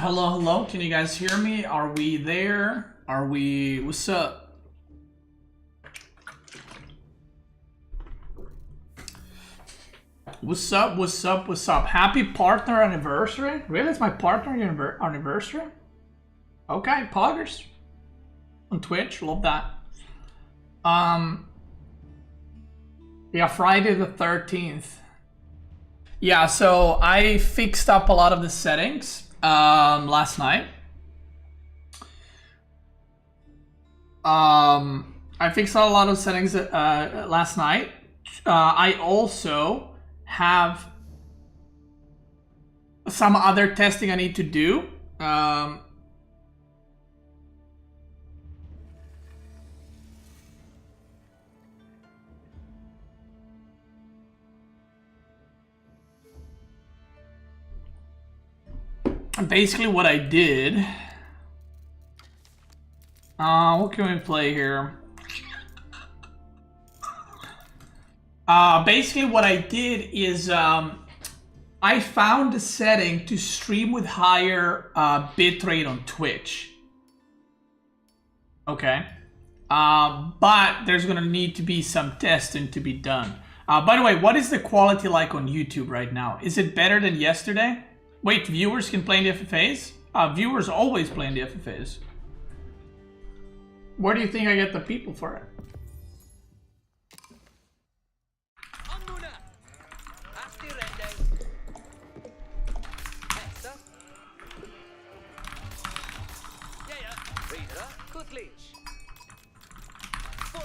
Hello, hello. Can you guys hear me? Are we there? Are we... What's up? What's up? What's up? What's up? Happy partner anniversary? Really? It's my partner anniversary? Okay, poggers. On Twitch. Love that. Yeah, Friday the 13th. Yeah, so I fixed up a lot of the settings last night. I fixed out a lot of settings last night. I also have some other testing I need to do. Basically what I did, what can we play here? Basically what I did is I found a setting to stream with higher bitrate on Twitch. Okay, but there's gonna need to be some testing to be done. By the way, what is the quality like on YouTube right now? Is it better than yesterday? Wait, viewers can play in the FFAs? Viewers always play in the FFAs. Where do you think I get the people for it?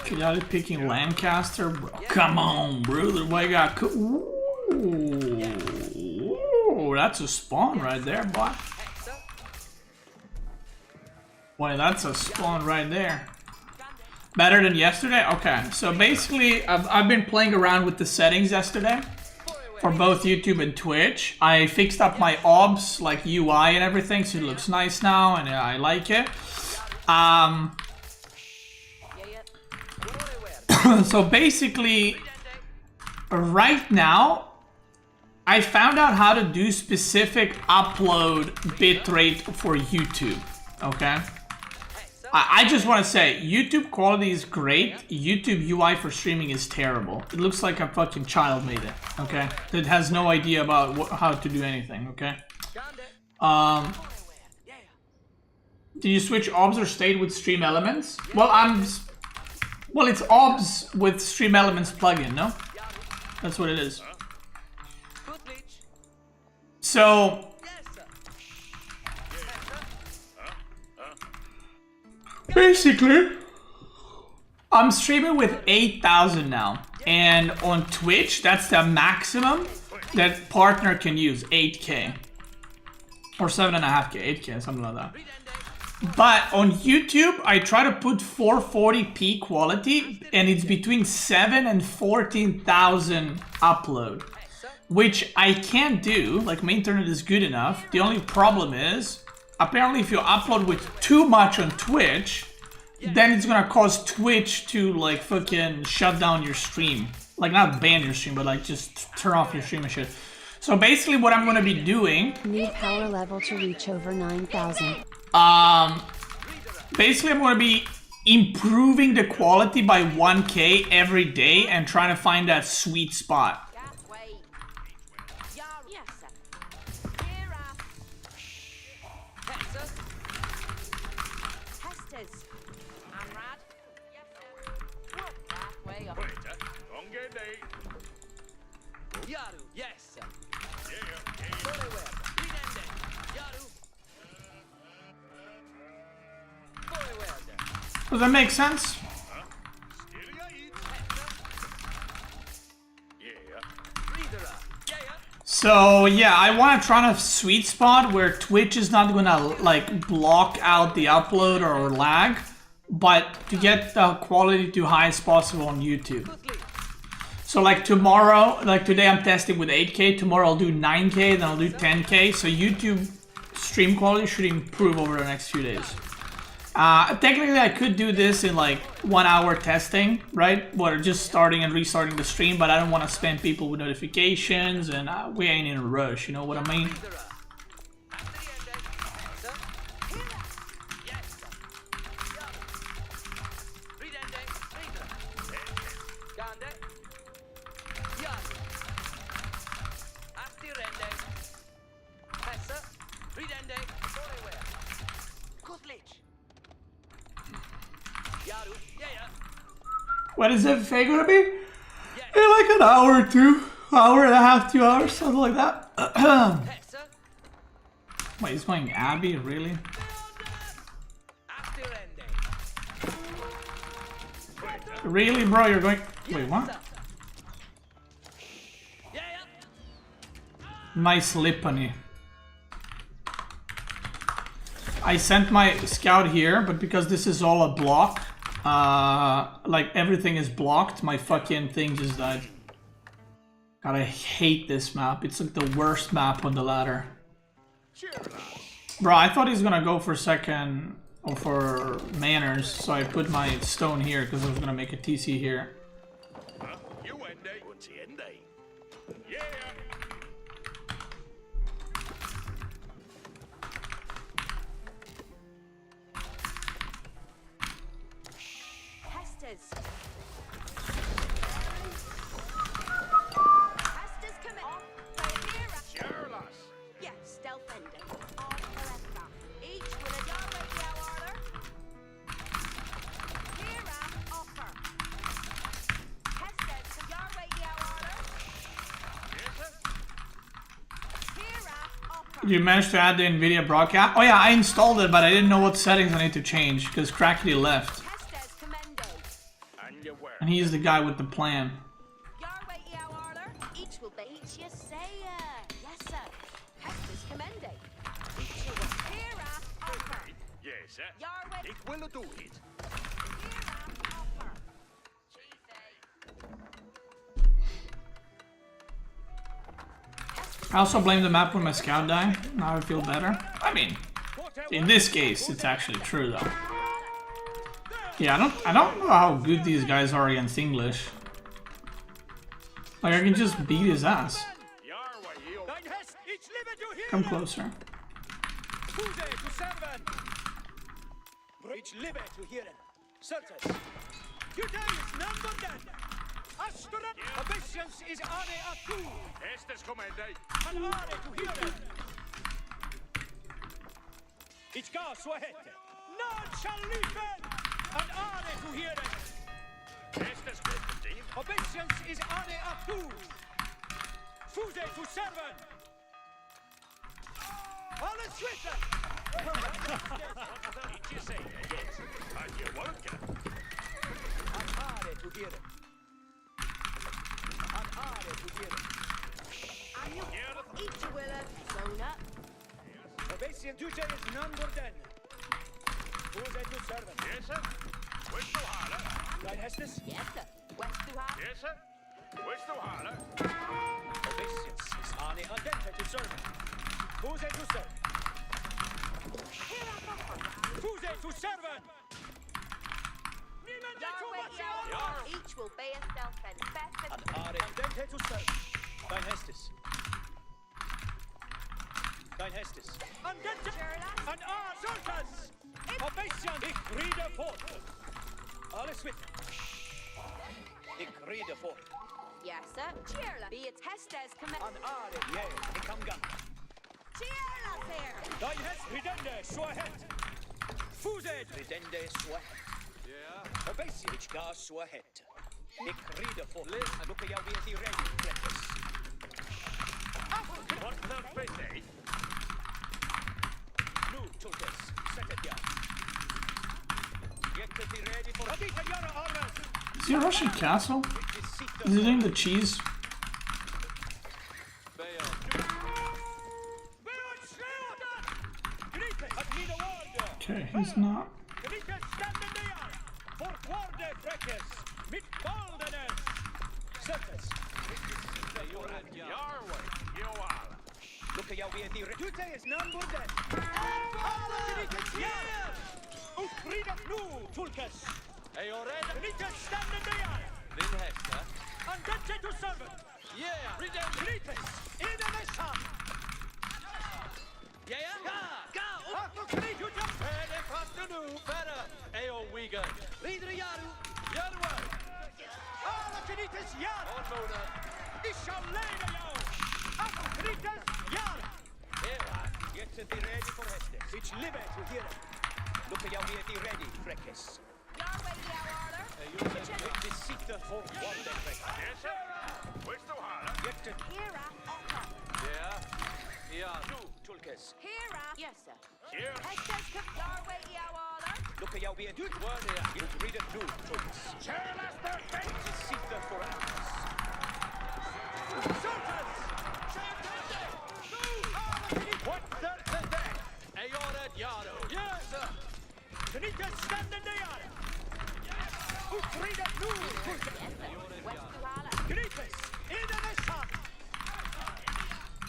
Chaotic picking Lancaster? Bro, come on, brother. Why got... Ooh, that's a spawn right there, boy. Boy, that's a spawn right there. Better than yesterday? Okay, so basically, I've been playing around with the settings yesterday for both YouTube and Twitch. I fixed up my OBS, like UI and everything, so it looks nice now, and I like it. So basically, right now, I found out how to do specific upload bitrate for YouTube, okay? I just want to say, YouTube quality is great. YouTube UI for streaming is terrible. It looks like a fucking child made it, okay? That has no idea about how to do anything, okay? Did you switch OBS or stayed with Stream Elements? Well, it's OBS with Stream Elements plugin, no? That's what it is. So, basically, I'm streaming with 8,000 now. And on Twitch, that's the maximum that partner can use, 8K. Or 7.5K, 8K, something like that. But on YouTube, I try to put 440p quality, and it's between 7 and 14,000 upload. Which I can't do, like my internet is good enough. The only problem is, apparently if you upload with too much on Twitch, then it's gonna cause Twitch to like fucking shut down your stream. Like not ban your stream, but like just turn off your stream and shit. So basically what I'm gonna be doing... Need power level to reach over 9,000. Basically I'm gonna be improving the quality by 1K every day and trying to find that sweet spot. Does that make sense? So yeah, I want to try a sweet spot where Twitch is not gonna like block out the upload or lag, but to get the quality to highest possible on YouTube. So like tomorrow, like today I'm testing with 8K, tomorrow I'll do 9K, then I'll do 10K. So YouTube stream quality should improve over the next few days. Technically I could do this in like 1 hour testing, right? Where just starting and restarting the stream, but I don't want to spam people with notifications, and we ain't in a rush, you know what I mean? When is FFA gonna be? In like an hour or two. Hour and a half, 2 hours, something like that. Wait, he's going Abby? Really? Really, bro? You're going... Wait, what? Nice Lipany. I sent my scout here, but because this is all a block, like everything is blocked, my fucking thing just died. God, I hate this map. It's like the worst map on the ladder. Bro, I thought he's gonna go for second or for manners, so I put my stone here because I was gonna make a TC here. You managed to add the NVIDIA broadcast? Oh yeah, I installed it, but I didn't know what settings I need to change because Crackety left. And he's the guy with the plan. I also blame the map when my scout died. Now I feel better. I mean, in this case, it's actually true though. Yeah, I don't know how good these guys are against English. Like I can just beat his ass. Come closer. Is he a Russian castle? Is he doing the cheese? Okay, he's not. Sitter for one. Yes, sir. Where's the holler? Hera, Ocker. Ja, nu, Tulkes. Hera. Yes, sir. Here. Hestes Yarway Iawala. Look at jou weer doet. You read it nu, Tulkes. Charles the Fifth. Sitter for us. What the day? Ayonet Yaro. Yes, sir. Tanika stand in the yard. Utrida nu. Yes, sir. West Duhala. Griffiths. In the shot.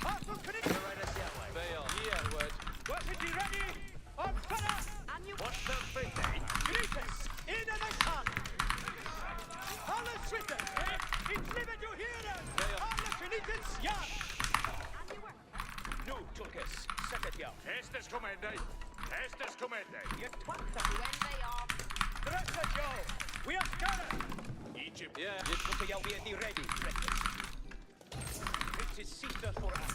Arthur Knick. Bail. Yeah, word. Weapon ready. On fire. And you. What's the fifth day? Griffiths. In the shot. Alle Switter. It's living you here. Alle Knickens yard. And you were. Nu, Tulkes. Second jou. Estes comende. Estes comende. What the when they are. Dressa Joe. We are scared. Egypt. Yeah. Look at jou weer die ready. It is sitter for us.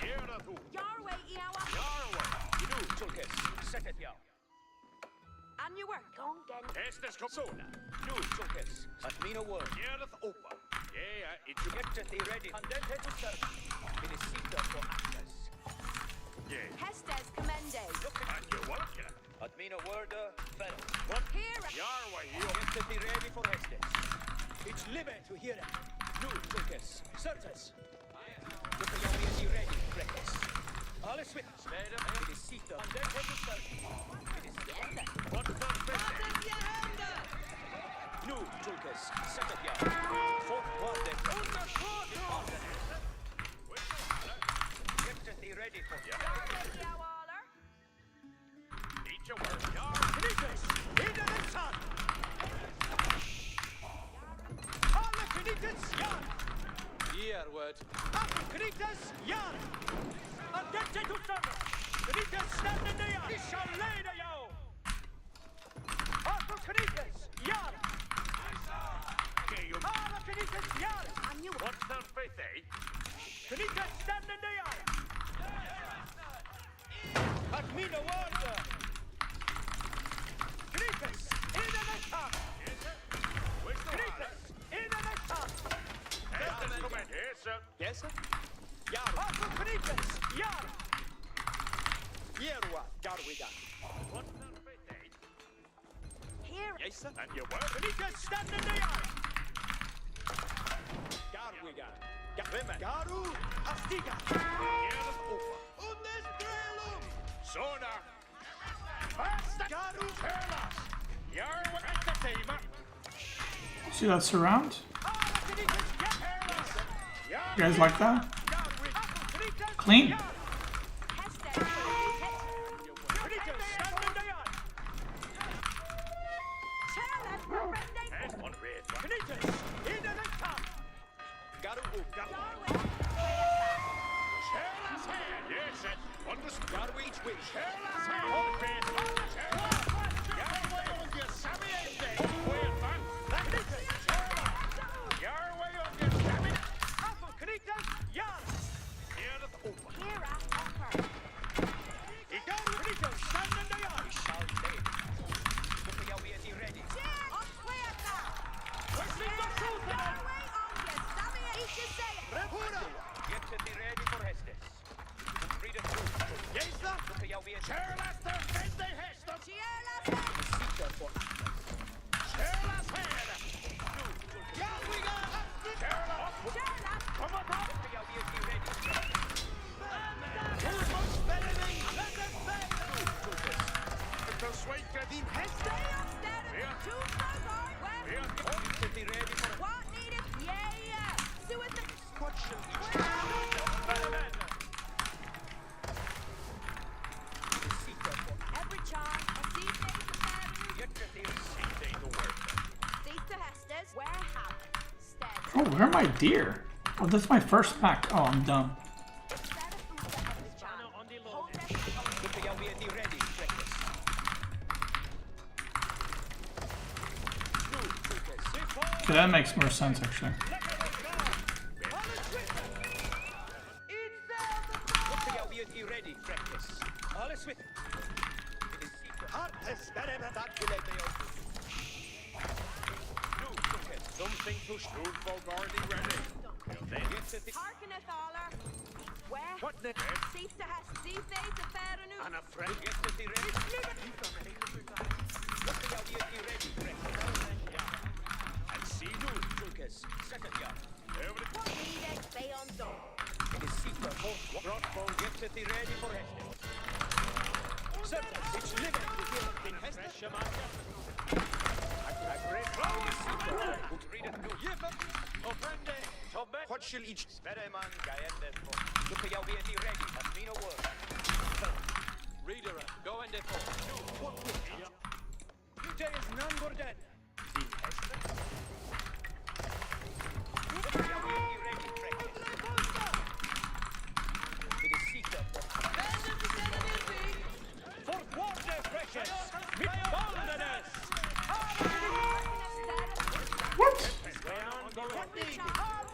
Here the two. Yarway Iawala. Yarway. Nu, Tulkes. Second jou. And you were. Gone again. Estes comsona. Nu, Tulkes. At Mina word. Here the opa. Yeah, it's Get the ready. And then head to search. It is sitter for us. yeah. Hestes Commende. And you want it. At Mina word, fellow. What? Hera. Yarway, you. Get the ready for Hestes. It's limit to hear it. Nu, Tulkes. Certes. Look at jou weer die ready. Breakfast. Alles with. It is sitter. And then head to search. It is Yes, sir. What's the fifth day? Nu, Tulkes. Second jou. Fourth one then. Get the ready for you. Yarway Iawala. Eat your word. Knickens. In the sun. Alle Knickens yard. Yeah, word. Knickens yard. And get to summer. Knickens stand in the yard. He shall lay the yo. Arthur Knickens yard. Alle Knickens yard. And you were. What's the fifth day? Knickens stand in the yard. At me no wonder. Knickens in the top. Knickens in the top. Yes, sir. Yes, sir? Arthur Knickens yard. Yerwa. Garwiga. What's the fifth day? Hera. Yes, sir? And you were Knickens stand in the yard. Garwiga. Garu. Astiga. Here is over. Undestrelum. Sona. Fast. Garu. Perlas. Yarwa at the table. See that surround? You guys like that? Clean. Hestes. Charles Commende. Garu. Yarway. Garu each way. Hera. Ocker. Shall lay. Look at jou weer die ready. Osqueata. Yarway on you. Sammy. Each you say it. Get the ready for Hestes. Read it through. Look at jou weer. Cheerless head. Sitter for us. Cheerless. Look at jou weer die ready. Stay upstairs. Two stars on. Where? Get the ready for What needed? Yeah. Suicide. Sitter for Every charm. A sea day for family. Get the Cease to Hestes. Where have? Stead. Oh, where are my deer? Oh, that's my first pack. Oh, I'm done. Look at jou weer die ready. Breakfast. Nu, Tulkes. Okay, that makes more sense actually. Look at jou weer die ready. Breakfast. Alles with. It is secret. Something to shoot for Gordy ready. Harkenneth aller. Where? What the? Sifte has Sifte the fair nu. And a friend. Get to the ready. Look at how you ready, And see you. Lucas, second yard. What needed stay on door. It is Sita, fourth crossbow. Get to the ready for Heston. Certes, it's living to hear in Heston. A great crowd is Sita. Read it to you. Oprende. Tobbe. What shall each Sperryman Gayendes for? Look at how we are ready. Has been a word. Reader. Go and defo. What will you? Today is none more dead. In Heston. Look at how we are ready. It is Sita. For water precious. Mit Baldenes. What?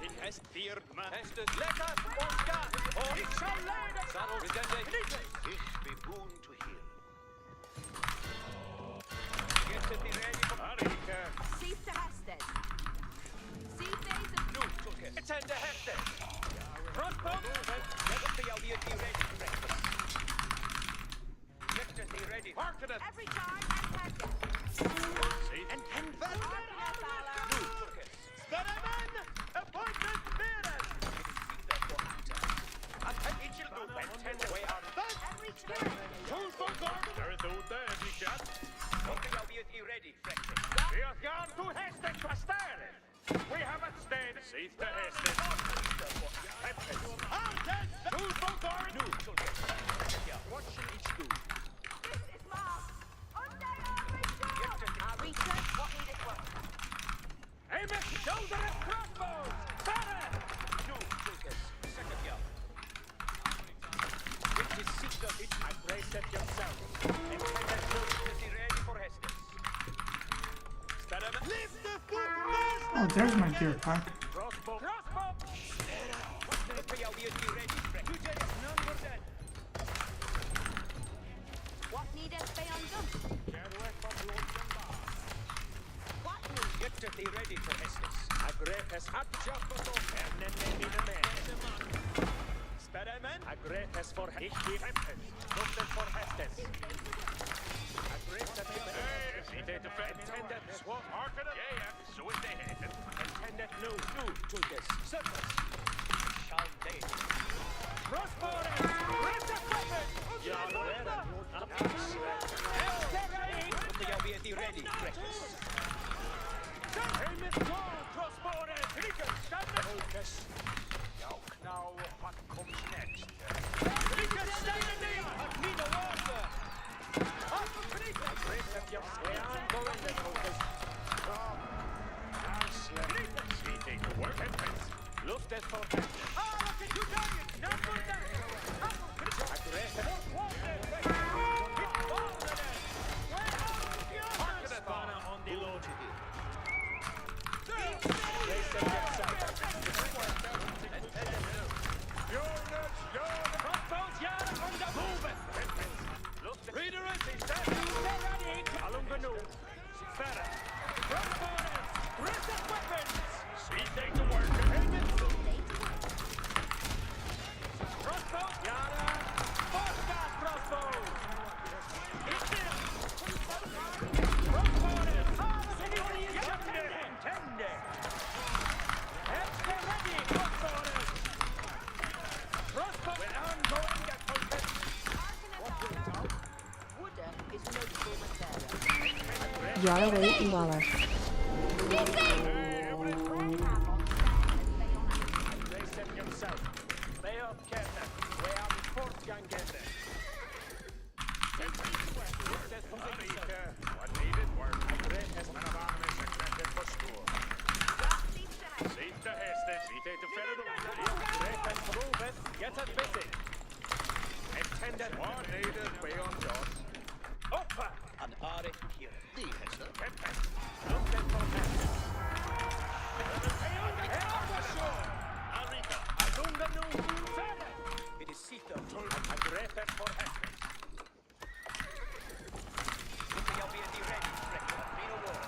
In Hest feared man. Hestes lecker. Oska. Oh, ich shall leiden. Saddle. Resende. Ich be boon to hear. Get to the ready for Arika. Sifte has this. Sifte is a no took It's in the Hestes. Crossbow. Let us see how we are ready. Get to the ready. Harkenneth. every time and tender. See? And Harkenneth aller. Sperryman. Appointment bearer. Every time. Tools for Gordon. There is out there, every shot. Ready, We are gone to Hestes to stare. We have it stayed. See the Hestes. Tools for Gordon. What shall each do? This is Mark. Unday our research. Our research, what needed work. Amos, shoulder and crossbows. Better. No, Lucas, second yard. It is Sita. I brace it yourself. Intended to be ready for Heston. Sperryman. Lift the foot. Oh, there's my gear pack. Crossbow. Crossbow. Look how we are ready. Today is none more dead. What needed stay undone. What need? Get to the ready for Heston. Agretes abjaffato. Man. Sperryman. Agretes for Ich die Hestes. Nutzen for Hestes. Agretes intended swap. Harkenneth. Yeah, so is the Hestes. Intended no. Lucas, surface. Shall they? Crossbow. Rest the weapon. Look how we are ready. Amos, crossbow. Focus. Now, what comes next? Lucas, stay in there. Need a water. Agretes of your way on going the focus. We take the work and fence. Luft es for Hestes. On the load. Reader is ready. Alunganu. Fera. Rest of weapons. See, take the work. Crossbow. Yada. Force crossbow. It's him. Crossbow. Intended. Extra ready. Crossbow. Crossbow. We're ongoing at focus. Harkenneth aller. Woodder is notable material. Yara wait and Waller. Brace them yourself. Stay up, Captain. We are the fourth gang getting. What needed work? Great has been of armies accepted for school. See the Hestes. See the Federal. Great has proven. Get it busy. Intended. What needed beyond yours. Opa! And are here. The Heston. Captain. Look at for Hestes. Arika. Alunganu. It is Sita. Agretes for Hestes. Look how we are ready. Be a word.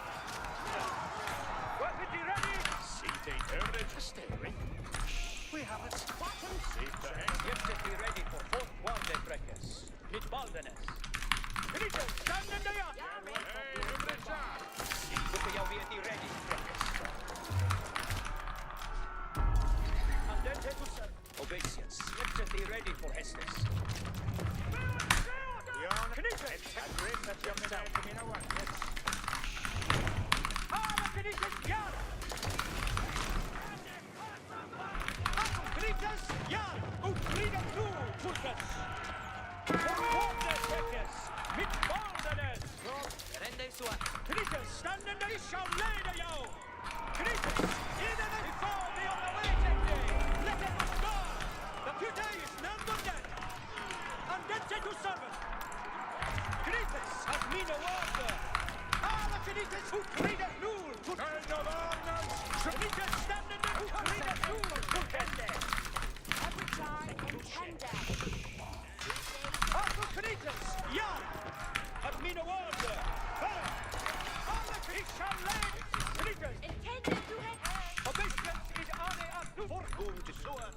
Weapon ready. Sitta hästen. Get be ready for fourth Walde Breakers. Mit Baldenes. Finito, stand in the yard! Hej, Byzanchad! Look at you be ready, Breakers. And then take us obeisance. Get be ready for Hestes. Jan, Finito! aggress att jag menar till mina wackets. Hala Finitas yard! Finitas yard! Utrida nu, Turkas! For Walde Breakers. Mit Baldenes. Finitas, stand in the shall leda you! Finitas, in the fall the on the way, let it go! The 2 days, none of that! And then take to servant! Finitas, has been a water! Alla Finitas, who creed a rule! Kind of honors! Finitas, stand in the who creed a rule! Every charge intended. Arthur Finitas, yeah! Has been a water! Alla Finitas, shall lead! Finitas, Intended to hit. obeisance is on a nu forkum to soa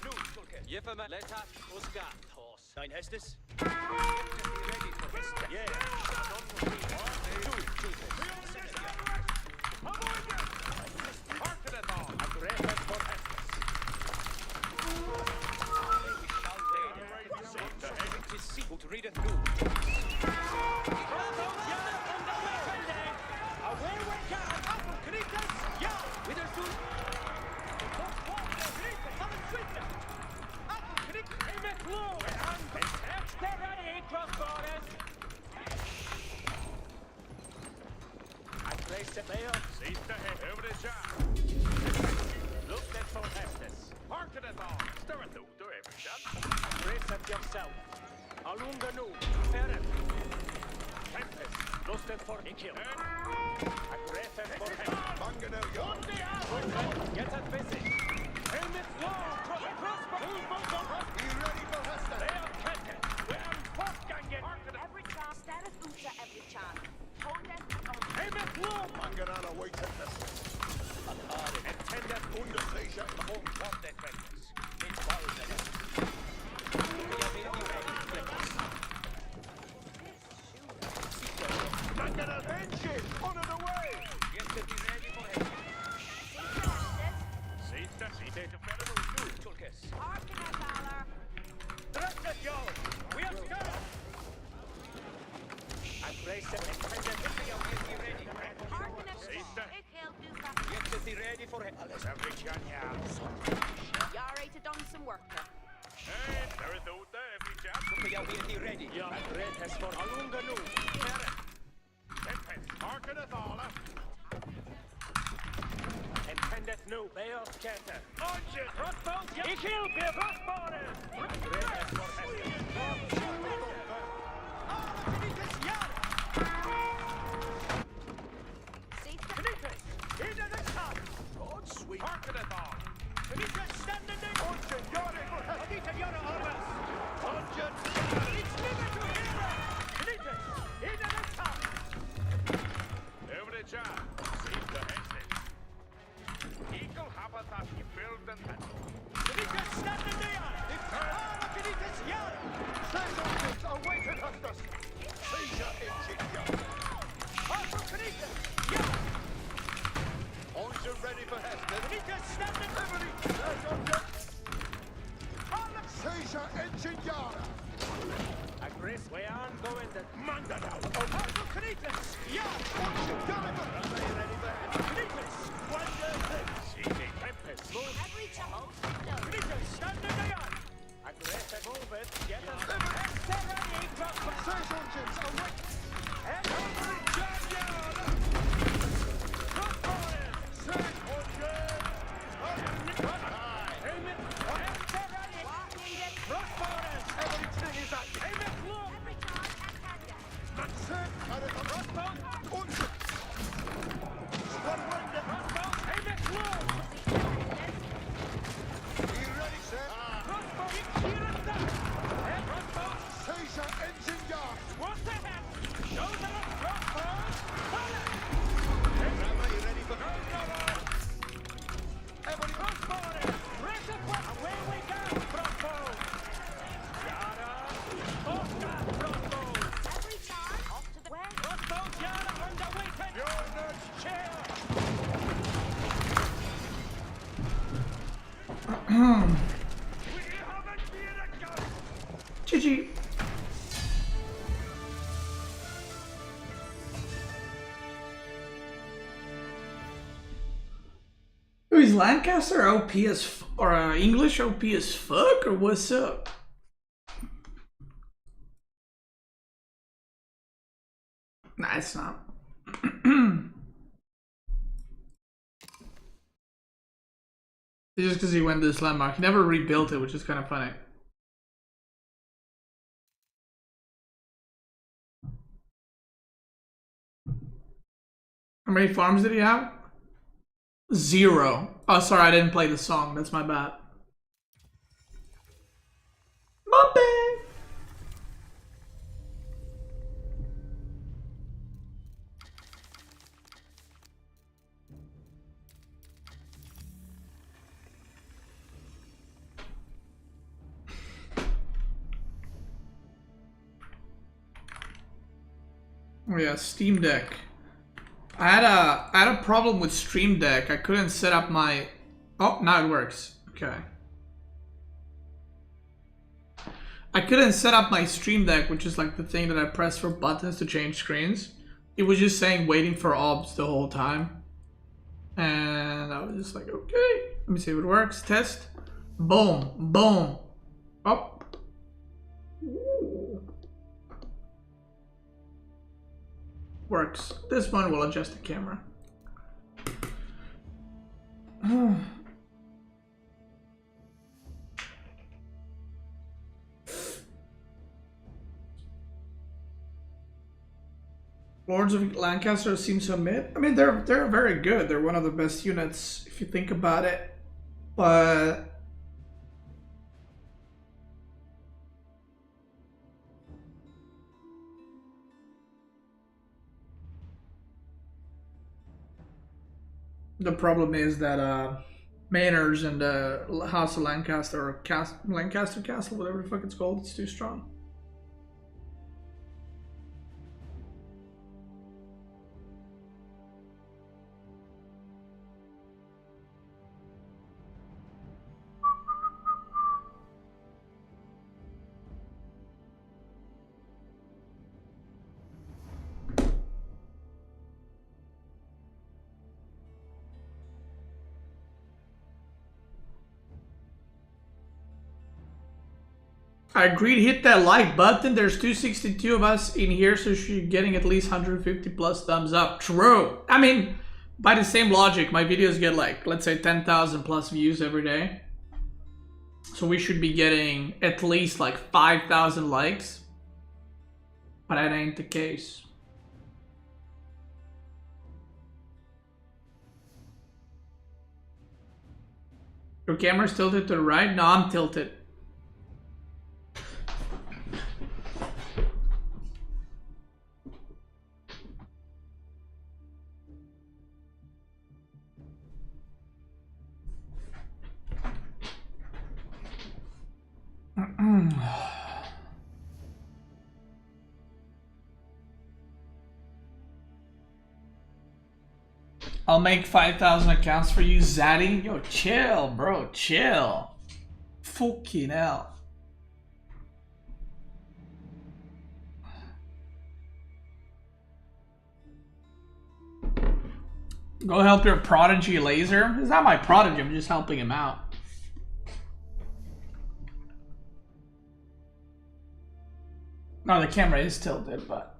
Nu, Tulke. Jefferma, letat, Oscar, Tors. Dein Hestes? Ready for Hestes. Yeah. Harken it all! Aggressor for Hestes. Sitta hästen. It is sealed to read it through. Away we go! Apple Canitas! Yeah! Witherspoon! Coming sweet! Apple Canitas! Amen, low! And stay ready, crossborders! Aggressor Mayo! Sitta hästen. Över det kär. Luft det från hästes. Harken it all! Stir it ut och Byzanchad. Aggressor yourself! Alunga nu! Färre! Tempest! Lustet for Nikhil! Aggressor for Hestes! Mangen Jan! Get it busy! Helmet low! Crossbow! Be ready for hästen. They are Kenton! We're on Fortgangen! Every charge. Status Uta every charge. Hold us on. Helmet low! Mangen alla waiting. Intended Understation. home Walde Breakers. Mit Baldenes. Mangen an engine. On the way. Get to be ready for Hestes. Sitta inte färre ut nu. Tulkes. Arkin a dollar. Dressed yo! We are scared! Aggressor intended to be ready. Arkin a Sitta. It killed do something. Get to be ready for Hestes. Byzanchad. Y'all ready to done some work there. Hej, där är ute. Byzanchad. Look at you ready. Aggressor for Alunga nu. Färre. Tempest. Harken it all. Intended nu. Bail scatter. Engine! Crossbows! He killed the crossbowers! Aggressor for Hestes. Safety. Finitas! Into the top! God sweet. Harken it all. Finitas, stand in the... Engine, you're in for hästen. Anita, you're Armas! Engine. It's never to hear it! Finitas! Into the top! Över det kär. Sitta hästen. Eagle habitat i bilden. Finitas, stand in the yard! Finitas, yard! Engines awaiting us. Seizure engine gun. Arthur, Finitas, yard! Engine ready for hästen. Finitas, stand in the... Seizure engine yard. Aggress, we are going the... Manda now. Arthur, Finitas, yard! Deliver. Finitas, Sitte Tempest. Every charge. No. Finitas, stand in the yard! Aggressive move it, get us... Ready, crossbow! Search engines await. And over it, Byzanchad! Crossbowers! Search engine. Helmet, and ready! Walk needed. Crossbowers! Everything is at Helmet, low! Every charge intended. Set. Crossbow! Engine. Crossbow! Helmet, low! Be ready, sir. Crossbow, here and there! And crossbow! Seizure engine yard. What's the head? GG. Is Lancaster OP as or English OP as fuck, or what's up? Nah, it's not. It's just because he went to this landmark. He never rebuilt it, which is kind of funny. How many farms did he have? 0. Oh, sorry, I didn't play the song. That's my bad. My bad. Oh yeah, Steam Deck. I had a problem with Stream Deck. I couldn't set up my... Oh, now it works. Okay. I couldn't set up my Stream Deck, which is like the thing that I press for buttons to change screens. It was just saying waiting for obs the whole time. And I was just like, okay, let me see if it works. Test. Boom, boom. Oh. Works. This one will adjust the camera. Lords of Lancaster seem so mid. I mean, they're very good. They're one of the best units if you think about it. But the problem is that Manors and the House of Lancaster, or Lancaster Castle, whatever the fuck it's called, it's too strong. I agreed, hit that like button. There's 262 of us in here, so you're getting at least 150 plus thumbs up. True. I mean, by the same logic, my videos get like, let's say 10,000 plus views every day. So we should be getting at least like 5,000 likes. But that ain't the case. Your camera's tilted to the right? No, I'm tilted. I'll make 5,000 accounts for you, Zaddy. Yo, chill, bro, chill. Fucking hell. Go help your prodigy laser. It's not my prodigy, I'm just helping him out. No, the camera is tilted, but...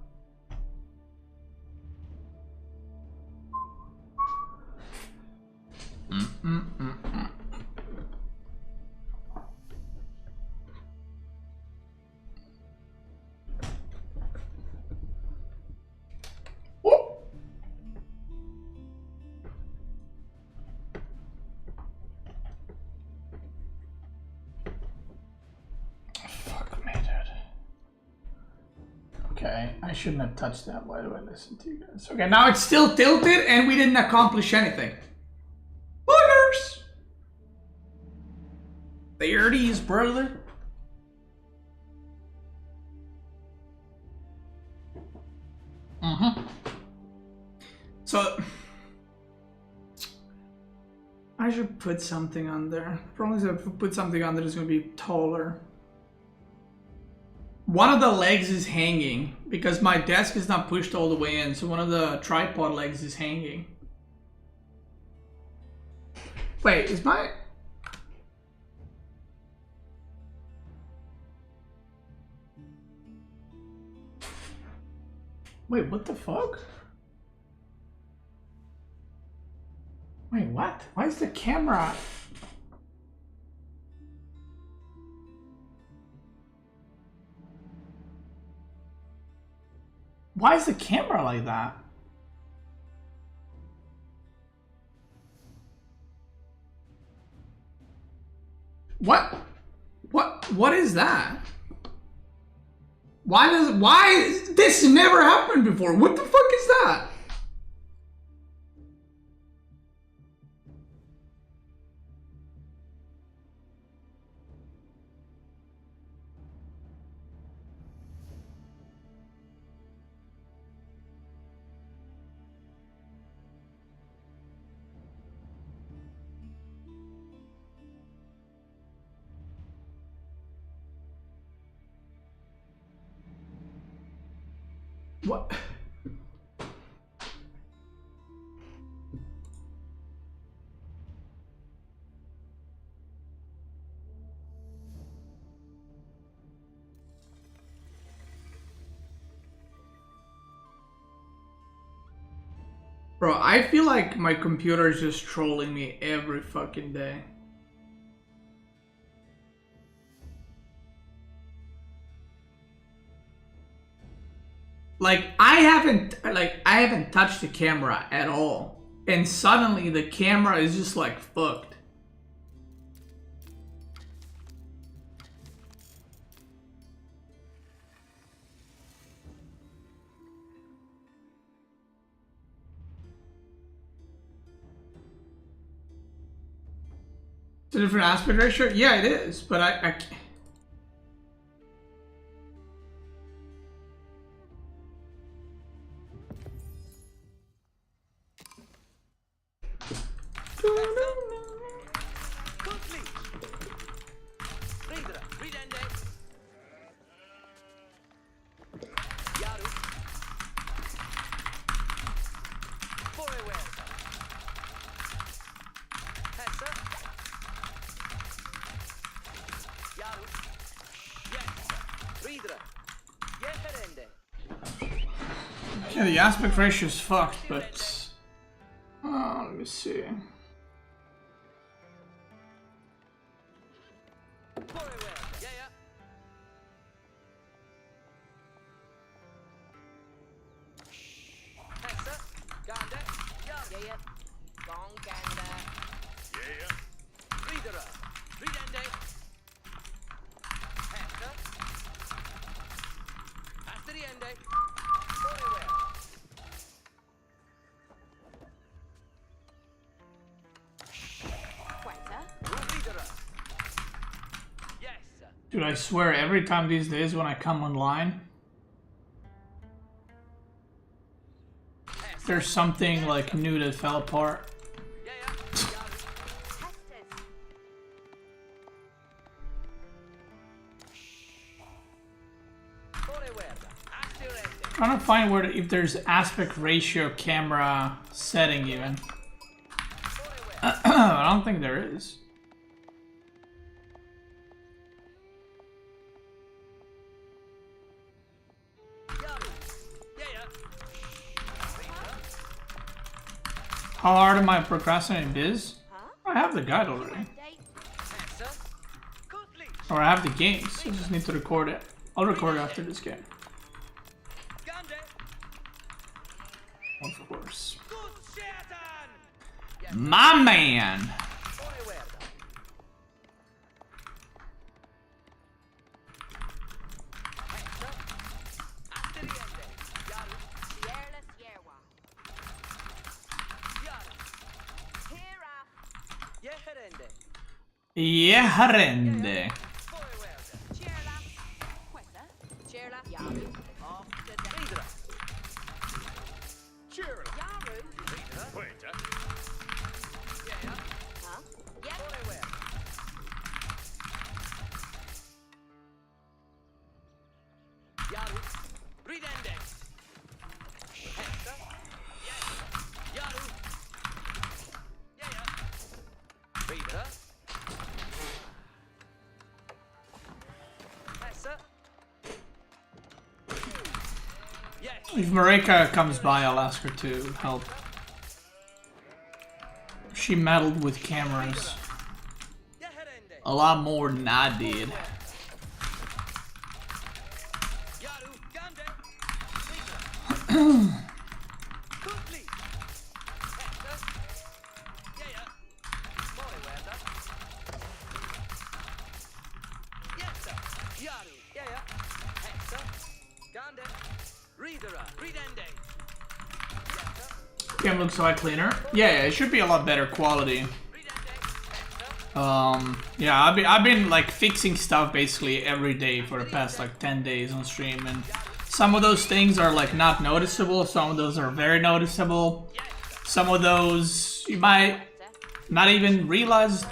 Fuck me, dude. Okay, I shouldn't have touched that. Why do I listen to you guys? Okay, now it's still tilted and we didn't accomplish anything. Boogers! There it is, brother. So I should put something on there. Probably if I put something on there, it's gonna be taller. One of the legs is hanging because my desk is not pushed all the way in, so one of the tripod legs is hanging. Wait, is my... Wait, what the fuck? Wait, what? Why is the camera... Why is the camera like that? What is that? Why this never happened before? What the fuck is that? What? Bro, I feel like my computer is just trolling me every fucking day. Like I haven't touched the camera at all, and suddenly the camera is just like fucked. It's a different aspect ratio? Yeah, it is, but I can't. Yeah, the aspect ratio is fucked, but let me see. Dude, I swear every time these days when I come online, there's something like new that fell apart. Trying to find where if there's aspect ratio camera setting even. I don't think there is. How hard am I procrastinating Biz? I have the guide already. Or I have the games, I just need to record it. I'll record it after this game. Of course. My man! Yeah, rende. Ridende. Hessa. Yes. Yaru. Yeah. Vidare. Hessa. Yes. If Marika comes by, I'll ask her to help. She meddled with cameras a lot more than I did. Yaru. Gande. Quickly. Hessa. Yeah. More weather. Yes, sir. Yaru. Yeah. Hessa. Gande. Ridara. Ridende. Yes, sir. Game looks a lot cleaner. Yeah, it should be a lot better quality. Yeah, I've been like fixing stuff basically every day for the past like 10 days on stream, and some of those things are like not noticeable, some of those are very noticeable. Some of those you might not even realize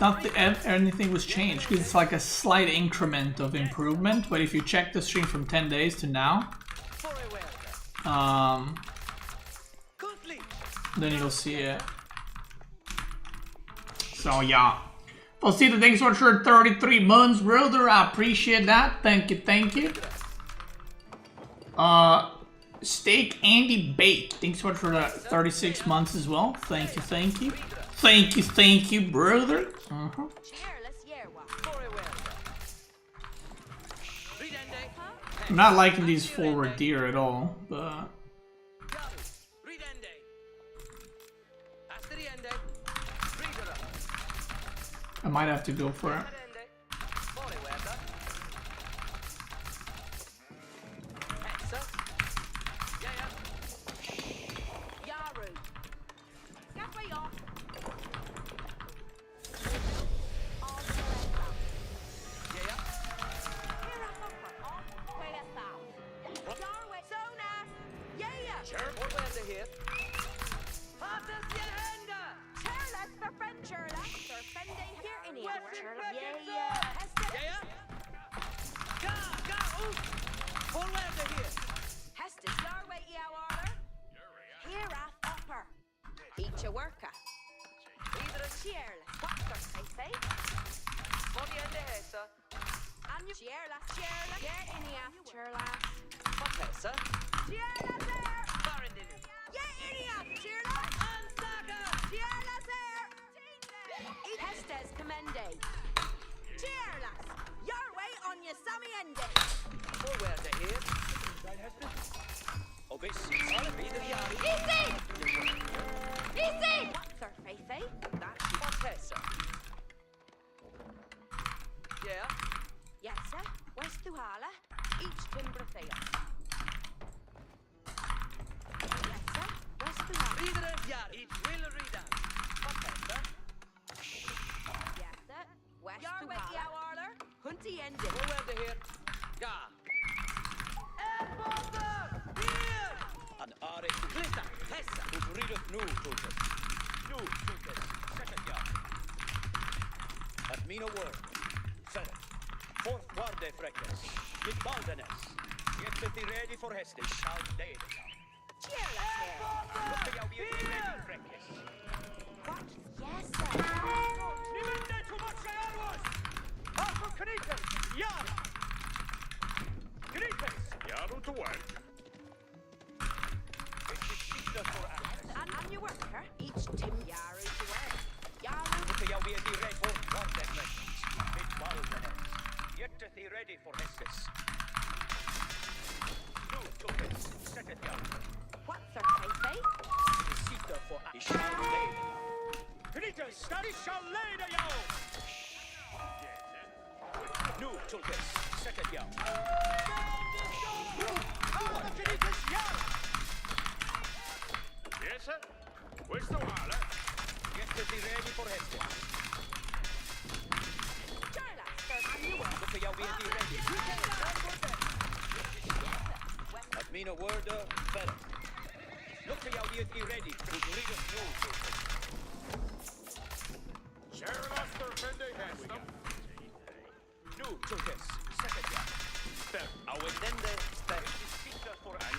anything was changed because it's like a slight increment of improvement. But if you check the stream from 10 days to now, then you'll see it. So yeah. I'll see the thanks for 33 months, brother. I appreciate that. Thank you, thank you. Steak Andy Bake. Thanks so much for the 36 months as well. Thank you, thank you. Thank you, brother. I'm not liking these forward deer at all, but I might have to go for it.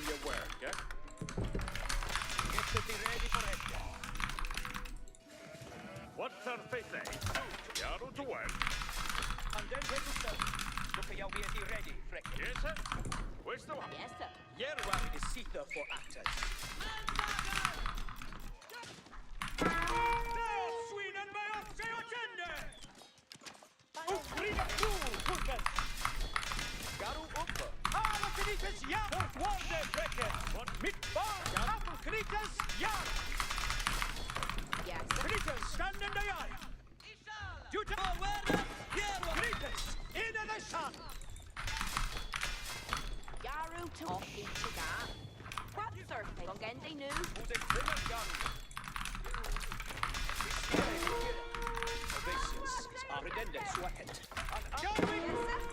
your work, eh? Get to be ready for it. What's our fate, eh? Yaru to work. And then take to start. Look at we are ready, Freck. Yes, sir. Where's the one? Yes, sir. Yerwa is seater for actors. Sweden med oss sig och kände! Upprida pulken! Garu uppe! Alla kritens jakt! Vårt walde bräcker! Mitt barn! Apple kritens jakt! Yes, sir. Kritens stannande jakt! Du tar världen! Kritens! In the sun! Yaru to off each that. What surfing? On Gendy new. Who's a criminal gun? Ovations is Ardende Swacket. Yes, sir.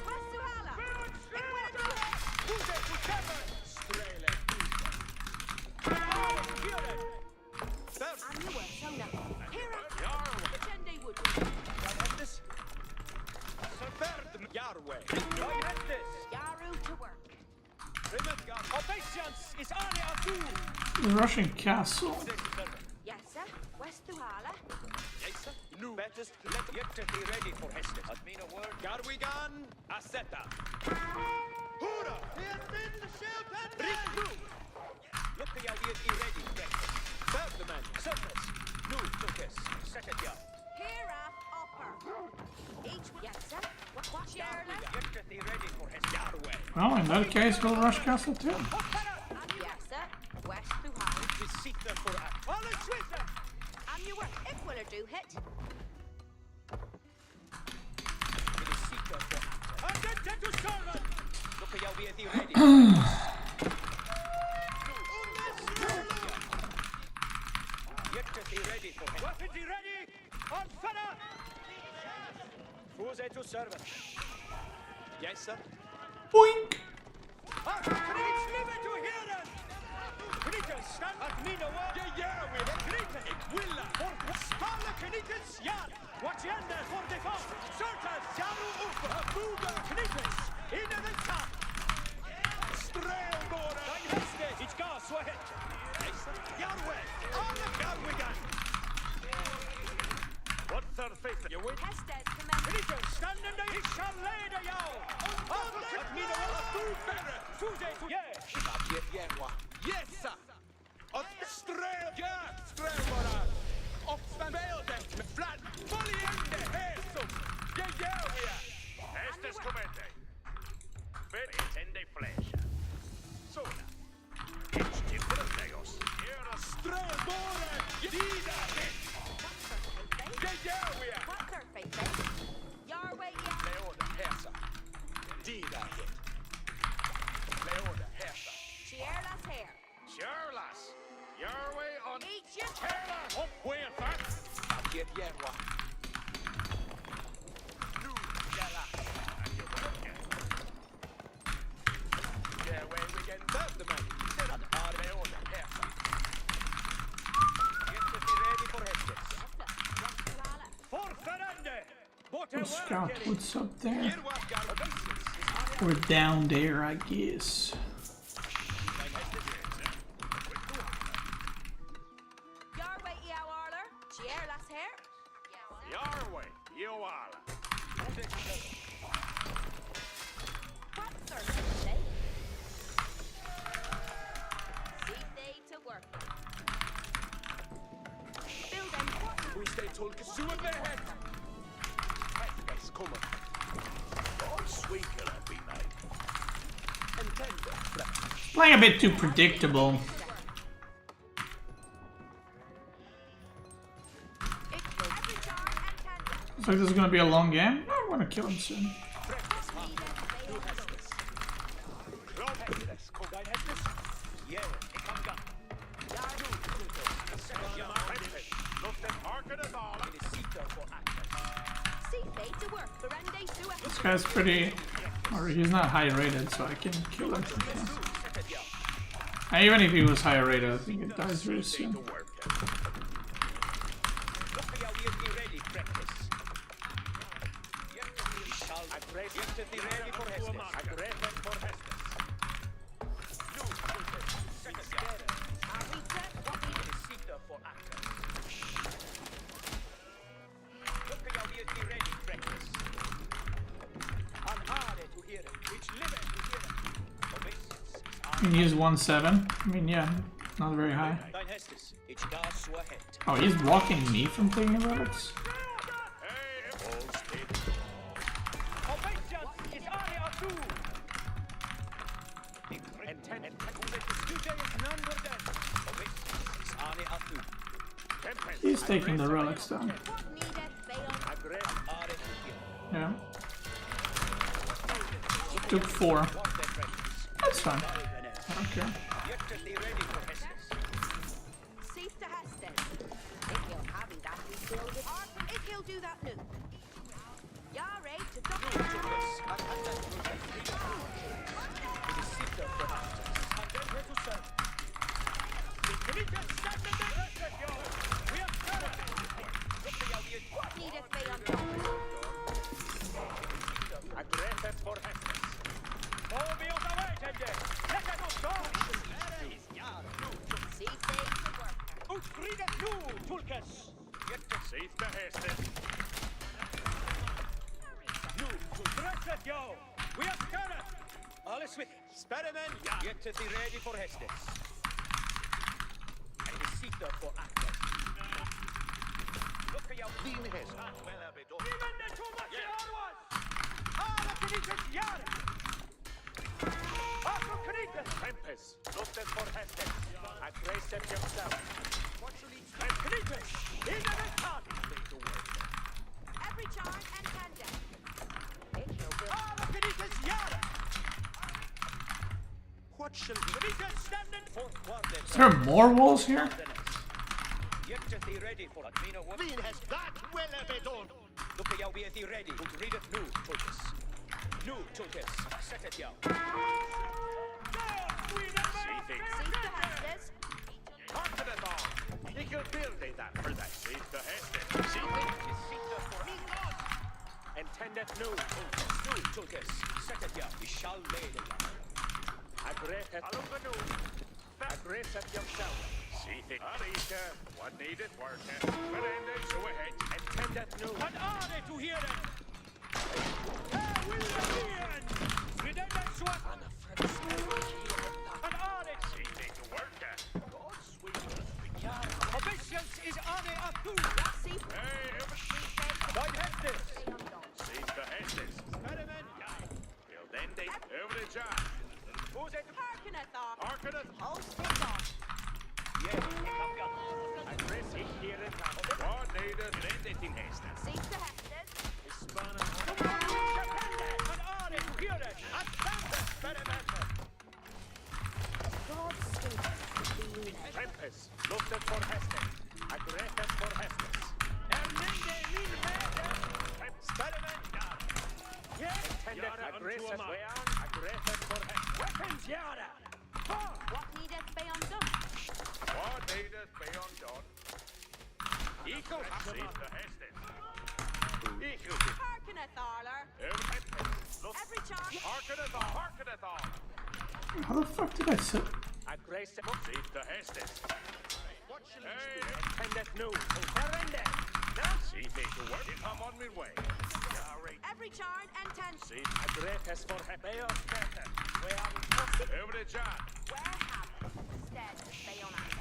West Suhala. Who's a whichever? Strele. And you were so nothing. Here the Gendy would Yarwe. Yaru to work. Ovations is Aria Azul. The Russian castle. Yes, sir. West Suhala. Yes, sir. Nu. Bettest let get be ready for Hestes. At mean a word. Garwigan. Aseta. Hurra! Rick nu. Look at how we are ready. Serve the man. Surface. Nu. Focus. Set it ya. Here upper. Each yes, sir. Watch your left. Get be ready for Hestes. Yarwe. Well, in that case, we'll rush castle too. Yes, sir. West Suhala. Is seater for act. All is Switzer. And you were if will do hit. It is seater for act. And then take to servant. Look at how we are ready. Get be ready for Hestes. Weapon ready. On fire. Who's to servant? Yes, sir. Boink! It's living to hear us! Knickers, stand at me no word! Yeah, we have Knickers! It will for Spala Knickers, Jan! Watch yonder for the fall! Surtas, Jaru Ufa! Buga Knickers! In the top! Strävbåra! Dag häste! It's gas, så hett! Jarwe! Alla Garwigan! What's our fate? You win? Hestes command. Knickers, stand in the Ishal leder jag! At me no word! Du better! Tuesday to... Yeah! Yes, sir! Och strävbåra! Och spännbältet med fladd! Följ ände! Häsum! Jag gör vi! Estes comete. Pretende flesh. Sola. It's Timberlegos. Era strävbåra! Dida! Jag gör vi! What surfing, eh? Your way, yeah. Leoda, häsa. Dida! Leoda, häsa. Cheerless hair. Charlas. Your way on. Each your Terra. Up where, fat. Att get järva. Nu, jävla. And you work it. Yeah, way we can serve the man. Sedan har Leoda, häsa. Get to be ready for Hestes. Fortfarande! We'll scout what's up there. Järva, garva. Or down there, I guess. Your way, yeah, Arler. Cheerless hair. Your way. You are. What surfing, eh? See they to work. Build them what? We stay tolka suet med het. Hestes kommer. All sweet killer be made. En tender. Playing a bit too predictable. Every jar and candle. Looks like this is gonna be a long game. I'm gonna kill him soon. Hestes, kom där Hestes. Yeah, it come gun. Look them market us all. It is seater for actors. See they to work. Berende Sue. This guy's pretty... Or he's not high rated, so I can kill him. And even if he was high rated, I think it dies very soon. Look how we be ready, practice. Get to be ready for Hestes. Aggressive for Hestes. Seater for actors. Look at how we are ready, breakfast. An are to hear it, which live to hear it. Obeisance is You can use 1-7. I mean, yeah, not very high. Thine Hestus, it's gas so ahead. Oh, he's blocking me from taking the relics? Obeisance is area of two. He's taking the relics down. Yeah. Took 4. That's fine. Okay. If he'll do that new. Yare to what needeth be undone? Aggressive for Hestus. See things to work. Save the Hestus. We are scared. All is with Experiment. Get to be ready for Hestus. And the seater for actors. Look at your beam his. Well, a bit Tempest. Looked for Hestus. Aggressive yourself. Every charge and tender. What shall be? Is there more walls here? Yet to be ready for Admina woman. has that well a bit on. Look at you be at the ready. To read it new, Totus. New, Totus. Set it down. See things. See the masters. Talk to the ball. He could build it that for that. Save the Hestus. See things. Seater for Intended new. new, Totus. Set it down. We shall lay it down. Aggressive. Aggressive yourself. See things. Arika. What needed work. Well ended. So ahead. Intended new. An are to hear it. William! Redundant swap. An are. See things work. God's sweet. Obeisance is ane of two. See Hey, Thine Hestus. save the Hestus. Experiment. Till then they every job. Who's it? Harkeneth on. Arcanus. Hold stick on. Yes, he come down. Aggressive here and now. What needed? Anything Hestus. See the hestes. An are to hear it. And stand experiment. God speak. Tempest. Looked for Hestus. Aggressive for Hestus. Erminde Milmede. Experiment. Yes. Intended aggressive way on. Aggressive for Hestus. Weapons, Yara. What needeth be undone? What needed be undone. Equal. Save the Hestus. Equal. Harkeneth Arler. Every charge. Arcanus on. Arcanus on. How the fuck did I sit? Aggressive. Save the Hestus. Hey, intended new. Surrender. Now see things to work. Come on my way. Every charge and ten. See, aggressive for Hebeos. Every job. Where have instead stay on us.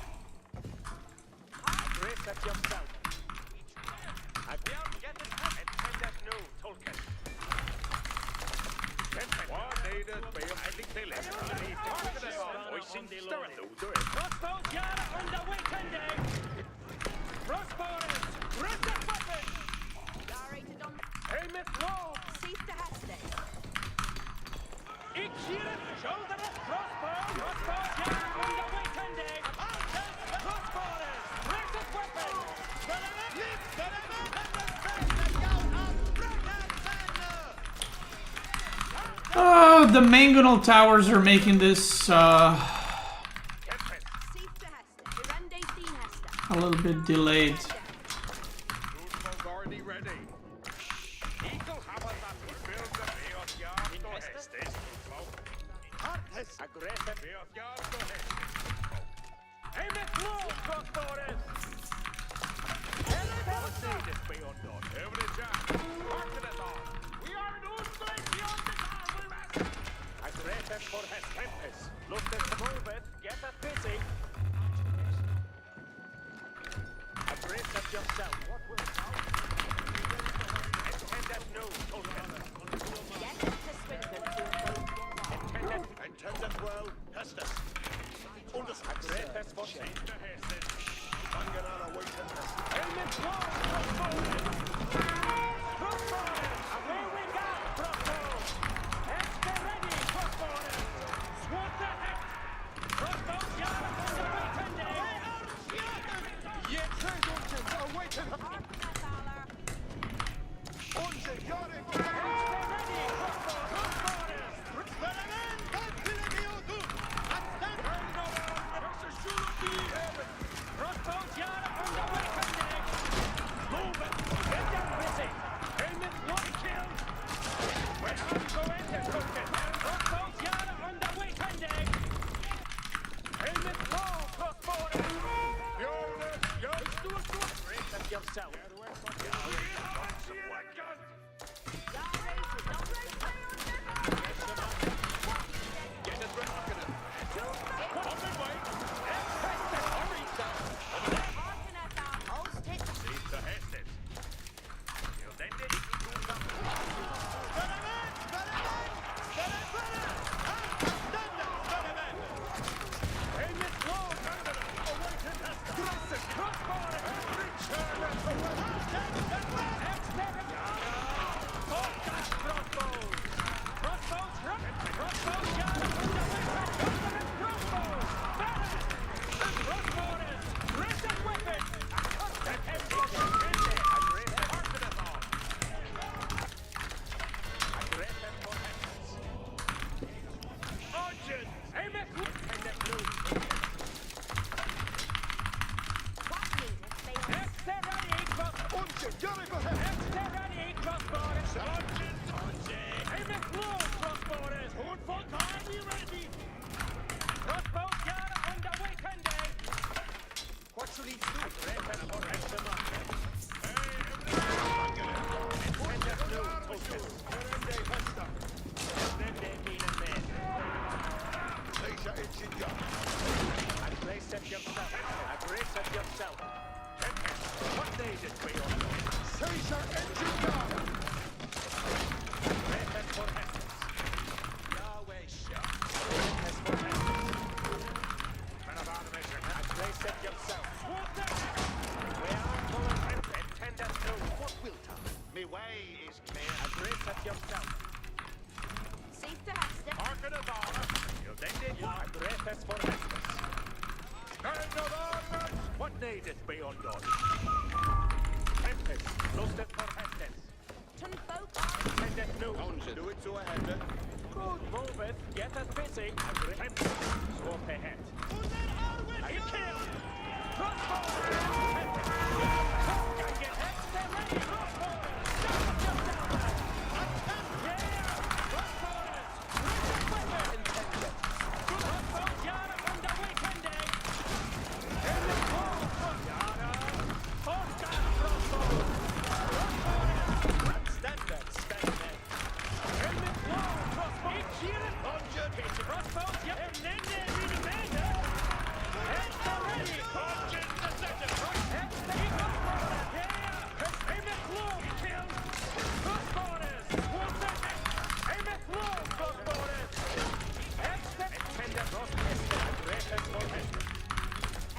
Aggressive yourself. Intended new. Tolkien. What needed be I think they left. Voicing stir it. Crossbows, Yara, on the weekend day. Crossbows, run the weapon. Yare to done. Helmet low. See the hestes. Ich hier, shoulder of crossbow. Crossbows, Yara, on the weekend day. Crossbows, run the weapon. The mangonel towers are making this See the hestes. Rende Dean hestes. a little bit delayed. Already ready. Eagle hammer that will build the Beos yard to Hestes. Aggressive Beos yard to Hestes. Aim it low, crossborders! What need is beyond us? Every job. Market it all. We are in Unsgleich beyond the town. Aggressive for his tempest. Look at the movement. Get it busy. Aggressive yourself. What will now? Intended no. Get it to Swindon. Intended well. Hestus. Aggressive for Sister Hestus. Helmet low, crossborders! Crossborders! Away we go, crossbows! Extra ready, crossborders! Swat the heck! Crossbows, yard on the weekend day! Yet treasure awaiting! Unser Jahre! Extra ready, crossborders! Experiment! Crossbows, yard on the weekend day! Move it! Get them busy! Helmet one kill! When I'm going to cook it! Crossbows, yard on the weekend day! Helmet low, crossborders! Let's do it! Break them yourself! Get it rocking it! On the way! Sister Hestus. You'll then need to do something. Helmet low, Gandalf. Awaited Hestus. Crossbody. Return at the Focus crossbows. Crossbows, rocket. Crossbows, yard on the weapon. Government crossbows. Crossborders. Precious weapons. That heavy yourself. What needs it for your Caesar engine gun. Reference for Hestus. Yahweh shot. Reference for Hestus. Man of armament, aggressive yourself. We are going intended to what will come. Me way is clear. Aggressive yourself. Safe to Hester. Market of honor. You'll then did what? Reference for Hestus. What needeth beyond us? Tempest, lost it for Hestus. Turn folk. Intended no. Do it to a head. Good moveth, get us busy. Tempest, swap ahead. I kill. Crossbow. Tempest. Get Hester ready. Crossbow. Stop yourself. Yeah. Crossbows. Weapon. Intended. Crossbows, yard on the weekend day.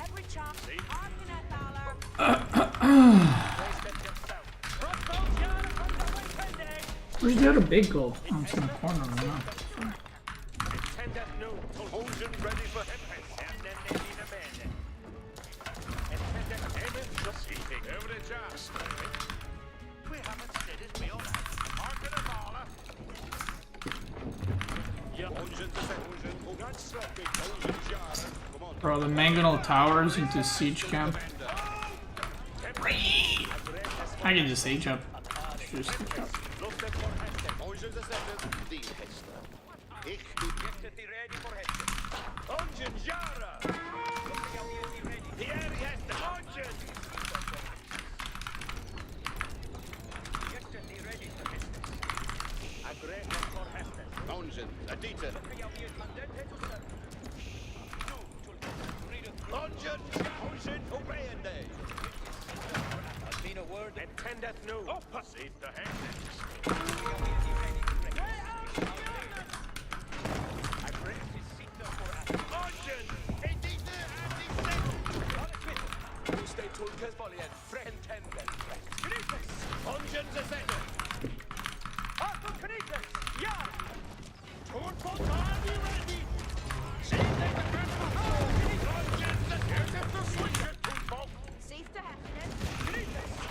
Every chop. Arkin at Thaler. Where's the other big gold? Oh, it's in the corner right now. Intended no. Trojan ready for Tempest. And then they need a man. Intended aiming just eating. Every job. We haven't said it beyond that. Market of honor. Bro, the Mangonel Towers into siege camp. I can just age up. Just siege up. Ongen, Adita. Ongen, Ongen, Obeende. Has been a word. Attendeth nu. Sita hestes. I pray to Sita for us. Ongen, Adita, Adita. Stay tulkes volien, friend tenden. Knites. Ongen the second. Arthur Knites. Ja. Torn for body ready. Sita the first of all. Ongen the first of the switcher. Torn Safe to happen.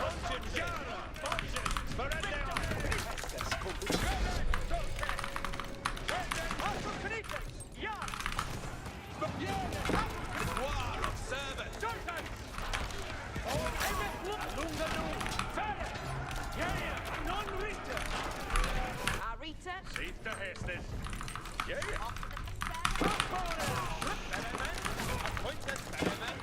Ongen, Yara. Ongen, Sparende. Arthur Knites. Ja. War of servant. Sultan. Lunga nu. Färre. Ja. Non-winter. Arita. Sita hestes. Yeah. Appointed Berryman.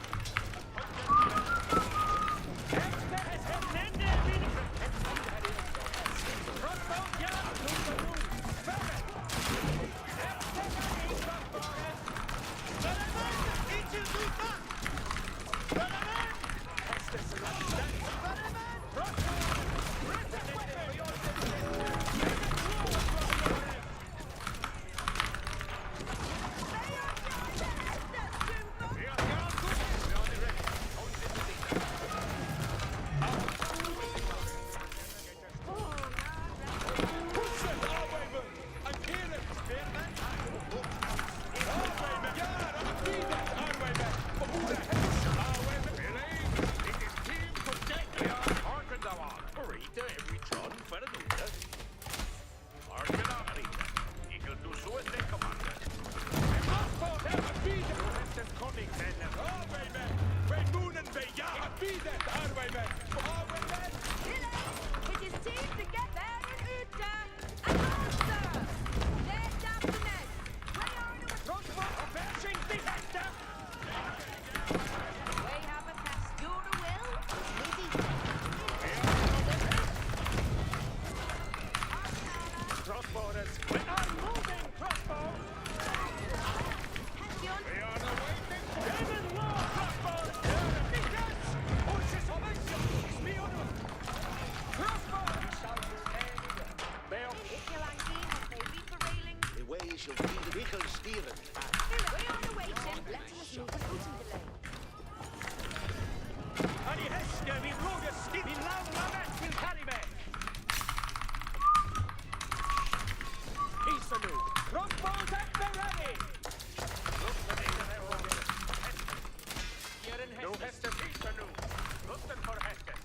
It is time to get there and Uta. And master. There's Daphne. Way on with We have a cast. You're a will. Lizzie. Crossborders. We are moving, crossbow. Hestion. We are awaiting. Heaven law, crossbow. Horses of action. Spion. Crossbow. Bale. Ikilangi has they reap the railing. The way shall be the vehicle steering. Way on the waiting. Letting us move and outing delay. Ani hästen, vi råder still. Vi landar väl till Karibe. Peace anew. Crossbows at the ready. No hestes. Peace anew. Looking for hestes.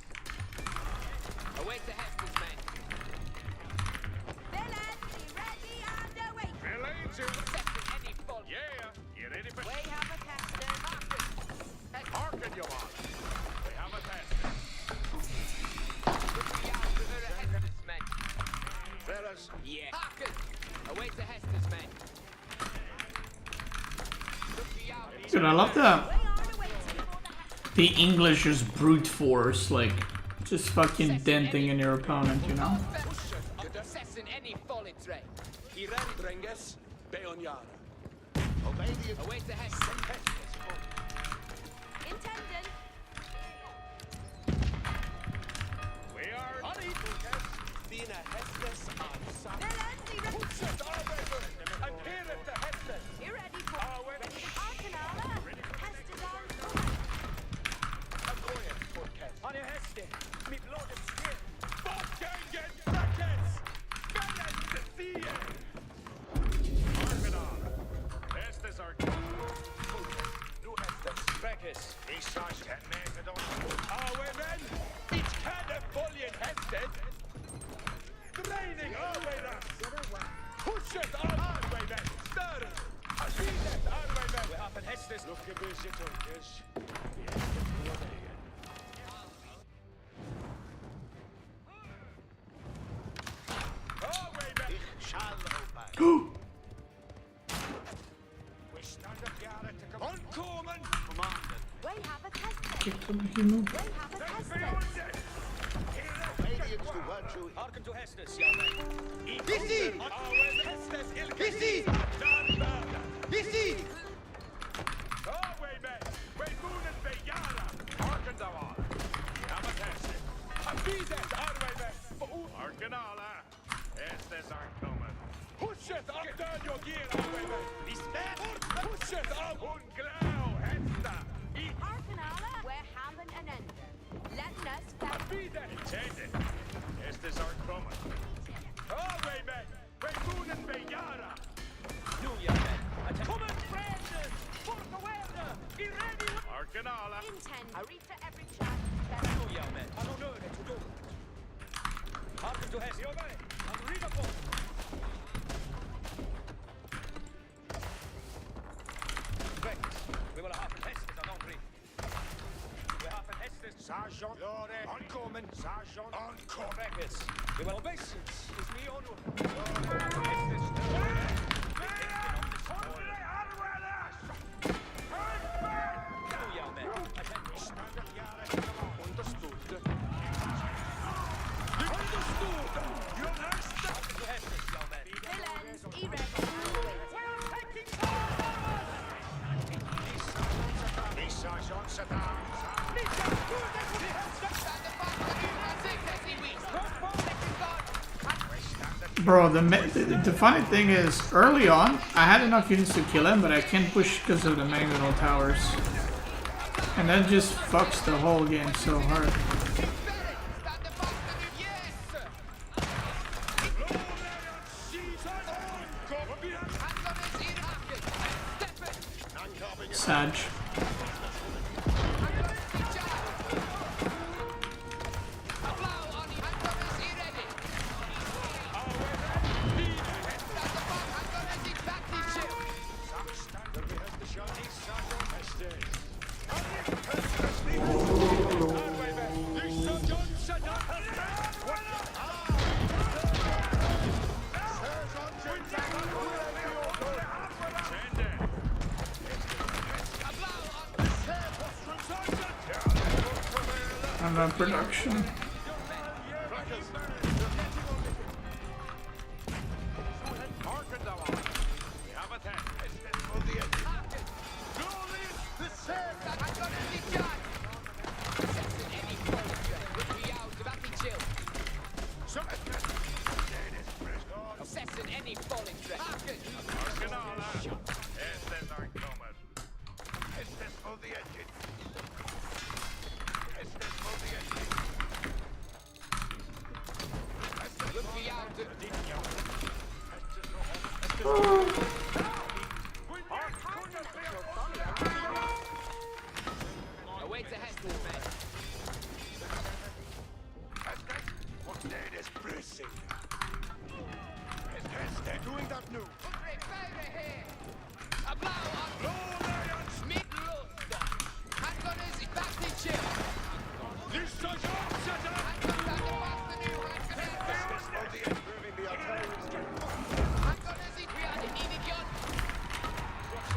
Await the Hestes men. Villain, be ready and await. Relays you. Accepting any fault. Yeah. You ready for We have a caster. Hearken you all. We have a test. Hestes men. Fellas, Yeah. Hearken. Await the Hestes men. Dude, I love that. We are awaiting for the The English just brute force, like, just fucking denting in your opponent, you know? Assassin any folly tray. Iran Drenges. Beonyara. obedient. Await the Hestes. intendant. We are On it. Dina Hestes on side. Villain, be ready. I'm here at the Hestes. Be ready for ready to Arcanala. Hestes on. I'm going for Ket. On your Hestes. Mit loaded skin. Botgengen brackets. Villain to see it. Arkanon. Hestes are Nu Hestes. Brackets. Ich sag, ten meter on. Awemen. Ich kann a bullion Hestes. Draining Awemen. Push it on Awemen. Stir it. I see that Awemen. We have an Hestes. Look at this, you Turkish. Awemen. Ich shall obey. We stand up Yara to come on. Uncommon. Commanded. We have a caster. Kick the Behemoth. We have a caster. Obedience to virtue. Hearken to Hestes, young man. Dizzy! Awemen. Hestes ilke. Estes aren't coming. Push it up down your gear, Alweber. He's dead. Push it up. Unglau, Hester. Eat. Arcanala, we're having an end. Letting us back. Be there. Intended. Estes aren't coming. Alweber. Begunen Bejara. Nu, young man. Come and friends. Fork awareness. Be ready. Arcanala. Intend. I read for every chance. Nu, young man. I don't know that to do. Hearken to Hess. Your way. I'm readable. We will have a test as a non-brief. We have a test as Sergeant. Lore. Ankommen. Sergeant. Ankommen. Records. We will obeisance. Is me on. Sergeant, sit down. Bro, the funny thing is, early on, I had enough units to kill him, but I can't push because of the Magnetal Towers. And that just fucks the whole game so hard. Sag. I'm on production. Assessing any falling threat. Estes aren't coming. Estes for the engine. Estes for the engine. Look me out. Away to Hester's men. Estes, what dead is pressing. Estes, they're doing that new. Fire here. A blow on Lawrence mid-lust. Handgunners back to chill. This sergeant, set up. Handgunners the new handgunners. Estes for the engine. Moving the artillery. Handgunners we are the needed yon.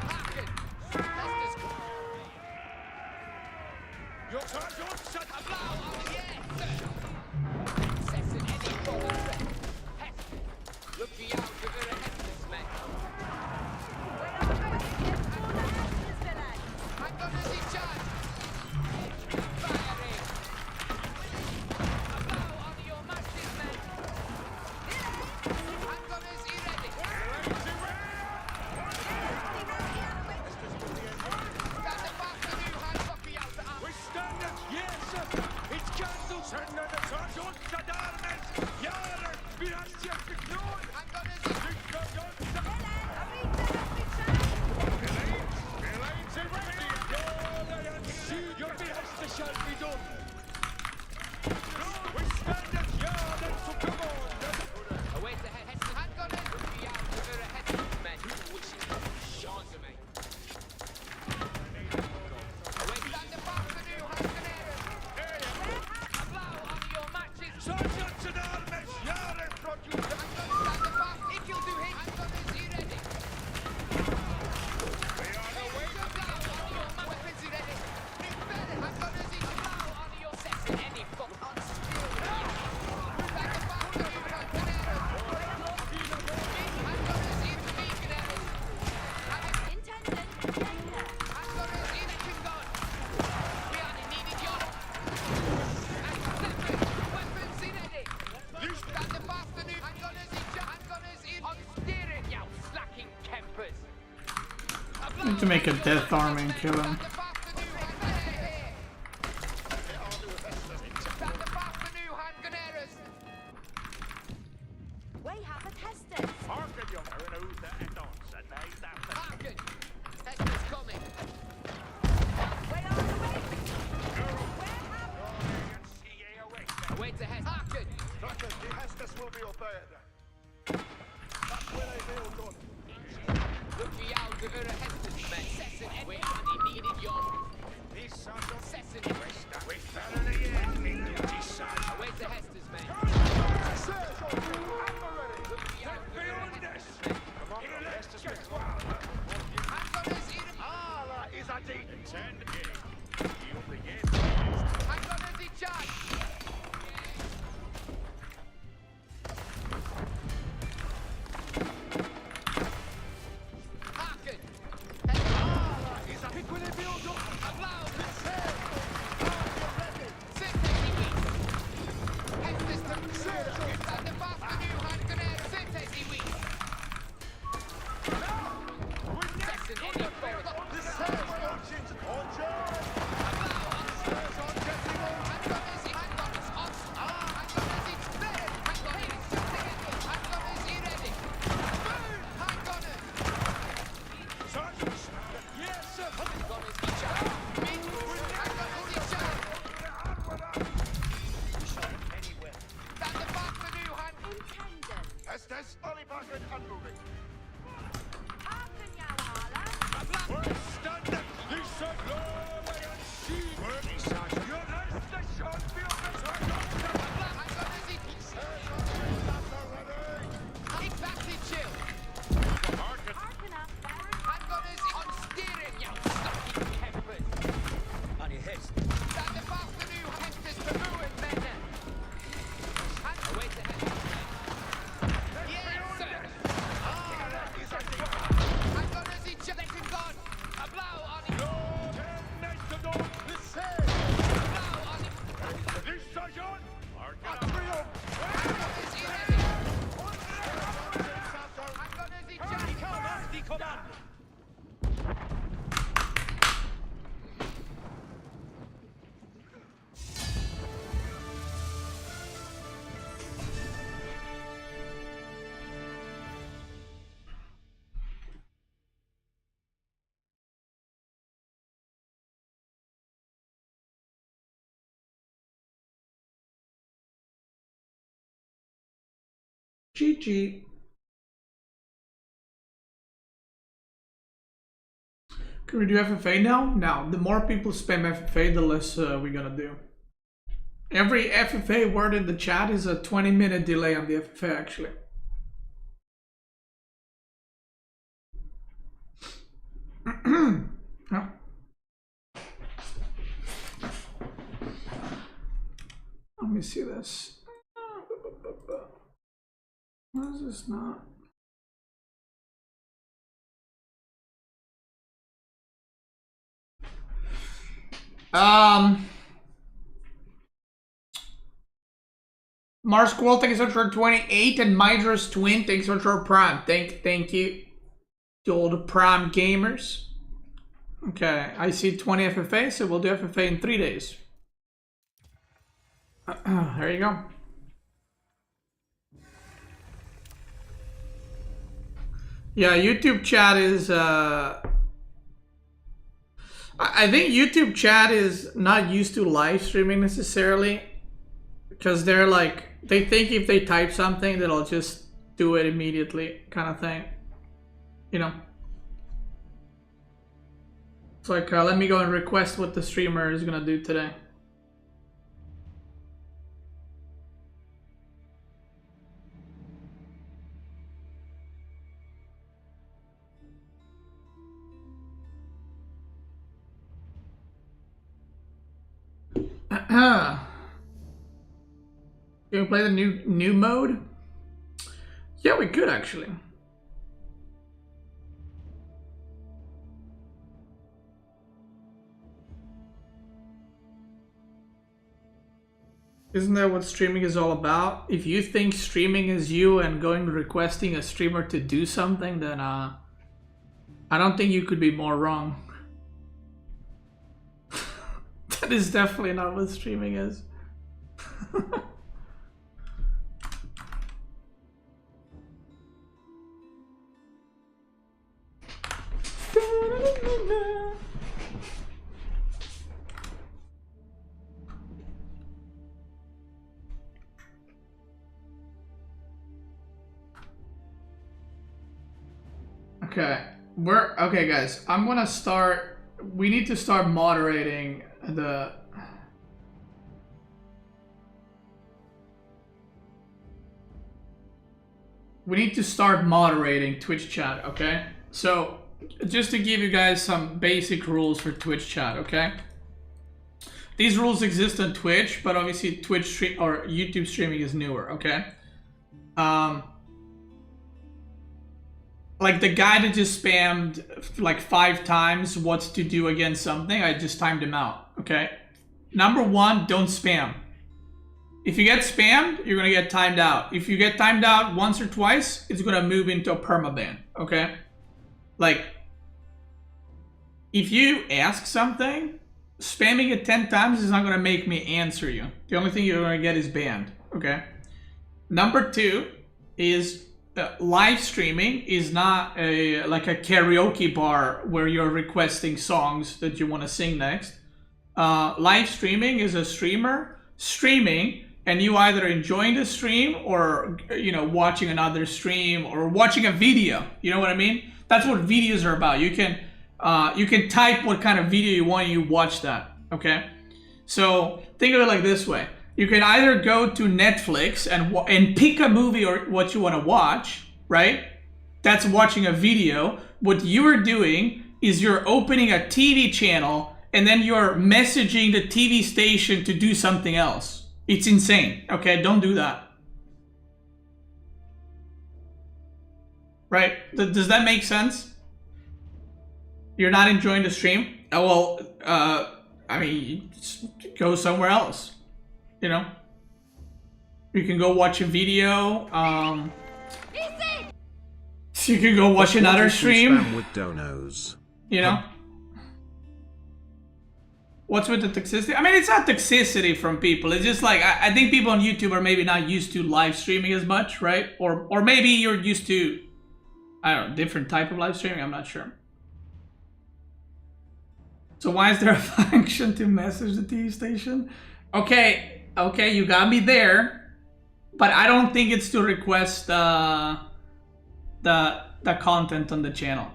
Hacken. Hester's Your sergeant, set a blow on yes. Assessing any fallen threat. Hester. Looking out for the Hester's men. Handgunners in charge. Firing. A blow on your master's men. Handgunners ready. Stand the back the new hand copy out the arm. We stand it, yes, sir. It's cancelled. Send the sergeant, set armes. Jarer, wir haben sie geknurrt. Handgunners This sergeant, set your behest shall be done. We stand it, yeah, that's so come on. away to Hester. Handgunners looking out for the Hester's men. Wishing shots of me. Away stand the back the new handgunners. A blow on your matches. Sergeant, set armes. Jarer, front you. Handgunners stand the back. It will do hit. Handgunners ready. We are A blow on your weapons ready. Handgunners in a blow on need to make a death army and kill him. We have a tester. Harken, jongen, en hoe de en dans. En hij dacht... Harken! Tester's coming. We are the way. Await the Hest. Harken! Doctor, the Hestus will be obeyed. That's where they build on. Look for jou de Hestes, man. Sessen en we aan die needed jong. These sons of Sessen. We fellen er je in, die side. Await the Hestes, man. Sirs, on you and ready. Look for jou de Hestes, man. Come on, the Hestus with Handgunners in. Allah is a deed. Ten game. You'll begin. Handgunners in charge. Harken! Allah is a pick when they build on. Applaus! Sirs, ready. Sit there, Hestes to Sirs, Stand the fast for new Handgunners. Sit there, Sessen any forward. the Sirs, merchants on charge. Sirs, on getting on. Handgunners in. Handgunners on. Handgunners in. Handgunners in ready. Handgunners. Sergeants. Yes, sir. Handgunners in charge. Handgunners in charge. Anywhere. Stand the fast for new hand. Intendant. Hestus, only backward and moving. Arken jou halen. Standard. This is glory and see. These sergeants. Your Hestus shall be on the Handgunners in. Exactly chill. Arken up, Baron. Handgunners on steering, you stucky peppers. On your head. Stand the fast for new Hestes to ruin men. Await the Hestes. Yes, sir. Handgunners in check. Let him gone. A blow on him. Blow on him. This sergeant. Harken up. Handgunners in ready. Handgunners in charge. The command. GG. Can we do FFA now? No. The more people spam FFA, the less we're gonna do. Every FFA word in the chat is a 20-minute delay on the FFA, actually. Yeah. Let me see this. Why is this not? Mars Squall, thank you so much for 28, and Mydra's Twin, thanks so much for Prime. Thank you to all the Prime gamers. Okay, I see 20 FFA, so we'll do FFA in 3 days. There you go. Yeah, YouTube chat is I think YouTube chat is not used to live streaming necessarily, because they're like, they think if they type something that'll just do it immediately kind of thing, you know. It's like, let me go and request what the streamer is gonna do today. Can we play the new mode? Yeah, we could actually. Isn't that what streaming is all about? If you think streaming is you and going requesting a streamer to do something, then I don't think you could be more wrong. That is definitely not what streaming is. Okay, guys. I'm gonna start. We need to start moderating the. We need to start moderating Twitch chat, okay? So, just to give you guys some basic rules for Twitch chat, okay? These rules exist on Twitch, but obviously Twitch stream or YouTube streaming is newer, okay? Like the guy that just spammed like 5 times what's to do against something, I just timed him out, okay? Number 1, don't spam. If you get spammed, you're gonna get timed out. If you get timed out once or twice, it's gonna move into a permaban, okay? Like, if you ask something, spamming it 10 times is not gonna make me answer you. The only thing you're gonna get is banned, okay? Number 2 is live streaming is not like a karaoke bar where you're requesting songs that you want to sing next. Live streaming is a streamer streaming, and you either enjoying the stream or, you know, watching another stream or watching a video. You know what I mean? That's what videos are about. You can type what kind of video you want and you watch that. Okay, so think of it like this way. You can either go to Netflix and pick a movie or what you want to watch, right? That's watching a video. What you're doing is you're opening a TV channel and then you're messaging the TV station to do something else. It's insane, okay? Don't do that. Right? Does that make sense? You're not enjoying the stream? Oh, well, I mean, just go somewhere else. You know, you can go watch a video. You can go watch another stream. With donos. You know, what's with the toxicity? I mean, it's not toxicity from people. It's just like I think people on YouTube are maybe not used to live streaming as much, right? Or maybe you're used to, I don't know, different type of live streaming. I'm not sure. So why is there a function to message the TV station? Okay, you got me there, but I don't think it's to request the content on the channel.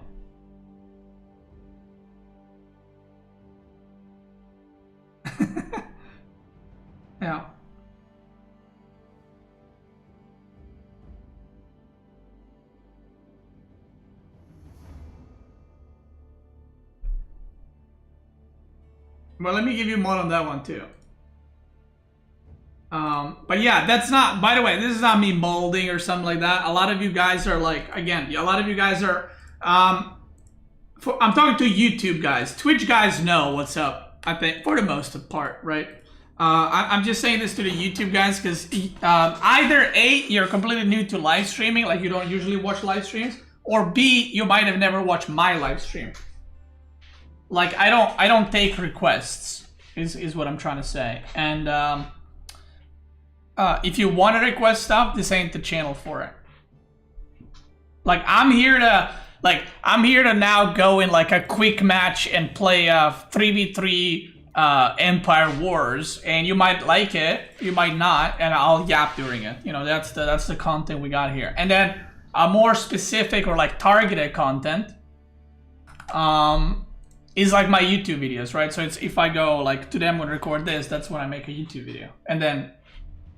Yeah. Well, let me give you more on that one too. But yeah, that's not, by the way, this is not me molding or something like that. A lot of you guys are like, again, a lot of you guys are, I'm talking to YouTube guys. Twitch guys know what's up, I think, for the most part, right? I'm just saying this to the YouTube guys because either A, you're completely new to live streaming, like you don't usually watch live streams, or B, you might have never watched my live stream. Like, I don't take requests, is what I'm trying to say. And, if you want to request stuff, this ain't the channel for it. Like, I'm here to now go in like a quick match and play 3v3 Empire Wars, and you might like it, you might not, and I'll yap during it. You know, that's the content we got here. And then a more specific or like targeted content is like my YouTube videos, right? So it's if I go like today I'm gonna record this, that's when I make a YouTube video, and then.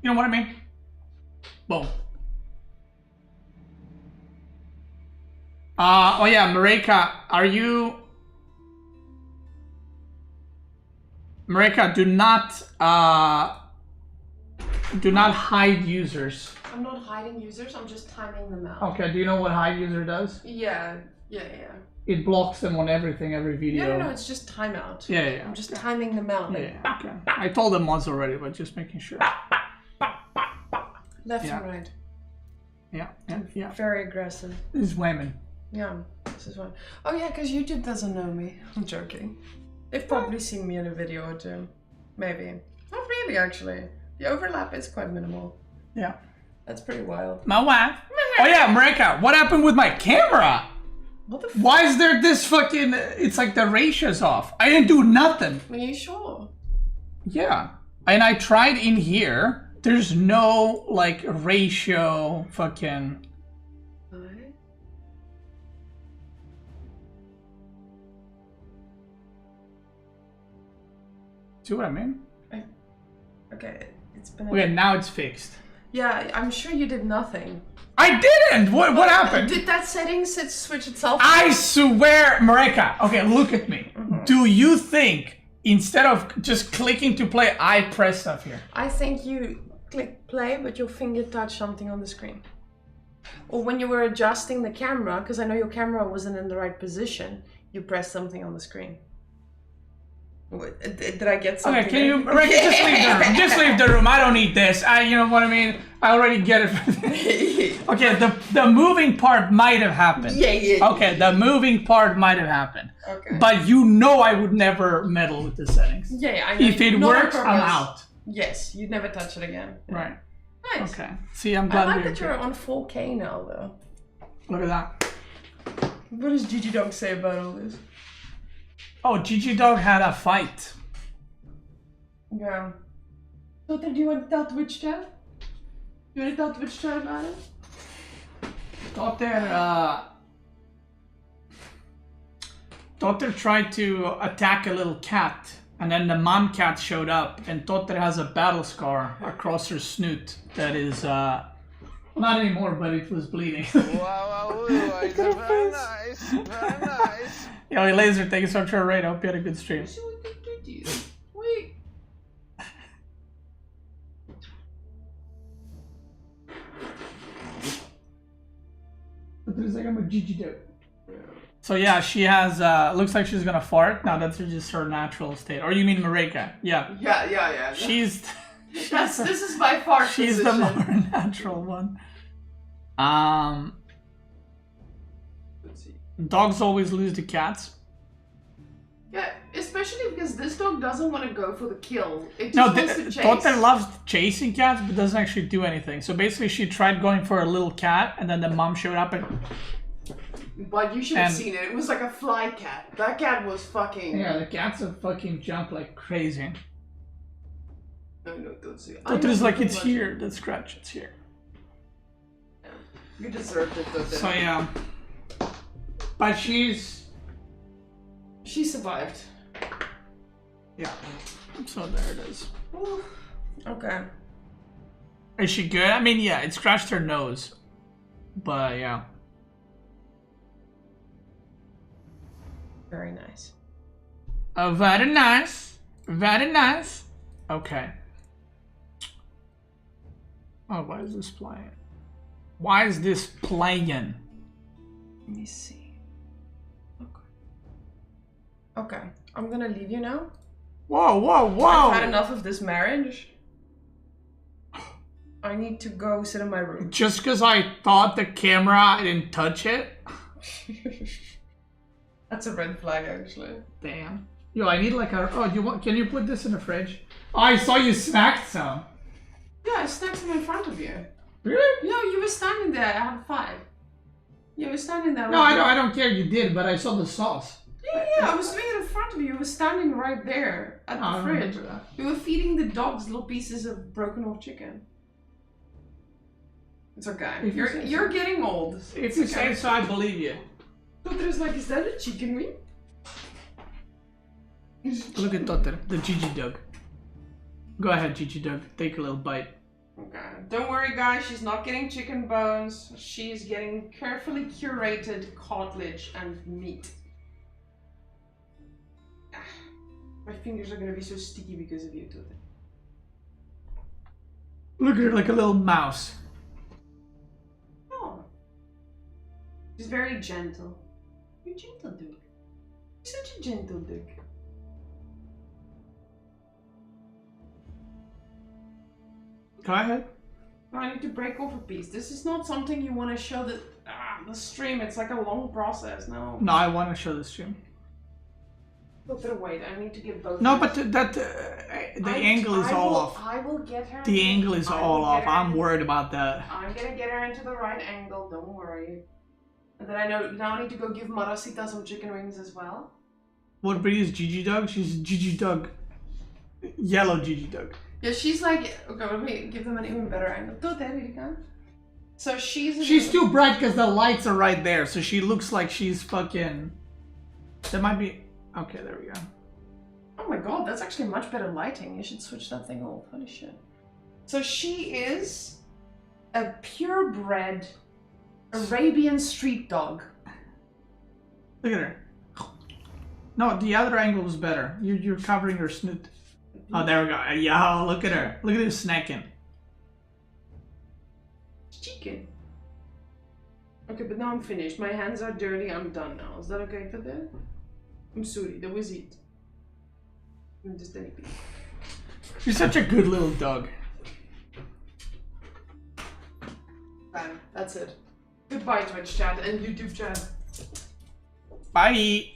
You know what I mean? Boom. Oh yeah, Mareka, Mareka, do not hide users. I'm not hiding users, I'm just timing them out. Okay, do you know what hide user does? Yeah. It blocks them on everything, every video. No, it's just timeout. Yeah. I'm just timing them out. Yeah, okay. I told them once already, but just making sure. Left and right. Yeah. Very aggressive. This is women. Yeah. This is fine. Oh yeah, because YouTube doesn't know me. I'm joking. They've probably seen me in a video or two. Maybe. Not really, actually. The overlap is quite minimal. Yeah. That's pretty wild. My wife. Oh yeah, Marika, what happened with my camera? What the Why is there this fucking... It's like the ratio's off. I didn't do nothing. Are you sure? Yeah. And I tried in here. There's no, like, ratio fucking... Alright. See what I mean? Okay, it's been... Okay, now it's fixed. Yeah, I'm sure you did nothing. I didn't! What happened? Did that setting switch itself? I swear, Marika. Okay, look at me. Do you think, instead of just clicking to play, I press stuff here? I think you click play, but your finger touched something on the screen. Or when you were adjusting the camera, because I know your camera wasn't in the right position, you pressed something on the screen. Did I get something? Okay, can you, Marika, just leave the room. Just leave the room. I don't need this. You know what I mean? I already get it. Okay, the moving part might have happened. Yeah. Okay, the moving part might have happened. Okay. But you know I would never meddle with the settings. Yeah, I know. If it Not on works, I'm purpose. out. Yes, you'd never touch it again. Right. Nice. Okay. See, I'm I glad like we're that you're on 4K now, though. Look at that. What does Gigi Dog say about all this? Oh, Gigi Dog had a fight. Yeah. So, do you want to tell Twitch chat? You want to tell Twitch chat about it? Totter tried to attack a little cat, and then the mom cat showed up, and Totter has a battle scar across her snoot that is, not anymore, but it was bleeding. Wow, it's very nice, very nice. Yo, Laser, thank you so much for a raid. I hope you had a good stream. Wait. So yeah, she has, looks like she's gonna fart. Now that's just her natural state. Or you mean Marika? Yeah. Yeah. She's This is by far she's the more natural one. Let's see. Dogs always lose to cats. Yeah, especially because this dog doesn't want to go for the kill. It just No, wants to chase. Totter loves chasing cats, but doesn't actually do anything. So basically, she tried going for a little cat, and then the mom showed up and... But you should have And- seen it. It was like a fly cat. That cat was fucking... Yeah, the cats have fucking jump like crazy. No, don't see it. Totter's like, it's here. That scratch, it's here. You deserved it, though. So yeah. But she's... She survived. Yeah. So there it is. Ooh. Okay. Is she good? I mean, yeah, it scratched her nose. But yeah. Very nice. Oh, very nice. Very nice. Okay. Oh, why is this playing? Why is this playing? Let me see. Okay. I'm gonna leave you now. Whoa, whoa, whoa! I've had enough of this marriage. I need to go sit in my room. Just because I thought the camera, I didn't touch it? That's a red flag, actually. Damn. Yo, I need like a... Oh, can you put this in the fridge? Oh, I saw you snacked some. Yeah, I snacked them in front of you. Really? No, you were standing there. I had 5. You were standing there. No, I don't care you did, but I saw the sauce. Yeah, I was doing it in front of you. You were standing right there at I the don't fridge. remember that. You were feeding the dogs little pieces of broken off chicken. It's okay. If you say You're so. getting old. If you say so, I believe you. Totter like, is that a chicken wing? Look at Totter, the Gigi Dog. Go ahead, Gigi Dog. Take a little bite. Okay. Don't worry, guys. She's not getting chicken bones. She's getting carefully curated cartilage and meat. My fingers are gonna be so sticky because of you, Totter. Look at her like a little mouse. Oh. She's very gentle. You're gentle, dude. You're such a gentle dude. Go ahead. I need to break off a piece. This is not something you want to show that... The stream, it's like a long process. No. No, I want to show the stream. But wait, I need to give both. No, of but us- the angle is all off. I will get her. The angle is I all will off. get her I'm into- worried about that. I'm gonna get her into the right angle. Don't worry. And then I now need to go give Marasita some chicken wings as well. What breed is Gigi Dog? She's Gigi Dog. Yellow Gigi Dog. Yeah, she's like. Okay, let me give them an even better angle. Tot, hè, Rika? So She's too bright because the lights are right there, so she looks like she's fucking. That might be. Okay, there we go. Oh my god, that's actually much better lighting. You should switch that thing off. Holy shit. So she is a purebred Arabian street dog. Look at her. No, the other angle was better. You're covering her snoot. Oh, there we go. Yeah, look at her. Look at her snacking. Chicken. Okay, but now I'm finished. My hands are dirty. I'm done now. Is that okay for that? I'm sorry. That was it. I'm just anything. She's such a good little dog. Bam. That's it. Goodbye, Twitch chat and YouTube chat. Bye.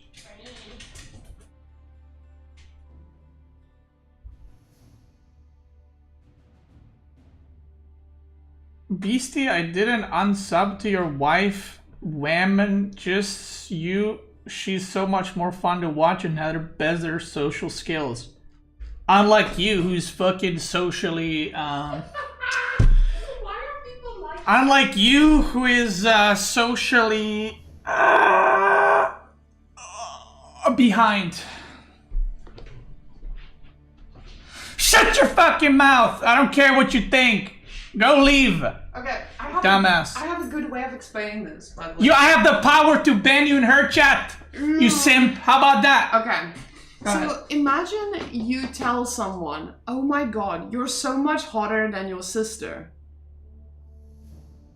Beastie, I didn't unsub to your wife. Whammon, just you. She's so much more fun to watch and had better social skills. Unlike you, who's fucking socially, Why are people like unlike you, who is socially behind. Shut your fucking mouth! I don't care what you think. Go leave. Okay, Dumbass. I have a good way of explaining this, by the way. I have the power to ban you in her chat. You simp. How about that? Okay. So imagine you tell someone, oh my god, you're so much hotter than your sister.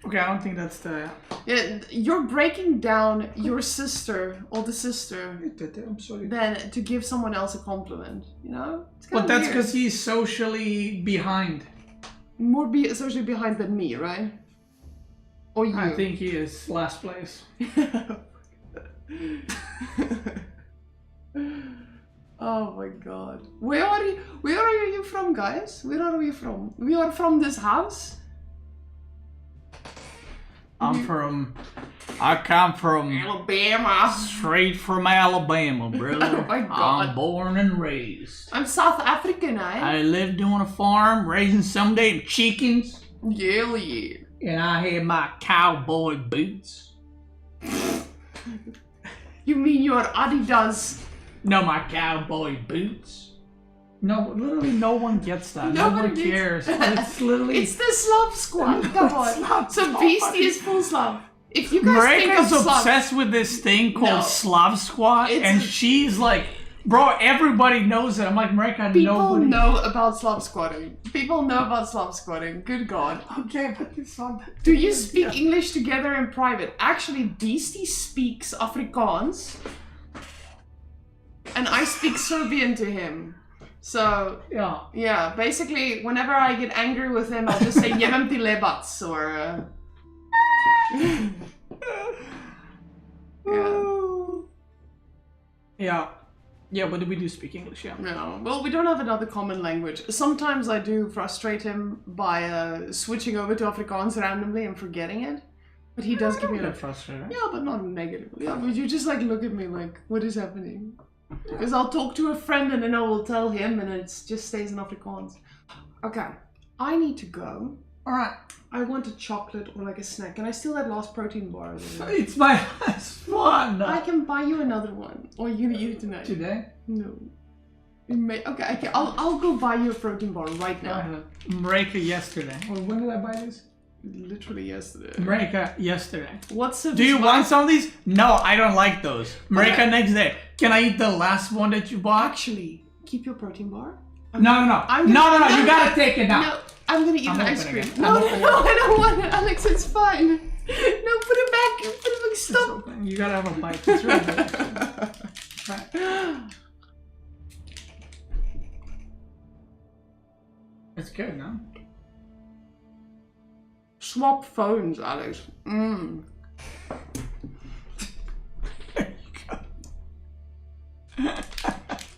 Okay, I don't think that's the. Yeah, you're breaking down your sister or the sister I'm sorry. than to give someone else a compliment, you know? It's But kinda that's weird. because he's socially behind. More socially behind than me, right? Or you. I think he is last place. Oh my god. Where are you from, guys? Where are we from? We are from this house? I come from Alabama. straight from Alabama, brother. Oh my God. I'm born and raised. I'm South African, eh? I lived on a farm raising some damn chickens, Yeah, yeah. and I had my cowboy boots. You mean your Adidas? No, my cowboy boots. No, literally no one gets that. No No one one gets- cares. It's literally... It's the Slav squad. Come It's on. not So Slav. Beastie is full Slav. If you guys think Mareka's of Slav, obsessed with this thing called No. Slav Squad, It's- and she's like, bro, everybody knows it. I'm like, Mareka, people nobody... know about Slav squatting. People know about Slav squatting. Good God. Okay, but it's not... Do you speak English together in private? Actually, Beastie speaks Afrikaans. And I speak Serbian to him. So, Yeah. yeah, basically, whenever I get angry with him, I'll just say Jebem ti lebats, or... Yeah. Yeah, but we do speak English, yeah. No, well, we don't have another common language. Sometimes I do frustrate him by switching over to Afrikaans randomly and forgetting it. But he does give me like, frustrated. yeah, but not negatively. Yeah, but you just like look at me like, what is happening? Because I'll talk to a friend and then I will tell him and it just stays in Afrikaans. Okay, I need to go. Alright. I want a chocolate or like a snack. And I steal that last protein bar. It's my last one. I can buy you another one. Or you can eat it tonight. Today? No. You may, okay, I'll go buy you a protein bar right now. Mareka yesterday. Well, when did I buy this? Literally yesterday. Mareka yesterday. What's the Do you want some of these? No, I don't like those. Mareka next day. Can I eat the last one that you bought? Actually, keep your protein bar. No. No, you gotta take it now. No, I'm gonna eat I'm an ice opening cream. it. No, I'm no, opening no, I don't want it, Alex. It's fine. No, put it back. Put it back. Stop. You gotta have a bite. It's really good. Right. It's good, no? Swap phones, Alex.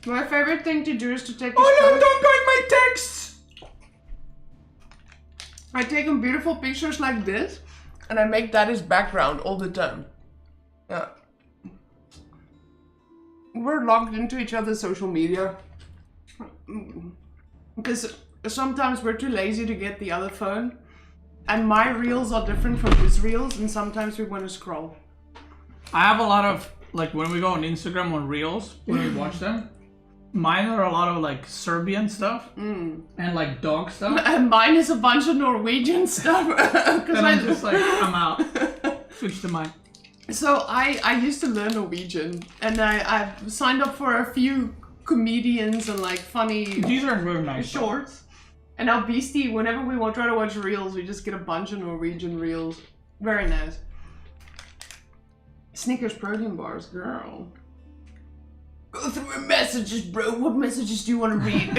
My favorite thing to do is to take. Oh no! Don't go in my texts. I take some beautiful pictures like this, and I make that as background all the time. Yeah. We're logged into each other's social media. Because sometimes we're too lazy to get the other phone. And my reels are different from his reels, and sometimes we want to scroll. I have a lot of, like, when we go on Instagram on reels, when we watch them, mine are a lot of, like, Serbian stuff. And, like, dog stuff. And mine is a bunch of Norwegian stuff. And I'm just like, I'm out. Switch to mine. So I used to learn Norwegian, and I've signed up for a few comedians and like funny These are very nice. shorts. And now Beastie, whenever we try to watch reels, we just get a bunch of Norwegian reels. Very nice. Snickers protein bars, girl. Go through your messages, bro. What messages do you want to read?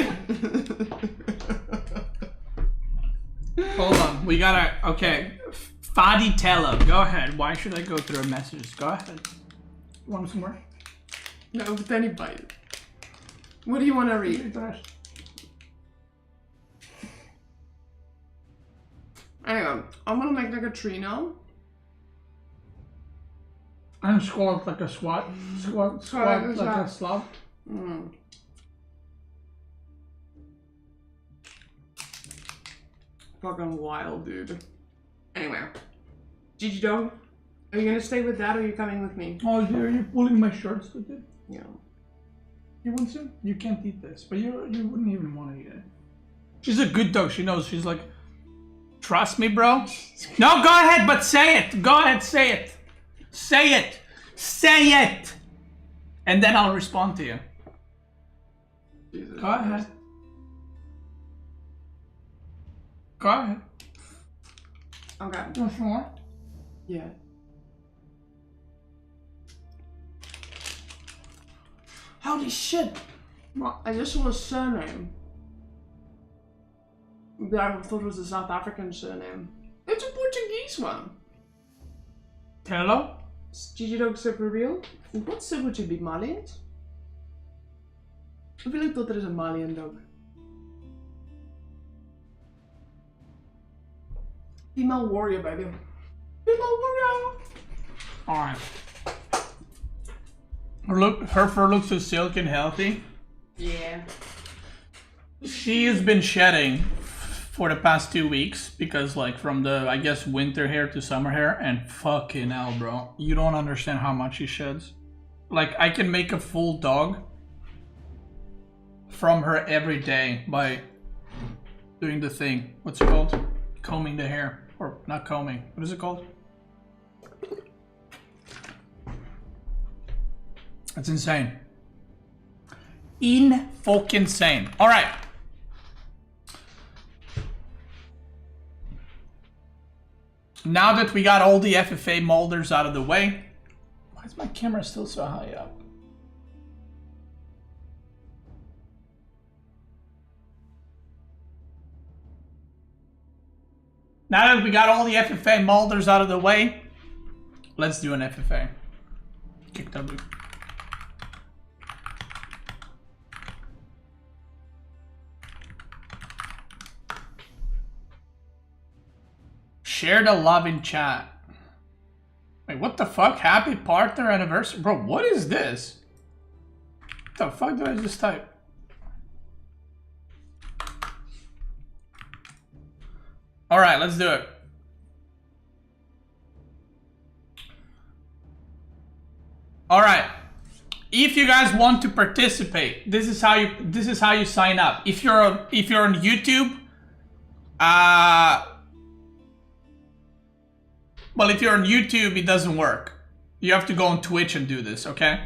Hold on, we gotta, okay. Fadi Tella, go ahead. Why should I go through our messages? Go ahead. Want some more? No, but then he bites. What do you want to read? Anyway, I'm gonna make like a tree now. And squat like a squat. Squat like a Slav. Fucking wild, dude. Anyway. Gigi dog, are you gonna stay with that or are you coming with me? Oh, are you pulling my shirts with it? Yeah. You want some? You can't eat this, but you wouldn't even want to eat it. She's a good dog. She knows. She's like, trust me, bro. No, go ahead, but say it. Go ahead, say it. Say it. Say it. And then I'll respond to you. Jesus Go ahead. Go ahead. Okay. You want some more? Yeah. Holy shit! I just saw a surname that I thought was a South African surname. It's a Portuguese one. Hello? Is Gigi dog super real? What sip would you be, Malians? I feel like thought there is a Malian dog. Female warrior, baby. Female warrior! Alright. Her fur looks so silky and healthy. Yeah. She has been shedding for the past 2 weeks because, like, from the, I guess, winter hair to summer hair, and fucking hell, bro. You don't understand how much she sheds. Like, I can make a full dog from her every day by doing the thing. What's it called? Combing the hair. Or not combing. What is it called? That's insane. Fucking insane. All right. Now that we got all the FFA molders out of the way, why is my camera still so high up? Now that we got all the FFA molders out of the way, let's do an FFA. Kick W. Share the love in chat. Wait, what the fuck? Happy partner anniversary? Bro, what is this? What the fuck did I just type? Alright, let's do it. Alright. If you guys want to participate, this is how you sign up. If you're on YouTube, well, if you're on YouTube, it doesn't work. You have to go on Twitch and do this, okay?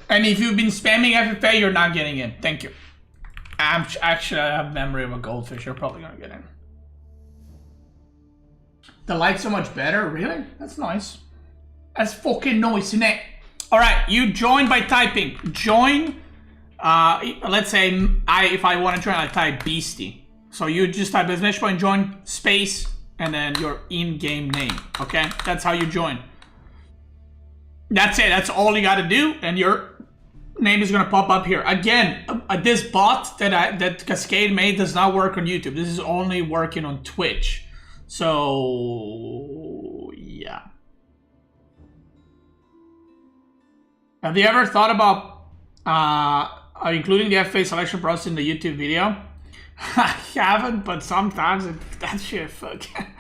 And if you've been spamming FFA, you're not getting in. Thank you. Actually, I have memory of a goldfish. You're probably gonna get in. The light's so much better? Really? That's nice. That's fucking nice, isn't it? Alright, you join by typing join. Let's say if I want to join, I type Beastie. So you just type /join space and then your in-game name. Okay? That's how you join. That's it. That's all you got to do, and your name is gonna pop up here. Again, this bot that Cascade made does not work on YouTube. This is only working on Twitch. So yeah. Have you ever thought about including the FFA selection process in the YouTube video? I haven't, but sometimes that shit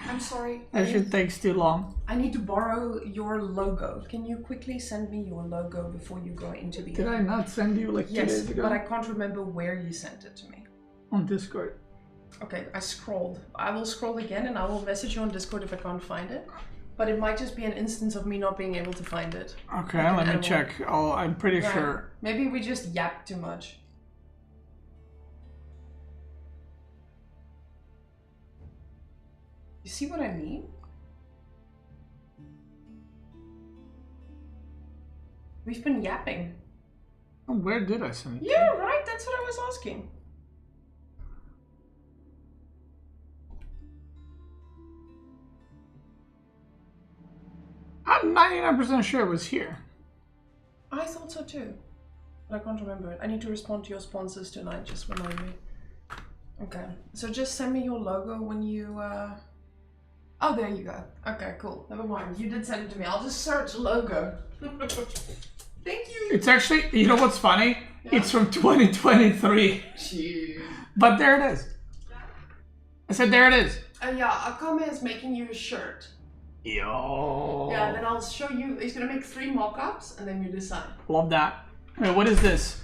I'm sorry. that shit takes too long. I need to borrow your logo. Can you quickly send me your logo before you go into the... Did I not send you like 2 Yes, days ago? but I can't remember where you sent it to me. On Discord. Okay, I scrolled. I will scroll again and I will message you on Discord if I can't find it. But it might just be an instance of me not being able to find it. Okay, let me check. Oh, I'm pretty sure. Maybe we just yapped too much. You see what I mean? We've been yapping. Oh, where did I send it? Yeah, right, that's what I was asking. I'm 99% sure it was here. I thought so too. But I can't remember it. I need to respond to your sponsors tonight, just remind me. Okay, so just send me your logo when you... Oh, there you go. Okay, cool. Never mind. You did send it to me. I'll just search logo. Thank you. It's actually, you know what's funny? Yeah. It's from 2023. Jeez. But there it is. I said there it is. Yeah, Akame is making you a shirt. Yo. Yeah, and then I'll show you. He's gonna make 3 mock-ups and then you decide. Love that. Wait, what is this?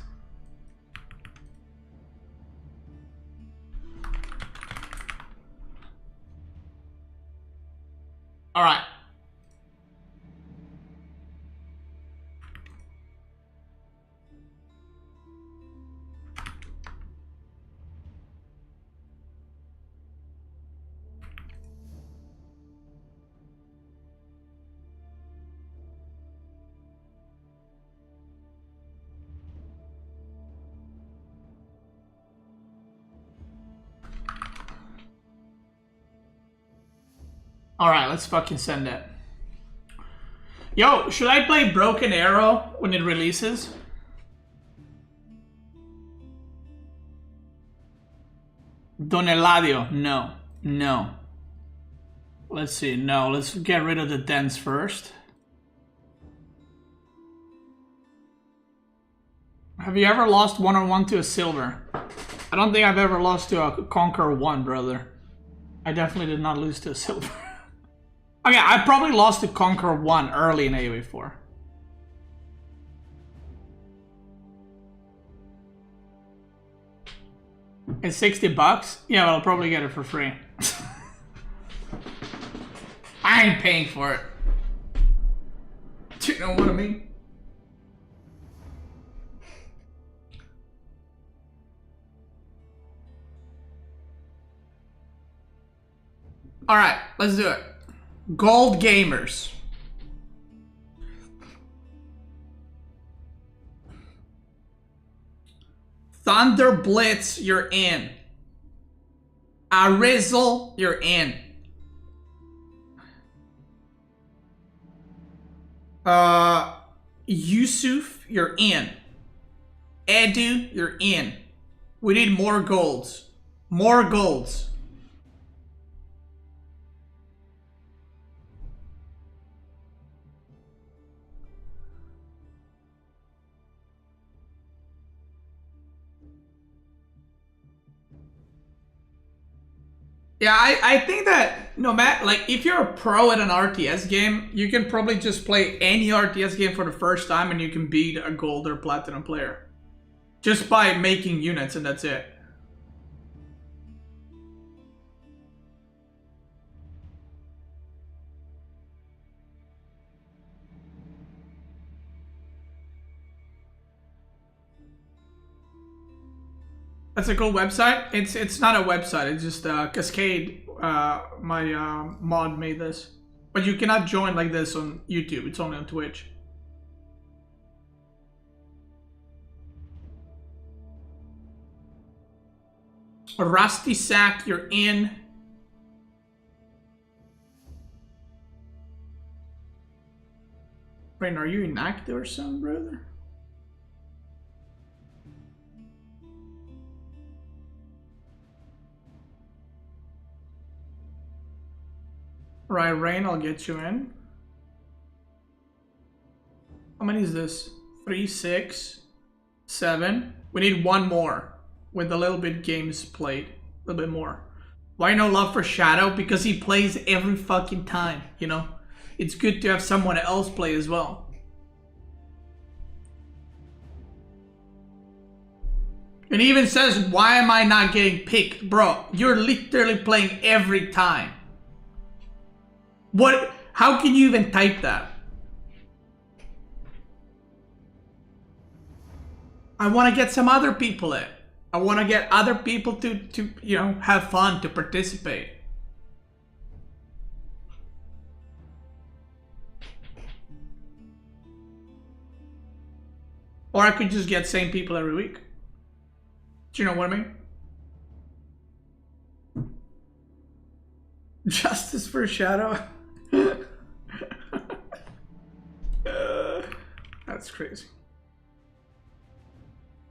All right. Alright, let's fucking send it. Yo, should I play Broken Arrow when it releases? Don Eladio, no. No. Let's see, no, let's get rid of the dents first. Have you ever lost 1-on-1 to a silver? I don't think I've ever lost to a Conqueror 1, brother. I definitely did not lose to a silver. Okay, I probably lost to Conqueror 1 early in AoE 4. It's 60 bucks? Yeah, well, I'll probably get it for free. I ain't paying for it. Do you know what I mean? Alright, let's do it. Gold Gamers. Thunder Blitz, you're in. Arizzle, you're in. Yusuf, you're in. Edu, you're in. We need more golds. More golds. Yeah, I think that no matter, like, if you're a pro at an RTS game, you can probably just play any RTS game for the first time and you can beat a gold or platinum player. Just by making units, and that's it. That's a cool website. It's not a website. It's just Cascade. My mod made this, but you cannot join like this on YouTube. It's only on Twitch. Rusty Sack, you're in. Rain, are you inactive or something, brother? Right, Rain, I'll get you in. How many is this? 3, 6, 7. We need one more with a little bit games played. A little bit more. Why no love for Shadow? Because he plays every fucking time, you know? It's good to have someone else play as well. And he even says, why am I not getting picked? Bro, you're literally playing every time. What? How can you even type that? I want to get some other people in. I want to get other people to you know, have fun, to participate. Or I could just get same people every week. Do you know what I mean? Justice for Shadow. That's crazy.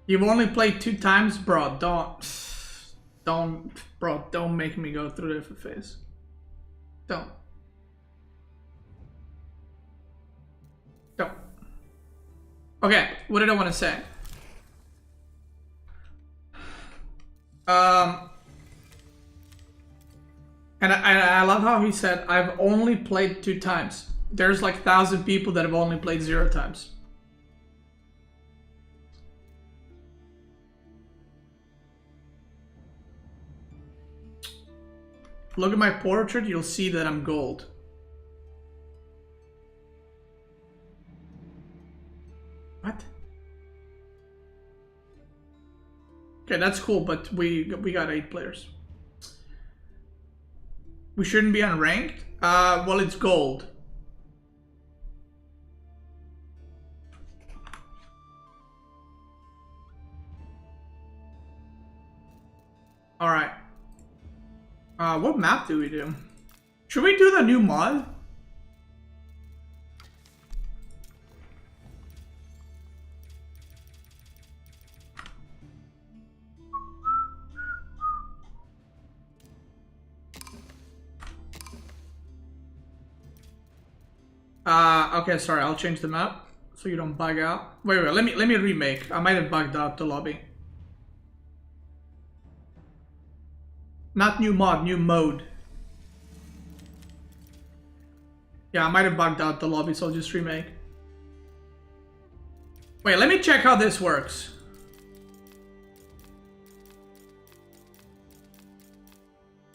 You've only played 2 times, bro. Don't make me go through the FFAs. Don't. Okay, what did I want to say? And I love how he said, I've only played 2 times. There's like 1,000 people that have only played 0 times. Look at my portrait, you'll see that I'm gold. What? Okay, that's cool, but we got 8 players. We shouldn't be unranked? Well, it's gold. Alright. What map do we do? Should we do the new mod? Okay, sorry, I'll change the map so you don't bug out. Wait, let me remake. I might have bugged out the lobby. Not new mod, new mode. Yeah, I might have bugged out the lobby, so I'll just remake. Wait, let me check how this works.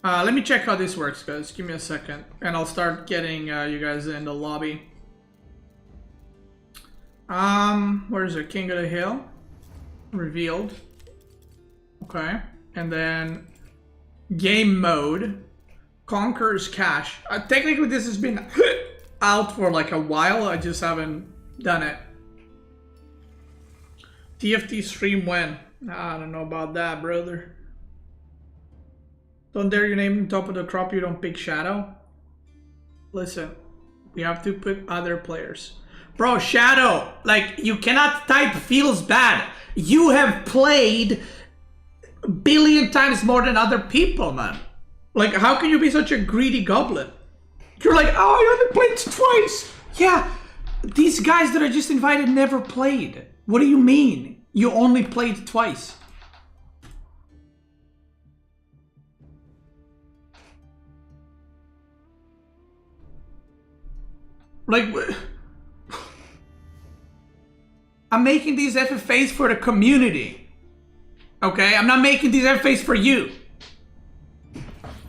Let me check how this works, guys. Give me a second. And I'll start getting you guys in the lobby. Where's it? King of the Hill. Revealed. Okay. And then game mode. Conqueror's Cache. Technically this has been out for like a while. I just haven't done it. TFT stream when? I don't know about that, brother. Don't dare your name on top of the crop, you don't pick Shadow. Listen, we have to put other players. Bro, Shadow, like, you cannot type feels bad. You have played a billion times more than other people, man. Like, how can you be such a greedy goblin? You're like, oh, I only played twice. Yeah, these guys that I just invited never played. What do you mean? You only played twice. Like, I'm making these FFAs for the community. Okay? I'm not making these FFAs for you.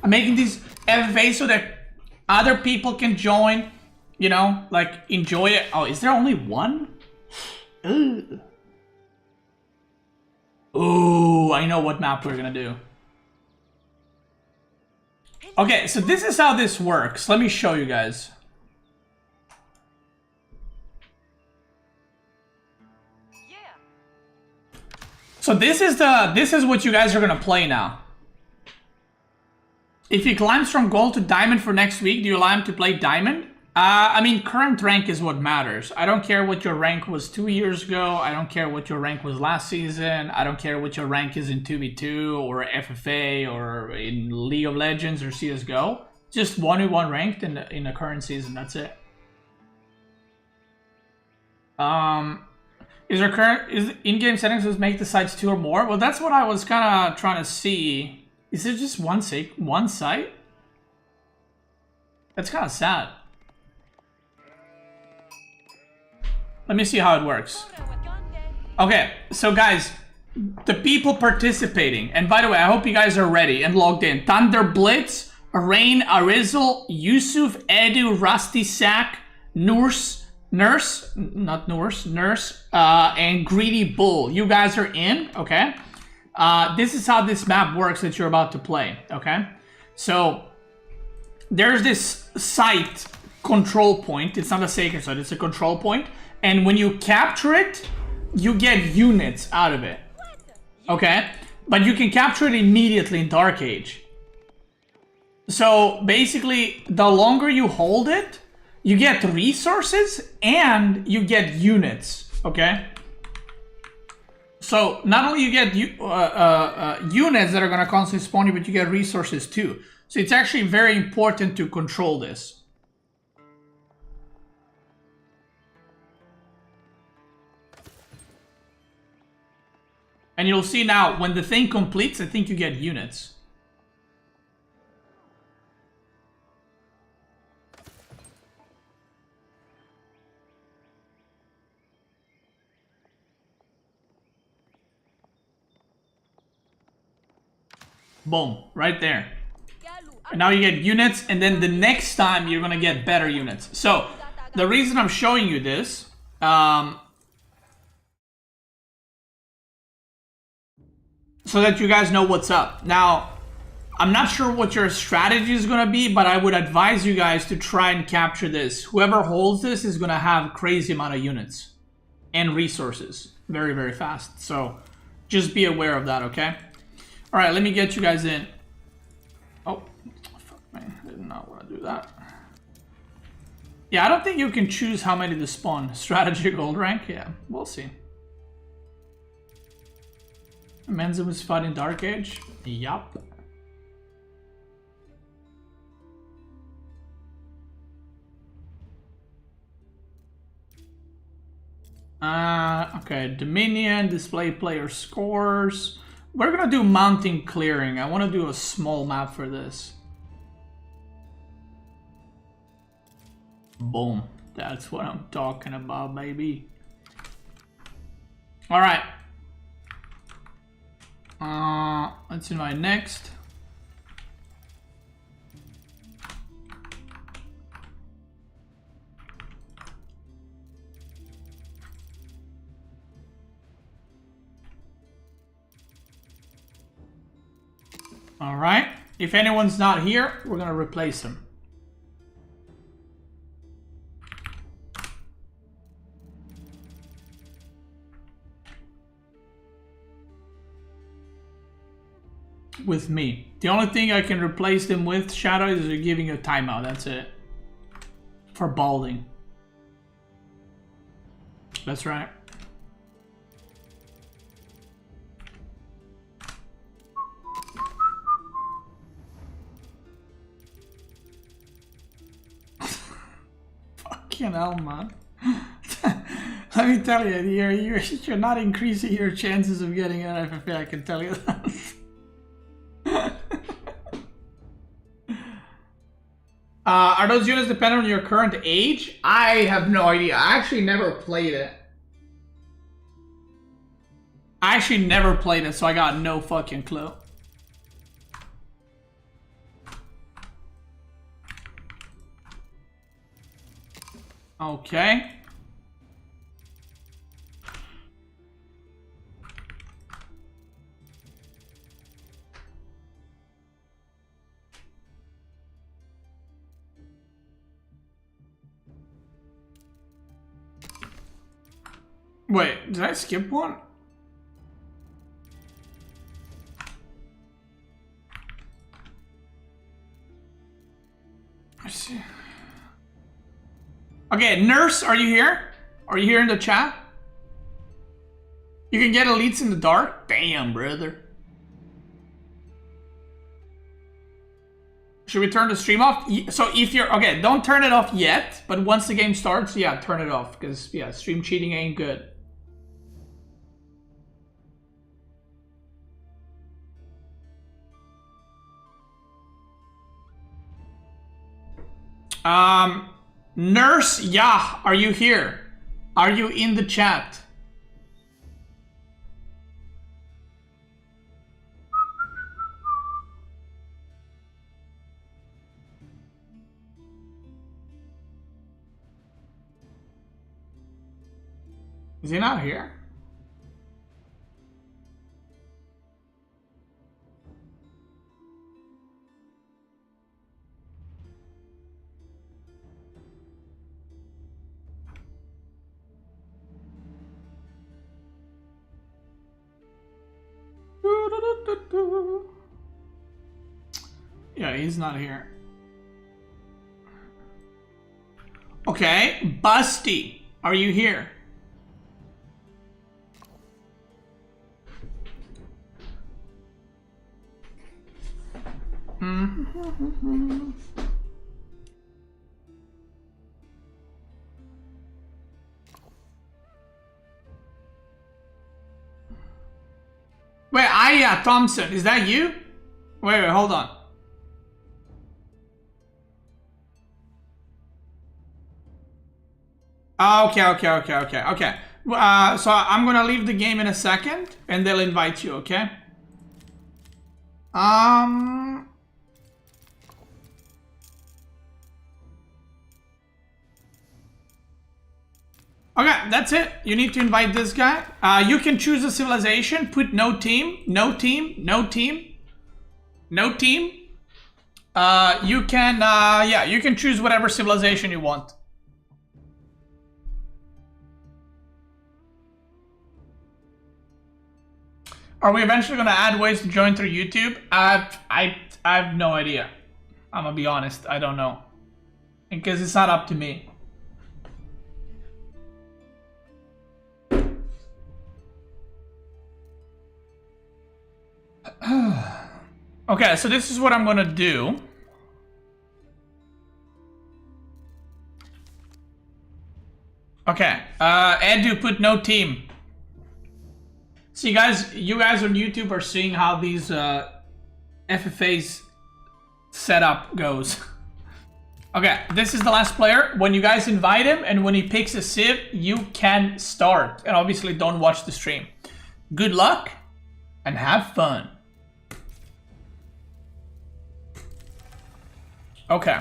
I'm making these FFAs so that other people can join, you know, like, enjoy it. Oh, is there only one? Ugh. Ooh, I know what map we're gonna do. Okay, so this is how this works. Let me show you guys. So this is what you guys are gonna play now. If he climbs from gold to diamond for next week, do you allow him to play diamond? I mean, current rank is what matters. I don't care what your rank was 2 years ago. I don't care what your rank was last season. I don't care what your rank is in 2v2 or FFA or in League of Legends or CSGO. Just 1v1 ranked in the current season. That's it. Is in-game settings does make the sites 2 or more? Well, that's what I was kind of trying to see. Is it just one site? That's kind of sad. Let me see how it works. Okay, so guys, the people participating, and by the way, I hope you guys are ready and logged in. Thunder Blitz, Rain, Arizel, Yusuf, Edu, Rusty Sack, Nurse, and Greedy Bull. You guys are in, okay? This is how this map works that you're about to play, okay? So, there's this site control point. It's not a sacred site, it's a control point. And when you capture it, you get units out of it, okay? But you can capture it immediately in Dark Age. So basically, the longer you hold it, you get resources and you get units, okay? So not only you get units that are gonna constantly spawn you, but you get resources too. So it's actually very important to control this. And you'll see now, when the thing completes, I think you get units. Boom, right there. And now you get units, and then the next time you're gonna get better units. So, the reason I'm showing you this, so that you guys know what's up. Now, I'm not sure what your strategy is going to be, but I would advise you guys to try and capture this. Whoever holds this is going to have crazy amount of units and resources very, very fast. So just be aware of that, okay? All right, let me get you guys in. Oh, fuck, man. I did not want to do that. Yeah, I don't think you can choose how many to spawn. Strategy gold rank? Yeah, we'll see. Menza was fighting Dark Age? Yup. Okay, Dominion, display player scores. We're gonna do mountain clearing. I want to do a small map for this. Boom. That's what I'm talking about, baby. Alright. Let's invite next. All right. If anyone's not here, we're gonna replace them. With me. The only thing I can replace them with, Shadow, is you're giving a timeout. That's it. For balding. That's right. Fucking hell, man. Let me tell you, you're not increasing your chances of getting an FFA, I can tell you that. Are those units dependent on your current age? I have no idea. I actually never played it. So I got no fucking clue. Okay. Wait, did I skip one? I see. Okay, Nurse, are you here? Are you here in the chat? You can get elites in the dark? Damn, brother. Should we turn the stream off? So if you're... Okay, don't turn it off yet. But once the game starts, yeah, turn it off. Because, yeah, stream cheating ain't good. Nurse, yeah, are you here? Are you in the chat? Is he not here? Yeah, he's not here. Okay, Busty, are you here? Wait, Aya Thompson, is that you? Wait, hold on. Okay. So I'm gonna leave the game in a second, and they'll invite you, okay? Okay, that's it. You need to invite this guy. You can choose a civilization. Put no team. You can, yeah, you can choose whatever civilization you want. Are we eventually gonna add ways to join through YouTube? I have no idea. I'm gonna be honest. I don't know, because it's not up to me. Okay, so this is what I'm gonna do. Okay, Edu put no team. So you guys on YouTube are seeing how these FFA's setup goes. Okay, this is the last player. When you guys invite him and when he picks a civ, you can start. And obviously don't watch the stream. Good luck and have fun. Okay.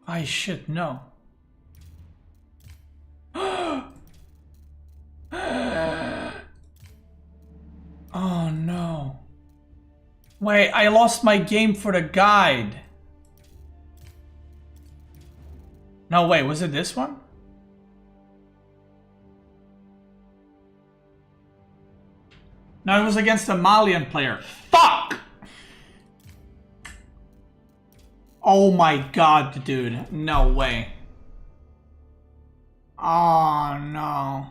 I should know. Oh no. Wait, I lost my game for the guide. No, wait, was it this one? No, it was against a Malian player. Fuck! Oh my god, dude. No way. Oh no.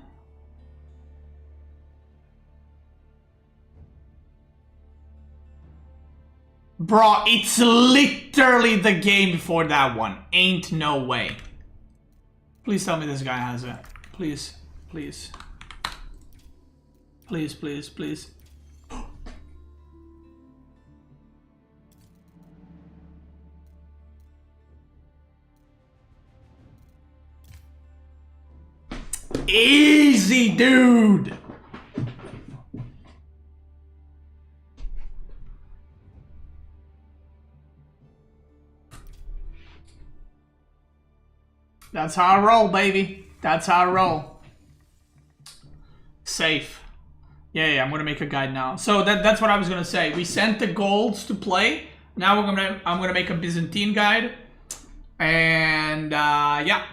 Bro, it's literally the game before that one. Ain't no way. Please tell me this guy has it. Please. Please. Please, please, please. Easy, dude. That's how I roll, baby. That's how I roll. Safe. Yeah, I'm gonna make a guide now. So that's what I was gonna say. We sent the golds to play. Now I'm gonna make a Byzantine guide. And yeah.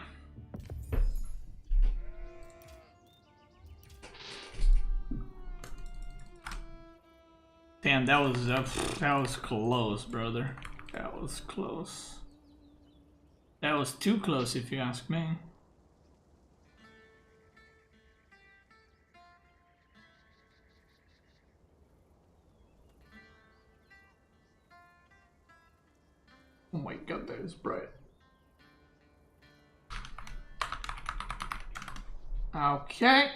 Damn, that was close, brother. That was close. That was too close, if you ask me. Oh my god, that is bright. Okay.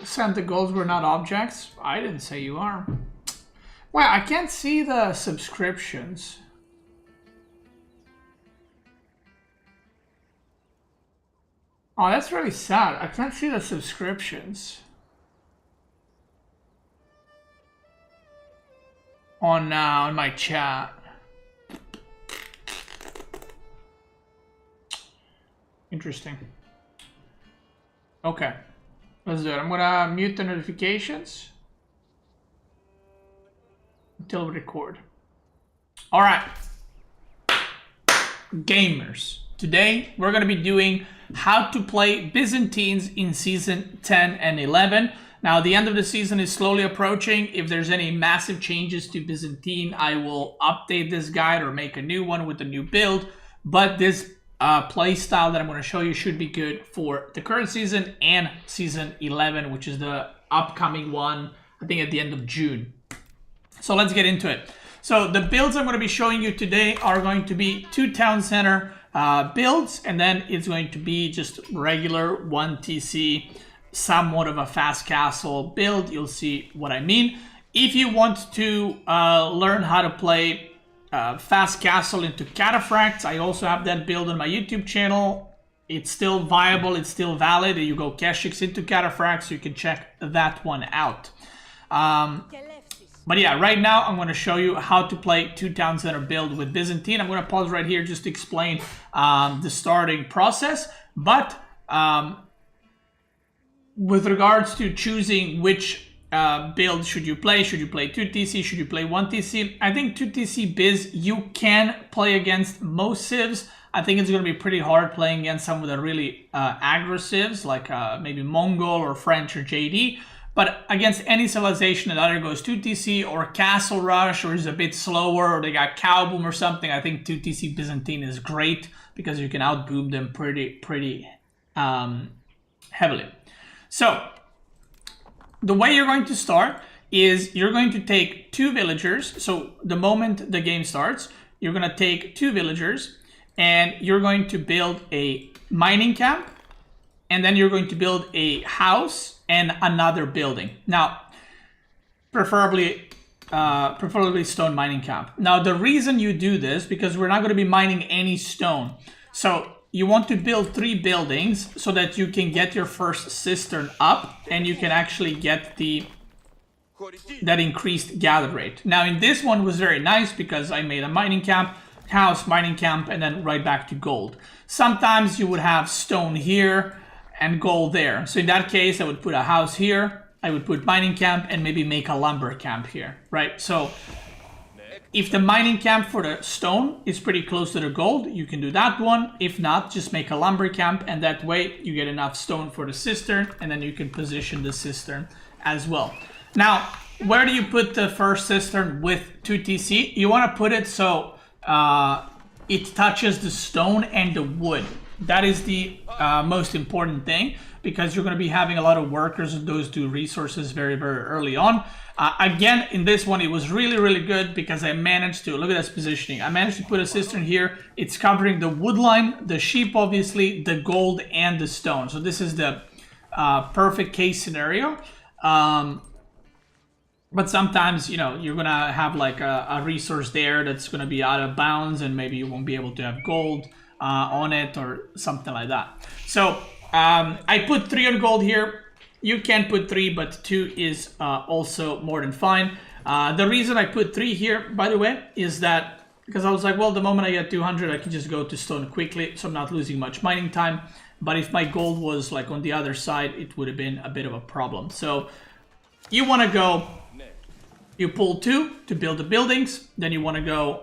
Said the goals were not objects. I didn't say you are. Well, I can't see the subscriptions. Oh, that's really sad. I can't see the subscriptions. On my chat. Interesting. Okay. Let's do it. I'm gonna mute the notifications until we record. All right. Gamers. Today, we're gonna be doing how to play Byzantines in Season 10 and 11. Now, the end of the season is slowly approaching. If there's any massive changes to Byzantine, I will update this guide or make a new one with a new build. But this play style that I'm going to show you should be good for the current season and Season 11, which is the upcoming one, I think at the end of June. So let's get into it. So the builds I'm going to be showing you today are going to be 2 town center builds, and then it's going to be just regular 1 TC, somewhat of a fast castle build. You'll see what I mean. If you want to learn how to play fast castle into cataphracts, I also have that build on my YouTube channel. It's still viable, it's still valid. You go Keshix into cataphracts, you can check that one out. But yeah, right now I'm going to show you how to play 2 town center build with Byzantine. I'm going to pause right here just to explain the starting process. But with regards to choosing which build should you play 2 TC, should you play 1 TC, I think 2 TC Biz you can play against most civs. I think it's going to be pretty hard playing against some of the really aggro civs like maybe Mongol or French or JD. But against any civilization that either goes 2 TC or Castle Rush or is a bit slower or they got Cow Boom or something, I think 2 TC Byzantine is great because you can outboom them pretty heavily. So the way you're going to start is you're going to take 2 villagers. So the moment the game starts, you're going to take 2 villagers and you're going to build a mining camp, and then you're going to build a house and another building. Now, preferably stone mining camp. Now, the reason you do this, because we're not going to be mining any stone. So you want to build 3 buildings so that you can get your first cistern up and you can actually get that increased gather rate. Now, in this one was very nice because I made a mining camp, house, mining camp, and then right back to gold. Sometimes you would have stone here and gold there. So in that case, I would put a house here, I would put mining camp, and maybe make a lumber camp here, right? So if the mining camp for the stone is pretty close to the gold, you can do that one. If not, just make a lumber camp, and that way you get enough stone for the cistern, and then you can position the cistern as well. Now, where do you put the first cistern with 2 TC? You want to put it so it touches the stone and the wood. That is the most important thing, because you're going to be having a lot of workers with those 2 resources very early on. Again, in this one, it was really good because I managed to, look at this positioning. I managed to put a cistern here. It's covering the wood line, the sheep, obviously, the gold, and the stone. So this is the perfect case scenario. But sometimes, you know, you're going to have like a resource there that's going to be out of bounds and maybe you won't be able to have gold on it or something like that. So I put 3 on gold here. You can put 3, but 2 is also more than fine. The reason I put 3 here, by the way, is that because I was like, well, the moment I get 200, I can just go to stone quickly, so I'm not losing much mining time. But if my gold was like on the other side, it would have been a bit of a problem. So you want to go You pull 2 to build the buildings. Then you want to go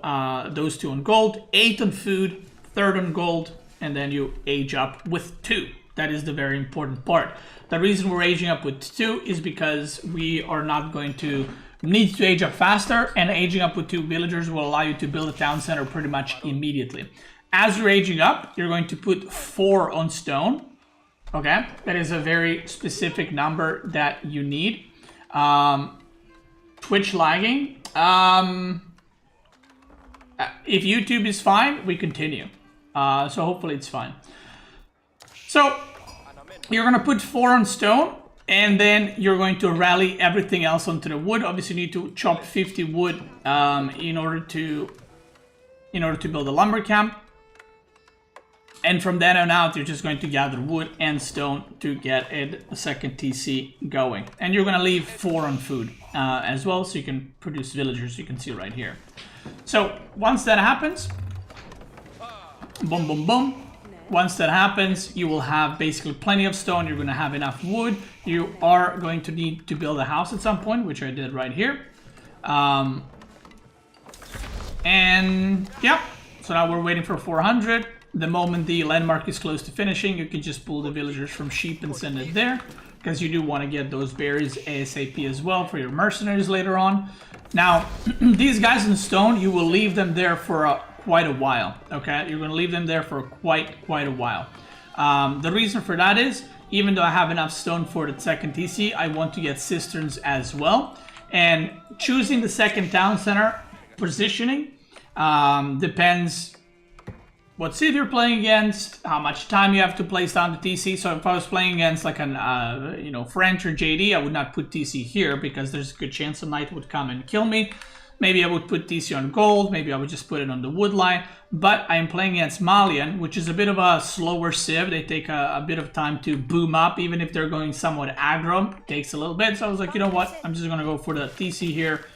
those 2 on gold, 8 on food, 3rd on gold, and then you age up with 2. That is the very important part. The reason we're aging up with 2 is because we are not going to need to age up faster, and aging up with 2 villagers will allow you to build a town center pretty much immediately. As you're aging up, you're going to put 4 on stone. Okay, that is a very specific number that you need. Twitch lagging. If YouTube is fine, we continue. So hopefully it's fine. So you're gonna put 4 on stone, and then you're going to rally everything else onto the wood. Obviously, you need to chop 50 wood in order to build a lumber camp. And from then on out, you're just going to gather wood and stone to get a second TC going. And you're gonna leave 4 on food as well, so you can produce villagers. You can see right here. So once that happens, boom, boom, boom. Once that happens, you will have basically plenty of stone. You're gonna have enough wood. You are going to need to build a house at some point, which I did right here. And yeah, so now we're waiting for 400. The moment the landmark is close to finishing, you can just pull the villagers from sheep and send it there, because you do want to get those berries ASAP as well for your mercenaries later on. Now, these guys in stone, you will leave them there for quite a while, okay? You're going to leave them there for quite a while. The reason for that is, even though I have enough stone for the second TC, I want to get cisterns as well. And choosing the second town center positioning depends what city you're playing against, how much time you have to place down the TC. So if I was playing against like an, French or JD, I would not put TC here because there's a good chance a knight would come and kill me. Maybe I would put TC on gold, maybe I would just put it on the wood line. But I'm playing against Malian, which is a bit of a slower civ. They take a bit of time to boom up, even if they're going somewhat aggro. It takes a little bit, so I was like, you know what? I'm just gonna go for the TC here.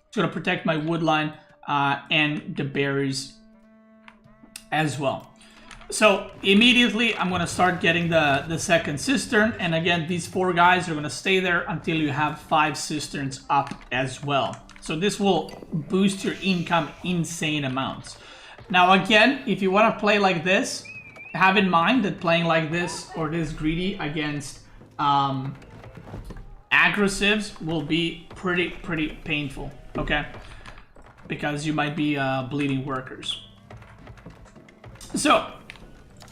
It's gonna protect my wood line and the berries as well. So immediately I'm going to start getting the second cistern, and again these 4 guys are going to stay there until you have 5 cisterns up as well. So this will boost your income insane amounts. Now again, if you want to play like this, have in mind that playing like this or this greedy against aggressives will be pretty painful, okay? Because you might be bleeding workers. So,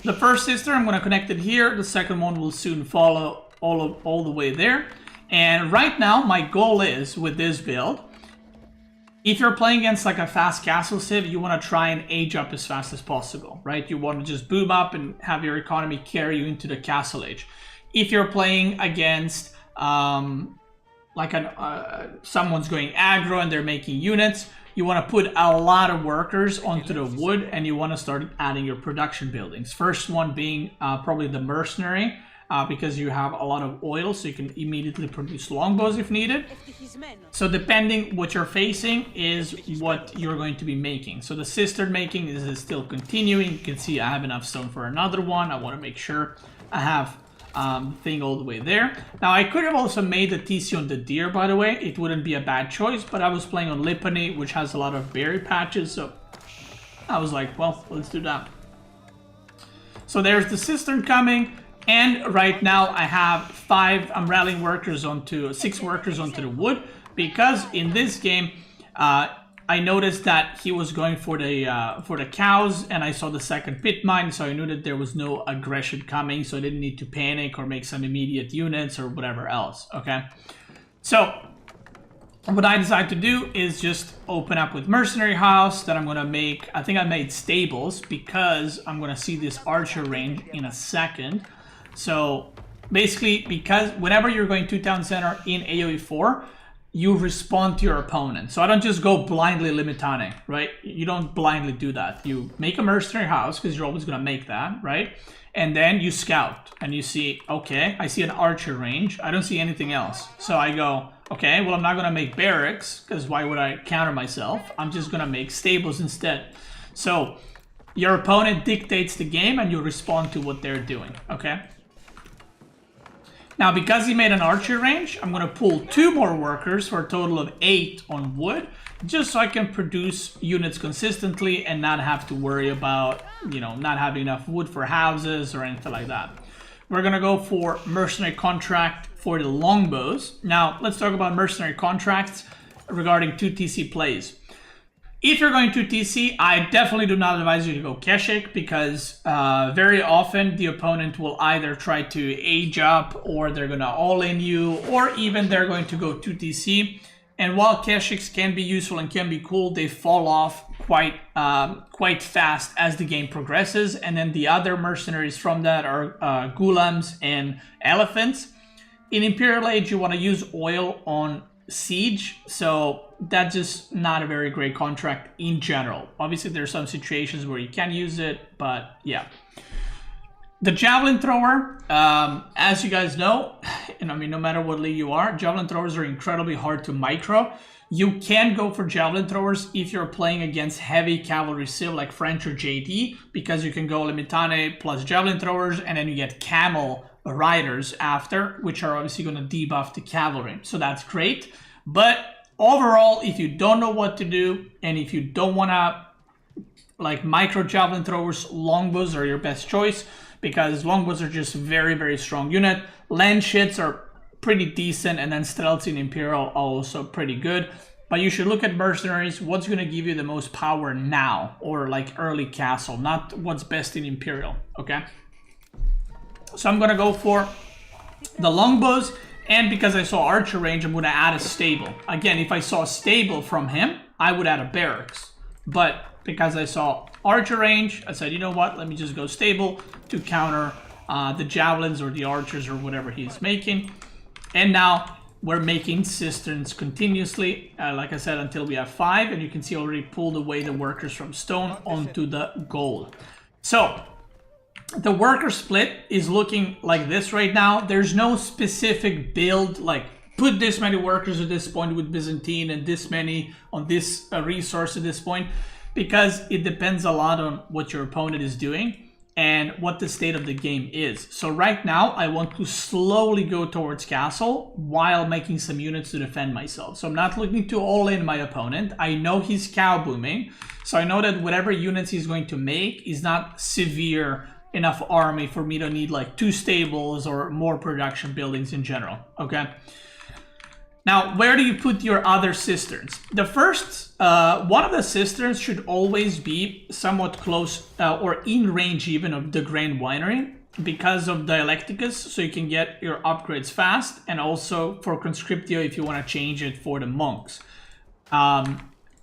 the first cistern, I'm going to connect it here. The second one will soon follow all the way there. And right now, my goal is, with this build, if you're playing against like a fast castle civ, you want to try and age up as fast as possible, right? You want to just boom up and have your economy carry you into the castle age. If you're playing against someone's going aggro and they're making units, you want to put a lot of workers onto the wood, and you want to start adding your production buildings. First one being probably the mercenary, because you have a lot of oil, so you can immediately produce longbows if needed. So depending what you're facing is what you're going to be making. So the cistern making is still continuing. You can see I have enough stone for another one. I want to make sure I have thing all the way there. Now I could have also made the TC on the deer, by the way. It wouldn't be a bad choice, but I was playing on Lipany, which has a lot of berry patches, so I was like, well, let's do that. So there's the cistern coming, and right now I have 5, I'm rallying workers onto 6 workers onto the wood, because in this game I noticed that he was going for the cows, and I saw the second pit mine, so I knew that there was no aggression coming, so I didn't need to panic or make some immediate units or whatever else, okay? So what I decided to do is just open up with mercenary house. Then I'm going to make, I think I made stables, because I'm going to see this archer range in a second. So basically, because whenever you're going to town center in AoE 4, you respond to your opponent. So I don't just go blindly limitane, right? You don't blindly do that. You make a mercenary house, because you're always going to make that, right? And then you scout and you see, okay, I see an archer range. I don't see anything else. So I go, okay, well, I'm not going to make barracks, because why would I counter myself? I'm just going to make stables instead. So your opponent dictates the game and you respond to what they're doing, okay? Now, because he made an archer range, I'm going to pull 2 more workers for a total of 8 on wood, just so I can produce units consistently and not have to worry about, you know, not having enough wood for houses or anything like that. We're going to go for mercenary contract for the longbows. Now, let's talk about mercenary contracts regarding 2TC plays. If you're going to TC, I definitely do not advise you to go Keshik, because very often the opponent will either try to age up, or they're going to all-in you, or even they're going to go 2TC. And while Keshiks can be useful and can be cool, they fall off quite fast as the game progresses. And then the other mercenaries from that are Gulams and Elephants. In Imperial Age, you want to use oil on siege, so that's just not a very great contract in general. Obviously, there's some situations where you can use it, but yeah. The javelin thrower, as you guys know, and I mean, no matter what league you are, javelin throwers are incredibly hard to micro. You can go for javelin throwers if you're playing against heavy cavalry civ like French or JD, because you can go Limitane plus javelin throwers, and then you get camel riders after, which are obviously going to debuff the cavalry. So that's great. But overall, if you don't know what to do, and if you don't want to like micro javelin throwers, longbows are your best choice, because longbows are just very, very strong unit. Land shits are pretty decent, and then stealth in Imperial are also pretty good. But you should look at mercenaries, what's going to give you the most power now, or like early castle, not what's best in Imperial, okay? So I'm going to go for the longbows, and because I saw archer range, I'm going to add a stable. Again, if I saw a stable from him, I would add a barracks. But because I saw archer range, I said, you know what, let me just go stable to counter the javelins or the archers or whatever he's making. And now we're making cisterns continuously, like I said, until we have 5. And you can see already pulled away the workers from stone onto the gold. So the worker split is looking like this right now. There's no specific build, like put this many workers at this point with Byzantine and this many on this resource at this point, because it depends a lot on what your opponent is doing and what the state of the game is. So right now, I want to slowly go towards castle while making some units to defend myself. So I'm not looking to all in my opponent. I know he's cow booming, so I know that whatever units he's going to make is not severe enough army for me to need like 2 stables or more production buildings in general, okay? Now, where do you put your other cisterns? The first, one of the cisterns should always be somewhat close or in range even of the Grand Winery because of Dialecticus, so you can get your upgrades fast, and also for Conscriptio if you want to change it for the monks.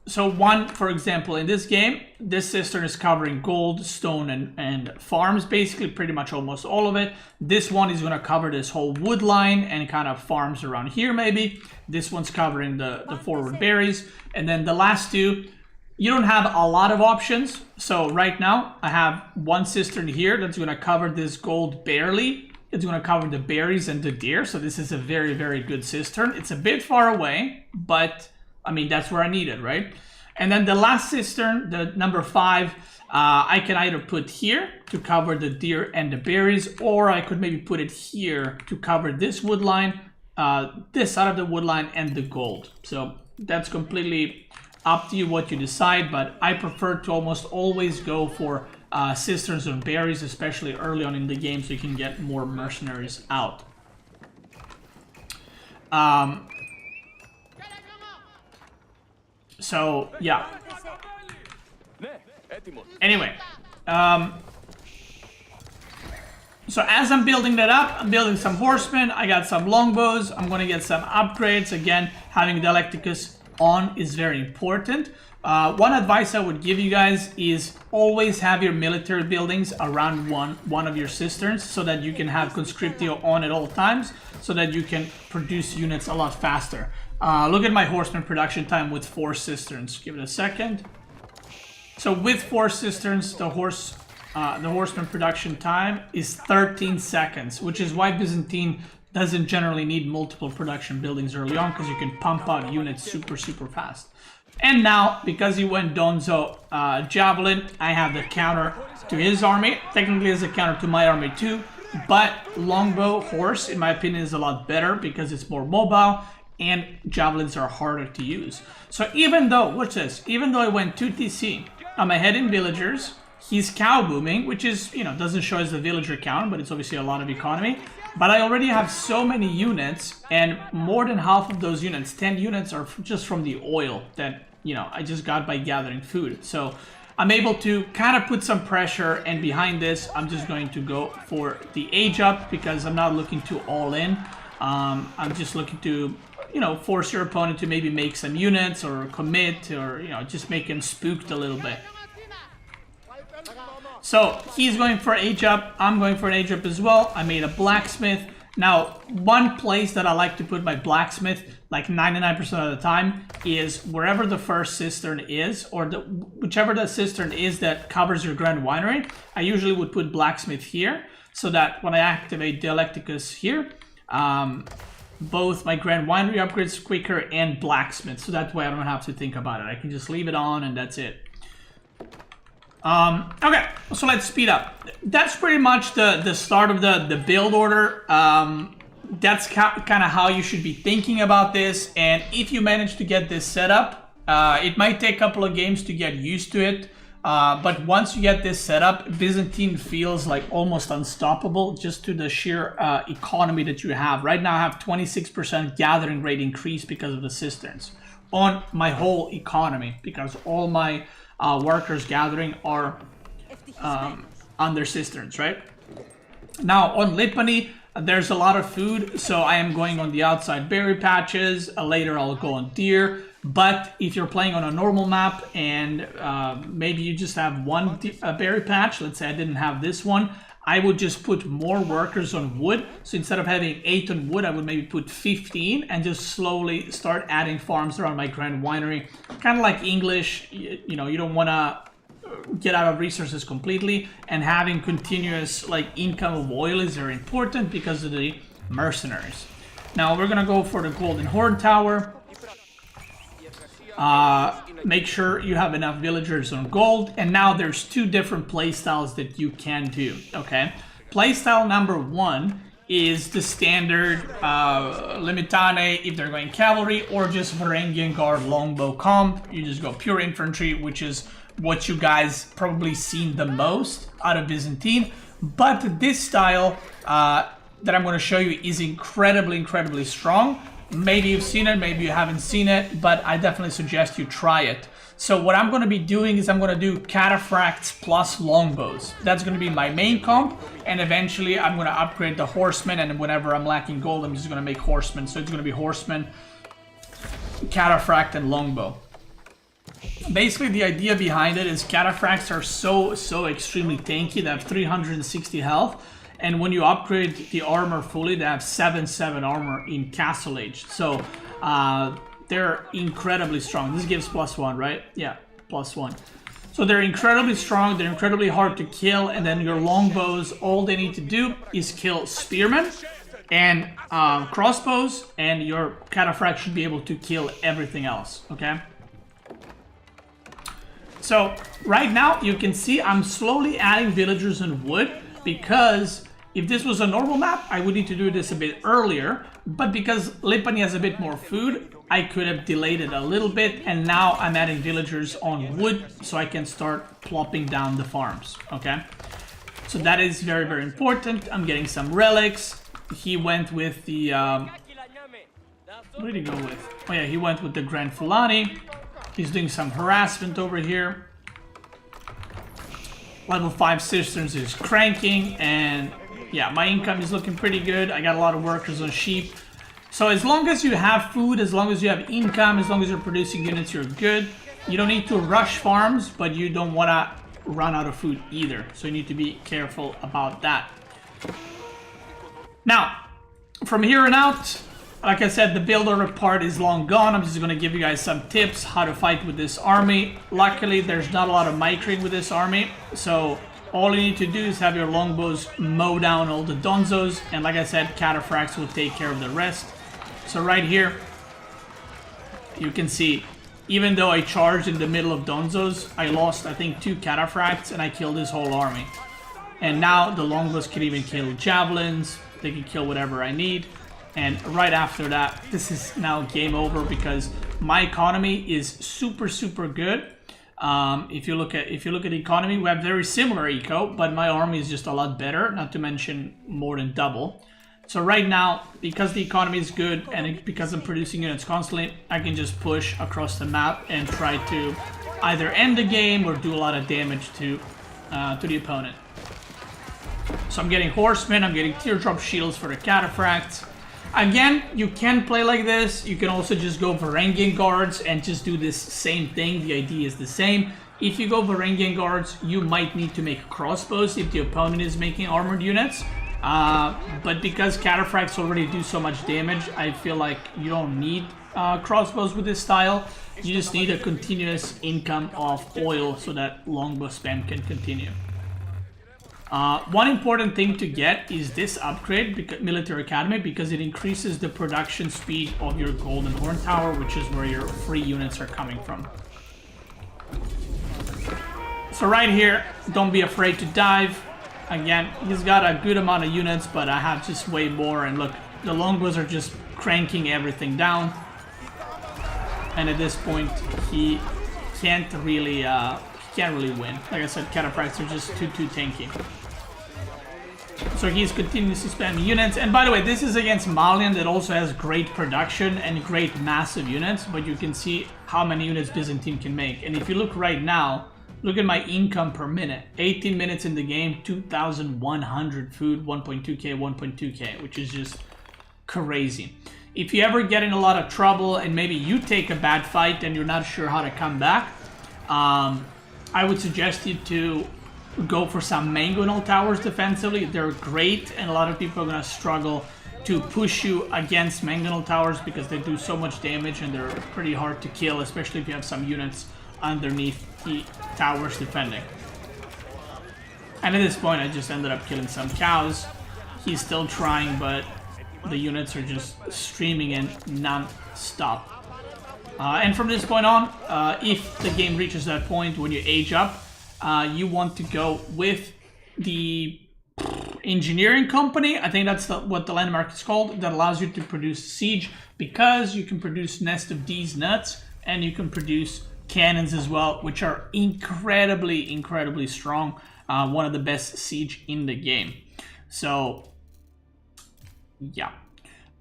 So one, for example, in this game, this cistern is covering gold, stone, and farms, basically pretty much almost all of it. This one is going to cover this whole wood line and kind of farms around here maybe. This one's covering the forward berries. And then the last 2, you don't have a lot of options. So right now, I have one cistern here that's going to cover this gold barely. It's going to cover the berries and the deer. So this is a very, very good cistern. It's a bit far away, but I mean, that's where I need it, right? And then the last cistern, the number 5, I can either put here to cover the deer and the berries, or I could maybe put it here to cover this wood line, this side of the wood line, and the gold. So that's completely up to you what you decide, but I prefer to almost always go for cisterns and berries, especially early on in the game, so you can get more mercenaries out. So, yeah. Anyway. So as I'm building that up, I'm building some horsemen. I got some longbows. I'm going to get some upgrades. Again, having Dialecticus on is very important. One advice I would give you guys is always have your military buildings around one of your cisterns, so that you can have Conscriptio on at all times, so that you can produce units a lot faster. Look at my horseman production time with 4 cisterns. Give it a second. So with 4 cisterns, the horseman production time is 13 seconds, which is why Byzantine doesn't generally need multiple production buildings early on, because you can pump out units super, super fast. And now, because he went Donzo Javelin, I have the counter to his army. Technically, it's a counter to my army too, but longbow horse, in my opinion, is a lot better because it's more mobile and javelins are harder to use. So even though, watch this, even though I went 2 TC, I'm ahead in villagers. He's cow booming, which is, you know, doesn't show as the villager count, but it's obviously a lot of economy. But I already have so many units, and more than half of those units, 10 units, are just from the oil that, you know, I just got by gathering food. So I'm able to kind of put some pressure, and behind this, I'm just going to go for the age up because I'm not looking to all in. I'm just looking to, you know, force your opponent to maybe make some units or commit or, you know, just make him spooked a little bit. So he's going for age up, I'm going for an age up as well. I made a blacksmith. Now, one place that I like to put my blacksmith, like 99% of the time, is wherever the first cistern is, or whichever the cistern is that covers your grand winery. I usually would put blacksmith here, so that when I activate Dialecticus here, both my grand winery upgrades quicker and blacksmith, so that way I don't have to think about it. I can just leave it on and that's it. Okay, so let's speed up. That's pretty much the start of the build order. That's kind of how you should be thinking about this. And if you manage to get this set up, it might take a couple of games to get used to it. But once you get this set up, Byzantine feels like almost unstoppable just to the sheer economy that you have. Right now I have 26% gathering rate increase because of the cisterns on my whole economy, because all my workers gathering are on their cisterns, right? Now on Lipany, there's a lot of food, so I am going on the outside berry patches. Later I'll go on deer. But if you're playing on a normal map and maybe you just have one berry patch, let's say I didn't have this one, I would just put more workers on wood. So instead of having 8 on wood, I would maybe put 15 and just slowly start adding farms around my grand winery. Kind of like English, you know, you don't want to get out of resources completely, and having continuous like income of oil is very important because of the mercenaries. Now we're gonna go for the Golden Horn Tower. Make sure you have enough villagers on gold, and now there's 2 different playstyles that you can do. Okay, playstyle number 1 is the standard Limitane if they're going cavalry, or just Varangian Guard longbow comp. You just go pure infantry, which is what you guys probably seen the most out of Byzantine. But this style that I'm going to show you is incredibly strong. Maybe you've seen it, maybe you haven't seen it, but I definitely suggest you try it. So what I'm going to be doing is I'm going to do cataphracts plus longbows. That's going to be my main comp, and eventually I'm going to upgrade the horsemen, and whenever I'm lacking gold, I'm just going to make horsemen. So it's going to be horsemen, cataphract, and longbow. Basically, the idea behind it is cataphracts are so extremely tanky. They have 360 health. And when you upgrade the armor fully, they have 7/7 armor in Castle Age. So they're incredibly strong. This gives +1, right? Yeah, +1. So they're incredibly strong, they're incredibly hard to kill, and then your longbows, all they need to do is kill spearmen and crossbows, and your cataphract should be able to kill everything else, okay? So right now you can see I'm slowly adding villagers and wood, because if this was a normal map, I would need to do this a bit earlier, but because Lipany has a bit more food, I could have delayed it a little bit, and now I'm adding villagers on wood so I can start plopping down the farms, okay? So that is very important. I'm getting some relics. He went with the, what did he go with? Oh yeah, he went with the Grand Fulani. He's doing some harassment over here. Level 5 cisterns is cranking, and yeah, my income is looking pretty good. I got a lot of workers on sheep. So as long as you have food, as long as you have income, as long as you're producing units, you're good. You don't need to rush farms, but you don't want to run out of food either. So you need to be careful about that. Now, from here on out, like I said, the build order part is long gone. I'm just going to give you guys some tips how to fight with this army. Luckily, there's not a lot of micring with this army. So all you need to do is have your longbows mow down all the donzos. And like I said, cataphracts will take care of the rest. So right here, you can see, even though I charged in the middle of donzos, I lost, I think, 2 cataphracts and I killed this whole army. And now the longbows can even kill javelins. They can kill whatever I need. And right after that, this is now game over because my economy is super, super good. If you look at the economy, we have very similar eco, but my army is just a lot better, not to mention more than double. So right now, because the economy is good and because I'm producing units constantly, I can just push across the map and try to either end the game or do a lot of damage to the opponent. So I'm getting horsemen, I'm getting teardrop shields for the cataphracts. Again, you can play like this. You can also just go Varangian guards and just do this same thing. The idea is the same. If you go Varangian guards, you might need to make crossbows if the opponent is making armored units. But because cataphracts already do so much damage, I feel like you don't need crossbows with this style. You just need a continuous income of oil so that longbow spam can continue. One important thing to get is this upgrade, Military Academy, because it increases the production speed of your Golden Horn Tower, which is where your free units are coming from. So right here, don't be afraid to dive. Again, he's got a good amount of units, but I have just way more. And look, the longbows are just cranking everything down. And at this point, he can't really win. Like I said, cataphracts are just too tanky. So he's continuously spamming units. And by the way, this is against Malian that also has great production and great massive units. But you can see how many units Byzantine can make. And if you look right now, look at my income per minute. 18 minutes in the game, 2,100 food, 1.2k, 1.2k, which is just crazy. If you ever get in a lot of trouble and maybe you take a bad fight and you're not sure how to come back, I would suggest you to go for some mangonel towers defensively. They're great, and a lot of people are going to struggle to push you against mangonel towers because they do so much damage and they're pretty hard to kill, especially if you have some units underneath the towers defending. And at this point, I just ended up killing some cows. He's still trying, but the units are just streaming in non-stop. And from this point on, if the game reaches that point when you age up, you want to go with the engineering company. I think that's what the landmark is called, that allows you to produce siege, because you can produce Nest of These nuts and you can produce cannons as well, which are incredibly strong. One of the best siege in the game. So yeah.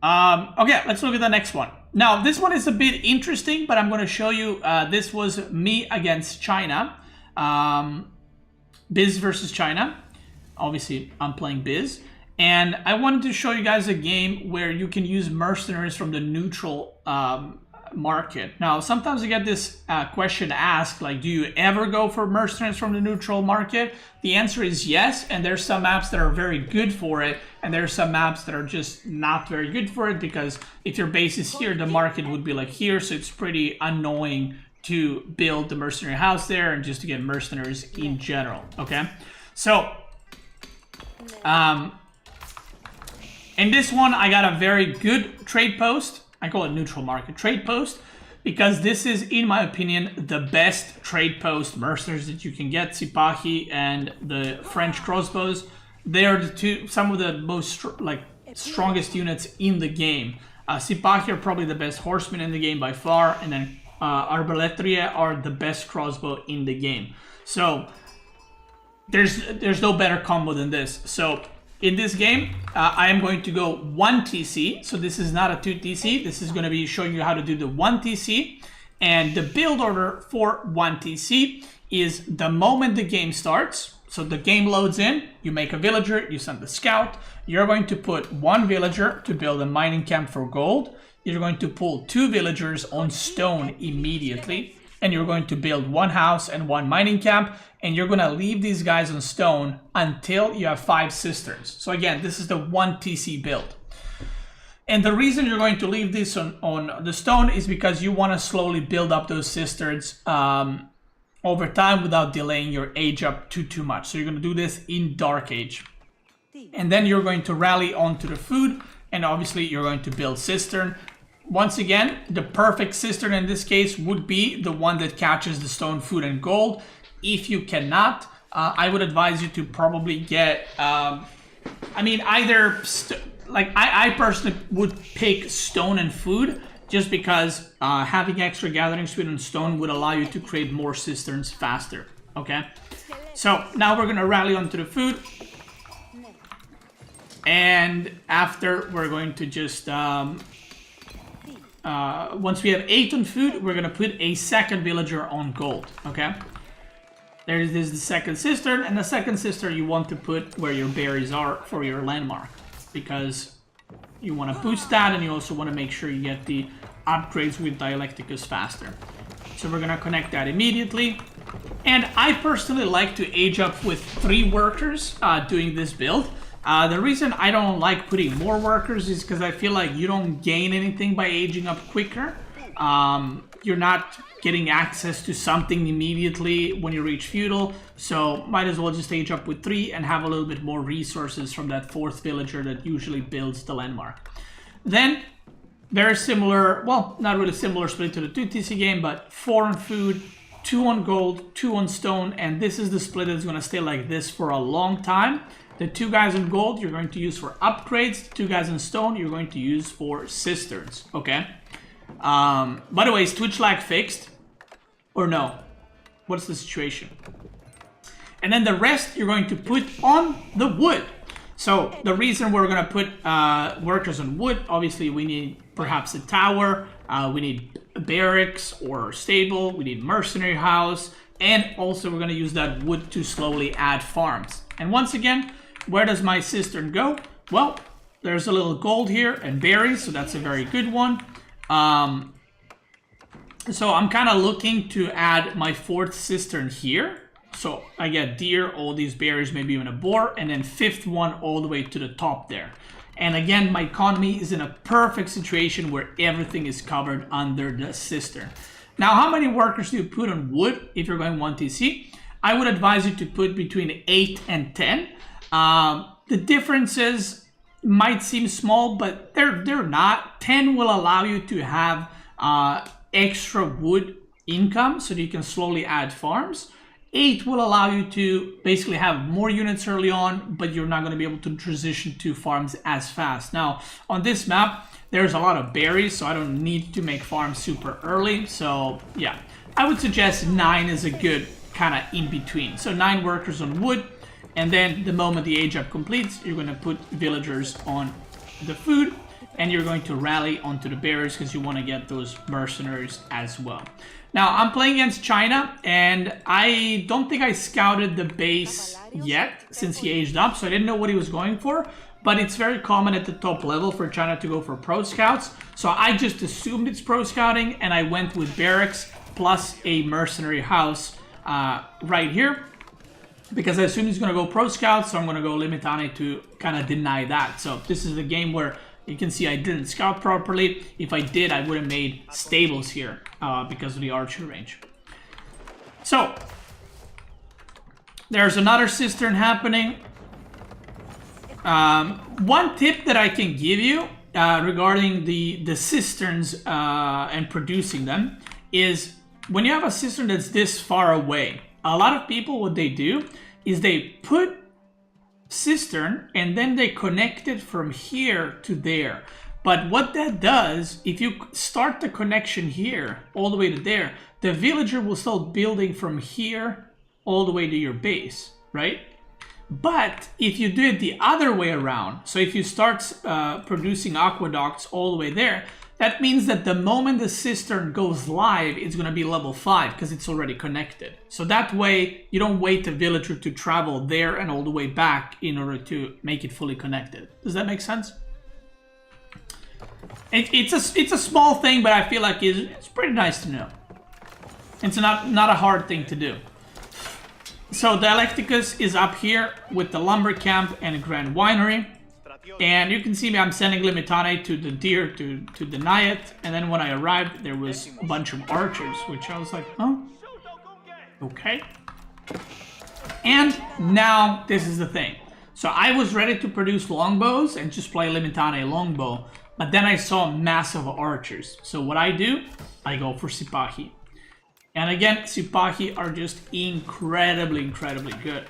Okay, let's look at the next one. Now this one is a bit interesting, but I'm going to show you. This was me against China. Biz versus China. Obviously I'm playing Biz, and I wanted to show you guys a game where you can use mercenaries from the neutral market. Now sometimes I get this question asked, like, do you ever go for mercenaries from the neutral market? The answer is yes, and there's some maps that are very good for it, and there's some maps that are just not very good for it, because if your base is here, the market would be like here, so it's pretty annoying to build the mercenary house there and just to get mercenaries in general. Okay, so in this one I got a very good trade post. I call it neutral market trade post because this is, in my opinion, the best trade post mercenaries that you can get. Sipahi and the French crossbows, they are some of the most strongest units in the game. Sipahi are probably the best horsemen in the game by far, and then Arbaletria are the best crossbow in the game. So there's no better combo than this. So in this game, I am going to go 1 TC. So this is not a 2 TC. This is going to be showing you how to do the 1 TC. And the build order for 1 TC is the moment the game starts. So the game loads in, you make a villager, you send the scout. You're going to put 1 villager to build a mining camp for gold. You're going to pull 2 villagers on stone immediately. And you're going to build 1 house and 1 mining camp. And you're going to leave these guys on stone until you have 5 cisterns. So again, this is the 1 TC build. And the reason you're going to leave this on the stone is because you want to slowly build up those cisterns over time without delaying your age up too much. So you're going to do this in Dark Age. And then you're going to rally onto the food. And obviously you're going to build cistern. Once again, the perfect cistern in this case would be the one that catches the stone, food, and gold. If you cannot, I would advise you to probably get, I mean, either, I personally would pick stone and food, just because having extra gathering speed and stone would allow you to create more cisterns faster, okay? So now we're gonna rally onto the food. And after, we're going to just, once we have 8 on food, we're gonna put a second villager on gold, okay? There's this the second cistern, and the second cistern you want to put where your berries are for your landmark, because you want to boost that, and you also want to make sure you get the upgrades with Dialecticus faster. So we're gonna connect that immediately. And I personally like to age up with 3 workers doing this build. The reason I don't like putting more workers is because I feel like you don't gain anything by aging up quicker. You're not getting access to something immediately when you reach feudal, so might as well just age up with 3 and have a little bit more resources from that 4th villager that usually builds the landmark. Then, very similar, well, not really similar split to the 2 TC game, but 4 on food, 2 on gold, 2 on stone, and this is the split that's going to stay like this for a long time. The 2 guys on gold you're going to use for upgrades, the 2 guys on stone you're going to use for cisterns, okay? By the way, is Twitch lag fixed? Or no? What's the situation? And then the rest you're going to put on the wood. So the reason we're going to put workers on wood, obviously we need perhaps a tower, we need barracks or stable, we need mercenary house, and also we're going to use that wood to slowly add farms. And once again, where does my cistern go? Well, there's a little gold here and berries, so that's a very good one. So I'm kind of looking to add my 4th cistern here. So I get deer, all these berries, maybe even a boar, and then 5th one all the way to the top there. And again, my economy is in a perfect situation where everything is covered under the cistern. Now, how many workers do you put on wood if you're going 1 TC? I would advise you to put between 8 and 10. The differences might seem small, but they're not. 10 will allow you to have extra wood income so that you can slowly add farms. 8 will allow you to basically have more units early on, but you're not going to be able to transition to farms as fast. Now, on this map, there's a lot of berries, so I don't need to make farms super early. So, yeah, I would suggest 9 is a good kind of in between. So 9 workers on wood, and then the moment the age up completes, you're going to put villagers on the food, and you're going to rally onto the berries because you want to get those mercenaries as well. Now, I'm playing against China, and I don't think I scouted the base yet since he aged up, so I didn't know what he was going for, but it's very common at the top level for China to go for pro scouts, so I just assumed it's pro scouting, and I went with barracks plus a mercenary house right here, because I assumed he's going to go pro scout, so I'm going to go Limitane to kind of deny that. So this is a game where you can see I didn't scout properly. If I did, I would have made stables here because of the archer range. So there's another cistern happening. One tip that I can give you regarding the cisterns and producing them is when you have a cistern that's this far away, a lot of people, what they do is they put cistern and then they connect it from here to there. But what that does, if you start the connection here all the way to there, the villager will start building from here all the way to your base, right? But if you do it the other way around, so if you start producing aqueducts all the way there, that means that the moment the cistern goes live, it's going to be level 5 because it's already connected. So that way, you don't wait the villager to travel there and all the way back in order to make it fully connected. Does that make sense? It's a small thing, but I feel like it's pretty nice to know. It's not a hard thing to do. So Dialecticus is up here with the lumber camp and a grand winery. And you can see me, I'm sending Limitane to the deer to deny it. And then when I arrived, there was a bunch of archers, which I was like, oh, okay. And now this is the thing. So I was ready to produce longbows and just play Limitane longbow. But then I saw massive archers. So what I do, I go for Sipahi. And again, Sipahi are just incredibly good.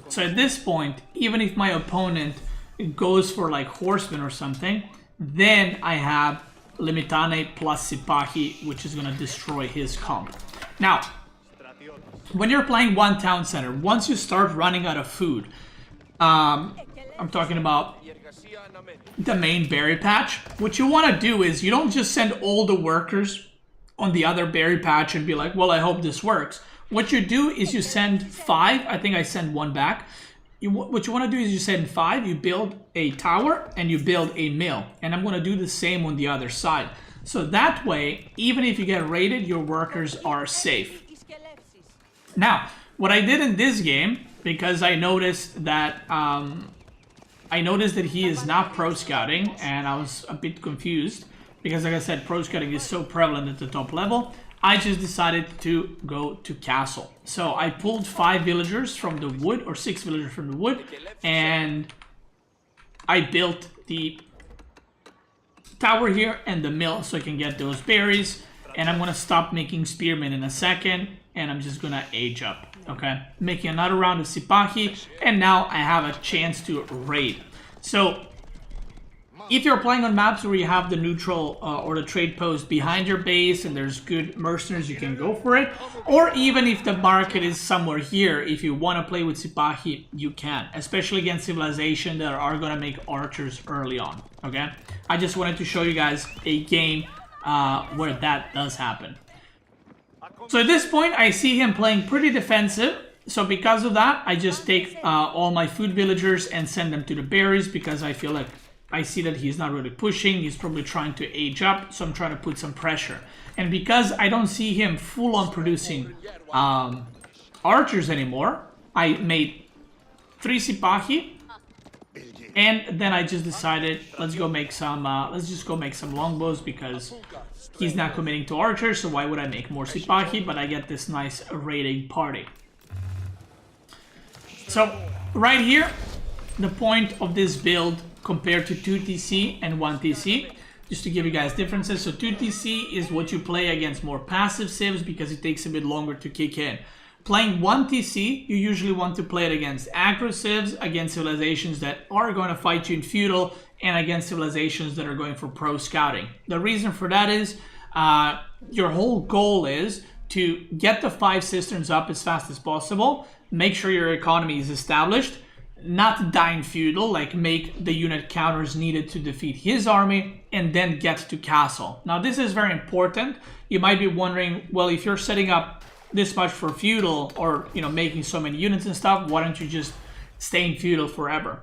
So at this point, even if my opponent goes for like horseman or something, then I have Limitane plus Sipahi, which is gonna destroy his comp. Now, when you're playing one town center, once you start running out of food, I'm talking about the main berry patch, what you want to do is you don't just send all the workers on the other berry patch and be like, well, I hope this works. What you do is you send 5, I think I send 1 back. What you want to do is you send 5, you build a tower and you build a mill. And I'm going to do the same on the other side. So that way, even if you get raided, your workers are safe. Now, what I did in this game, because I noticed that he is not pro scouting, and I was a bit confused because, like I said, pro scouting is so prevalent at the top level. I just decided to go to castle. So I pulled 5 villagers from the wood, or 6 villagers from the wood, and I built the tower here and the mill so I can get those berries. And I'm gonna stop making spearmen in a second, and I'm just gonna age up. Okay, making another round of Sipahi, and now I have a chance to raid. So if you're playing on maps where you have the neutral or the trade post behind your base and there's good mercenaries, you can go for it. Or even if the market is somewhere here, if you want to play with Sipahi, you can, especially against civilization that are going to make archers early on. Okay, I just wanted to show you guys a game where that does happen. So at this point, I see him playing pretty defensive. So because of that, I just take all my food villagers and send them to the berries, because I feel like I see that he's not really pushing. He's probably trying to age up, so I'm trying to put some pressure. And because I don't see him full on producing archers anymore, I made 3 Sipahi. And then I just decided, let's just go make some longbows, because he's not committing to archers, so why would I make more Sipahi? But I get this nice raiding party. So right here, the point of this build compared to 2TC and 1TC, just to give you guys differences. So 2TC is what you play against more passive civs because it takes a bit longer to kick in. Playing 1TC, you usually want to play it against aggro civs, against civilizations that are going to fight you in feudal, and against civilizations that are going for pro scouting. The reason for that is your whole goal is to get the 5 cisterns up as fast as possible, make sure your economy is established, not die in feudal, like make the unit counters needed to defeat his army, and then get to castle. Now this is very important. You might be wondering, well, if you're setting up this much for feudal, or making so many units and stuff, why don't you just stay in feudal forever?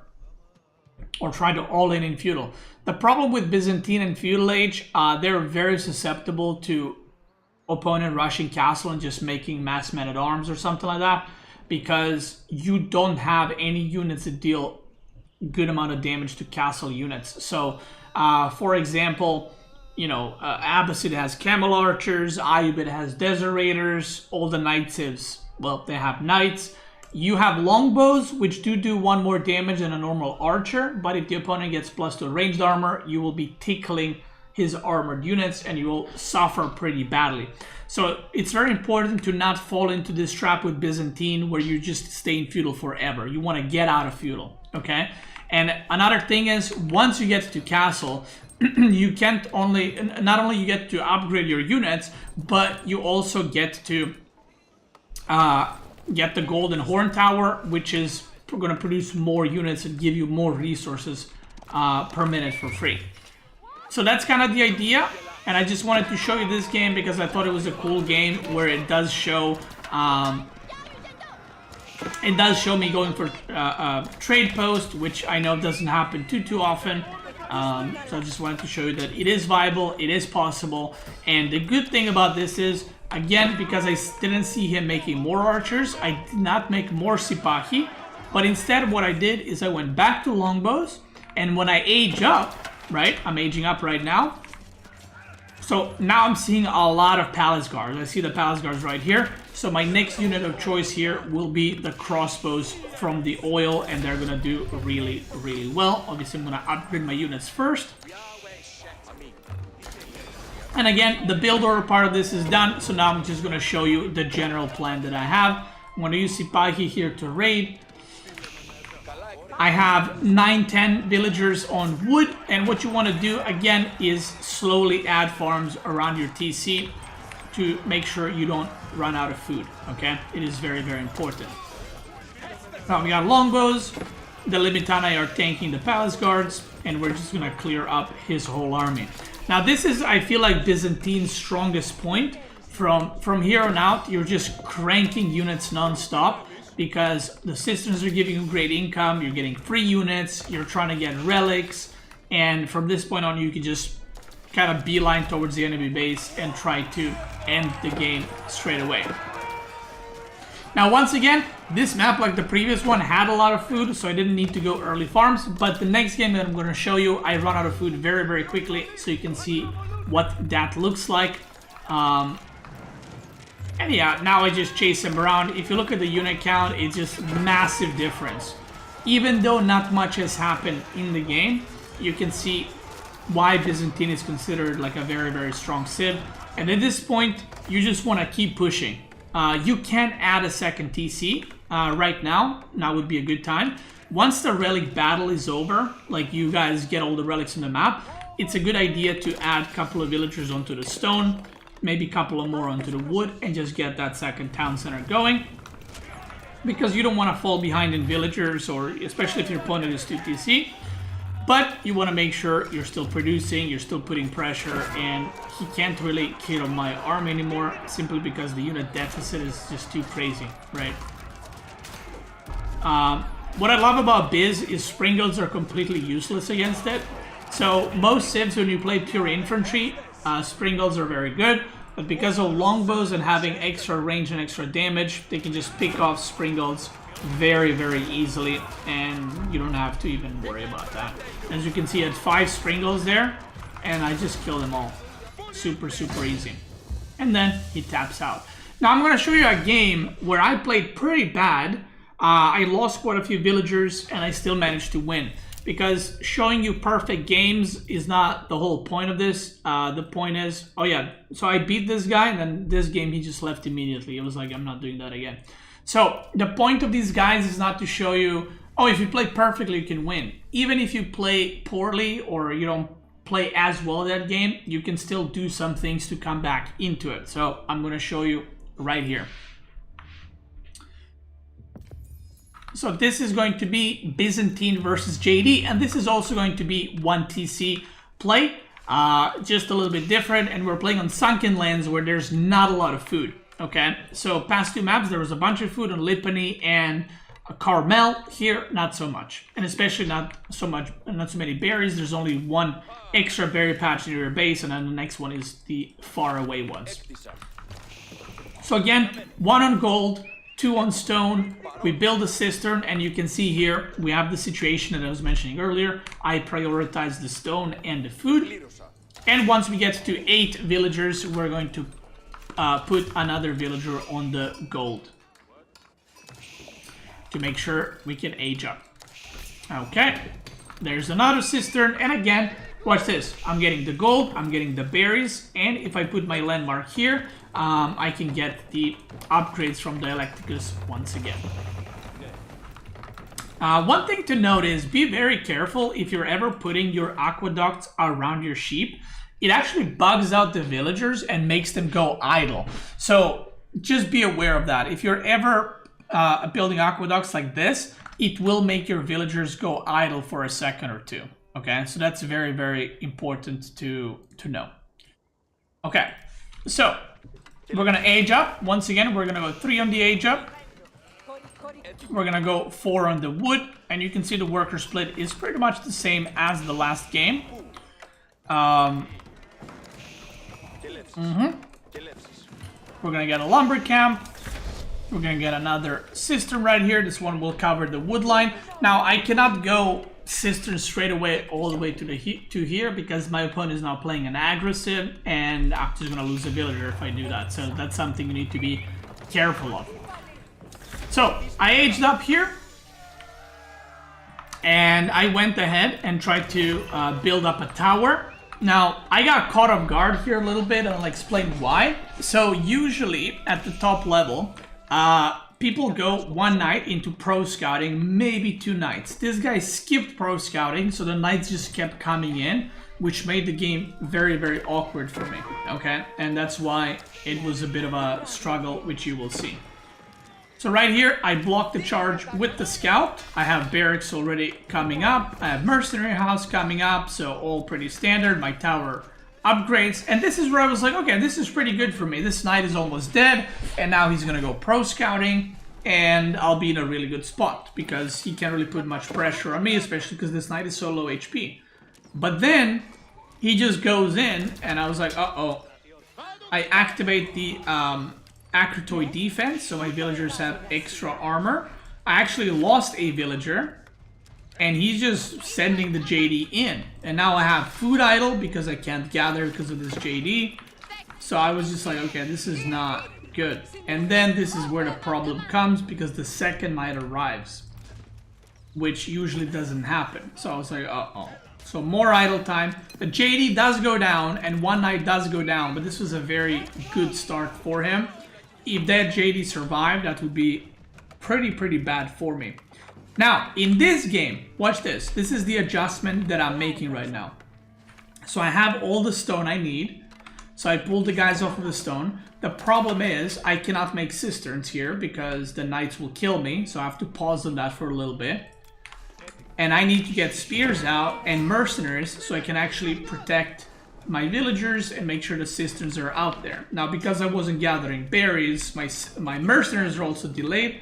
Or try to all in feudal. The problem with Byzantine and feudal age, they're very susceptible to opponent rushing castle and just making mass men-at-arms or something like that, because you don't have any units that deal good amount of damage to castle units. So for example, Abbasid has camel archers, Ayyubid has desert raiders, all the knight civs, well, they have knights. You have longbows, which do 1 more damage than a normal archer, but if the opponent gets +2 ranged armor, you will be tickling his armored units and you will suffer pretty badly. So it's very important to not fall into this trap with Byzantine where you just stay in feudal forever. You want to get out of feudal, okay? And another thing is, once you get to castle, you not only you get to upgrade your units, but you also get to get the golden horn tower, which is going to produce more units and give you more resources per minute for free. So that's kind of the idea, and I just wanted to show you this game because I thought it was a cool game where it does show me going for trade post, which I know doesn't happen too often. So I just wanted to show you that it is viable, it is possible, and the good thing about this is, again, because I didn't see him making more archers, I did not make more Sipahi, but instead what I did is I went back to longbows, and when I age up, right, I'm aging up right now, so now I'm seeing a lot of palace guards. I see the palace guards right here, so my next unit of choice here will be the crossbows from the oil, and they're gonna do really well. Obviously I'm gonna upgrade my units first. And again, the build order part of this is done, so now I'm just going to show you the general plan that I have. I'm going to use Sipahi here to raid. I have 9-10 villagers on wood, and what you want to do again is slowly add farms around your TC to make sure you don't run out of food, okay? It is very, very important. Now we got longbows, the Limitani are tanking the palace guards, and we're just gonna clear up his whole army. Now this is, I feel like, Byzantine's strongest point. From here on out, you're just cranking units non-stop, because the cisterns are giving you great income, you're getting free units, you're trying to get relics, and from this point on you can just kind of beeline towards the enemy base and try to end the game straight away. Now once again, this map, like the previous one, had a lot of food, so I didn't need to go early farms, but the next game that I'm going to show you, I run out of food very, very quickly, so you can see what that looks like. And yeah, now I just chase him around. If you look at the unit count, it's just massive difference. Even though not much has happened in the game, you can see why Byzantine is considered like a very, very strong civ. And at this point, you just want to keep pushing. You can add a second TC right now. Now would be a good time. Once the relic battle is over, like you guys get all the relics on the map, it's a good idea to add a couple of villagers onto the stone, maybe a couple of more onto the wood, and just get that second town center going, because you don't want to fall behind in villagers, or especially if your opponent is 2 TC, but you want to make sure you're still producing, you're still putting pressure, and he can't really kill my army anymore simply because the unit deficit is just too crazy, right? What I love about Biz is Springles are completely useless against it. So most civs, when you play pure infantry, Springles are very good, but because of longbows and having extra range and extra damage, they can just pick off Springles very, very easily, and you don't have to even worry about that. As you can see, I had 5 Springles there, and I just killed them all. Super, super easy. And then he taps out. Now I'm going to show you a game where I played pretty bad. I lost quite a few villagers, and I still managed to win. Because showing you perfect games is not the whole point of this. The point is, oh yeah, so I beat this guy, and then this game he just left immediately. It was like, I'm not doing that again. So the point of these guys is not to show you, oh, if you play perfectly, you can win. Even if you play poorly or you don't play as well that game, you can still do some things to come back into it. So I'm going to show you right here. So this is going to be Byzantine versus JD, and this is also going to be 1 TC play, just a little bit different, and we're playing on sunken lands where there's not a lot of food, okay? So past 2 maps, there was a bunch of food on Lipany and Carmel. Here, not so much, and especially not so many berries. There's only 1 extra berry patch near your base, and then the next one is the far away ones. So again, 1 on gold, 2 on stone. We build a cistern, and you can see here we have the situation that I was mentioning earlier. I prioritize the stone and the food, and once we get to 8 villagers, we're going to put another villager on the gold to make sure we can age up. Okay, there's another cistern, and again, watch this. I'm getting the gold, I'm getting the berries, and if I put my landmark here, I can get the upgrades from Dialecticus once again. One thing to note is be very careful if you're ever putting your aqueducts around your sheep. It actually bugs out the villagers and makes them go idle. So just be aware of that. If you're ever building aqueducts like this, it will make your villagers go idle for a second or 2. Okay, so that's very, very important to know. Okay, so we're gonna age up. Once again, we're gonna go 3 on the age up. We're gonna go 4 on the wood, and you can see the worker split is pretty much the same as the last game. We're gonna get a lumber camp. We're gonna get another cistern right here. This one will cover the wood line. Now I cannot go cistern straight away all the way to here because my opponent is now playing an aggressive, and I'm just gonna lose a villager if I do that. So that's something you need to be careful of. So I aged up here, and I went ahead and tried to build up a tower. Now, I got caught off guard here a little bit, and I'll explain why. So usually at the top level, people go one night into pro scouting, maybe 2 nights. This guy skipped pro scouting, so the nights just kept coming in, which made the game very, very awkward for me, okay? And that's why it was a bit of a struggle, which you will see. So right here, I blocked the charge with the scout. I have barracks already coming up. I have mercenary house coming up, so all pretty standard. My tower upgrades. And this is where I was like, okay, this is pretty good for me. This knight is almost dead, and now he's gonna go pro scouting, and I'll be in a really good spot because he can't really put much pressure on me, especially because this knight is so low HP. But then he just goes in, and I was like, uh-oh. I activate the Akritoy defense, so my villagers have extra armor. I actually lost a villager, and he's just sending the JD in. And now I have food idle because I can't gather because of this JD. So I was just like, okay, this is not good. And then this is where the problem comes, because the second knight arrives, which usually doesn't happen. So I was like, uh-oh. So more idle time. The JD does go down, and one knight does go down, but this was a very good start for him. If that JD survived, that would be pretty bad for me. Now, in this game, watch this. This is the adjustment that I'm making right now. So I have all the stone I need. So I pulled the guys off of the stone. The problem is I cannot make cisterns here because the knights will kill me. So I have to pause on that for a little bit. And I need to get spears out and mercenaries so I can actually protect my villagers and make sure the cisterns are out there. Now, because I wasn't gathering berries, my mercenaries are also delayed.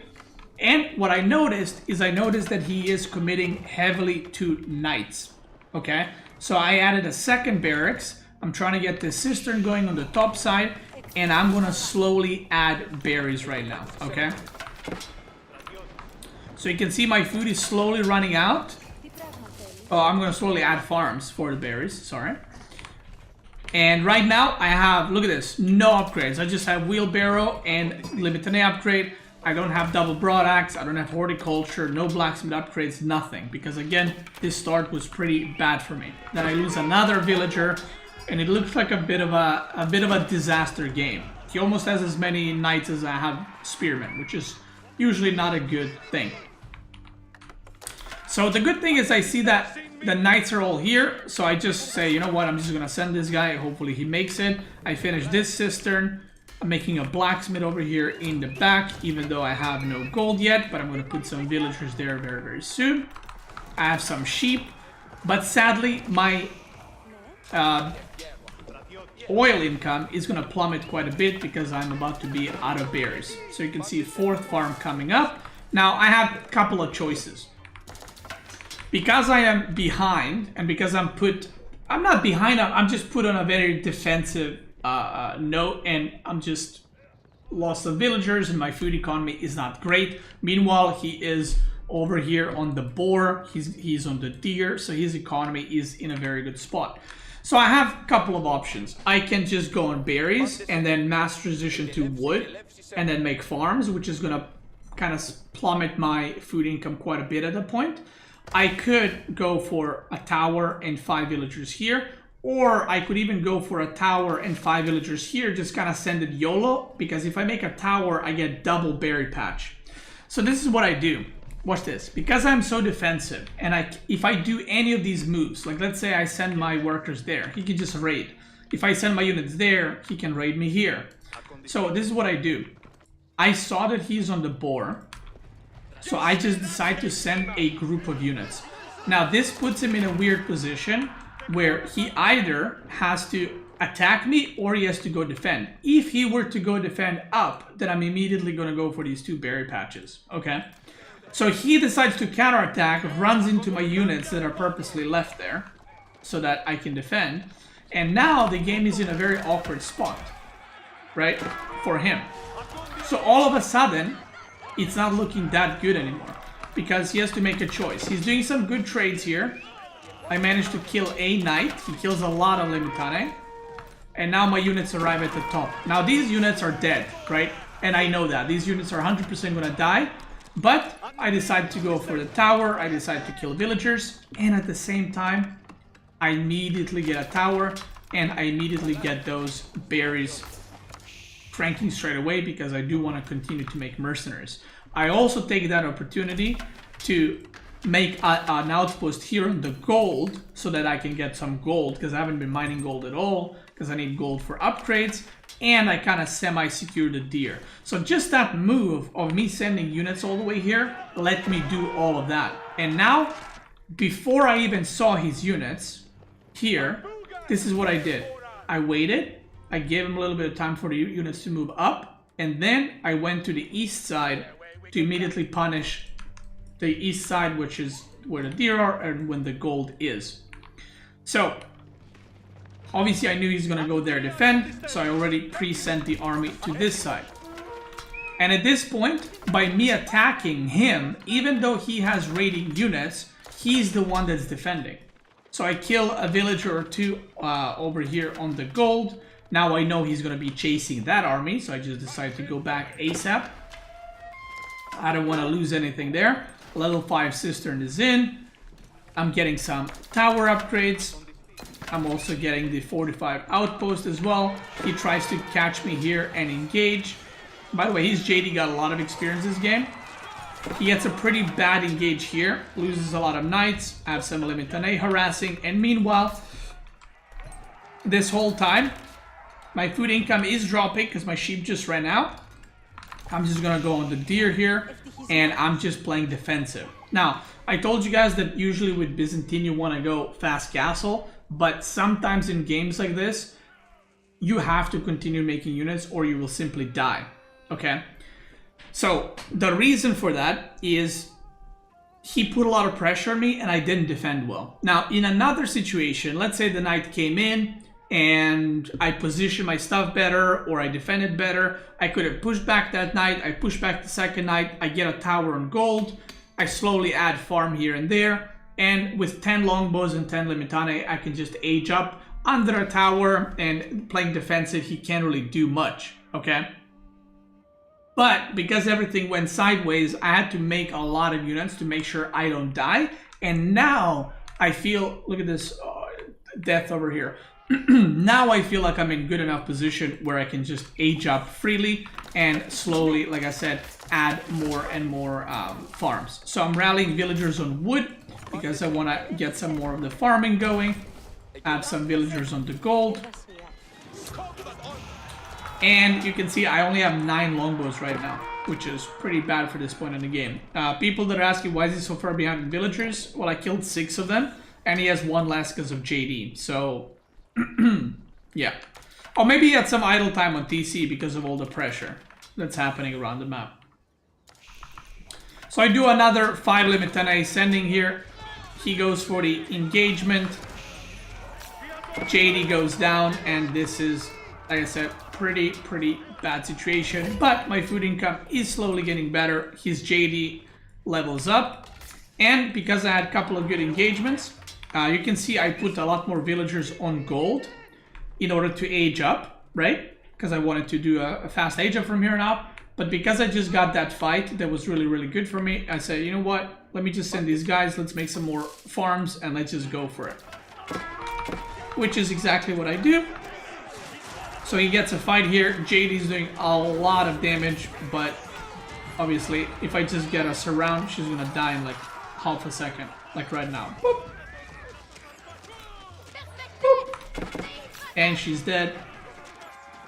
And what I noticed is that he is committing heavily to knights. Okay, so I added a second barracks. I'm trying to get the cistern going on the top side, and I'm gonna slowly add berries right now. Okay, so you can see my food is slowly running out. Oh, I'm gonna slowly add farms for the berries, sorry. And right now I have, look at this, no upgrades. I just have wheelbarrow and limited upgrade. I don't have double broadaxe, I don't have horticulture, no blacksmith upgrades, nothing. Because again, this start was pretty bad for me. Then I lose another villager, and it looks like a bit of a disaster game. He almost has as many knights as I have spearmen, which is usually not a good thing. So the good thing is I see that the knights are all here, so I just say, you know what, I'm just gonna send this guy, hopefully he makes it. I finish this cistern. I'm making a blacksmith over here in the back, even though I have no gold yet, but I'm gonna put some villagers there very soon. I have some sheep, but sadly my oil income is gonna plummet quite a bit because I'm about to be out of berries. So you can see 4th farm coming up. Now I have a couple of choices. Because I am behind, and because I'm not behind, I'm just put on a very defensive note, and I'm just lost some villagers, and my food economy is not great. Meanwhile, he is over here on the boar, he's on the deer, so his economy is in a very good spot. So I have a couple of options. I can just go on berries, and then mass transition to wood, and then make farms, which is gonna kind of plummet my food income quite a bit at that point. I could go for a tower and 5 villagers here, or I could even go for a tower and 5 villagers here, just kind of send it YOLO, because if I make a tower, I get double berry patch. So this is what I do. Watch this. Because I'm so defensive, and if I do any of these moves, like let's say I send my workers there, he can just raid. If I send my units there, he can raid me here. So this is what I do. I saw that he's on the boar, so I just decide to send a group of units. Now this puts him in a weird position where he either has to attack me or he has to go defend. If he were to go defend up, then I'm immediately going to go for these 2 berry patches, okay? So he decides to counterattack, runs into my units that are purposely left there so that I can defend. And now the game is in a very awkward spot, right, for him. So all of a sudden, it's not looking that good anymore because he has to make a choice. He's doing some good trades here. I managed to kill a knight. He kills a lot of Limitane. And now my units arrive at the top. Now these units are dead, right? And I know that. These units are 100% gonna die. But I decided to go for the tower. I decided to kill villagers. And at the same time, I immediately get a tower, and I immediately get those berries cranking straight away because I do want to continue to make mercenaries. I also take that opportunity to make an outpost here on the gold so that I can get some gold, because I haven't been mining gold at all because I need gold for upgrades, and I kind of semi-secure the deer. So just that move of me sending units all the way here let me do all of that. And now, before I even saw his units here, this is what I did. I waited, I gave him a little bit of time for the units to move up, and then I went to the east side to immediately punish the east side, which is where the deer are and when the gold is. So obviously I knew he's gonna go there defend, so I already pre-sent the army to this side. And at this point, by me attacking him, even though he has raiding units, he's the one that's defending. So I kill a villager or two over here on the gold. Now I know he's gonna be chasing that army, so I just decided to go back ASAP. I don't want to lose anything there. Level 5 cistern is in. I'm getting some tower upgrades. I'm also getting the 45 outpost as well. He tries to catch me here and engage. By the way, his JD got a lot of experience this game. He gets a pretty bad engage here. Loses a lot of knights. I have some Limitane harassing. And meanwhile, this whole time, my food income is dropping because my sheep just ran out. I'm just gonna go on the deer here, and I'm just playing defensive. Now, I told you guys that usually with Byzantine you want to go fast castle, but sometimes in games like this, you have to continue making units or you will simply die, okay? So, the reason for that is he put a lot of pressure on me and I didn't defend well. Now, in another situation, let's say the knight came in, and I positioned my stuff better or I defended better, I could have pushed back that knight, I push back the second knight, I get a tower on gold, I slowly add farm here and there, and with 10 longbows and 10 limitane, I can just age up under a tower, and playing defensive, he can't really do much, okay? But because everything went sideways, I had to make a lot of units to make sure I don't die, and now I feel, look at this death over here. Now I feel like I'm in good enough position where I can just age up freely and slowly, like I said, add more and more farms. So I'm rallying villagers on wood because I want to get some more of the farming going. Add some villagers on the gold. And you can see I only have 9 longbows right now, which is pretty bad for this point in the game. People that are asking why is he so far behind in villagers? Well, I killed 6 of them and he has 1 less because of JD. So yeah. Or maybe he had some idle time on TC because of all the pressure that's happening around the map. So I do another 5 Limitane sending here. He goes for the engagement. JD goes down, and this is, like I said, pretty bad situation. But my food income is slowly getting better. His JD levels up. And because I had a couple of good engagements, you can see I put a lot more villagers on gold in order to age up, right? Because I wanted to do a fast age up from here on out. But because I just got that fight that was really good for me, I said, you know what? Let me just send these guys, let's make some more farms, and let's just go for it. Which is exactly what I do. So he gets a fight here. JD's doing a lot of damage, but obviously, if I just get a surround, she's gonna die in like half a second, like right now. Boop. Boop. And she's dead.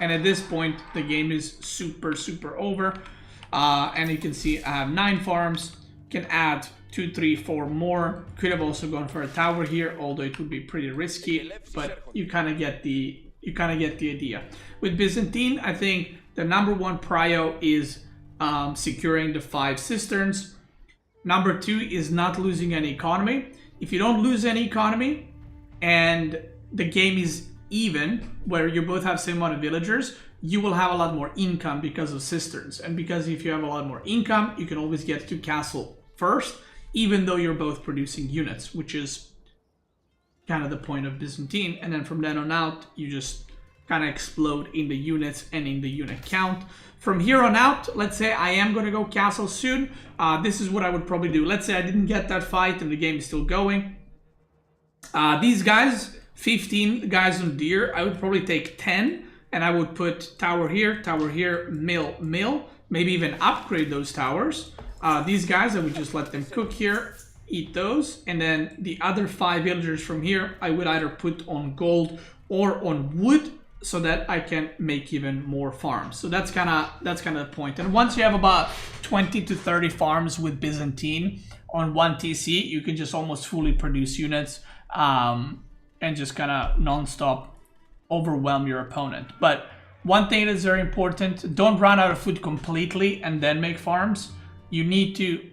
And at this point, the game is super over. And you can see I have 9 farms. Can add 2, 3, 4 more. Could have also gone for a tower here, although it would be pretty risky. But you kind of get the idea. With Byzantine, I think the #1 prio is securing the 5 cisterns. Number 2 is not losing any economy. If you don't lose any economy and the game is even, where you both have same amount of villagers, you will have a lot more income because of cisterns. And because if you have a lot more income, you can always get to castle first, even though you're both producing units, which is kind of the point of Byzantine. And then from then on out, you just kind of explode in the units and in the unit count. From here on out, let's say I am going to go castle soon. This is what I would probably do. Let's say I didn't get that fight and the game is still going. These guys, 15 guys on deer, I would probably take 10 and I would put tower here, mill, maybe even upgrade those towers. These guys, I would just let them cook here, eat those, and then the other 5 villagers from here, I would either put on gold or on wood so that I can make even more farms. So that's kind of the point. And once you have about 20 to 30 farms with Byzantine on 1 TC, you can just almost fully produce units and just kind of non-stop overwhelm your opponent. But one thing that is very important, don't run out of food completely and then make farms. You need to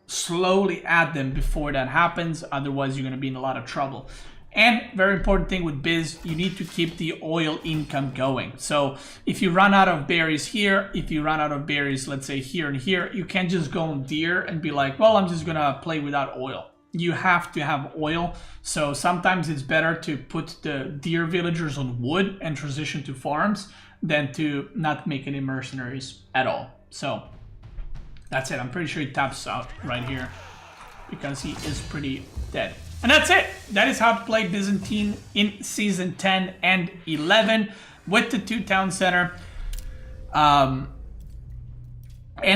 slowly add them before that happens, otherwise you're going to be in a lot of trouble. And very important thing with Biz, you need to keep the oil income going. So if you run out of berries here, if you run out of berries, let's say here and here, you can't just go on deer and be like, well, I'm just gonna play without oil. You have to have oil. So sometimes it's better to put the deer villagers on wood and transition to farms than to not make any mercenaries at all. So that's it. I'm pretty sure he taps out right here because he is pretty dead. And that's it. That is how to play Byzantine in Season 10 and 11 with the 2 town center and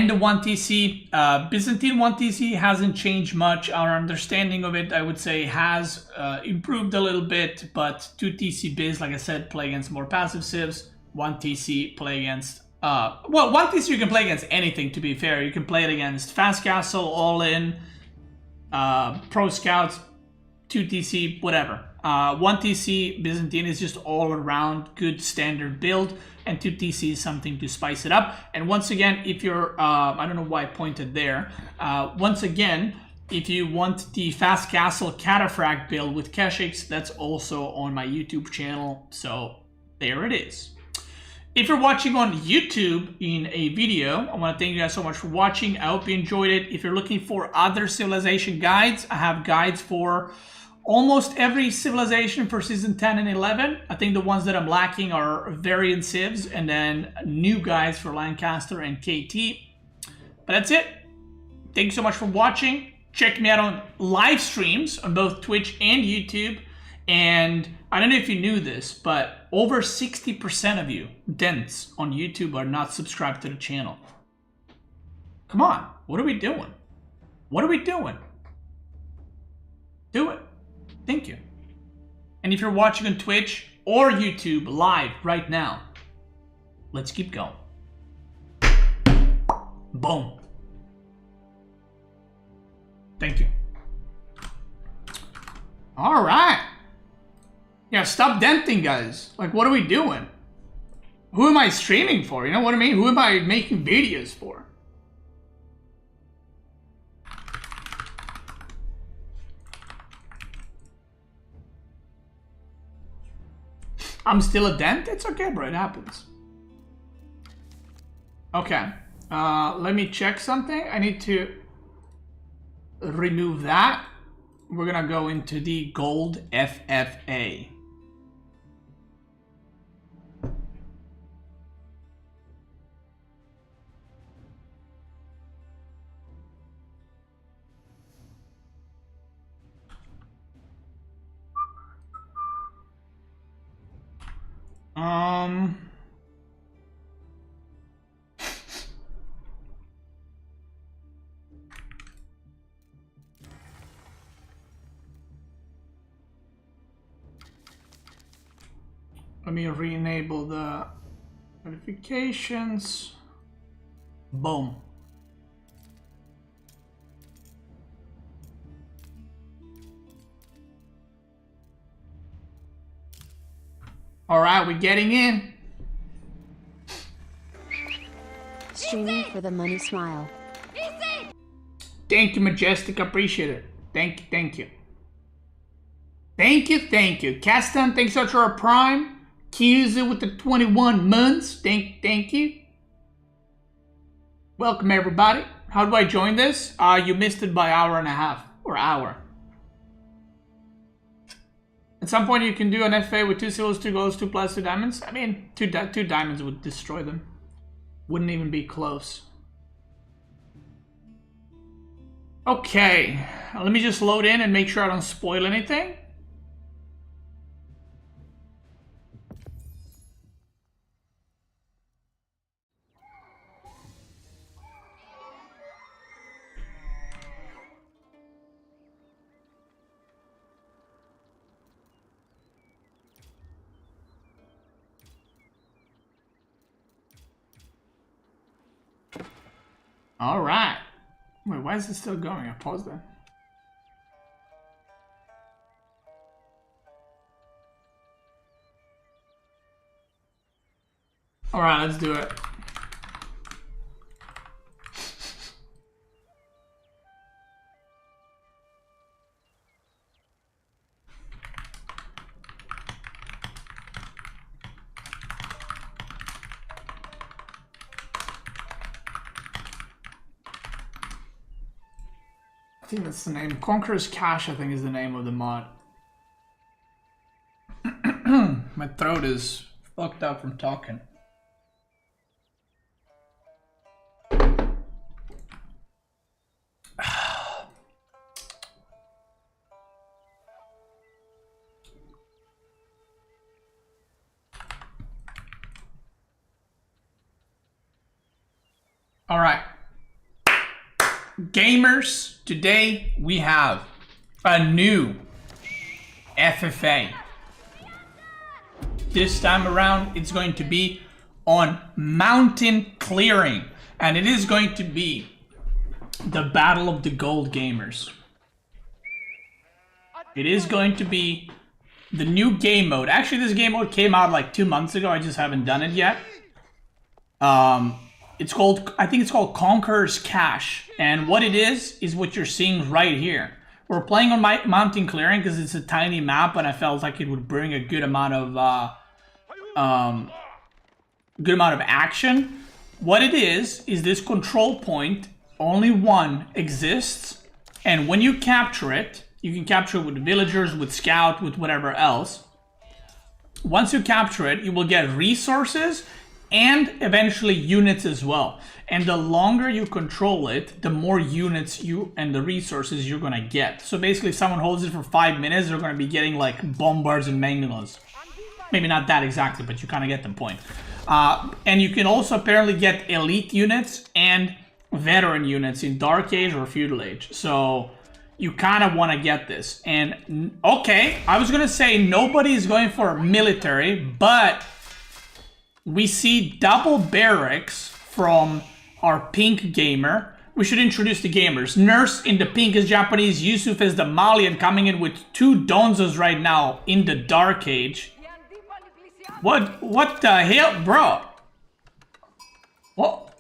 the 1 TC. Byzantine 1 TC hasn't changed much. Our understanding of it, I would say, has improved a little bit, but 2 TC Biz, like I said, play against more passive civs. 1 TC play against... well, 1 TC you can play against anything, to be fair. You can play it against Fast Castle, All In, Pro Scouts, 2 TC, whatever. 1 TC Byzantine is just all around good standard build, and 2 TC is something to spice it up. And once again, if you're, I don't know why I pointed there. Once again, if you want the Fast Castle Cataphract build with Keshix, that's also on my YouTube channel. So there it is. If you're watching on YouTube in a video, I want to thank you guys so much for watching. I hope you enjoyed it. If you're looking for other civilization guides, I have guides for almost every civilization for Season 10 and 11. I think the ones that I'm lacking are variant civs and then new guides for Lancaster and KT. But that's it. Thank you so much for watching. Check me out on live streams on both Twitch and YouTube. And I don't know if you knew this, but over 60% of you dents on YouTube are not subscribed to the channel. Come on, what are we doing? What are we doing? Do it. Thank you. And if you're watching on Twitch or YouTube live right now, let's keep going. Boom. Thank you. All right. Yeah, stop denting, guys. Like, what are we doing? Who am I streaming for? You know what I mean? Who am I making videos for? I'm still a dent? It's okay, bro. It happens. Okay. Let me check something. I need to remove that. We're gonna go into the gold FFA. Let me re-enable the notifications. Boom. All right, we're getting in. Streaming for the money smile. Thank you, Majestic. Appreciate it. Thank you, thank you. Thank you, thank you. Castan, thanks so much for our prime. Kizu with the 21 months. Thank you. Welcome, everybody. How do I join this? You missed it by hour and a half or hour. At some point, you can do an FFA with 2 silvers, 2 golds, 2 plus, 2 diamonds. I mean, two diamonds would destroy them. Wouldn't even be close. Okay, let me just load in and make sure I don't spoil anything. All right. Wait, why is it still going? I paused that. All right, let's do it. I think that's the name. Conqueror's Cache, I think, is the name of the mod. My throat is fucked up from talking. All right. Gamers, today we have a new FFA. This time around, it's going to be on mountain clearing, and it is going to be the Battle of the Gold Gamers. It is going to be the new game mode. Actually, this game mode came out like 2 months ago. I just haven't done it yet. It's called, I think it's called Conqueror's Cache. And what it is what you're seeing right here. We're playing on my mountain clearing because it's a tiny map, and I felt like it would bring a good amount of action. What it is this control point. Only one exists, and when you capture it, you can capture it with villagers, with scout, with whatever else. Once you capture it, you will get resources and eventually units as well. And the longer you control it, the more units you and the resources you're gonna get. So basically, if someone holds it for 5 minutes, they're gonna be getting like bombards and mangalas. Maybe not that exactly, but you kind of get the point. And you can also apparently get elite units and veteran units in Dark Age or Feudal Age. So you kind of want to get this. And okay, I was gonna say nobody is going for military, but we see double barracks from our pink gamer. We should introduce the gamers. Nurse in the pink is Japanese. Yusuf is the Malian, coming in with 2 Donzos right now in the Dark Age. What the hell, bro? What?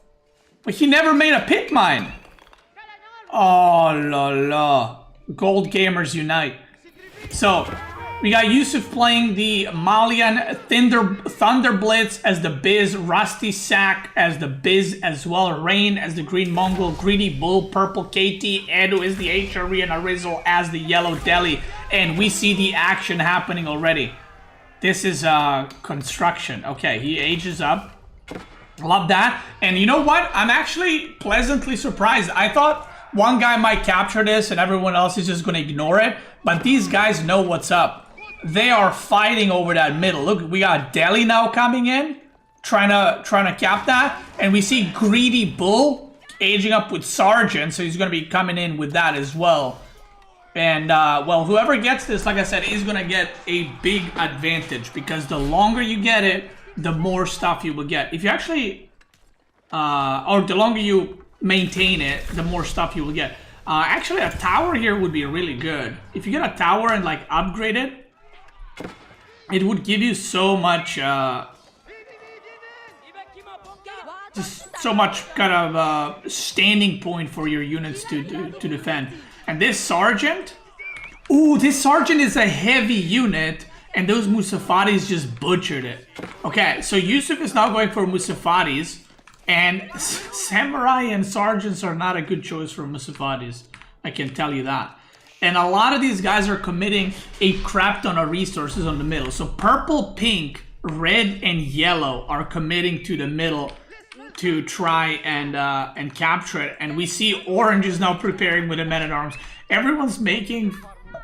But he never made a pit mine. Oh la la. Gold gamers unite. So we got Yusuf playing the Malian, Thunder Blitz as the Biz, Rusty Sack as the Biz as well, Rain as the Green Mongol, Greedy Bull, Purple KT, Edu is the HRE, and Arizzle as the Yellow Delhi. And we see the action happening already. This is construction. Okay, he ages up. Love that. And you know what? I'm actually pleasantly surprised. I thought one guy might capture this and everyone else is just going to ignore it. But these guys know what's up. They are fighting over that middle. Look, we got Delhi now coming in, trying to cap that. And we see Greedy Bull aging up with Sergeant. So he's going to be coming in with that as well. And, well, whoever gets this, like I said, is going to get a big advantage. Because the longer you get it, the more stuff you will get. If you actually, or the longer you maintain it, the more stuff you will get. Actually, a tower here would be really good. If you get a tower and, like, upgrade it, it would give you so much, just so much kind of standing point for your units to defend. And this Sergeant, ooh, this Sergeant is a heavy unit, and those Musafaris just butchered it. Okay, so Yusuf is now going for Musafaris, and Samurai and Sergeants are not a good choice for Musafaris. I can tell you that. And a lot of these guys are committing a crap ton of resources on the middle. So purple, pink, red, and yellow are committing to the middle to try and capture it. And we see orange is now preparing with the men-at-arms. Everyone's making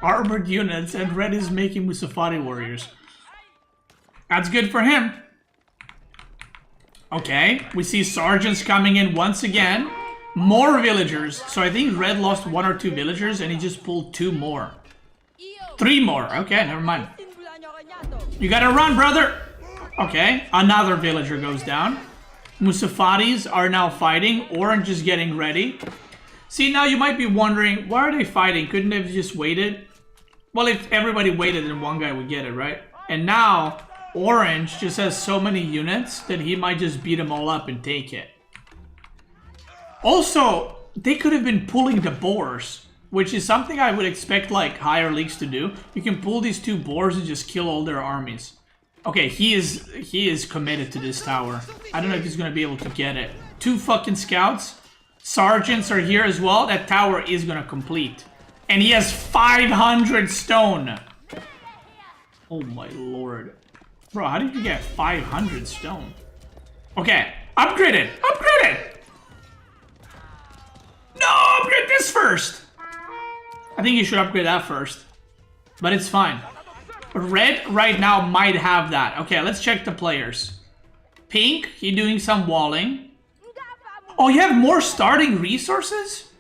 armored units, and red is making Musafari warriors. That's good for him. Okay, we see sergeants coming in once again. More villagers. So I think red lost 1 or 2 villagers, and he just pulled 2 more. 3 more. Okay, never mind. You gotta run, brother. Okay, another villager goes down. Musafaris are now fighting. Orange is getting ready. See, now you might be wondering, why are they fighting? Couldn't they have just waited? Well, if everybody waited, then one guy would get it, right? And now, Orange just has so many units that he might just beat them all up and take it. Also, they could have been pulling the boars, which is something I would expect like higher leagues to do. You can pull these 2 boars and just kill all their armies. Okay, he is committed to this tower. I don't know if he's gonna be able to get it. 2 fucking scouts. Sergeants are here as well. That tower is gonna complete. And he has 500 stone. Oh my lord. Bro, how did you get 500 stone? Okay, upgrade it! Upgrade it! No, upgrade this first! I think you should upgrade that first. But it's fine. Red right now might have that. Okay, let's check the players. Pink, he doing some walling. Oh, you have more starting resources?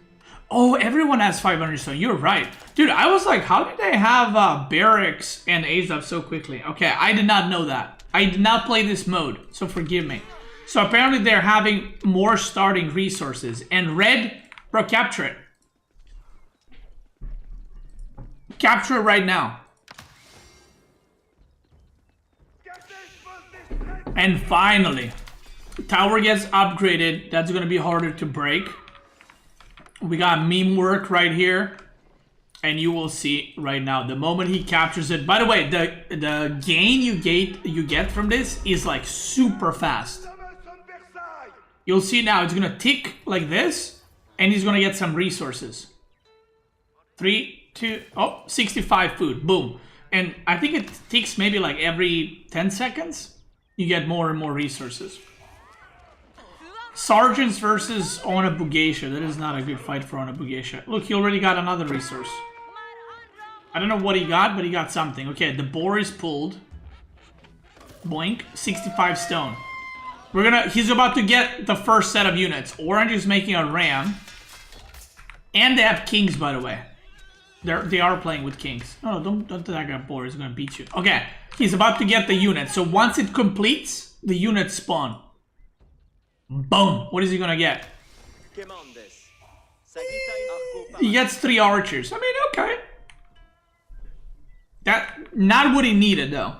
Oh, everyone has 500 stone. You're right. Dude, I was like, how did they have barracks and A's up so quickly? Okay, I did not know that. I did not play this mode, so forgive me. So apparently they're having more starting resources. And red, bro, capture it. Capture it right now. And finally, tower gets upgraded. That's going to be harder to break. We got meme work right here. And you will see right now, the moment he captures it. By the way, the gain you get from this is like super fast. You'll see now, it's going to tick like this. And he's going to get some resources. 3, 2, oh, 65 food. Boom. And I think it ticks maybe like every 10 seconds. You get more and more resources. Sergeants versus Onabugesha. That is not a good fight for Onabugesha. Look, he already got another resource. I don't know what he got, but he got something. Okay, the boar is pulled. Boink. 65 stone. He's about to get the first set of units. Orange is making a ram. And they have kings, by the way. They are playing with kings. No, don't attack that boar. He's gonna beat you. Okay, he's about to get the unit. So once it completes, the units spawn. Boom. What is he gonna get? He gets 3 archers. I mean, okay. Not what he needed, though.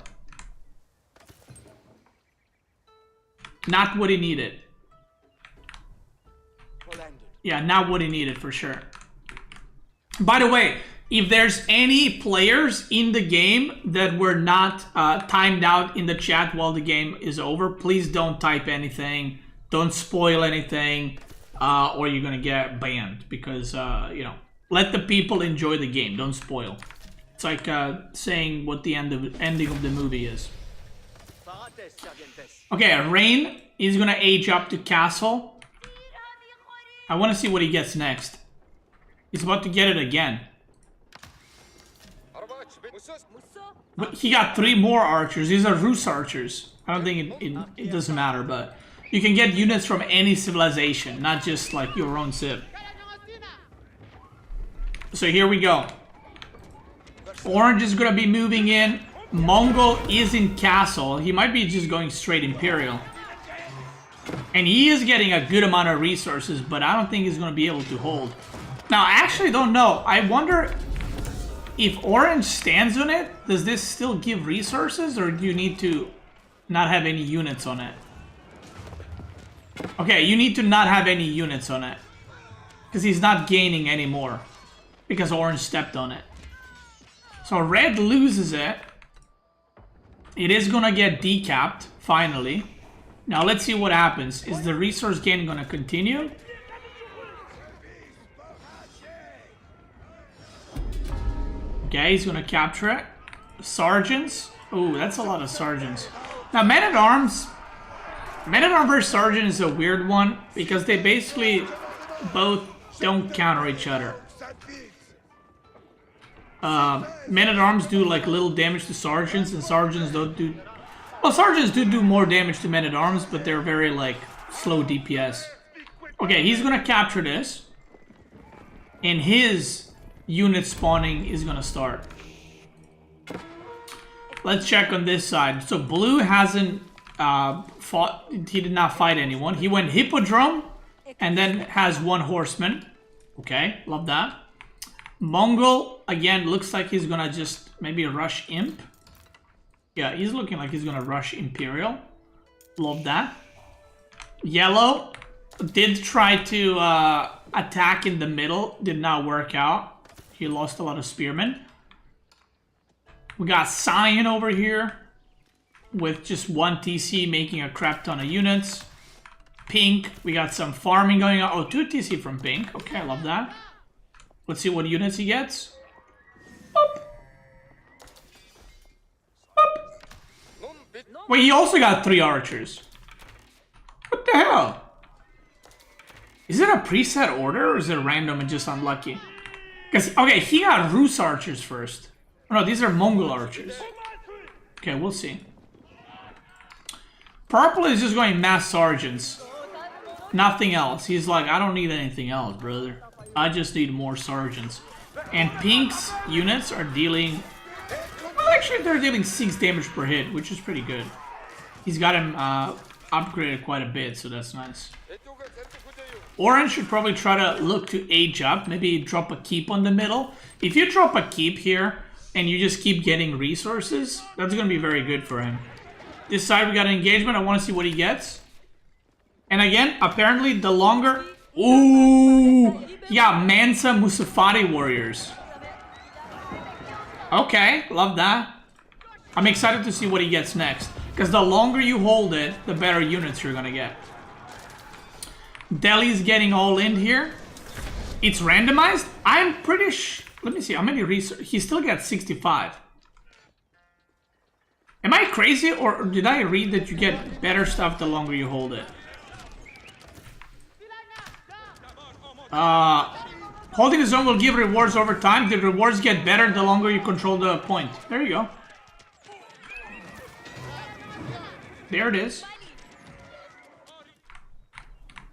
Not what he needed. Yeah, not what he needed for sure. By the way, if there's any players in the game that were not timed out in the chat while the game is over, please don't type anything. Don't spoil anything, or you're gonna get banned. Because, you know, let the people enjoy the game. Don't spoil. It's like saying what the ending of the movie is. Okay, Rain is gonna age up to Castle. I want to see what he gets next. He's about to get it again. But he got 3 more archers. These are Rus archers. I don't think it doesn't matter, but you can get units from any civilization, not just like your own civ. So here we go. Orange is gonna be moving in. Mongol is in Castle. He might be just going straight Imperial. And he is getting a good amount of resources, but I don't think he's gonna be able to hold. Now, I actually don't know. I wonder if Orange stands on it, does this still give resources, or do you need to not have any units on it? Okay, you need to not have any units on it. Because he's not gaining anymore. Because Orange stepped on it. So Red loses it. It is gonna get decapped, finally. Now let's see what happens. Is the resource gain gonna continue? Okay, he's gonna capture it. Sergeants. Ooh, that's a lot of sergeants. Now, Men-at-Arms versus Sergeant is a weird one because they basically both don't counter each other. Men-at-Arms do like little damage to Sergeants, and Sergeants don't do... Well, Sergeants do more damage to Men-at-Arms, but they're very like slow DPS. Okay, he's gonna capture this. And his unit spawning is gonna start. Let's check on this side. So blue hasn't He did not fight anyone. He went Hippodrome and then has one horseman. Okay, love that. Mongol, again, looks like he's gonna just maybe rush Imp. Yeah, he's looking like he's gonna rush Imperial. Love that. Yellow did try to attack in the middle. Did not work out. He lost a lot of spearmen. We got Cyan over here with just one TC making a crap ton of units. Pink, we got some farming going on. Oh, 2 TC from Pink. Okay, I love that. Let's see what units he gets. Boop. Boop. Wait, he also got 3 archers. What the hell? Is it a preset order or is it random and just unlucky? Because, okay, he got Rus archers first. Oh, no, these are Mongol archers. Okay, we'll see. Purple is just going mass sergeants. Nothing else. He's like, I don't need anything else, brother. I just need more sergeants. And Pink's units are dealing... Well, actually, they're dealing 6 damage per hit, which is pretty good. He's got him upgraded quite a bit, so that's nice. Orange should probably try to look to age up. Maybe drop a keep on the middle. If you drop a keep here, and you just keep getting resources, that's going to be very good for him. This side, we got an engagement. I want to see what he gets. And again, apparently, the longer... Ooh! Yeah, Mansa Musafati warriors. Okay, love that. I'm excited to see what he gets next. Because the longer you hold it, the better units you're going to get. Delhi's getting all in here. It's randomized? I'm pretty sure... Let me see, how many resources? He still gets 65. Am I crazy, or did I read that you get better stuff the longer you hold it? Holding the zone will give rewards over time. The rewards get better the longer you control the point. There you go. There it is.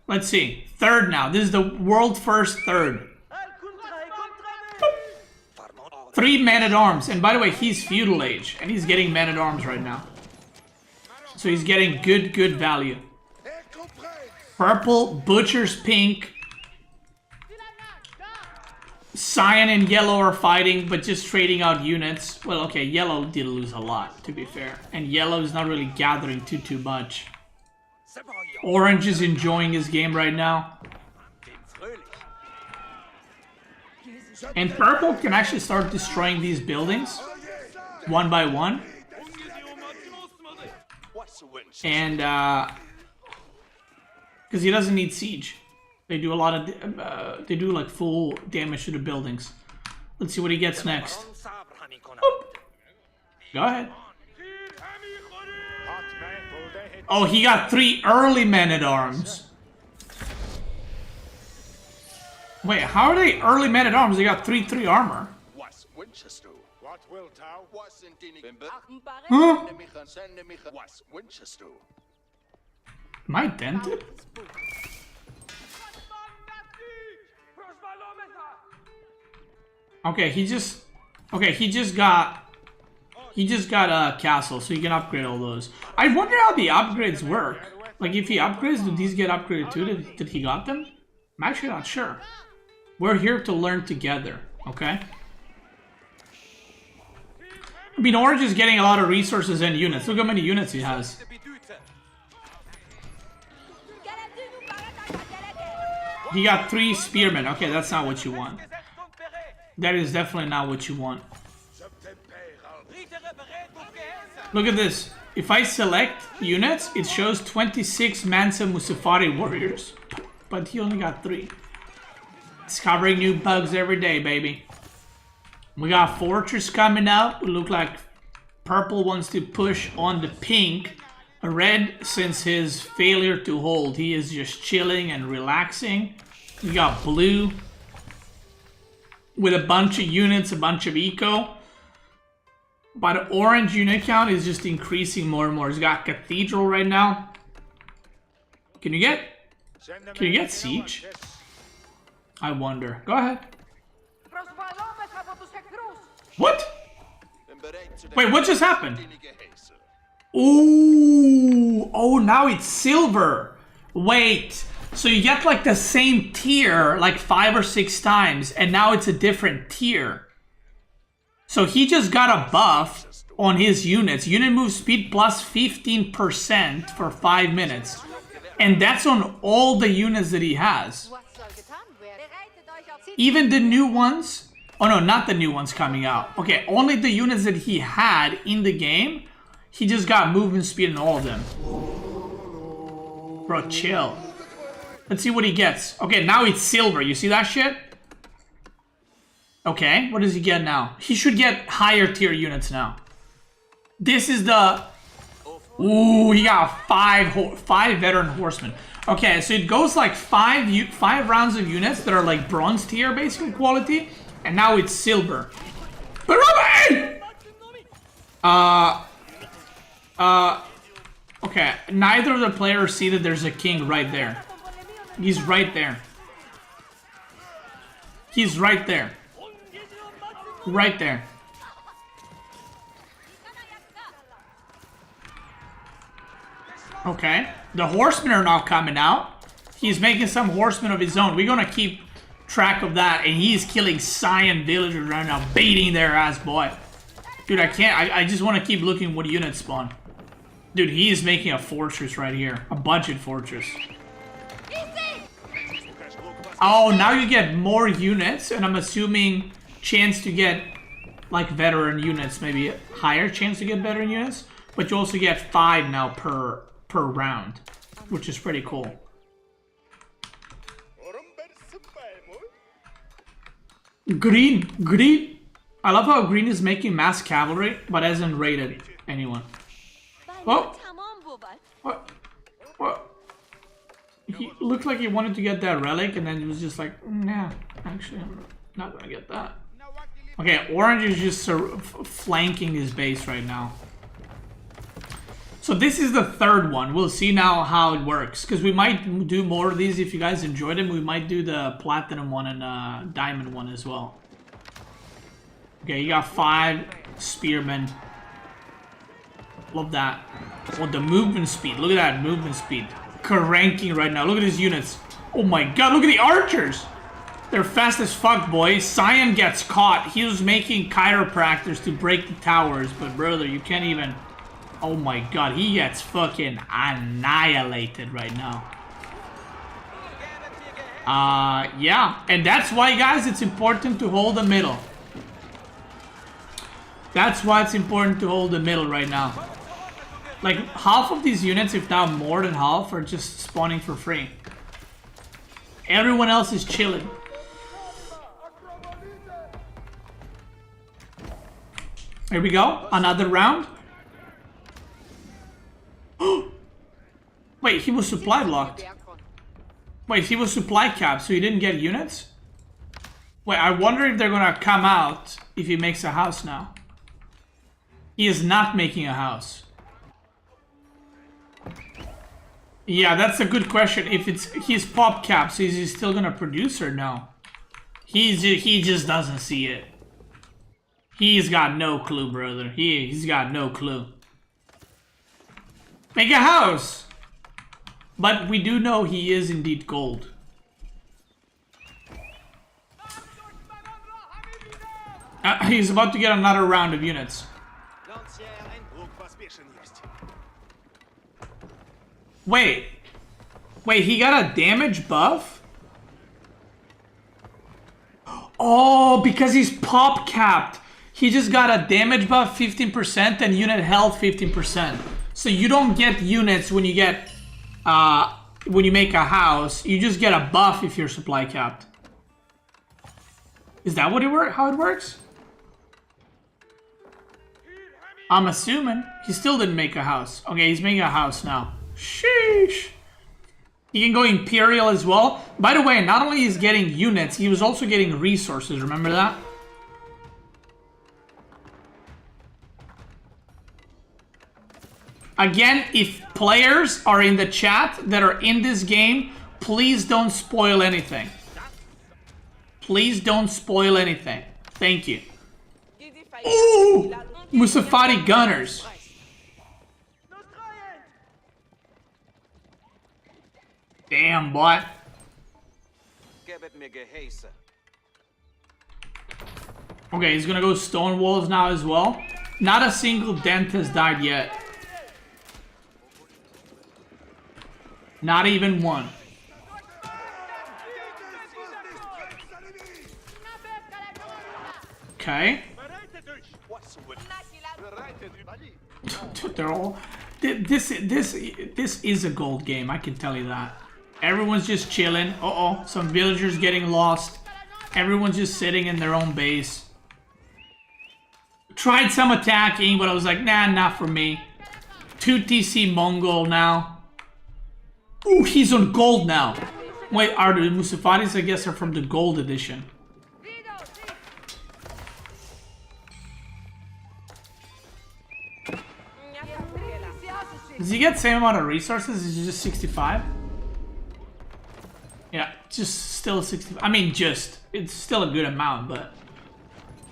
Let's see. Third now. This is the world first third. 3 man-at-arms. And by the way, he's feudal age. And he's getting man-at-arms right now. So he's getting good value. Purple, Butcher's pink. Cyan and yellow are fighting, but just trading out units. Well, okay, yellow did lose a lot, to be fair. And yellow is not really gathering too much. Orange is enjoying his game right now. And purple can actually start destroying these buildings one by one. And because he doesn't need siege. They do a lot of they do like full damage to the buildings. Let's see what he gets next. Oop. Go ahead. Oh, he got 3 early men-at-arms. Wait, how are they early men-at-arms? They got 3 armor. Huh? Am I dented? Okay, he just got a castle, so he can upgrade all those. I wonder how the upgrades work. Like, if he upgrades, do these get upgraded too? Did he got them? I'm actually not sure. We're here to learn together, okay? I mean, Orange is getting a lot of resources and units. Look how many units he has. He got 3 spearmen. Okay, that's not what you want. That is definitely not what you want. Look at this. If I select units, it shows 26 Mansa Musafari warriors. But he only got 3. Discovering new bugs every day, baby. We got Fortress coming out. It look like purple wants to push on the pink. Red, since his failure to hold, he is just chilling and relaxing. We got blue with a bunch of units, a bunch of eco. But orange unit count is just increasing more and more. He's got Cathedral right now. Can you get Siege? I wonder. Go ahead. What? Wait, what just happened? Ooh, oh, now it's silver. Wait, so you get like the same tier like 5 or 6 times, and now it's a different tier. So he just got a buff on his units. Unit move speed plus 15% for 5 minutes. And that's on all the units that he has. Was soll getan werden? Bereitet euch auf Even the new ones. Oh no, not the new ones coming out. Okay, only the units that he had in the game. He just got movement speed in all of them. Bro, chill. Let's see what he gets. Okay, now it's silver. You see that shit? Okay, what does he get now? He should get higher tier units now. This is the... Ooh, he got five veteran horsemen. Okay, so it goes like five rounds of units that are like bronze tier basically quality, and now it's silver. But okay, neither of the players see that there's a king right there. He's right there. He's right there. Right there. Okay, the horsemen are now coming out. He's making some horsemen of his own. We're gonna keep track of that, and he's killing Scion villagers right now, beating their ass, boy. Dude, I can't. I just want to keep looking what units spawn. Dude, he is making a fortress right here, a budget fortress. Oh, now you get more units, and I'm assuming chance to get like veteran units, maybe higher chance to get veteran units, but you also get 5 now per round, which is pretty cool. Green. I love how green is making mass cavalry, but hasn't raided anyone. Oh, what? He looked like he wanted to get that relic, and then he was just like, nah, actually, I'm not gonna get that. Okay, orange is just flanking his base right now. So this is the third one. We'll see now how it works, because we might do more of these if you guys enjoyed them. We might do the platinum one and diamond one as well. Okay, you got 5 spearmen. Love that. Oh, the movement speed. Look at that movement speed. Cranking right now. Look at his units. Oh my god, look at the archers. They're fast as fuck, boys. Scion gets caught. He was making chiropractors to break the towers, but brother, you can't even... Oh my god, he gets fucking annihilated right now. Yeah. And that's why, guys, it's important to hold the middle. That's why it's important to hold the middle right now. Like, half of these units, if not more than half, are just spawning for free. Everyone else is chilling. Here we go. Another round. Wait, he was supply blocked. Wait, he was supply capped, so he didn't get units? Wait, I wonder if they're gonna come out if he makes a house now. He is not making a house. Yeah, that's a good question. If he's pop capped, so is he still gonna produce or no? He just doesn't see it. He's got no clue, brother. He's got no clue. Make a house! But we do know he is indeed gold. He's about to get another round of units. Wait, he got a damage buff? Oh, because he's pop capped. He just got a damage buff 15% and unit health 15%. So you don't get units when you get when you make a house. You just get a buff if you're supply capped. Is that what how it works? I'm assuming. He still didn't make a house. Okay, he's making a house now. Sheesh. He can go Imperial as well. By the way, not only he's getting units, he was also getting resources. Remember that? Again, if players are in the chat that are in this game, please don't spoil anything. Please don't spoil anything. Thank you. Ooh! Musafari Gunners. Damn, boy. Okay, he's gonna go stone walls now as well. Not a single dent has died yet. Not even one. Okay. They're all. This is a gold game. I can tell you that. Everyone's just chilling. Uh-oh, some villagers getting lost. Everyone's just sitting in their own base. Tried some attacking, but I was like, nah, not for me. 2 TC Mongol now. Ooh, he's on gold now. Wait, are the Musafaris, I guess, are from the gold edition. Does he get the same amount of resources? Is it just 65? Yeah, just still 65. I mean, it's still a good amount, but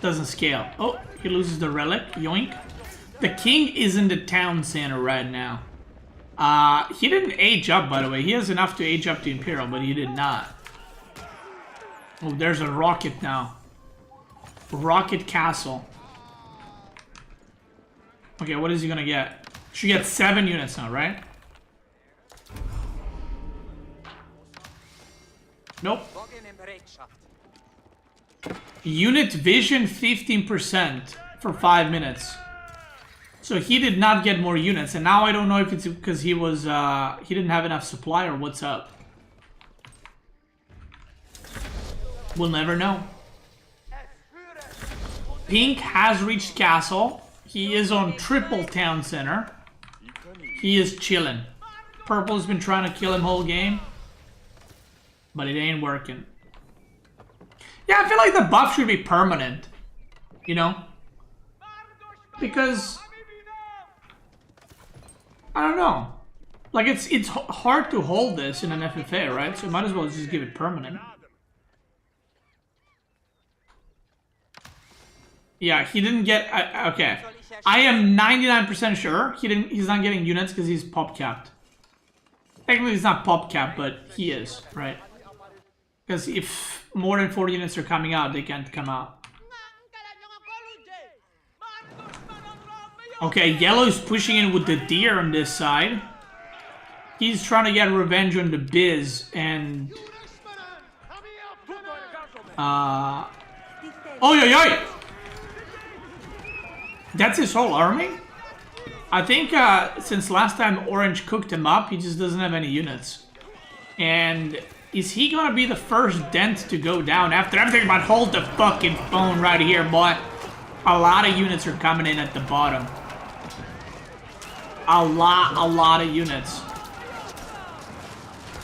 doesn't scale. Oh, he loses the relic. Yoink. The king is in the town center right now. He didn't age up, by the way. He has enough to age up to Imperial, but he did not. Oh, there's a rocket now. Rocket castle. Okay, what is he gonna get? Should get 7 units now, right? Nope. Unit vision 15% for 5 minutes. So he did not get more units, and now I don't know if it's because he was he didn't have enough supply or what's up. We'll never know. Pink has reached castle. He is on triple town center. He is chilling. Purple's been trying to kill him whole game, but it ain't working. Yeah, I feel like the buff should be permanent, you know? Because I don't know. Like, it's hard to hold this in an FFA, right? So might as well just give it permanent. Yeah, he didn't get... okay. I am 99% sure he's not getting units because he's pop capped. Technically, he's not pop capped, but he is, right? Because if more than 40 units are coming out, they can't come out. Okay, yellow's pushing in with the deer on this side. He's trying to get revenge on the Biz and... Oi, oi, oi! That's his whole army? I think since last time Orange cooked him up, he just doesn't have any units. And is he gonna be the first dent to go down after everything? But hold the fucking phone right here, boy. A lot of units are coming in at the bottom. A lot of units.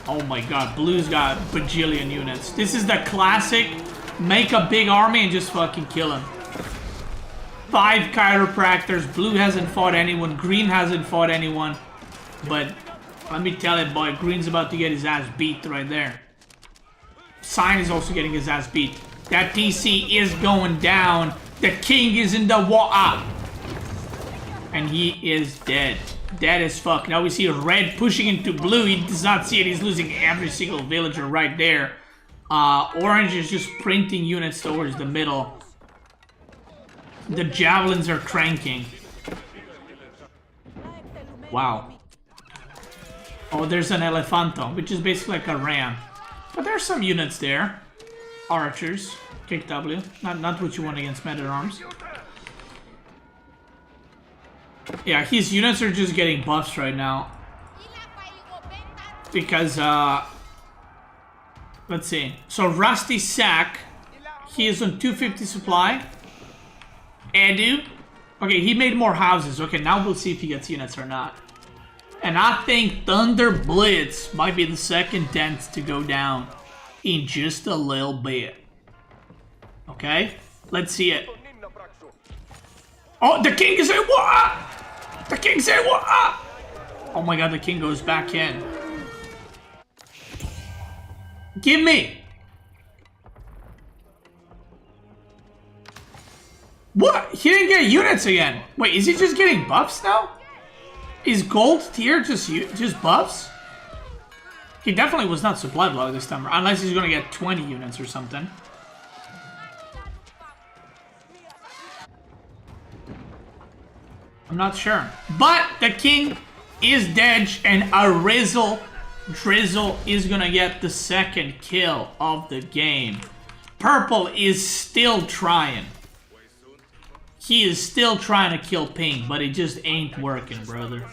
Oh my god, Blue's got bajillion units. This is the classic, make a big army and just fucking kill him. 5 chiropractors, Blue hasn't fought anyone, Green hasn't fought anyone. But let me tell you, boy, Green's about to get his ass beat right there. Sign is also getting his ass beat. That TC is going down. The king is in the water. And he is dead. Dead as fuck. Now we see red pushing into blue. He does not see it. He's losing every single villager right there. Orange is just printing units towards the middle. The javelins are cranking. Wow. Oh, there's an Elefanto, which is basically like a ram. But there's some units there. Archers. Kick W. Not what you want against men-at-arms. Yeah, his units are just getting buffs right now. Because, let's see. So, Rusty Sack, he is on 250 supply. Edu. Okay, he made more houses. Okay, now we'll see if he gets units or not. And I think Thunder Blitz might be the second dent to go down in just a little bit. Okay, let's see it. Oh, the king is in what? The king's in what? Oh my god, the king goes back in. Give me. What? He didn't get units again. Wait, is he just getting buffs now? Is gold tier just buffs? He definitely was not supply block this time, unless he's gonna get 20 units or something. I'm not sure. But the king is dead, and a Drizzle is gonna get the second kill of the game. Purple is still trying. He is still trying to kill pink, but it just ain't working, brother.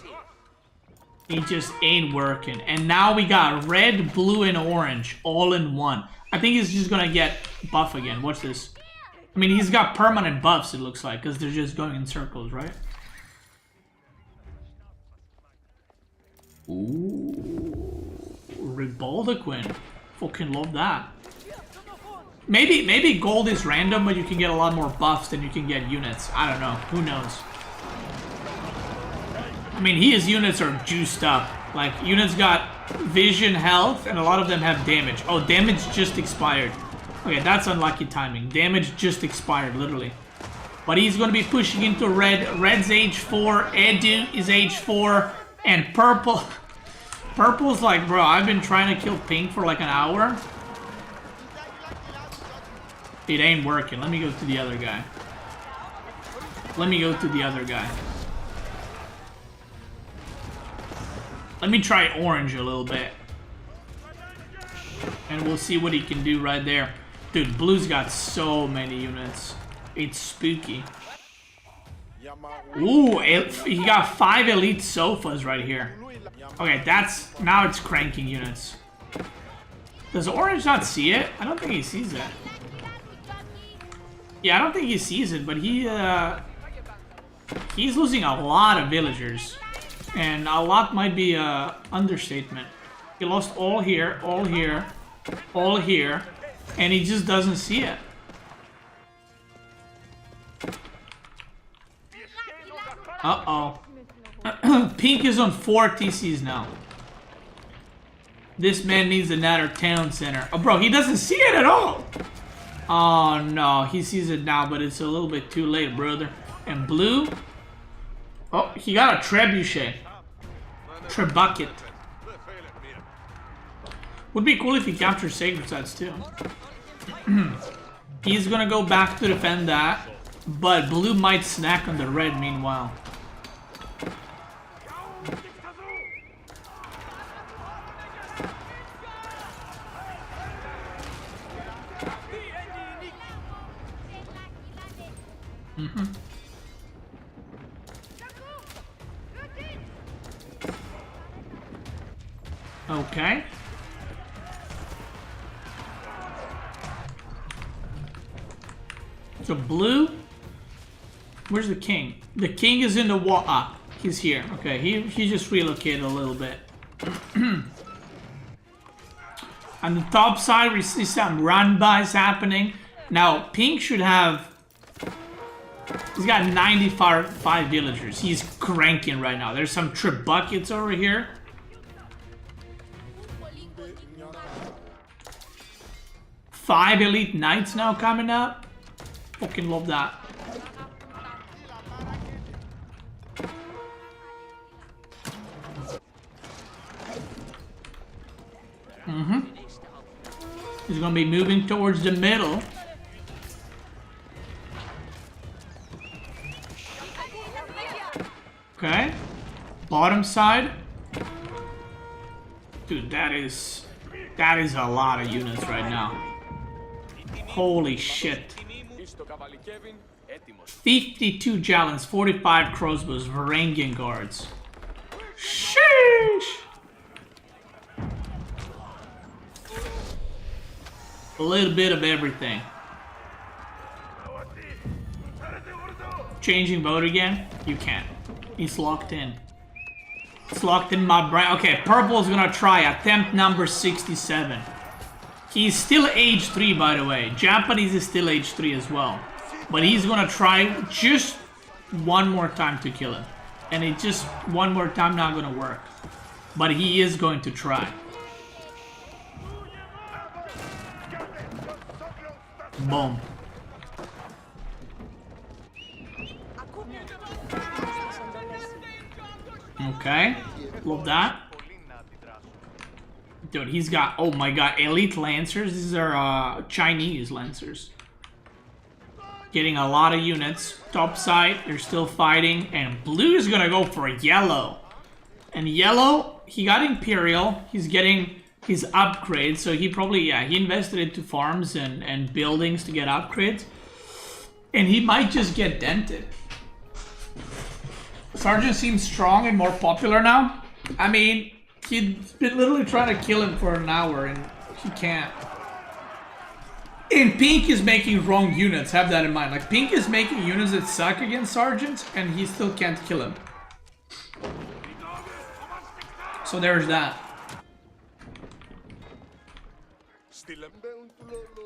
It just ain't working. And now we got red, blue, and orange all in one. I think he's just gonna get buff again. Watch this. I mean, he's got permanent buffs, it looks like, because they're just going in circles, right? Ooh, Rebaldaquin. Fucking love that. Maybe gold is random, but you can get a lot more buffs than you can get units. I don't know. Who knows? I mean, his units are juiced up. Like, units got vision, health, and a lot of them have damage. Oh, damage just expired. Okay, that's unlucky timing. Damage just expired, literally. But he's going to be pushing into red. Red's age 4. Edu is age 4. And purple... Purple's like, bro, I've been trying to kill pink for like an hour. It ain't working. Let me go to the other guy. Let me try orange a little bit. And we'll see what he can do right there. Dude, blue's got so many units. It's spooky. Ooh, he got 5 elite sofas right here. Okay, now it's cranking units. Does orange not see it? I don't think he sees it. Yeah, I don't think he sees it, but he's losing a lot of villagers. And a lot might be a understatement. He lost all here, all here, all here, and he just doesn't see it. Uh-oh. Pink is on 4 TCs now. This man needs another town center. Oh, bro, he doesn't see it at all. Oh, no. He sees it now, but it's a little bit too late, brother. And blue? Oh, he got a trebuchet. Trebucket. Would be cool if he captures sacred sites, too. He's gonna go back to defend that. But blue might snack on the red meanwhile. Okay. So blue. Where's the king? The king is in the wall. Ah, he's here. Okay, he just relocated a little bit. On the top side, we see some run-bys happening. Now, pink should have... He's got 95 villagers. He's cranking right now. There's some trip buckets over here. Five elite knights now coming up. Fucking love that. He's gonna be moving towards the middle. Okay. Bottom side. Dude, that is a lot of units right now. Holy shit. 52 javelins, 45 crossbows, Varangian guards. Sheesh! A little bit of everything. Changing vote again? You can't. He's locked in. It's locked in my brain. Okay, purple is gonna try attempt number 67. He's still age 3, by the way. Japanese is still age 3 as well. But he's gonna try just one more time to kill him. And it just one more time not gonna work. But he is going to try. Boom. Okay. Love that. Dude, he's got, oh my god, elite lancers. These are Chinese lancers. Getting a lot of units. Top side, they're still fighting. And blue is gonna go for yellow. And yellow, he got Imperial. He's getting his upgrades. So he probably, yeah, he invested into farms and buildings to get upgrades. And he might just get dented. Sergeant seems strong and more popular now. I mean, he'd been literally trying to kill him for an hour and he can't. And Pink is making wrong units, have that in mind. Like, Pink is making units that suck against Sergeants and he still can't kill him. So there's that.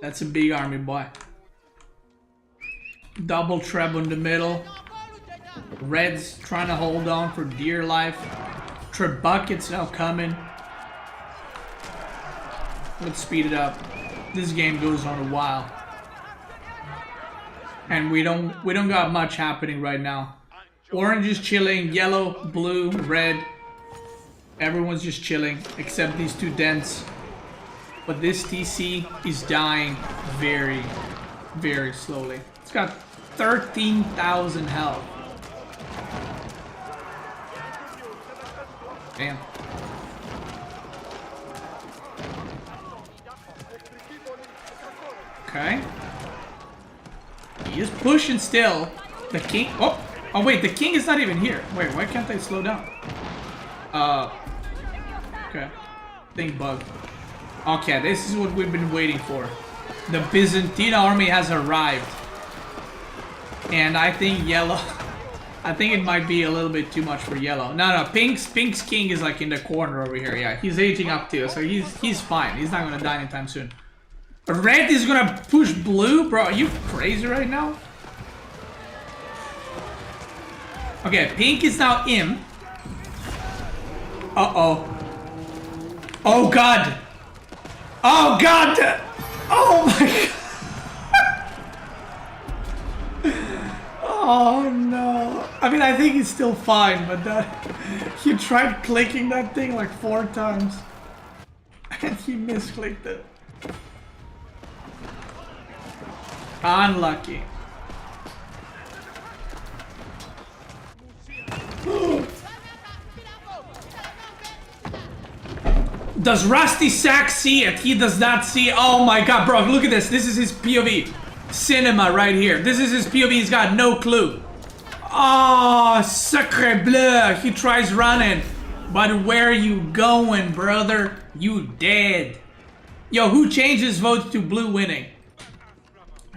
That's a big army, boy. Double Treb in the middle. Red's trying to hold on for dear life. Trebuchet's now coming. Let's speed it up. This game goes on a while. And we don't got much happening right now. Orange is chilling, yellow, blue, red. Everyone's just chilling, except these two dents. But this TC is dying very, very slowly. It's got 13,000 health. Damn. Okay. He is pushing still. The king. Oh, wait, the king is not even here. Wait, why can't I slow down? Okay. Thing bug. Okay, this is what we've been waiting for. The Byzantine army has arrived. And I think yellow... I think it might be a little bit too much for yellow. No, Pink's king is like in the corner over here. Yeah, he's aging up too, so he's fine. He's not gonna die anytime soon. Red is gonna push blue? Bro, are you crazy right now? Okay, Pink is now in. Uh-oh. Oh, God. Oh, God. Oh, my God. Oh, no. I mean, I think he's still fine, but that... He tried clicking that thing like 4 times. And he misclicked it. Unlucky. Does Rusty Sack see it? He does not see. Oh my god, bro, look at this. This is his POV. Cinema right here. This is his POV. He's got no clue. Oh, sacre bleu. He tries running. But where are you going, brother? You dead. Yo, who changes vote to blue winning?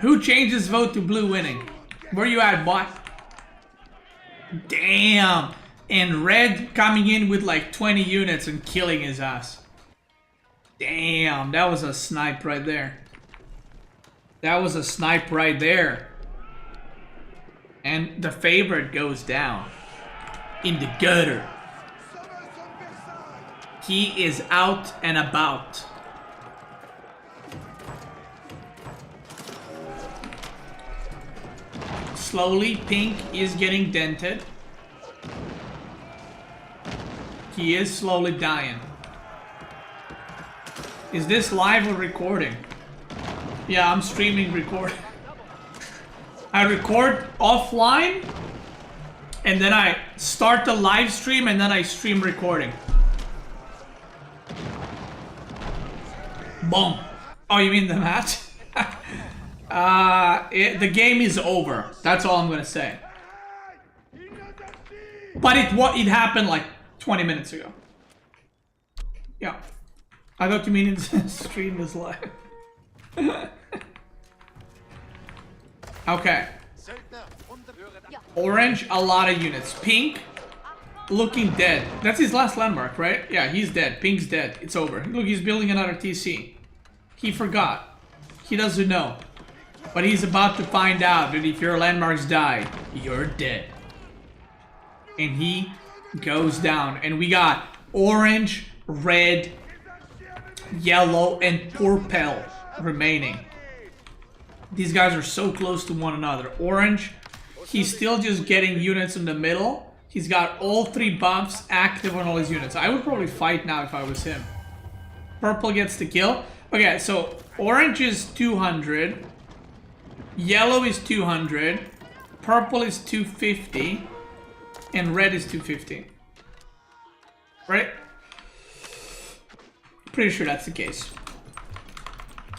Who changes vote to blue winning? Where you at, boy? Damn. And red coming in with like 20 units and killing his ass. Damn, that was a snipe right there. That was a snipe right there. And the favorite goes down. In the gutter. He is out and about. Slowly, Pink is getting dented. He is slowly dying. Is this live or recording? Yeah, I'm streaming recording. I record offline, and then I start the live stream, and then I stream recording. Boom. Oh, you mean the match? The game is over. That's all I'm gonna say. But it happened like 20 minutes ago. Yeah. I thought you mean stream is live. Okay. Orange, a lot of units. Pink, looking dead. That's his last landmark, right? Yeah, he's dead. Pink's dead. It's over. Look, he's building another TC. He forgot. He doesn't know. But he's about to find out that if your landmarks die, you're dead. And he goes down. And we got orange, red, yellow, and purple remaining. These guys are so close to one another. Orange, he's still just getting units in the middle. He's got all 3 buffs active on all his units. I would probably fight now if I was him. Purple gets the kill. Okay, so orange is 200. Yellow is 200. Purple is 250. And red is 250. Right? Pretty sure that's the case.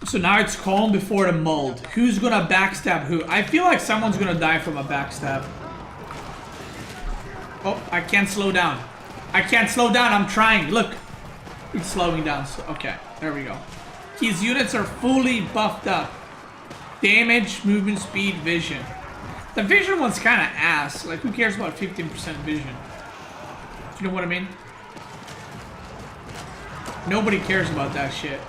So now it's calm before the mold. Who's gonna backstab who? I feel like someone's gonna die from a backstab. Oh, I can't slow down. I can't slow down, I'm trying. Look. It's slowing down. So, okay, there we go. His units are fully buffed up. Damage, movement speed, vision. The vision one's kind of ass. Like, who cares about 15% vision? You know what I mean? Nobody cares about that shit.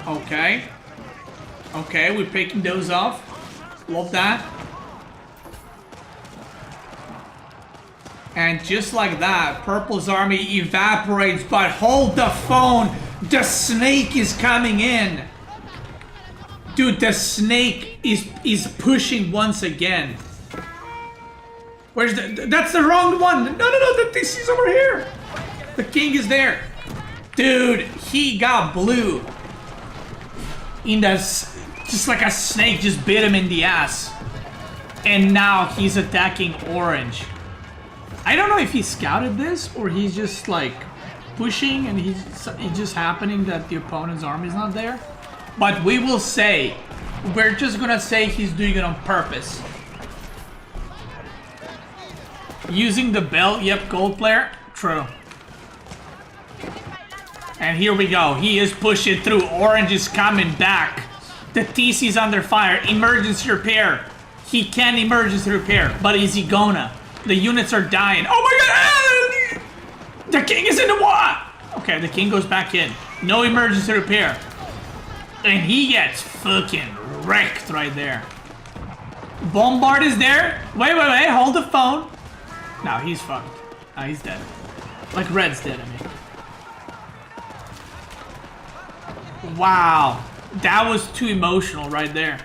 Okay. Okay, we're picking those off. Love that. And just like that, Purple's army evaporates, but hold the phone! The snake is coming in! Dude, the snake is pushing once again. Where's the... That's the wrong one! No, the TC's over here! The king is there! Dude, he got blue. In the... Just like a snake just bit him in the ass. And now he's attacking orange. I don't know if he scouted this or he's just like pushing and it's just happening that the opponent's army is not there. But we will say, we're just gonna say he's doing it on purpose. Using the belt, yep, gold player, true. And here we go, he is pushing through, orange is coming back. The TC's under fire, emergency repair. He can emergency repair, but is he gonna? The units are dying. Oh my god! The king is in the water! Okay, the king goes back in. No emergency repair. And he gets fucking wrecked right there. Bombard is there. Wait, hold the phone. No, he's fucked. No, he's dead. Like red's dead, I mean. Wow. That was too emotional right there.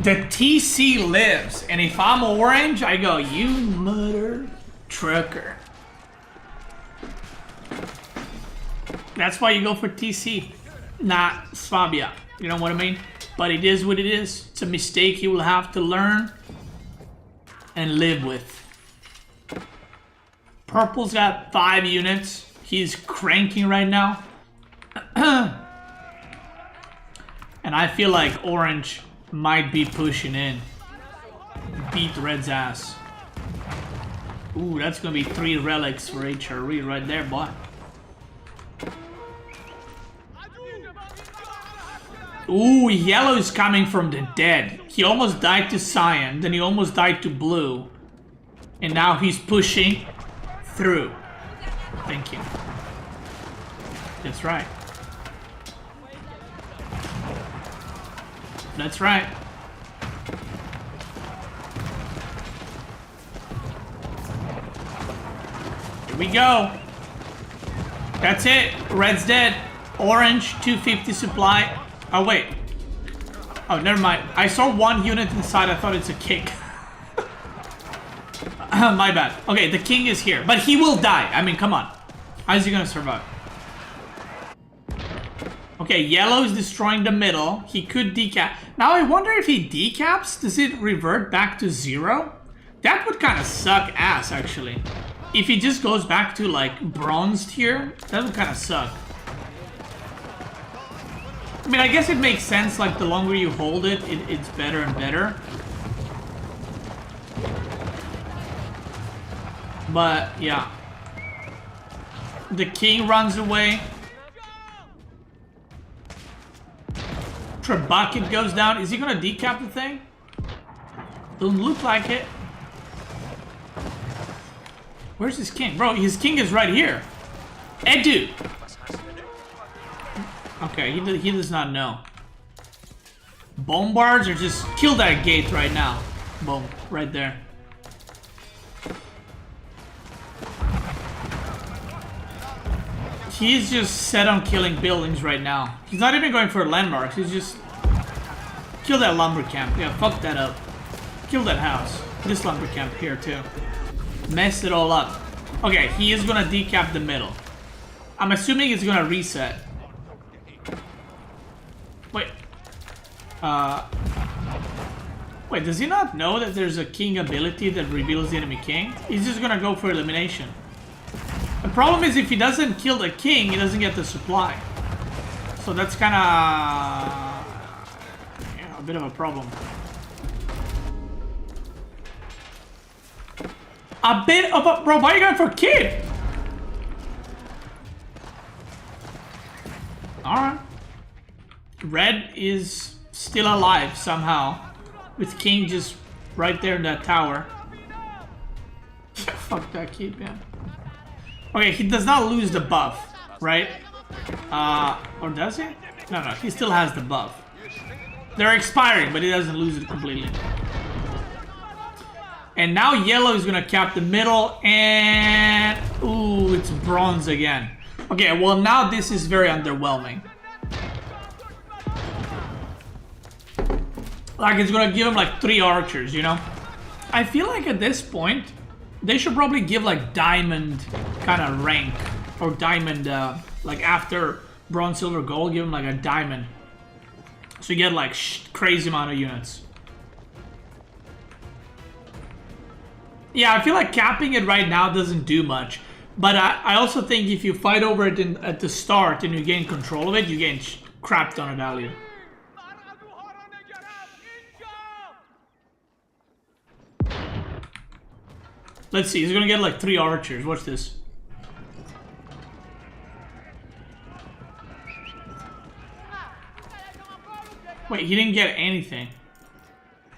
The TC lives, and if I'm orange, I go, you mother trucker. That's why you go for TC, not Svabia. You know what I mean? But it is what it is. It's a mistake you will have to learn and live with. Purple's got 5 units. He's cranking right now. And I feel like orange might be pushing in. Beat red's ass. Ooh, that's gonna be 3 relics for HRE right there, boy. Ooh, yellow is coming from the dead. He almost died to cyan, then he almost died to blue. And now he's pushing through. Thank you. That's right. That's right. Here we go. That's it. Red's dead. Orange, 250 supply. Oh, wait. Oh, never mind. I saw 1 unit inside. I thought it's a kick. My bad. Okay, the king is here. But he will die. I mean, come on. How's he gonna survive? Okay, yellow is destroying the middle. He could decap. Now I wonder if he decaps, does it revert back to 0? That would kind of suck ass, actually. If he just goes back to, like, bronzed here, that would kind of suck. I mean, I guess it makes sense, like, the longer you hold it, it's better and better. But, yeah. The king runs away. Trebuchet goes down. Is he gonna decap the thing? Doesn't look like it. Where's his king? Bro, his king is right here. Edu! Okay, he does not know. Bombards or just kill that gate right now. Boom, right there. He's just set on killing buildings right now. He's not even going for landmarks. He's just... Kill that lumber camp. Yeah, fuck that up. Kill that house. this lumber camp here too. Messed it all up. Okay, he is gonna decap the middle. I'm assuming it's gonna reset. Wait. Wait, does he not know that there's a king ability that reveals the enemy king? He's just gonna go for elimination. The problem is if he doesn't kill the king, he doesn't get the supply. So that's kinda... yeah, a bit of a problem. A bit of a... Bro, why are you going for kid? Alright. Red is still alive somehow. With king just right there in that tower. Fuck that kid, man. Okay, he does not lose the buff, right? Or does he? No, he still has the buff. They're expiring, but he doesn't lose it completely. And now yellow is gonna cap the middle, and... ooh, it's bronze again. Okay, well now this is very underwhelming. Like, it's gonna give him like 3 archers, you know? I feel like at this point, they should probably give like diamond kind of rank. Or diamond, like after bronze, silver, gold, give him like a diamond. So you get like crazy amount of units. Yeah, I feel like capping it right now doesn't do much. But I also think if you fight over it at the start and you gain control of it, you gain crap ton of value. Let's see, he's gonna get like 3 archers. Watch this. Wait, he didn't get anything.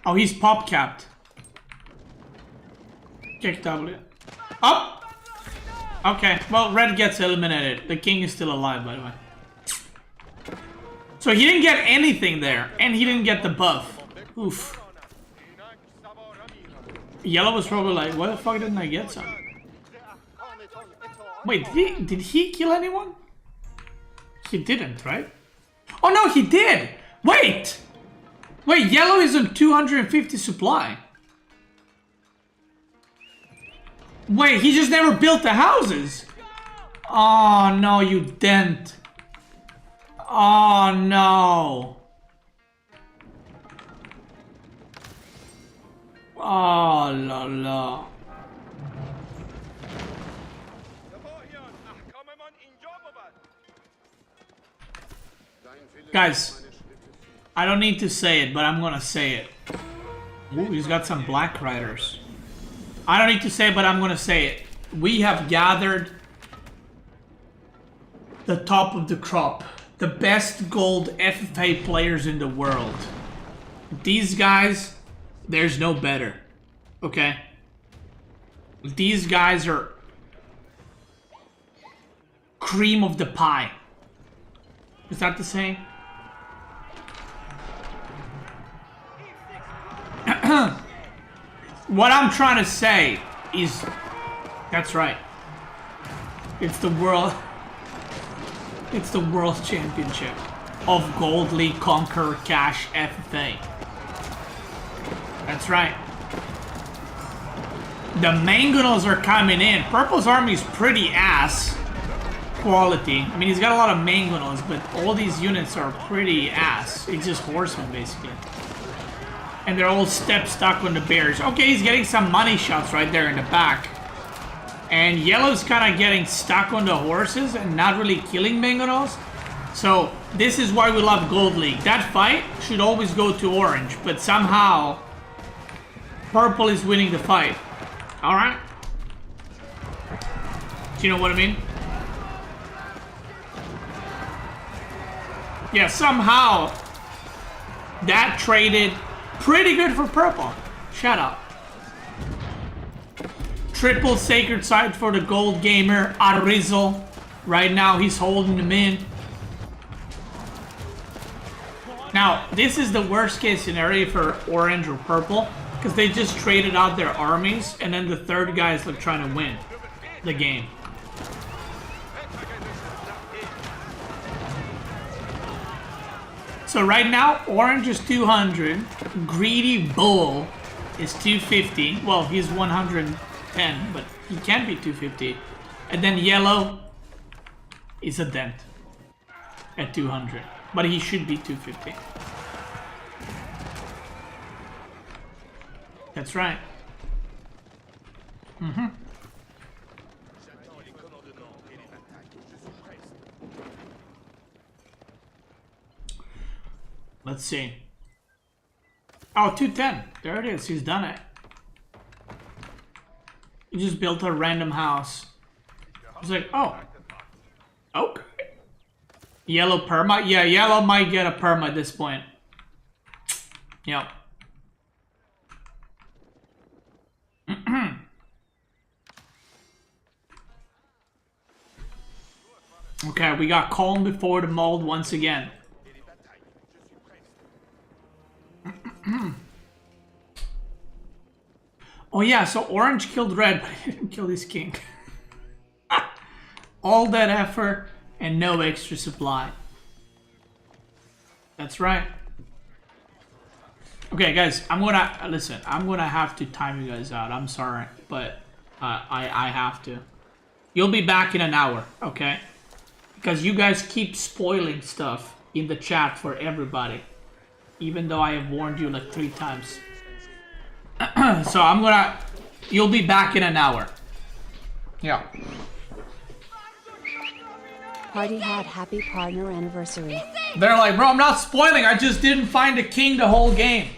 Oh, he's pop capped. Kick W. Up! Okay, well, red gets eliminated. The king is still alive, by the way. So he didn't get anything there, and he didn't get the buff. Oof. Yellow was probably like, why the fuck didn't I get some? Wait, did he kill anyone? He didn't, right? Oh no, he did! Wait! Wait, yellow is on 250 supply. Wait, he just never built the houses. Oh no, you didn't. Oh no. Oh la la. Guys, I don't need to say it, but I'm gonna say it. Ooh, he's got some black riders. I don't need to say it, but I'm gonna say it. We have gathered the top of the crop. The best gold FFA players in the world. These guys, there's no better. Okay? These guys are cream of the pie. Is that the saying? What I'm trying to say is, that's right. It's the world championship of Gold League Conqueror Cash FFA. That's right. The mangonels are coming in. Purple's army is pretty ass quality. I mean, he's got a lot of mangonels, but all these units are pretty ass. It's just horsemen, basically. And they're all stuck on the bears. Okay, he's getting some money shots right there in the back. And yellow's kind of getting stuck on the horses and not really killing mangonels. So this is why we love Gold League. That fight should always go to orange, but somehow purple is winning the fight. Alright? Do you know what I mean? Yeah, somehow that traded pretty good for purple. Shut up. Triple sacred site for the gold gamer, Arizel. Right now he's holding them in. Now, this is the worst case scenario for orange or purple, because they just traded out their armies, and then the third guy is like trying to win the game. So right now, orange is 200, greedy bull is 250. Well, he's 110, but he can be 250. And then yellow is a dent at 200, but he should be 250. That's right. Mm-hmm. Let's see. Oh, 210. There it is. He's done it. He just built a random house. I was like, oh. Okay. Yellow perma? Yeah, yellow might get a perma at this point. Yep. Okay, we got calm before the mold once again. Oh yeah, so orange killed red, but he didn't kill his king. All that effort and no extra supply. That's right. Okay, guys, I'm gonna have to time you guys out. I'm sorry, but I have to. You'll be back in an hour, okay? Because you guys keep spoiling stuff in the chat for everybody. Even though I have warned you like 3 times. So you'll be back in an hour. Yeah. Party had happy partner anniversary. They're like, bro, I'm not spoiling. I just didn't find a king the whole game.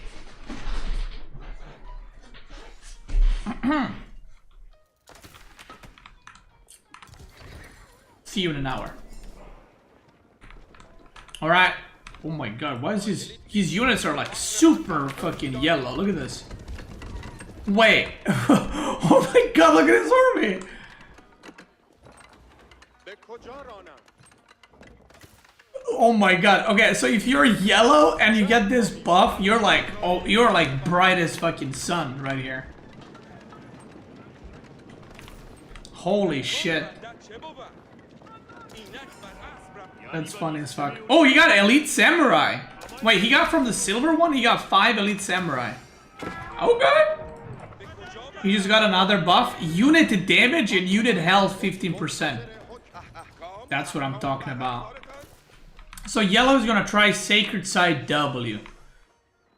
See you in an hour. Alright. Oh my god, why is his units are like super fucking yellow. Look at this. Wait. Oh my god, look at his army. Oh my god. Okay, so if you're yellow and you get this buff, you're like, oh, you're like bright as fucking sun right here. Holy shit. That's funny as fuck. Oh, he got Elite Samurai. Wait, he got from the silver one? He got 5 Elite Samurai. Okay. He just got another buff. Unit damage and unit health 15%. That's what I'm talking about. So yellow's gonna try Sacred Side W.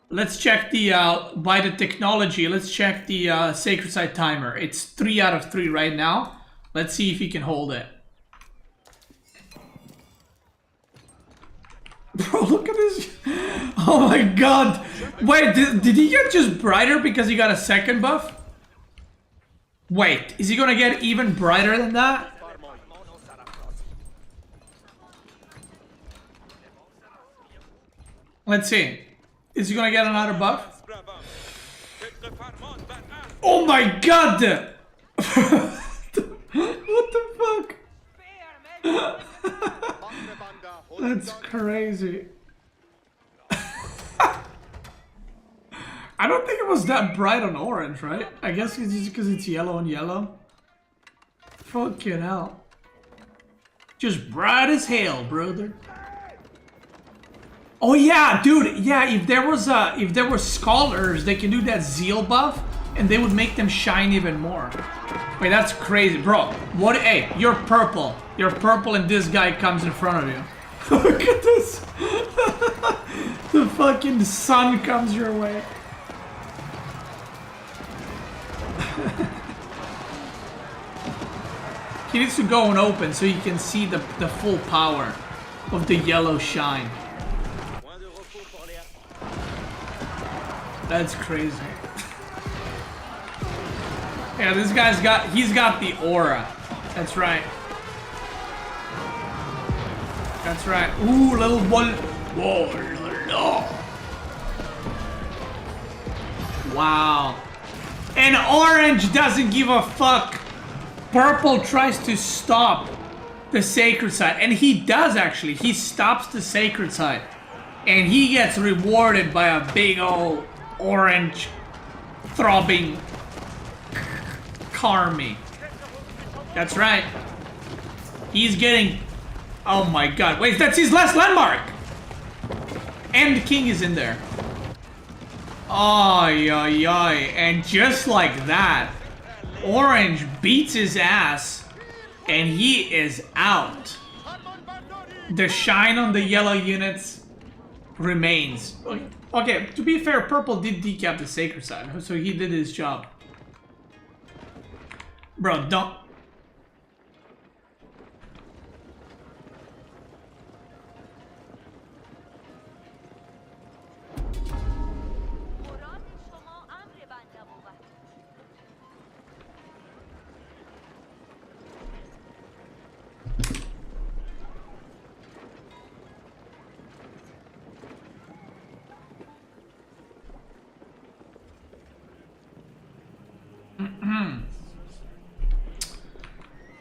Let's check the, by the technology, let's check the Sacred Side timer. It's 3 out of 3 right now. Let's see if he can hold it. Bro, look at this. Oh my god. Wait, did he get just brighter because he got a second buff? Wait, is he gonna get even brighter than that? Let's see. Is he gonna get another buff? Oh my god! What the fuck? That's crazy. I don't think it was that bright on orange, right? I guess it's just because it's yellow on yellow. Fucking hell. Just bright as hell, brother. Oh yeah, dude. Yeah, if there were scholars, they can do that zeal buff, and they would make them shine even more. Wait, that's crazy, bro. What? Hey, you're purple. You're purple, and this guy comes in front of you. Look at this. The fucking sun comes your way. He needs to go and open so you can see the full power of the yellow shine. That's crazy. Yeah, this guy's he's got the aura. That's right. That's right. Ooh, little one. Whoa, no. Wow. And orange doesn't give a fuck. Purple tries to stop the sacred side. And he does actually. He stops the sacred side. And he gets rewarded by a big old orange throbbing Karmi. That's right. He's getting... Oh my god. Wait, that's his last landmark! And the king is in there. Ay, ay, ay. And just like that, Orange beats his ass and he is out. The shine on the yellow units remains. Okay, to be fair, Purple did decap the Sacred side, so he did his job. Bro, don't...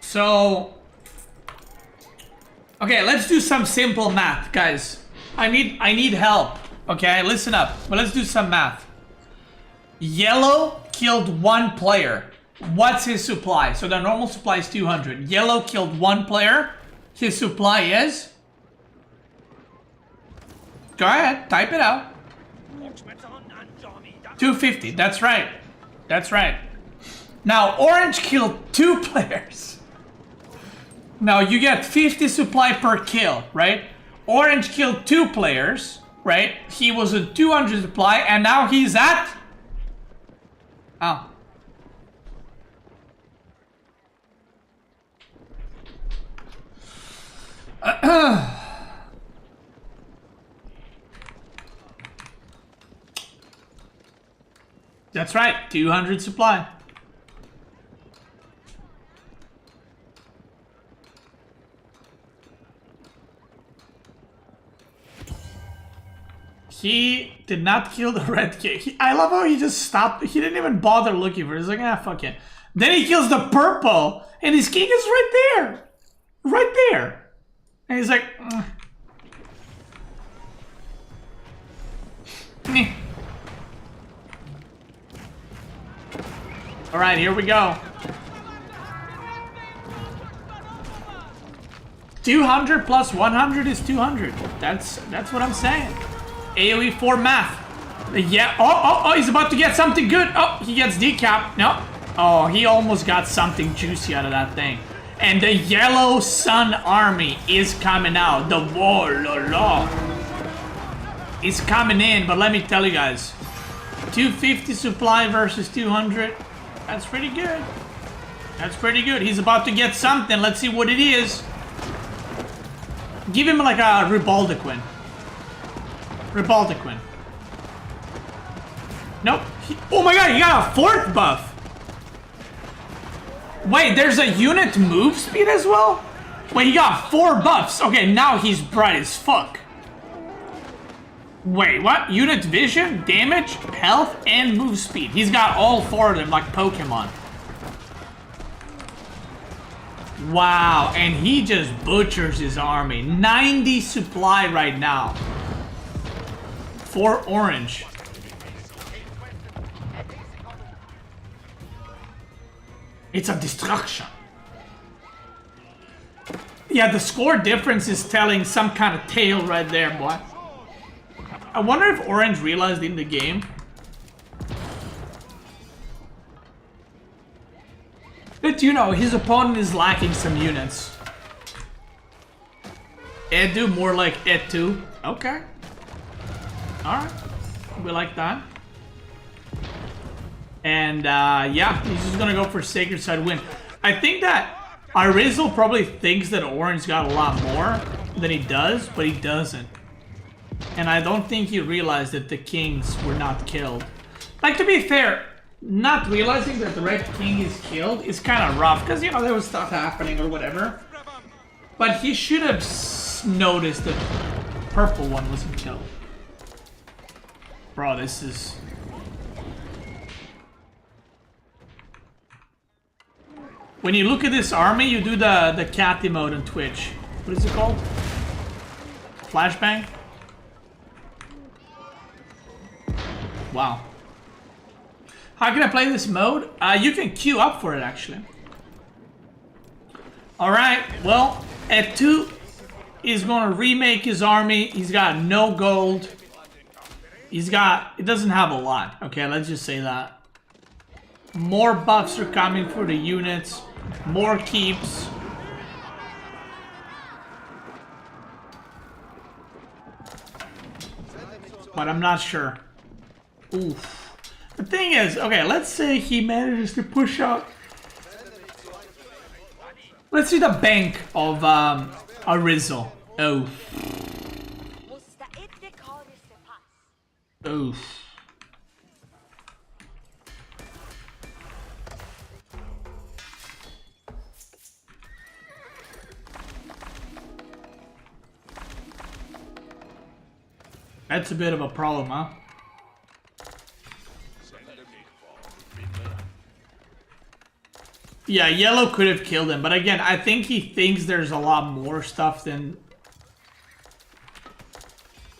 So, okay, let's do some simple math, guys. I need help. Okay, listen up. But let's do some math. Yellow killed 1 player. What's his supply? So the normal supply is 200. Yellow killed 1 player. His supply is... Go ahead, type it out. 250. That's right. That's right. Now, Orange killed 2 players. Now, you get 50 supply per kill, right? Orange killed 2 players, right? He was at 200 supply, and now he's at... Oh. That's right, 200 supply. He did not kill the red king. I love how he just stopped. He didn't even bother looking for it. He's like, ah, fuck it. Then he kills the purple, and his king is right there. Right there. And he's like, Meh. All right, here we go. 200 plus 100 is 200. That's what I'm saying. AoE 4 math. Yeah. Oh, he's about to get something good. Oh, he gets decap. No. Oh, he almost got something juicy out of that thing. And the Yellow Sun Army is coming out. The Warlord is coming in. But let me tell you guys, 250 supply versus 200. That's pretty good. That's pretty good. He's about to get something. Let's see what it is. Give him like a Ribaldequin. Ribaldequin. Nope. Oh my god, he got a 4th buff. Wait, there's a unit move speed as well? Wait, he got 4 buffs. Okay, now he's bright as fuck. Wait, what? Unit vision, damage, health, and move speed. He's got all 4 of them like Pokemon. Wow, and he just butchers his army. 90 supply right now. For Orange. It's a destruction. Yeah, the score difference is telling some kind of tale right there, boy. I wonder if Orange realized in the game that, you know, his opponent is lacking some units. Edu, more like Ed2. Okay. Alright. We like that. And, yeah, he's just gonna go for Sacred Side win. I think that Arizel probably thinks that Orange got a lot more than he does, but he doesn't. And I don't think he realized that the kings were not killed. Like, to be fair, not realizing that the Red King is killed is kind of rough, because, you know, there was stuff happening or whatever. But he should have noticed that the purple one wasn't killed. Bro, this is... When you look at this army, you do the cat emote on Twitch. What is it called? Flashbang? Wow. How can I play this mode? You can queue up for it, actually. Alright, well, Ed2 is going to remake his army. He's got no gold. He doesn't have a lot. Okay, let's just say that. More buffs are coming for the units. More keeps. But I'm not sure. Oof. The thing is, okay, let's say he manages to push out. Let's see the bank of Arizel. Oh. Oof. That's a bit of a problem, huh? Yeah, yellow could have killed him, but again, I think he thinks there's a lot more stuff than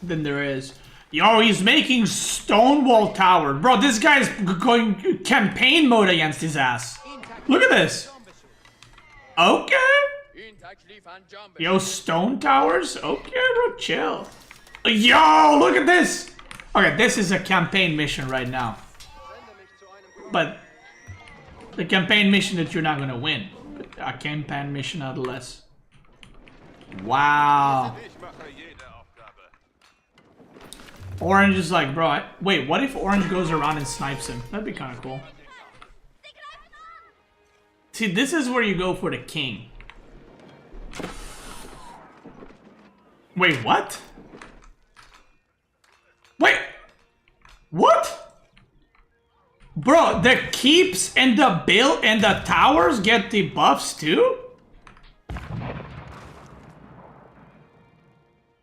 there is. Yo, he's making Stonewall Tower. Bro, this guy's going campaign mode against his ass. Look at this. Okay. Yo, Stone Towers? Okay, bro, chill. Yo, look at this. Okay, this is a campaign mission right now. But the campaign mission that you're not gonna win. But a campaign mission nonetheless. Wow. Orange is like, bro, wait, what if Orange goes around and snipes him? That'd be kind of cool. See, this is where you go for the king. Wait, what? Wait! What? Bro, the keeps and the build and the towers get the buffs too?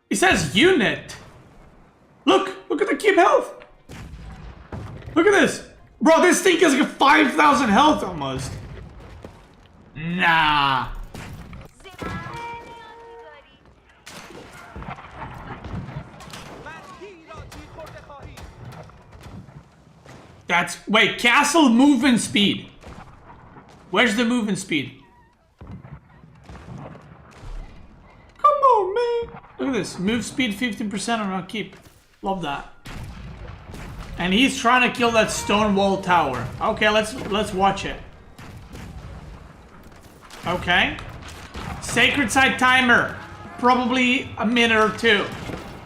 It says unit. Look at the keep health. Look at this. Bro, this thing has like 5,000 health almost. Nah. Wait, castle movement speed. Where's the movement speed? Come on, man. Look at this. Move speed 15% on our keep. Love that. And he's trying to kill that stone wall tower. Okay, let's watch it. Okay. Sacred side timer. Probably a minute or two.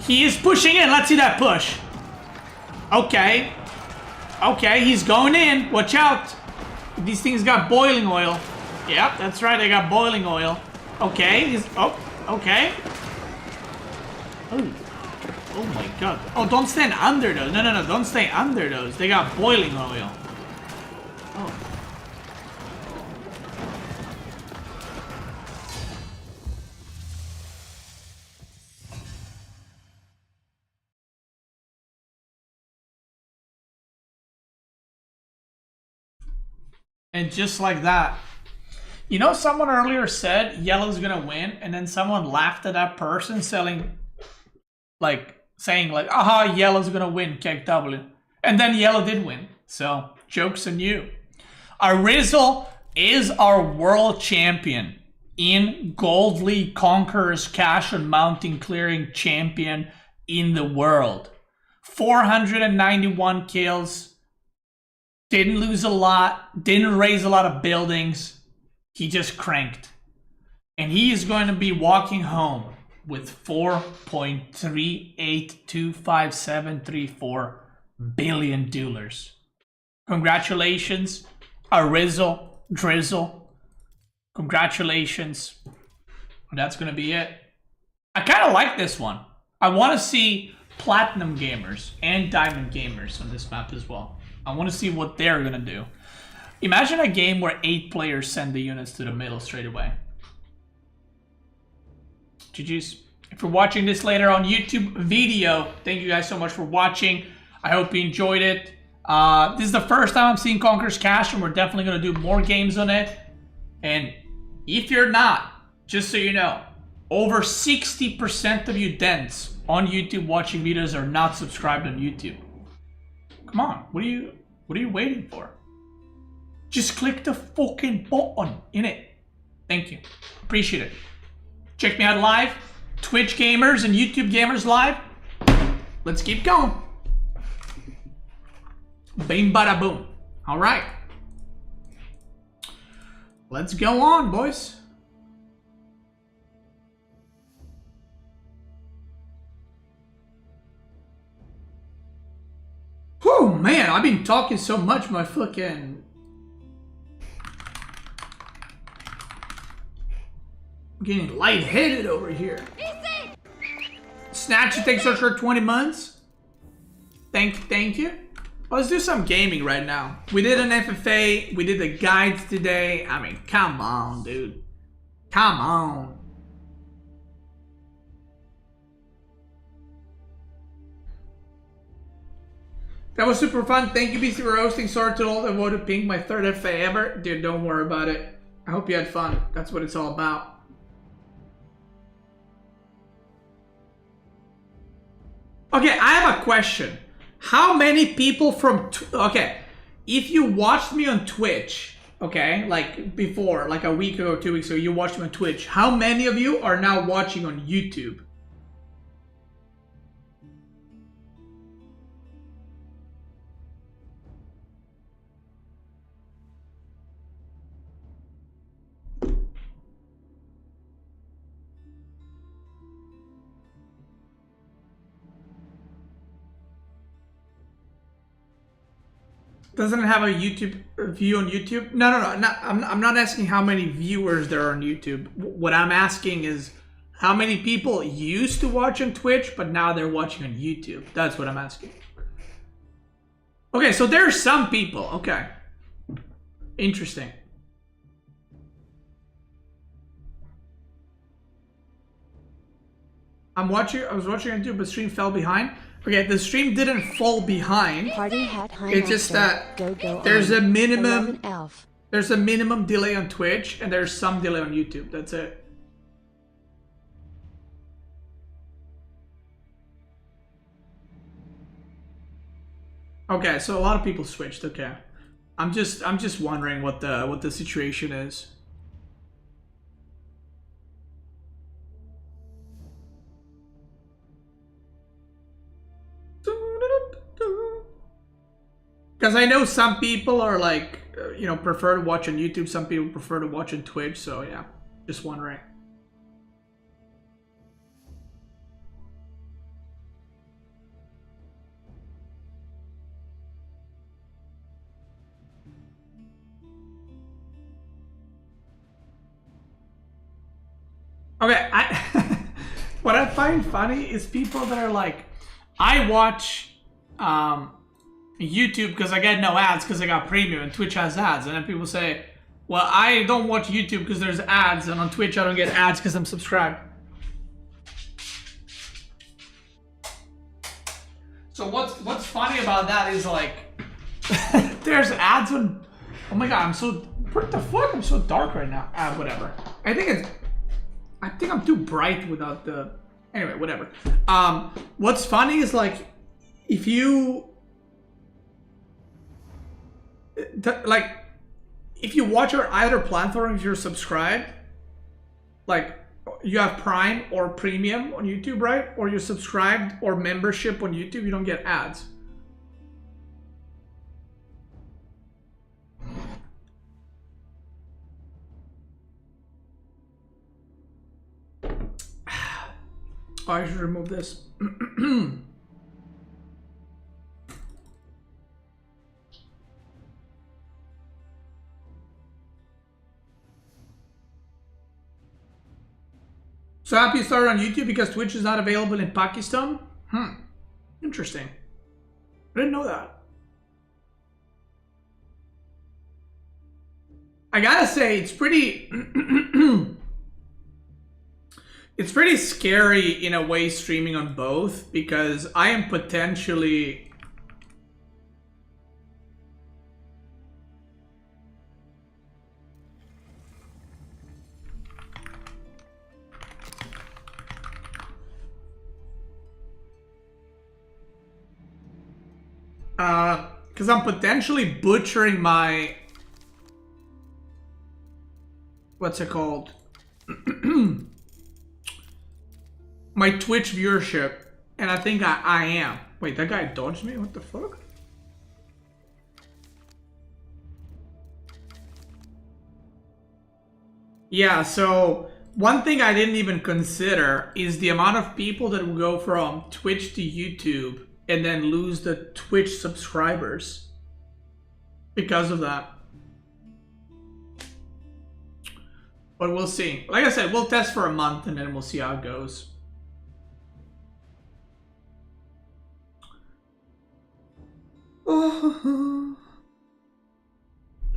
He is pushing in. Let's see that push. Okay. Okay, he's going in. Watch out. These things got boiling oil. Yep, that's right. They got boiling oil. Okay. Okay. Oh my god. Oh, don't stand under those. No. Don't stay under those. They got boiling oil. Oh. And just like that. You know, someone earlier said yellow's gonna win, and then someone laughed at that person saying aha, yellow's gonna win, KW. And then yellow did win. So, joke's on you. Arizel is our world champion in Gold League Conquerors Cash and Mountain Clearing champion in the world. 491 kills. Didn't lose a lot, didn't raise a lot of buildings. He just cranked. And he is going to be walking home with $4.382574 billion dollars. Congratulations, Arizel, Drizzle. Congratulations. That's going to be it. I kind of like this one. I want to see Platinum gamers and Diamond gamers on this map as well. I want to see what they're going to do. Imagine a game where 8 players send the units to the middle straight away. GG's. If you're watching this later on YouTube video, thank you guys so much for watching. I hope you enjoyed it. This is the first time I'm seeing Conquerors Cash, and we're definitely going to do more games on it. And if you're not, just so you know, over 60% of you dents on YouTube watching videos are not subscribed on YouTube. Come on, what are you waiting for? Just click the fucking button in it. Thank you. Appreciate it. Check me out live. Twitch gamers and YouTube gamers live. Let's keep going. Bing bada boom. All right. Let's go on, boys. Whew, man, I've been talking so much, my fucking... I'm getting lightheaded over here. Snatch, it takes us for 20 months. Thank you. Well, let's do some gaming right now. We did an FFA. We did the guides today. I mean, come on, dude. Come on. That was super fun. Thank you, BC, for hosting. Sorry to all that voted pink. My third FFA ever. Dude, don't worry about it. I hope you had fun. That's what it's all about. Okay, I have a question. How many people from... okay, if you watched me on Twitch, okay, like before, like a week ago, 2 weeks ago, you watched me on Twitch. How many of you are now watching on YouTube? Doesn't it have a YouTube view on YouTube? No. I'm not asking how many viewers there are on YouTube. What I'm asking is how many people used to watch on Twitch, but now they're watching on YouTube. That's what I'm asking. Okay, so there are some people. Okay. Interesting. I was watching on YouTube, but stream fell behind. Okay, the stream didn't fall behind. Party hat high It's just that there's a minimum delay on Twitch and there's some delay on YouTube. That's it. Okay, so a lot of people switched. Okay, I'm just wondering what the situation is. Because I know some people are like, you know, prefer to watch on YouTube. Some people prefer to watch on Twitch. So yeah, just wondering. Okay, what I find funny is people that are like, I watch YouTube because I get no ads because I got premium and Twitch has ads. And then people say, well, I don't watch YouTube because there's ads, and on Twitch I don't get ads because I'm subscribed. So what's funny about that is like, there's ads on, oh my god, what the fuck? I'm so dark right now. Whatever. I think I'm too bright without the, anyway, whatever. What's funny is like, if you, if you watch on either platform, if you're subscribed, like you have Prime or Premium on YouTube, right? Or you're subscribed or membership on YouTube, you don't get ads. Oh, I should remove this. So happy you started on YouTube because Twitch is not available in Pakistan? Interesting. I didn't know that. I gotta say, it's pretty... it's pretty scary in a way streaming on both, because I am potentially... because I'm potentially butchering my... what's it called? My Twitch viewership. And I think I am. Wait, that guy dodged me? What the fuck? Yeah, so one thing I didn't even consider is the amount of people that will go from Twitch to YouTube and then lose the Twitch subscribers because of that. But we'll see. Like I said, we'll test for a month and then we'll see how it goes.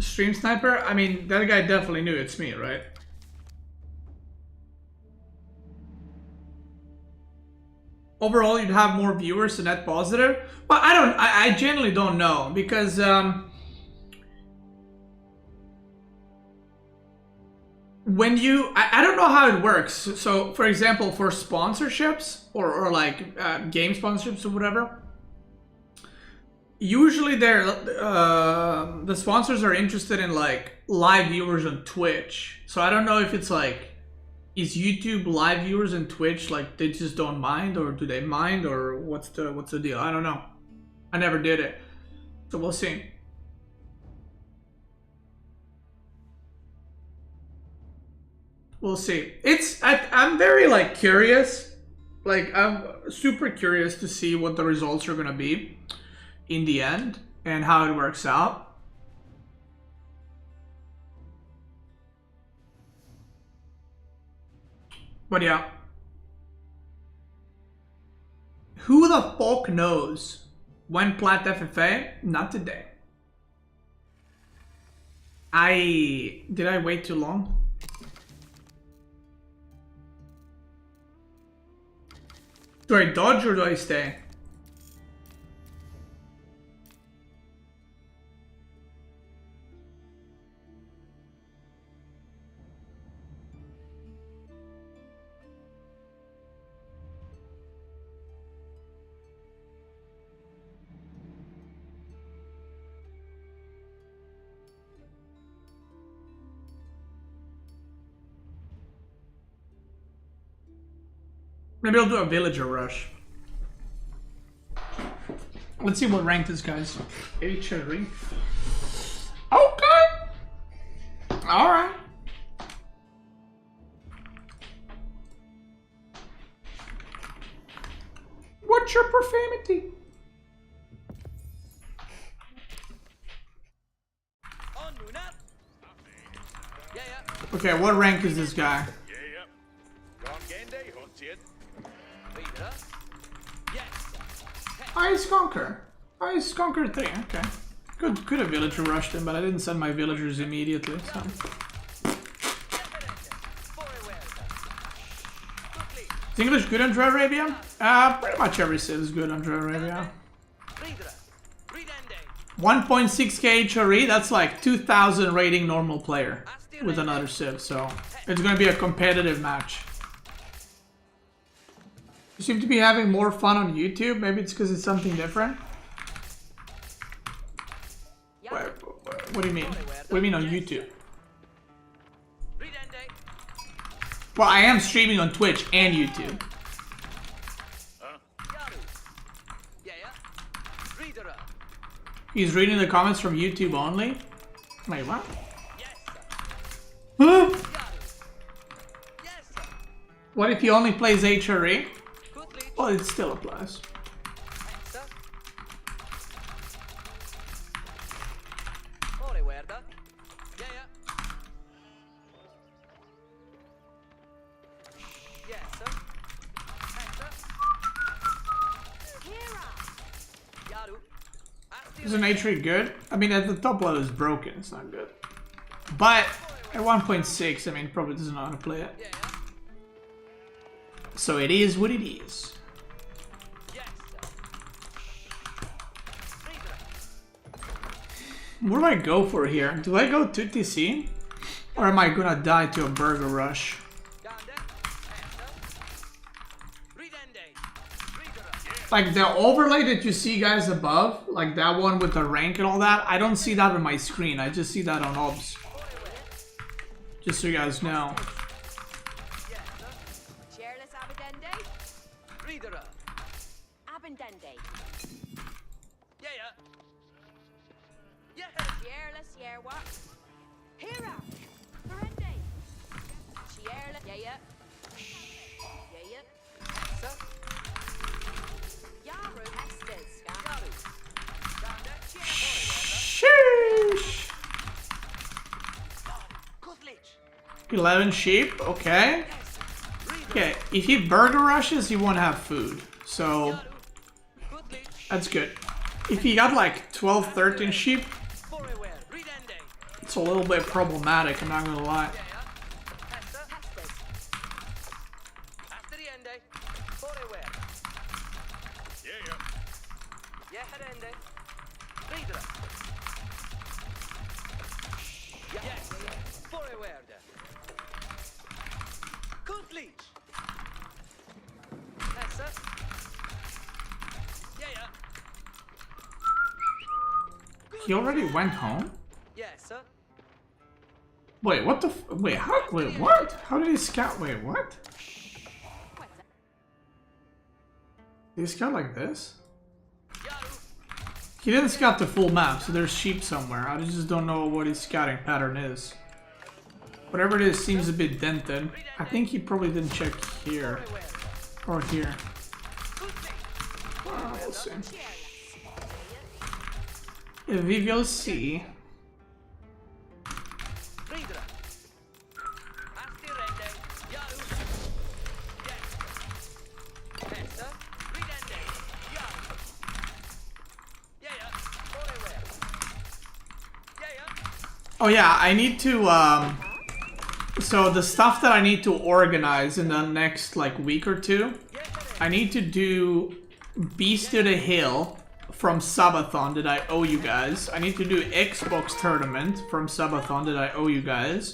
Stream Sniper? I mean, that guy definitely knew it's me, right? Overall, you'd have more viewers, so net positive. But I genuinely don't know because when you, I don't know how it works. So, for example, for sponsorships or like game sponsorships or whatever, usually they're the sponsors are interested in like live viewers on Twitch. So I don't know if it's like, is YouTube live viewers on Twitch like they just don't mind, or do they mind, or what's the deal? I don't know. I never did it, so we'll see. We'll see. I'm very like curious. Like I'm super curious to see what the results are gonna be in the end and how it works out. But yeah. Who the fuck knows when plat FFA? Not today. Did I wait too long? Do I dodge or do I stay? Maybe I'll do a villager rush. Let's see what rank this guy's. HRE. Okay. Alright. What's your profanity? Okay, what rank is this guy? Ice Conquer. Ice Conquer 3, okay. Could have villager rushed him, but I didn't send my villagers immediately, so. Is English good on Dry Arabia? Pretty much every civ is good on Dry Arabia. 1.6k HRE, that's like 2000 rating normal player with another civ, so it's gonna be a competitive match. You seem to be having more fun on YouTube. Maybe it's because it's something different. What do you mean? What do you mean on YouTube? Well, I am streaming on Twitch and YouTube. He's reading the comments from YouTube only? Wait, what? Huh? What if he only plays HRE? Well, it still applies. Isn't HRE good? I mean, at the top level it's broken, it's not good. But at 1.6, I mean, probably doesn't know how to play it. So it is what it is. What do I go for here? Do I go 2TC? Or am I gonna die to a burger rush? Like the overlay that you see guys above, like that one with the rank and all that, I don't see that on my screen. I just see that on OBS. Just so you guys know. 11 sheep, okay. Okay, if he burger rushes, he won't have food. So, that's good. If he got like 12, 13 sheep, it's a little bit problematic, I'm not gonna lie. He already went home? Yes, sir. Wait, what the wait, what? How did he scout? Wait, what? Did he scout like this? He didn't scout the full map, so there's sheep somewhere. I just don't know what his scouting pattern is. Whatever it is seems a bit dented. I think he probably didn't check here. Or here. We'll see. We will see. Oh yeah, I need to, so the stuff that I need to organize in the next, like, week or two, I need to do Beast to the Hill from Subathon that I owe you guys. I need to do Xbox Tournament from Subathon that I owe you guys.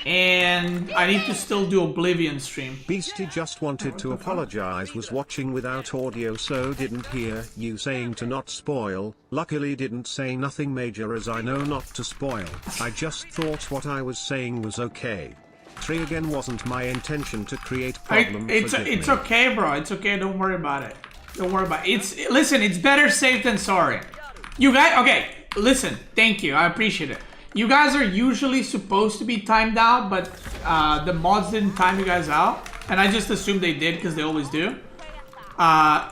And I need to still do Oblivion stream. Beastie just wanted to apologize, was watching without audio so didn't hear you saying to not spoil. Luckily didn't say nothing major as I know not to spoil. I just thought what I was saying was okay. 3 again wasn't my intention to create problem. It's okay, bro. It's okay. Don't worry about it. Don't worry about it. Listen, it's better safe than sorry. You guys, okay, listen, thank you. I appreciate it. You guys are usually supposed to be timed out, but the mods didn't time you guys out. And I just assumed they did because they always do.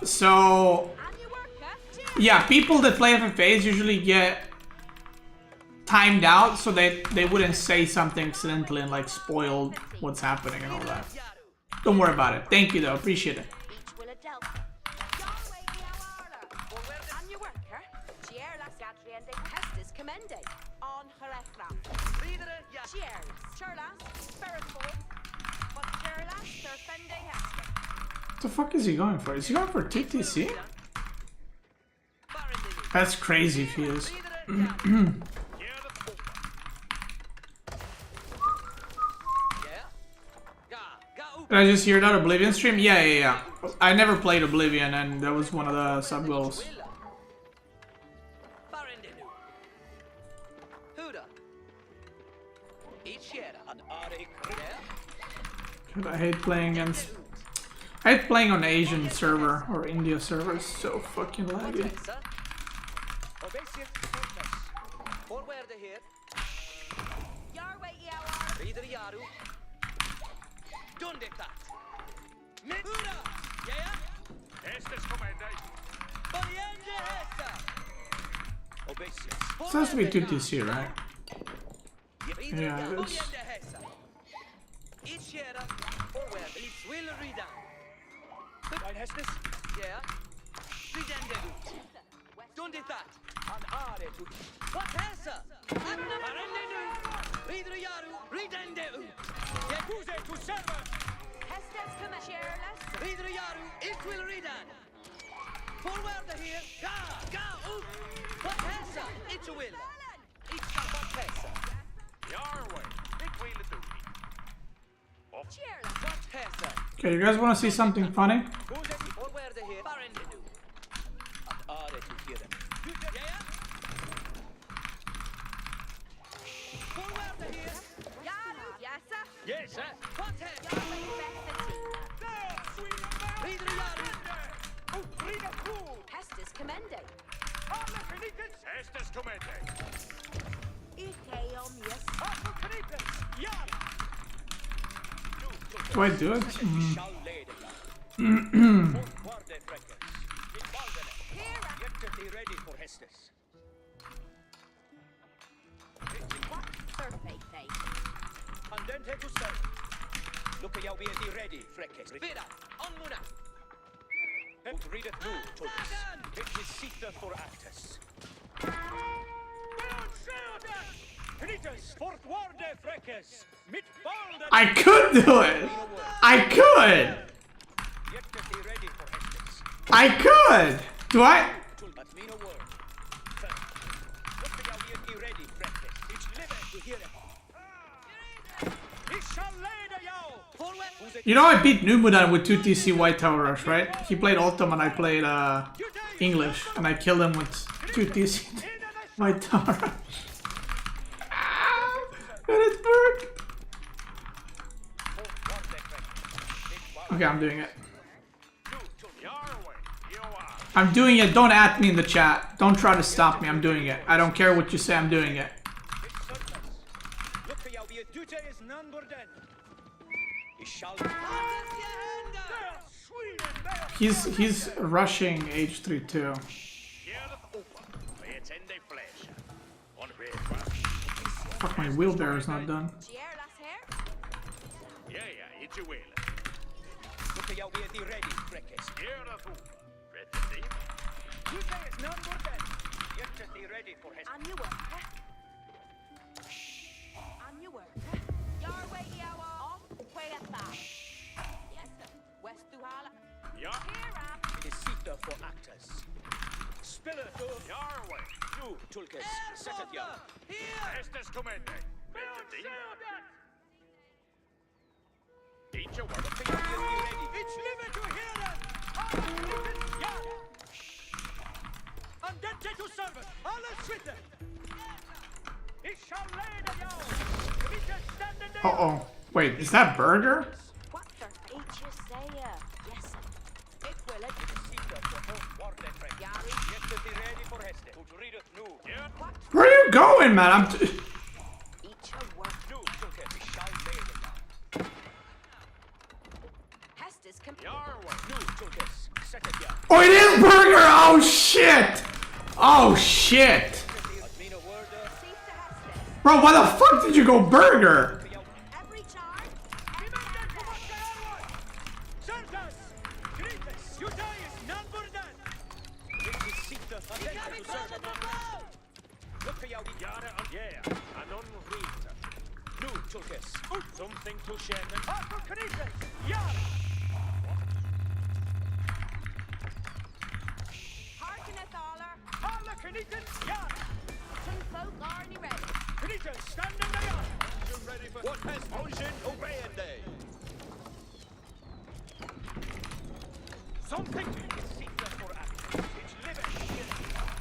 So, yeah, people that play FFAs usually get timed out so they wouldn't say something accidentally and like spoil what's happening and all that. Don't worry about it. Thank you though, appreciate it. What the fuck is he going for? Is he going for TTC? That's crazy if he is. Did I just hear that Oblivion stream? Yeah. I never played Oblivion and that was one of the sub goals. God, I hate playing against... I hate playing on Asian server or India server. It's so fucking laggy. This has to be 2TC, right? Yeah, it is. Okay, you guys want to see something funny? Yes, sir. Hestus commending. Estes commending. Do I do it? Andente to serve. Look at be ready, Freckes. Vera, on Muna. And read it through, Tulkas. It is Sita for Actus. Knitas, fortwarde, Freckes. Mit Balde. I could do it! I could! Yet be ready for Estes. I could! Do I? But mean a word. Look at be ready, Freckes. It's live to hear it. He shall lay the yow. You know I beat Numudan with 2 TC White Tower Rush, right? He played Ultim and I played English, and I killed him with 2 TC White Tower Rush. And it worked! Okay, I'm doing it. I'm doing it, don't at me in the chat. Don't try to stop me, I'm doing it. I don't care what you say, I'm doing it. He's rushing H3 too. Fuck, my wheelbarrow's not done. For actors. Spiller to Yarway. You, Tulkas. Second yard. Estes comende. Byzantine. Each a word. It's limit to hear it. Andente to serve. Alle switte. It shall lay the yow. We just stand in there. Uh-oh. Wait, is that Burger? What the features say ya? Yes, sir. It will it. Where are you going, man? I'm Oh, it is Burger! Oh, shit! Oh, shit! Bro, why the fuck did you go Burger? Something to share. Harkeneth aller. Alla Knitas, yard. Two folk already ready. Knitas, stand in the yard. Ready for what has Ocean obeying day? Something to see for us. It's living here.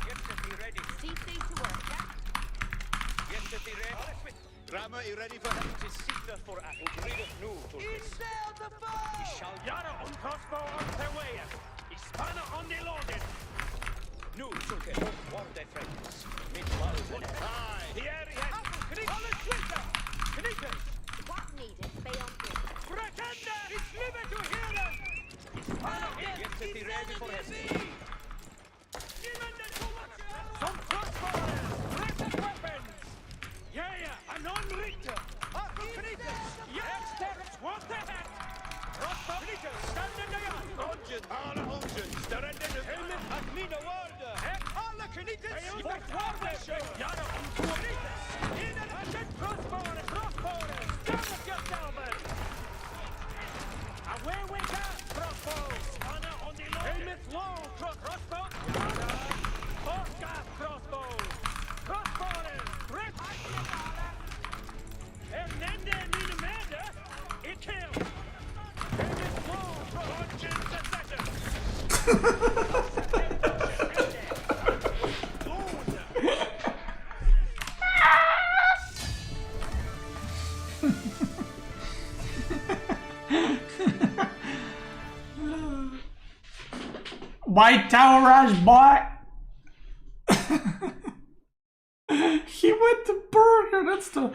Get to be ready. CC to work, yeah? Get to be ready. Grammar, you ready for him? It is Sita for us. Read it new to He sailed the boat! He shall Yara on crossbow on their way. Hispana on the loaded. new to get one day friends. Mid-world. Aye. Here he is. Alle switte. Knitas. What needed beyond this? Pretender. It's living to hear it. Get to be ready for us. Some crossbows. Rapid weapons. Yeah, an unrichter. Knitas. Yes, what the heck? Crossbow. Knitas, stand in the yard. Ocean, alle Ocean, surrender the Helmet at mina warde. Alle Knitas. What warde? Yara on Knitas. In an action crossbow. Stand with your salmon. Away we go. Crossbow. Hispana on the loaded. Helmet low. Crossbow. Orca crossbow. Crossbow. Rip. Hernande mine mede. It killed. Helmet low. Fortune succession. White Tower Rush, boy! He went to Burger. That's the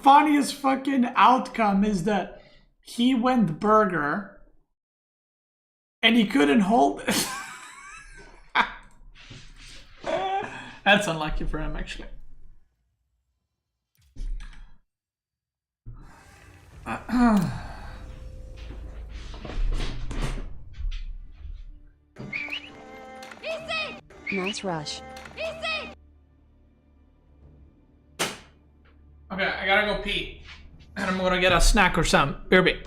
funniest fucking outcome, is that he went Burger and he couldn't hold it. That's unlucky for him, actually. Nice rush. Okay, I gotta go pee. And I'm gonna get a snack or something. BRB.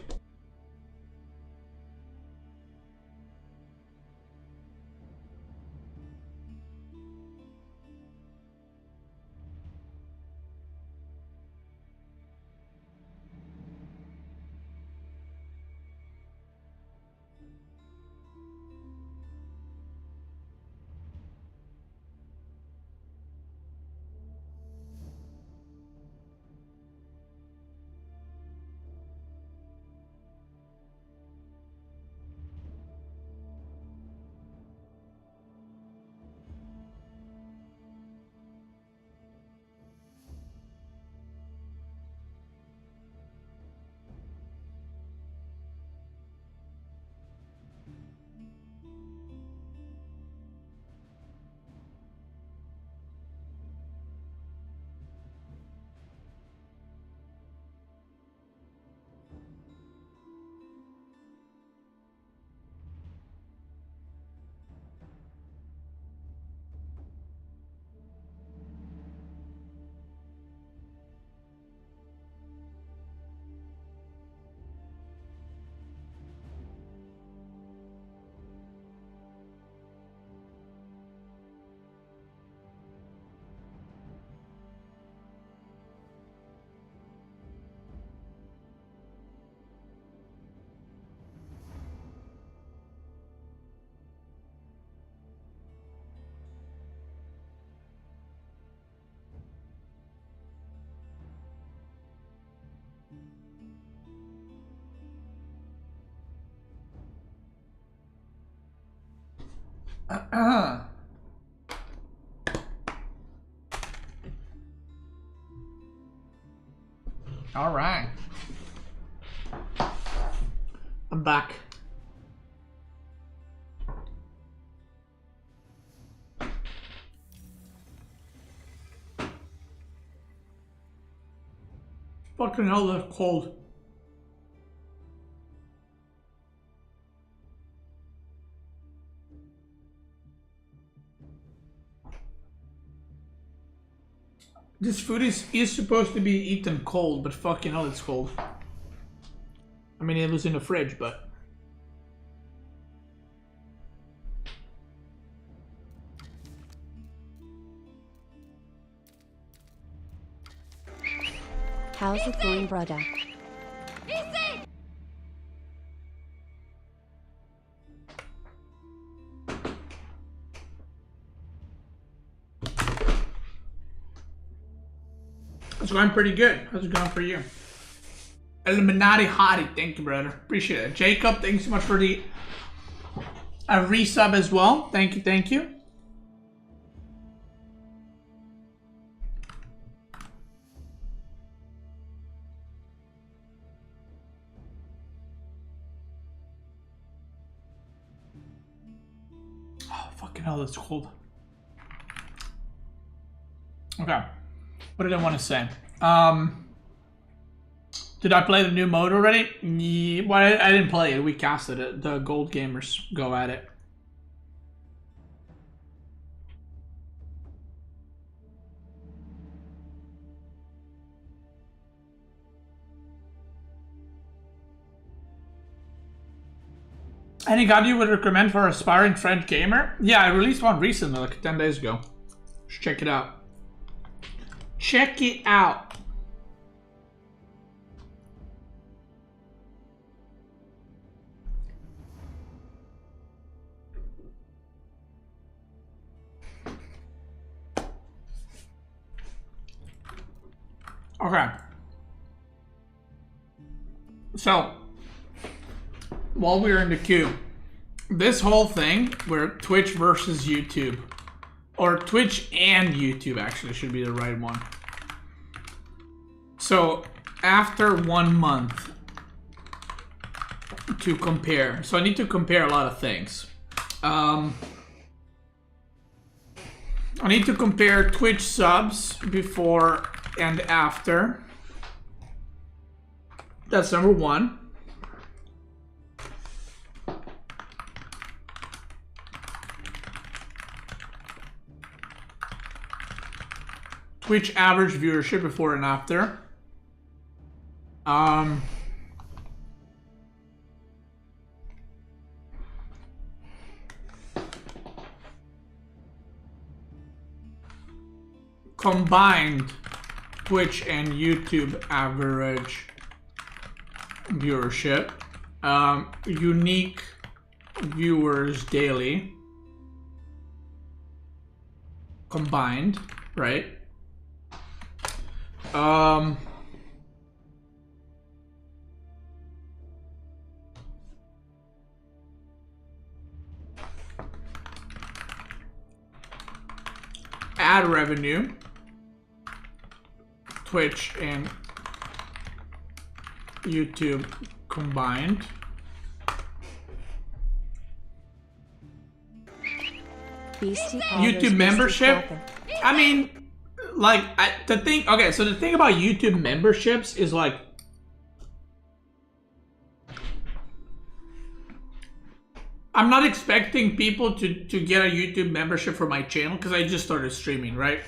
All right. I'm back. Fucking hell, that's cold. This food is supposed to be eaten cold, but fucking hell, it's cold. I mean, it was in the fridge, but... How's it going, brother? It's going pretty good. How's it going for you? Illuminati Hottie, thank you, brother. Appreciate it. Jacob, thanks so much for the resub as well. Thank you, thank you. Oh, fucking hell, that's cold. Okay. What did I want to say? Did I play the new mode already? Yeah, well, I didn't play it. We casted it. The gold gamers go at it. Any god you would recommend for aspiring French gamer? Yeah, I released one recently, like 10 days ago. Just check it out. Check it out. Okay. So, while we were in the queue, this whole thing where Twitch versus YouTube, or Twitch and YouTube actually should be the right one. So, after 1 month to compare, so I need to compare a lot of things. I need to compare Twitch subs before and after That's number one. Twitch average viewership before and after. Combined Twitch and YouTube average viewership. Unique viewers daily. Combined, right? Ad revenue, Twitch and YouTube combined. YouTube membership. I mean, like, the thing. Okay, so the thing about YouTube memberships is like, I'm not expecting people to get a YouTube membership for my channel because I just started streaming, right?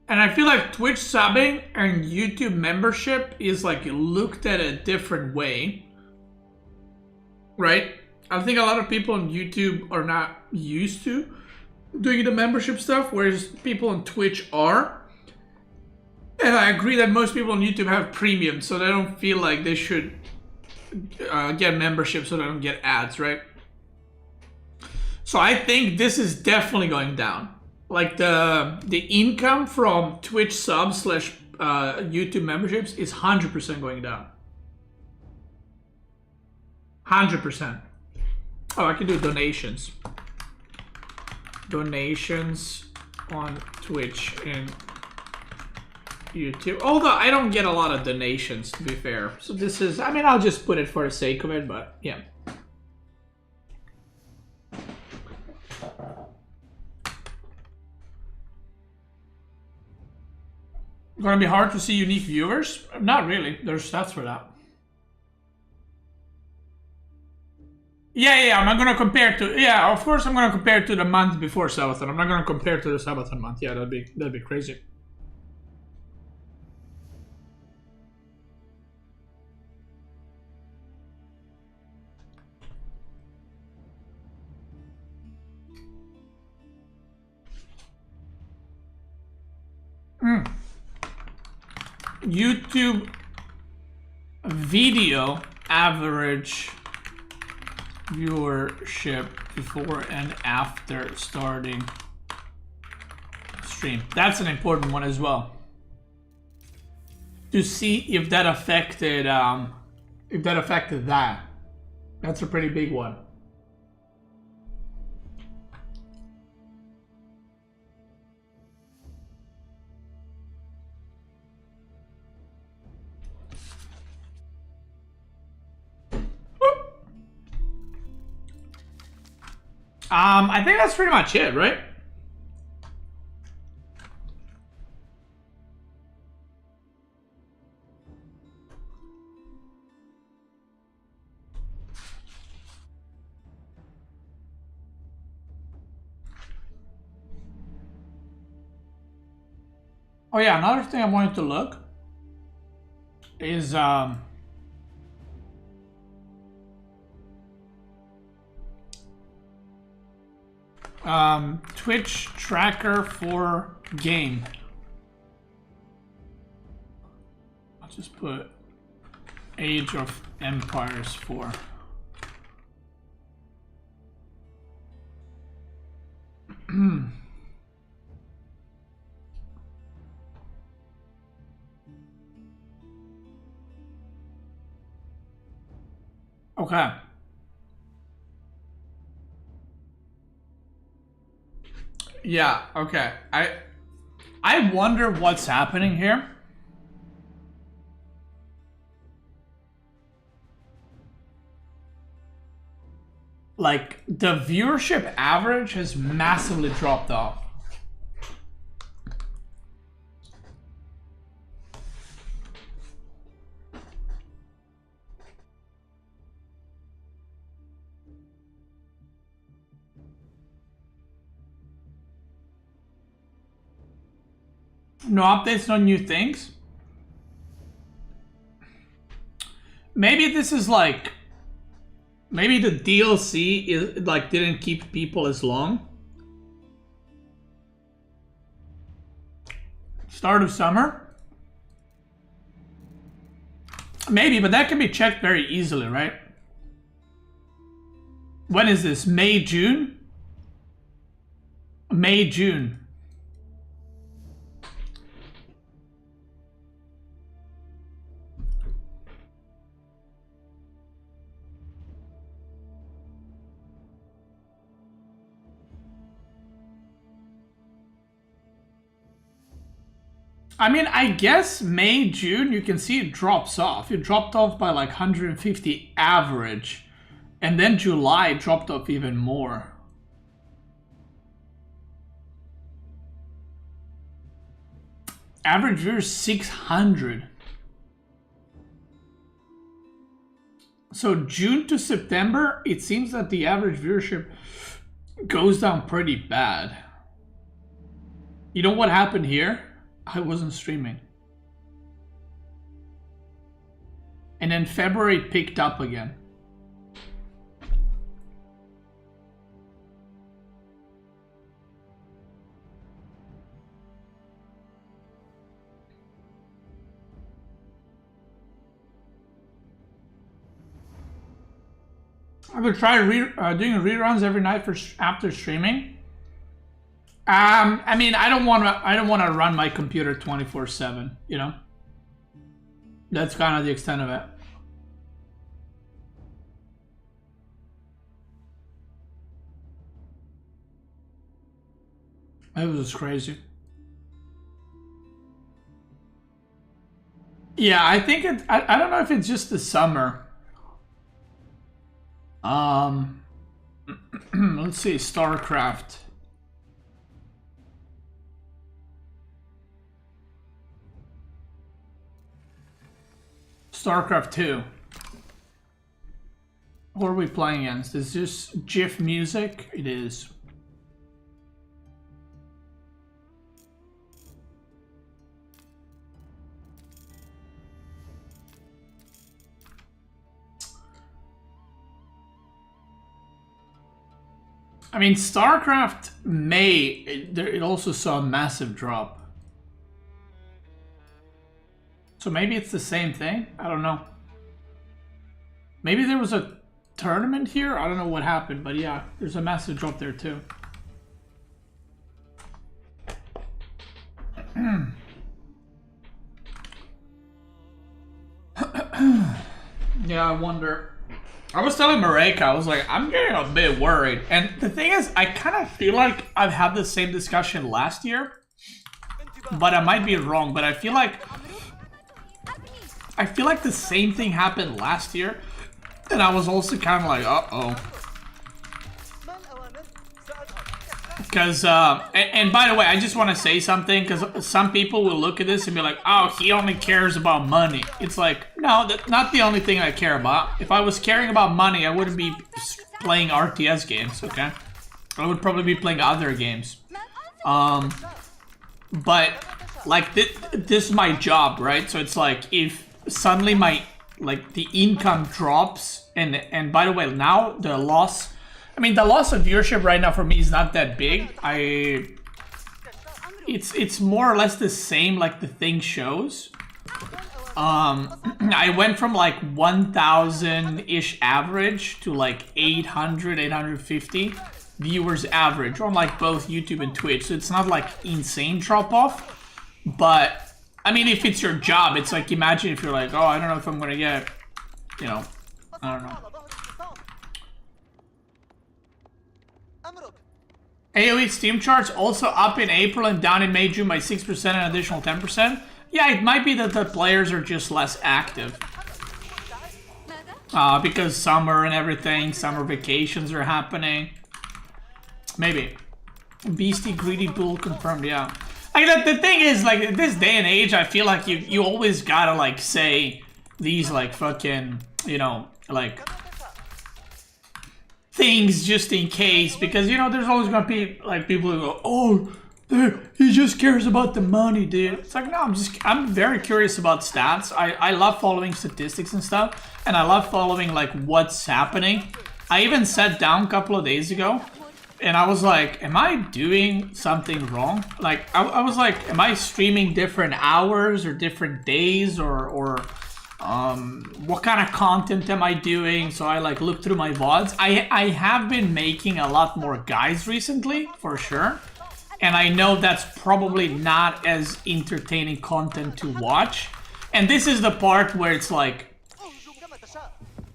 And I feel like Twitch subbing and YouTube membership is like looked at a different way, right? I think a lot of people on YouTube are not used to doing the membership stuff, whereas people on Twitch are. And I agree that most people on YouTube have premium, so they don't feel like they should get membership so they don't get ads, right? So I think this is definitely going down. Like the income from Twitch subs / YouTube memberships is 100% going down. 100%. Oh, I can do donations. Donations on Twitch and YouTube. Although I don't get a lot of donations, to be fair. So this is, I mean, I'll just put it for the sake of it, but yeah. Gonna be hard to see unique viewers? Not really. There's stats for that. Yeah, I'm not gonna compare to. Yeah, of course I'm gonna compare to the month before Sabaton. I'm not gonna compare to the Sabaton month. Yeah, that'd be crazy. YouTube video average viewership before and after starting stream. That's an important one as well. To see if that affected that. That's a pretty big one. I think that's pretty much it, right? Oh yeah, another thing I wanted to look is Twitch tracker for game. I'll just put Age of Empires 4. Okay. Yeah, okay. I wonder what's happening here. Like, the viewership average has massively dropped off. No updates, no new things. Maybe this is like, maybe the DLC is like didn't keep people as long. Start of summer? Maybe, but that can be checked very easily, right? When is this? May, June? May, June. I mean, I guess May, June, you can see it drops off. It dropped off by like 150 average. And then July dropped off even more. Average viewers 600. So June to September, it seems that the average viewership goes down pretty bad. You know what happened here? I wasn't streaming. And then February picked up again. I would try doing reruns every night for after streaming. I mean, I don't want to run my computer 24/7, you know? That's kind of the extent of it. It was crazy. Yeah, I think it, I don't know if it's just the summer. Let's see, StarCraft. StarCraft 2. What are we playing against? Is this GIF music? It is. I mean, StarCraft it also saw a massive drop. So maybe it's the same thing? I don't know. Maybe there was a tournament here? I don't know what happened, but yeah, there's a massive drop there too. Yeah, I wonder. I was telling Mareka, I was like, I'm getting a bit worried. And the thing is, I kind of feel like I've had the same discussion last year. But I might be wrong, but I feel like the same thing happened last year. And I was also kind of like, uh-oh. Because, and by the way, I just want to say something, because some people will look at this and be like, oh, he only cares about money. It's like, no, that's not the only thing I care about. If I was caring about money, I wouldn't be playing RTS games, okay? I would probably be playing other games. But, like, this is my job, right? So it's like, if suddenly the income drops, and by the way, now the loss... I mean, the loss of viewership right now for me is not that big. It's more or less the same like the thing shows. I went from like 1,000-ish average to like 800, 850 viewers average on like both YouTube and Twitch. So it's not like insane drop off. But I mean, if it's your job, it's like, imagine if you're like, oh, I don't know if I'm gonna get, you know, I don't know. AoE Steam charts also up in April and down in May, June by 6% and an additional 10%. Yeah, it might be that the players are just less active. Because summer and everything, summer vacations are happening. Maybe. Beastie Greedy Bull confirmed, yeah. Like, the thing is, like, in this day and age, I feel like you always gotta, like, say these, like, fucking, you know, like... things just in case, because you know there's always gonna be like people who go, oh, he just cares about the money, dude. It's like, no, I'm very curious about stats. I love following statistics and stuff, and I love following like what's happening. I even sat down a couple of days ago, and I was like, am I doing something wrong? Like, I was like, am I streaming different hours or different days or what kind of content am I doing? So I like looked through my VODs. I have been making a lot more guides recently, for sure. And I know that's probably not as entertaining content to watch. And this is the part where it's like,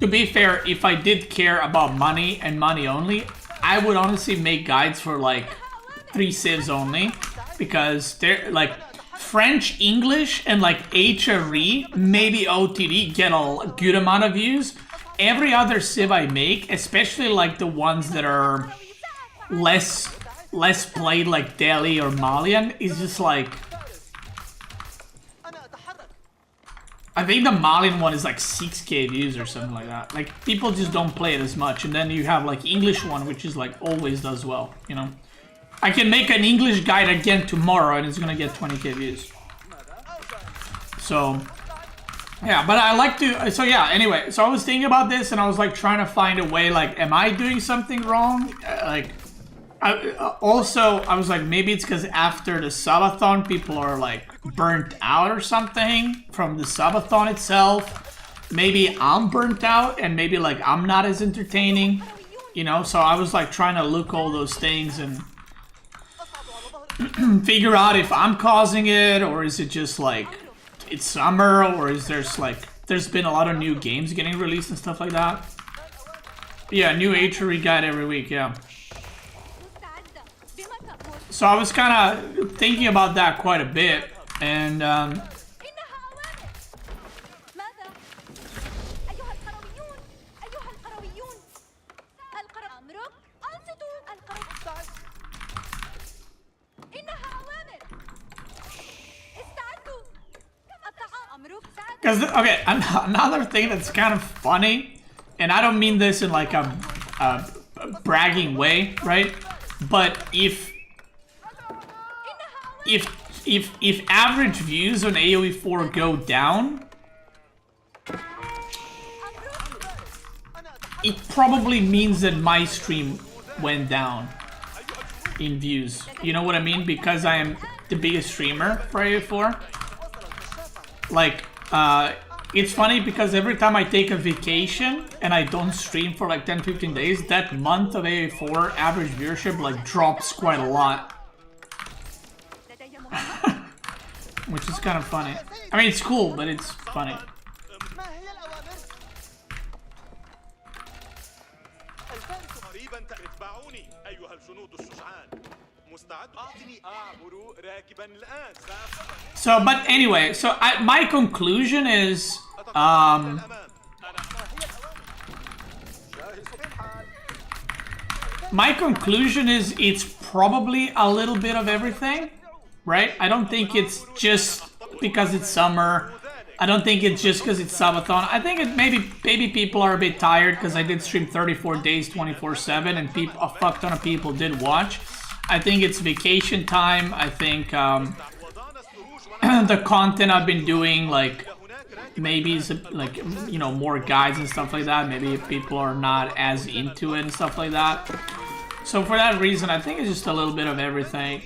to be fair, if I did care about money and money only, I would honestly make guides for like 3 civs only. Because they're like French, English, and like HRE, maybe OTD get a good amount of views. Every other civ I make, especially like the ones that are less played, like Delhi or Malian, is just like, I think the Malian one is like 6k views or something like that. Like, people just don't play it as much. And then you have like English one, which is like always does well, you know. I can make an English guide again tomorrow and it's gonna get 20k views. So yeah, but I like to, so yeah, anyway, so I was thinking about this and I was like trying to find a way, like, am I doing something wrong? I was like, maybe it's because after the subathon people are like burnt out or something from the subathon itself. Maybe I'm burnt out and maybe like I'm not as entertaining, you know. So I was like trying to look all those things and figure out if I'm causing it, or is it just like it's summer, or is there's been a lot of new games getting released and stuff like that. Yeah, new HRE guide every week, yeah. So I was kind of thinking about that quite a bit, and because, okay, another thing that's kind of funny, and I don't mean this in like a bragging way, right? But if average views on AoE 4 go down, it probably means that my stream went down in views. You know what I mean? Because I am the biggest streamer for AoE 4. Like, it's funny because every time I take a vacation and I don't stream for like 10-15 days, that month of AoE 4 average viewership like drops quite a lot. Which is kind of funny. I mean, it's cool, but it's funny. So, but anyway, so my conclusion is, it's probably a little bit of everything, right? I don't think it's just because it's summer. I don't think it's just because it's subathon. I think it maybe people are a bit tired because I did stream 34 days 24/7 and a fuck ton of people did watch. I think it's vacation time. I think the content I've been doing, like, maybe is like, you know, more guides and stuff like that. Maybe people are not as into it and stuff like that. So for that reason, I think it's just a little bit of everything.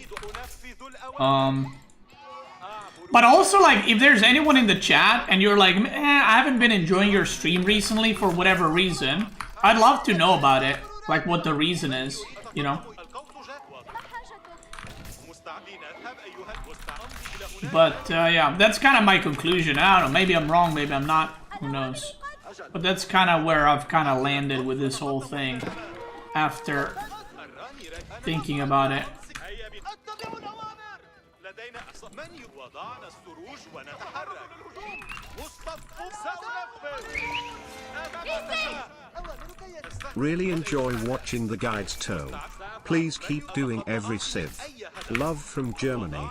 But also, like, if there's anyone in the chat and you're like, I haven't been enjoying your stream recently for whatever reason, I'd love to know about it. Like, what the reason is, you know? But, yeah, that's kind of my conclusion. I don't know, maybe I'm wrong, maybe I'm not, who knows. But that's kind of where I've kind of landed with this whole thing after thinking about it. Really enjoy watching the guides too. Please keep doing every civ. Love from Germany.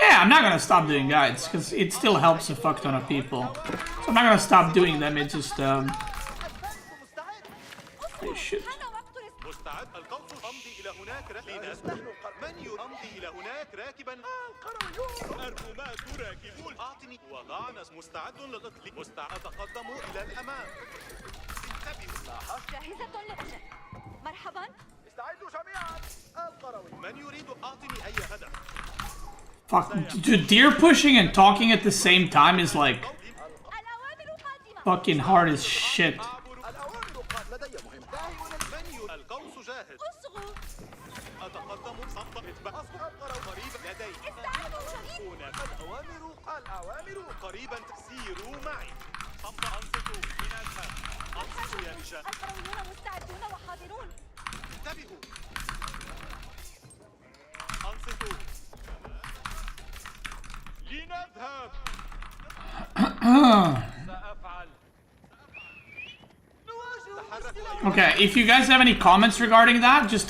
Yeah, I'm not gonna stop doing guides because it still helps a fuck ton of people. So I'm not gonna stop doing them. It just oh, shit. هناك راكبا. من يمضي إلى هناك راكبا؟ القرويون. الرماة راكبون. أعطني. وضعنا مستعد للإطلاق. مستعد. أتقدم إلى الأمام. انتبهوا. جاهزة للأجل. مرحبا. استعدوا جميعا. القروي. من يريد أعطني أي هدف. Fuck, dude, deer pushing and talking at the same time is like الأوامر قادمة. fucking hard as shit. الأوامر لدي مهم. من يريد. القوس جاهز. أصغوا. أتقدم صمت. اتبع. قريبا لدي. استعدوا جميعا. هناك الأوامر قريبا. سيروا معي. صمت. أنصتوا. لنذهب. أنصتوا يا رجال. القرويون مستعدون وحاضرون. انتبهوا. أنصتوا. لنذهب. سأفعل. Okay, if you guys have any comments regarding that, just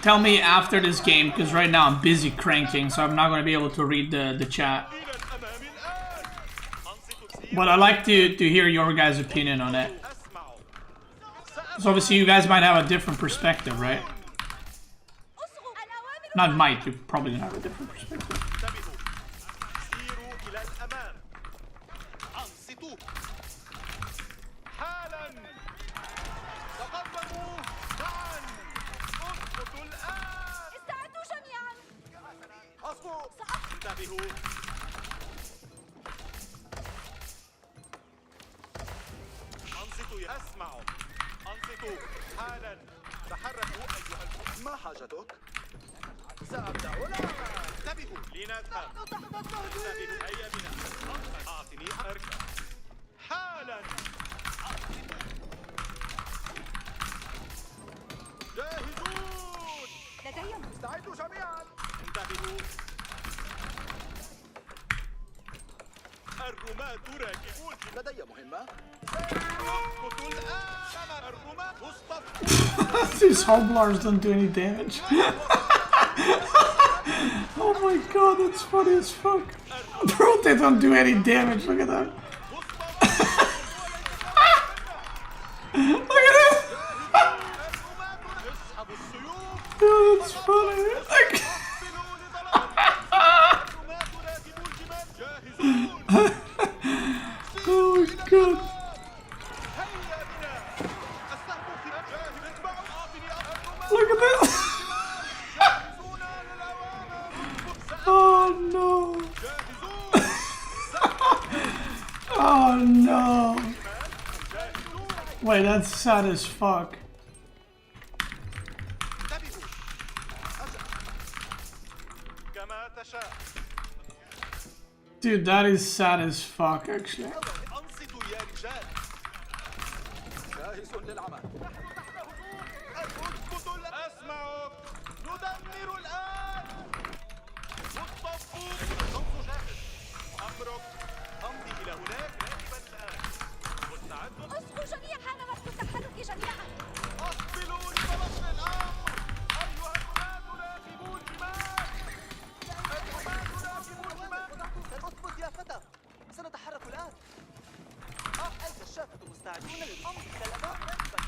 tell me after this game, because right now I'm busy cranking, so I'm not going to be able to read the chat. But I like to hear your guys' opinion on it. So obviously you guys might have a different perspective, right? Not might, you probably gonna have a different perspective. سيروا إلى الأمام. أنصتوا. حالا. تقدموا معا. اسقطوا الآن. استعدوا جميعا. أصبوا. انتبهوا. أنصتوا. أسمعوا. أنصتوا. حالا. تحركوا أيها الفرس. ما حاجتك؟ سأبدأ الآن. انتبهوا. لنذهب. انتبهوا. هيا بنا. أعطني أركب. حالا. جاهزون. لدي استعدوا جميعا. انتبهوا. الرماة راكبون. لدي مهمة. اسقطوا الآن. الرماة مصطفى. These hoblars don't do any damage. Oh my god, that's funny as fuck. Bro, they don't do any damage, look at that. Look at this! Dude, that's funny. Like oh my god. Look at this! Oh no! Oh no! Wait, that's sad as fuck. Dude, that is sad as fuck, actually. أنصتوا يا رجال. جاهز للعمل. اسكتوا. أسمعك. ندمر الآن. مصطفى. الصوت جاهز. أمرك. أمضي إلى هناك راكبا الآن. مستعد. أصغوا جميعا حان وقت التحرك جميعا. أقبلوا لتلقي الأمر. أيها الرماة راكبون جمال. الرماة راكبون جمال. اثبت يا فتى. سنتحرك الآن. الكشافة مستعدون للأمر. الأمام راكبا.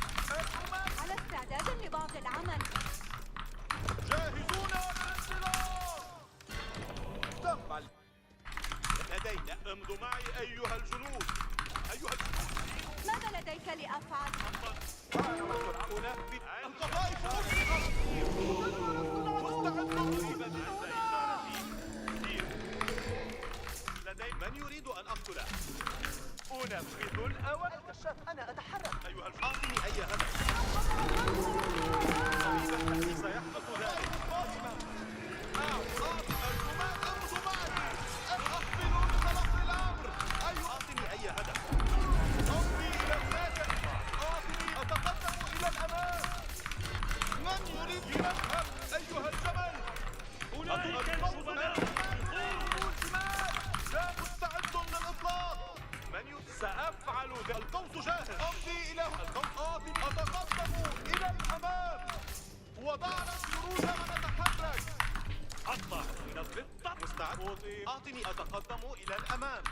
على استعداد لبعض العمل. جاهزون للانطلاق. تم. لدينا. امضوا معي أيها الجنود. أيها الجنود. ماذا لديك لأفعل؟ أنفذ القذائف. مستعد. لدي من يريد أن أقتله. أنفذ الأوامر. الكشاف أنا أتحرك. أيها أعطني أي هدف. قريبا سيحدث ذلك. الرماة امضوا معي. أقبلوا لتلقي الأمر. أعطني أي هدف. أمضي إلى الناجح. أعطني. أتقدم إلى الأمام. من يريد لنذهب أيها الجمل. هناك القوس. لا مستعد للإطلاق. سأفعل ذلك. القوس جاهز. أمضي إلى القوس. أتقدم إلى الأمام. وضعنا الجنود ونتحرك. أطلع من الخطة. مستعد. أعطني. أتقدم إلى الأمام.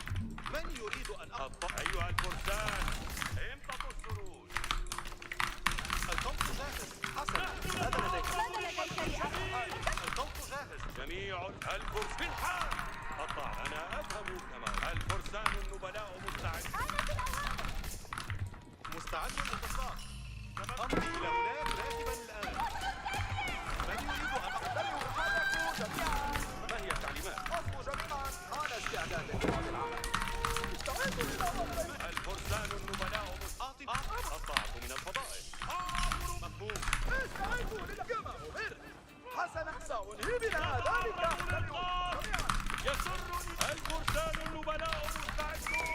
من يريد أن أطلع؟ أيها الفرسان. امتطوا السروج. الضغط جاهز. حسنا، ماذا لديك؟ ماذا لديك لأفعل؟ الضغط جاهز. جميع الفرس في الحال. قطع. أنا أفهم كما الفرسان النبلاء مستعد. مستعد للاتصال. أمضي إلى هناك راكبا الآن. من يريد أن أقتله؟ حركوا جميعا. ما هي التعليمات؟ أصبوا جميعا. حان استعداد لإنهاء العمل. استعدوا للعمل. الفرسان النبلاء مستعد. قطعت من الفضائل. مفهوم. استعدوا للجمع. حسنا، سأنهي بنا ذلك. يسرني. الفرسان النبلاء مستعدون.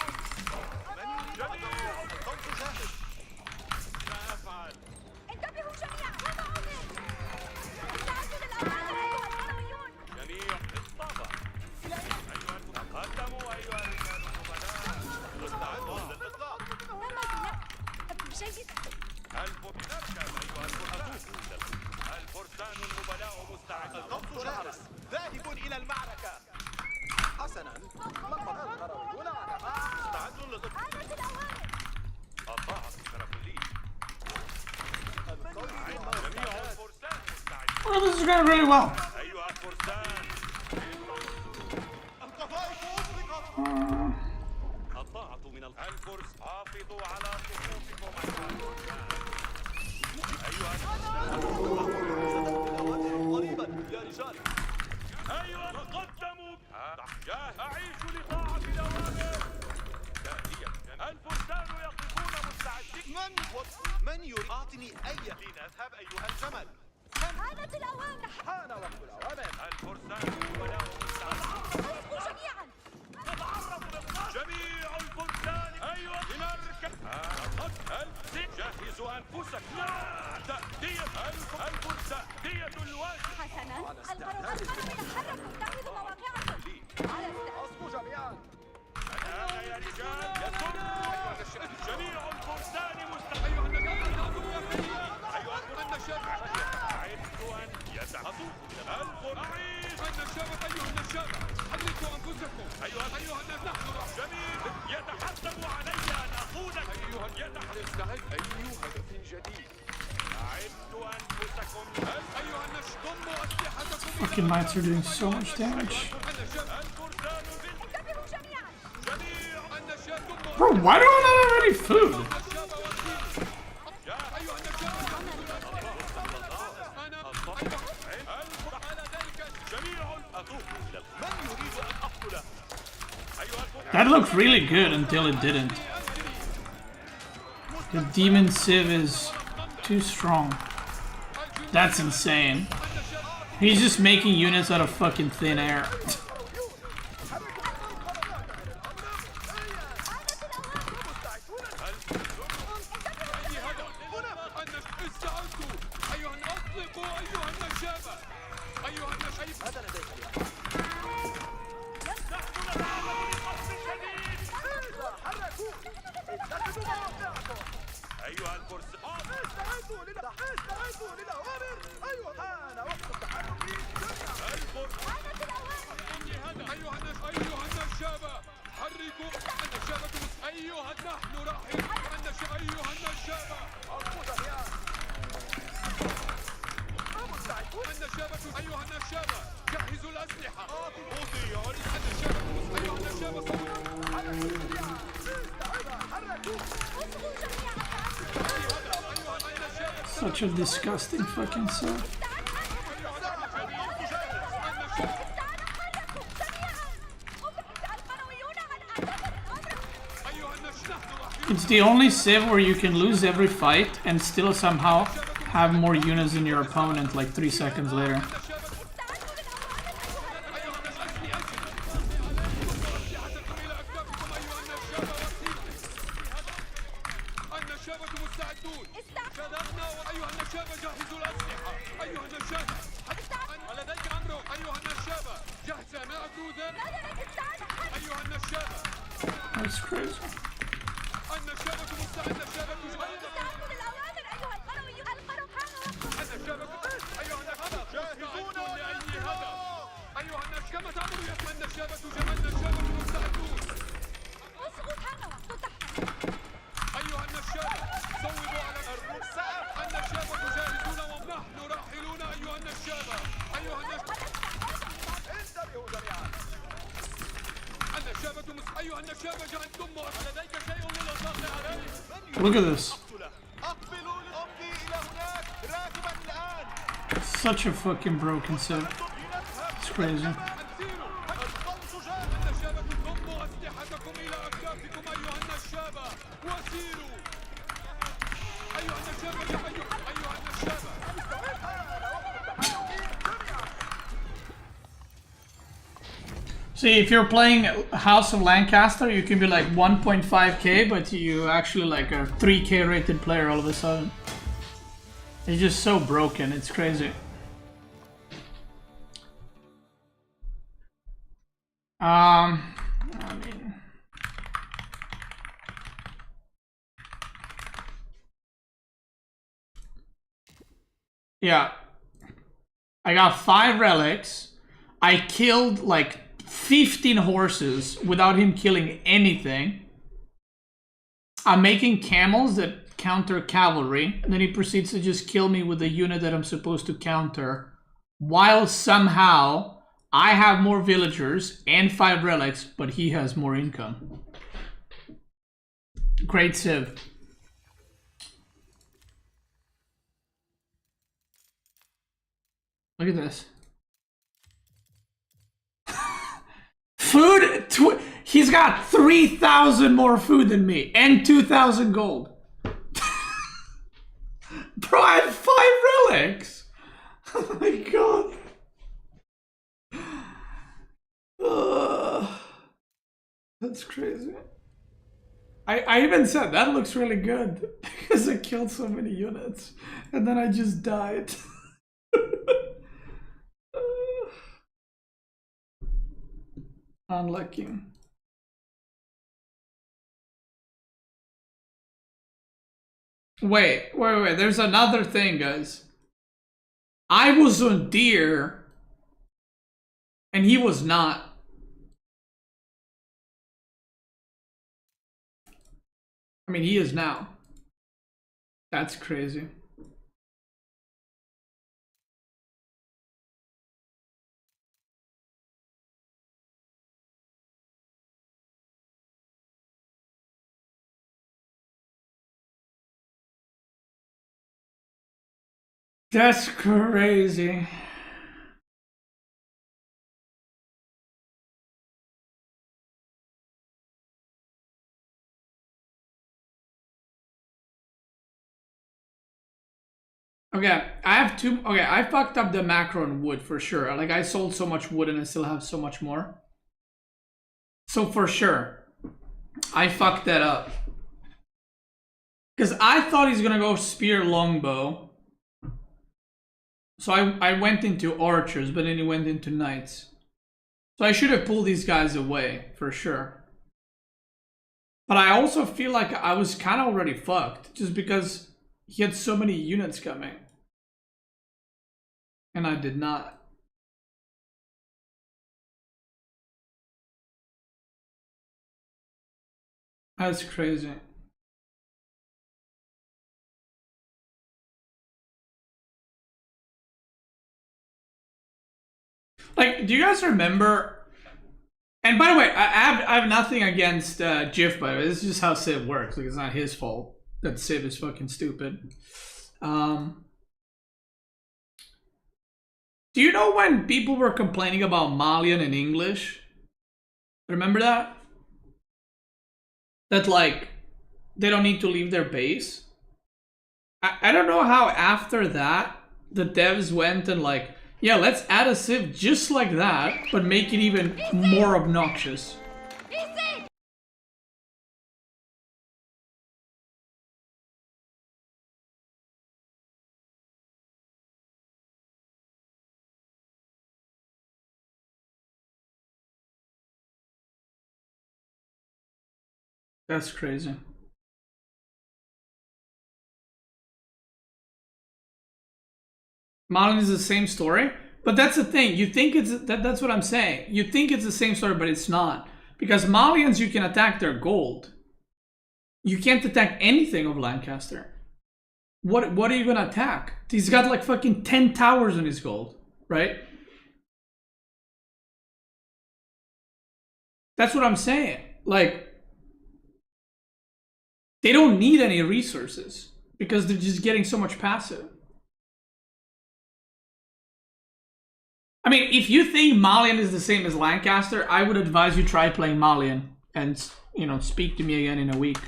من يريد أن يقتله؟ الضغط جاهز. ما أفعل؟ انتبهوا جميعا وضعوا استعدوا للأوامر أيها القرويون. جميع اصطفى. أيها تقدموا أيها الرجال النبلاء. مستعدون للإطلاق. جيد. نركب أيها الفرسان. الفرسان النبلاء مستعدون. الضغط جاهز. ذاهب إلى المعركة. حسنا، لقد القرويون على مستعد للإطلاق. آلت الأوامر. قطعت شرف لي. جميع الفرسان مستعدون. Oh, this is going really well. أيها الفرسان. القذائف أطلقت. قطعت من الفرس. حافظوا على صفوفكم أيها الفرسان. أيها قريبا يا رجال. أيها تقدموا. أعيش لطاعة الأوامر. الفرسان يقفون مستعدين. من يريد؟ أعطني لنذهب أيها الجمل. آلت الأوامر. حان وقت الأوامر. الفرسان النبلاء مستعدون. أصبوا جميعا. جميع الفرسان أيها لنركب. جهزوا أنفسكم. تأدية الفرسان. تأدية الواجب. حسنا، القرويون تحركوا. تأخذوا مواقعكم. على أصبوا جميعا. الآن يا رجال يسر. جميع الفرسان مستعدون. أيها النشاب. أعدت أن يتحطوا. الفرعيس. النشابة أيها النشابة. حركوا أنفسكم. أيها الناس نحن جميل. يتحتم علي أن أقودك. أيها يستعد أي هدف جديد. أعدت أنفسكم. أيها الناس ضموا أسلحتكم. Fucking knights are doing so much damage. انتبهوا جميعا. Bro, why do I not have any food? That looked really good until it didn't. The demon civ is too strong. That's insane. He's just making units out of fucking thin air. أيها الفرسان. استعدوا للأوامر. أيها حان وقت التحرك. أيها النشابة. حركوا. النشابة. أيها نحن راحل. أيها النشابة. أصبوا جميعا. مستعدون. النشابة. أيها النشابة. جهزوا الأسلحة. أطيعوا. النشابة. أيها النشابة. Such a disgusting fucking sub. It's the only civ where you can lose every fight and still somehow have more units than your opponent like 3 seconds later. That's crazy. Look at this. Such a fucking broken set. It's crazy. See, if you're playing House of Lancaster, you can be like 1.5k, but you actually like a 3k rated player all of a sudden. It's just so broken, it's crazy. I mean... Yeah. I got 5 relics. I killed like 15 horses without him killing anything. I'm making camels that counter cavalry, and then he proceeds to just kill me with the unit that I'm supposed to counter, while somehow I have more villagers and 5 relics, but he has more income. Great civ. Look at this. Food, he's got 3,000 more food than me and 2,000 gold. Bro, I have 5 relics. Oh my god. That's crazy. I even said that looks really good because I killed so many units and then I just died. Unlucky. Wait, there's another thing, guys. I was on deer and he was not. I mean, he is now. That's crazy. That's crazy. Okay, I have 2. Okay, I fucked up the macro on wood for sure. Like, I sold so much wood and I still have so much more. So for sure, I fucked that up. Because I thought he's gonna go spear longbow. So I went into archers, but then he went into knights. So I should have pulled these guys away, for sure. But I also feel like I was kind of already fucked, just because he had so many units coming. And I did not. That's crazy. Like, do you guys remember? And by the way, I have nothing against Jif, by the way. This is just how Civ works. Like, it's not his fault that Civ is fucking stupid. Do you know when people were complaining about Malian in English? Remember that? That, like, they don't need to leave their base? I don't know how after that, the devs went and, like, yeah, let's add a civ just like that, but make it even more obnoxious. That's crazy. Malin is the same story, but that's the thing. You think it's that's what I'm saying. You think it's the same story, but it's not, because Malians you can attack their gold. You can't attack anything of Lancaster. What are you gonna attack? He's got like fucking 10 towers in his gold, right? That's what I'm saying. Like, they don't need any resources because they're just getting so much passive. I mean, if you think Malian is the same as Lancaster, I would advise you try playing Malian and, you know, speak to me again in a week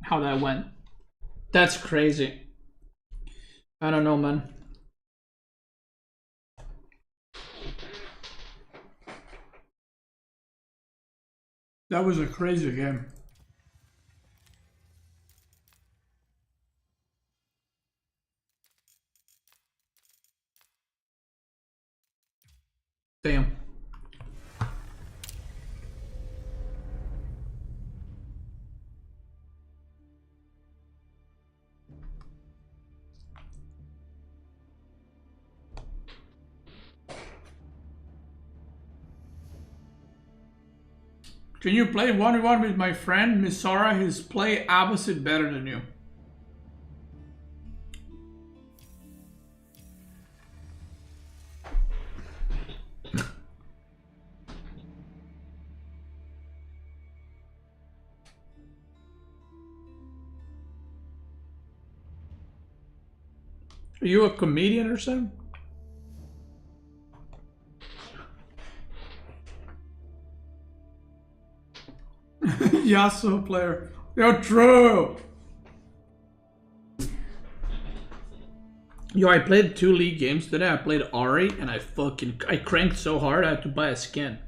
how that went. That's crazy. I don't know, man. That was a crazy game. Damn. Can you play 1v1 with my friend Misara? His play opposite better than you. Are you a comedian or something? Yasuo player. Yo, true. Yo, I played 2 league games today. I played Ari and I cranked so hard I had to buy a skin.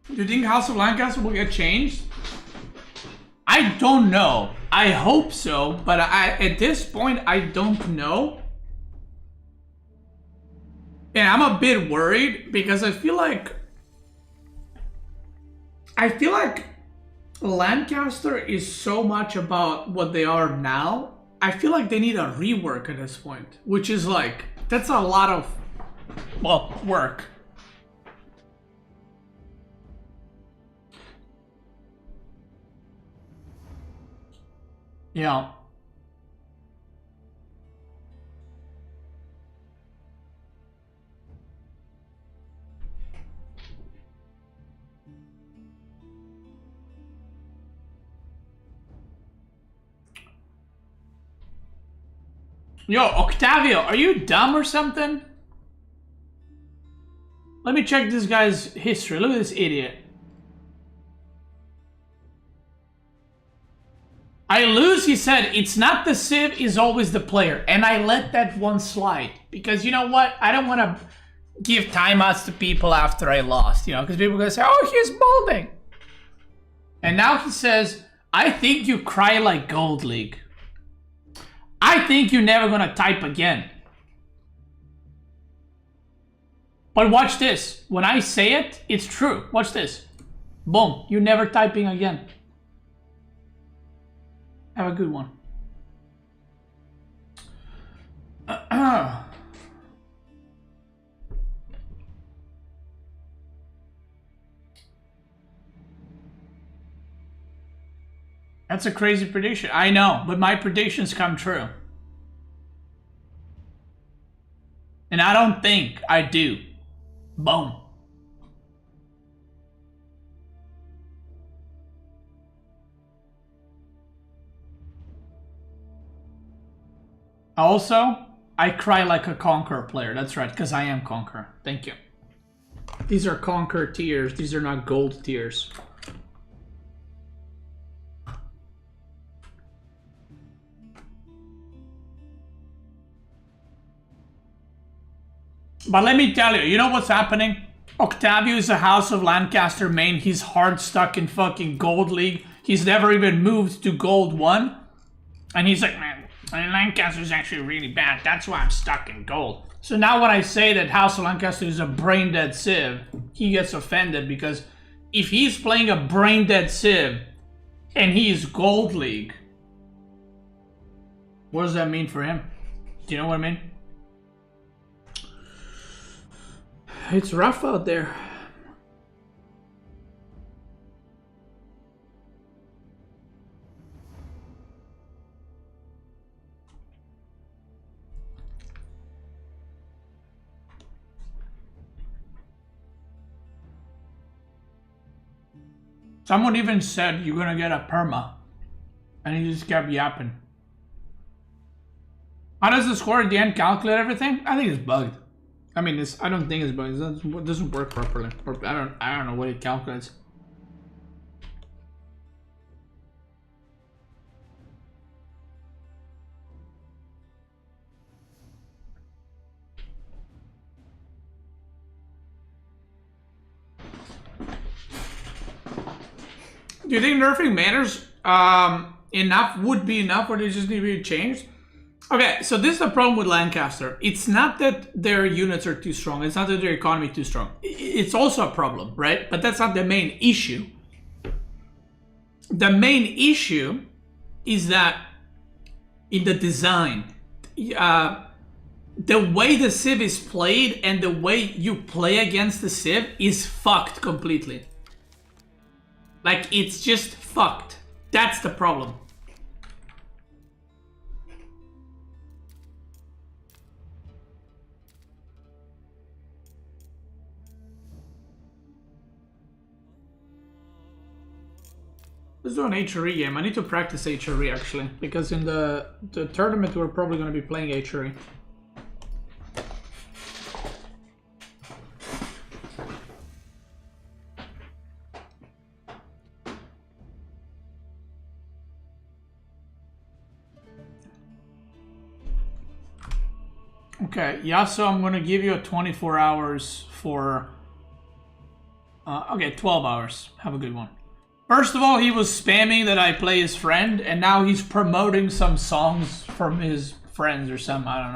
Do you think House of Lancaster will get changed? I don't know. I hope so, but at this point, I don't know. And I'm a bit worried because I feel like Lancaster is so much about what they are now. I feel like they need a rework at this point, which is like, that's a lot of, well, work. Yeah. Yo, Octavio, are you dumb or something? Let me check this guy's history. Look at this idiot. I lose, he said, it's not the Civ, is always the player. And I let that one slide. Because you know what? I don't want to give timeouts to people after I lost, you know, because people are going to say, oh, he's molding. And now he says, I think you cry like Gold League. I think you're never going to type again. But watch this. When I say it, it's true. Watch this. Boom. You're never typing again. Have a good one. That's a crazy prediction. I know, but my predictions come true. And I don't think I do. Boom. Also, I cry like a Conqueror player. That's right, because I am Conqueror. Thank you. These are Conqueror tiers. These are not gold tiers. But let me tell you, you know what's happening? Octavio is a House of Lancaster main. He's hard stuck in fucking Gold League. He's never even moved to Gold 1. And he's like, man, Lancaster's actually really bad. That's why I'm stuck in Gold. So now when I say that House of Lancaster is a brain-dead Civ, he gets offended because if he's playing a brain-dead Civ and he is Gold League, what does that mean for him? Do you know what I mean? It's rough out there. Someone even said you're gonna get a perma. And he just kept yapping. How does the score at the end calculate everything? I think it's bugged. I mean, I don't think it's bugged. It doesn't work properly. Or I don't know what it calculates. Do you think nerfing matters enough, would be enough, or they just need to be changed? Okay, so this is the problem with Lancaster. It's not that their units are too strong. It's not that their economy is too strong. It's also a problem, right? But that's not the main issue. The main issue is that in the design, the way the Civ is played and the way you play against the Civ is fucked completely. Like, it's just fucked. That's the problem. Let's do an HRE game. I need to practice HRE actually, because in the tournament we're probably going to be playing HRE. Okay, Yasuo, I'm going to give you a 24 hours for... okay, 12 hours. Have a good one. First of all, he was spamming that I play his friend, and now he's promoting some songs from his friends or something. I don't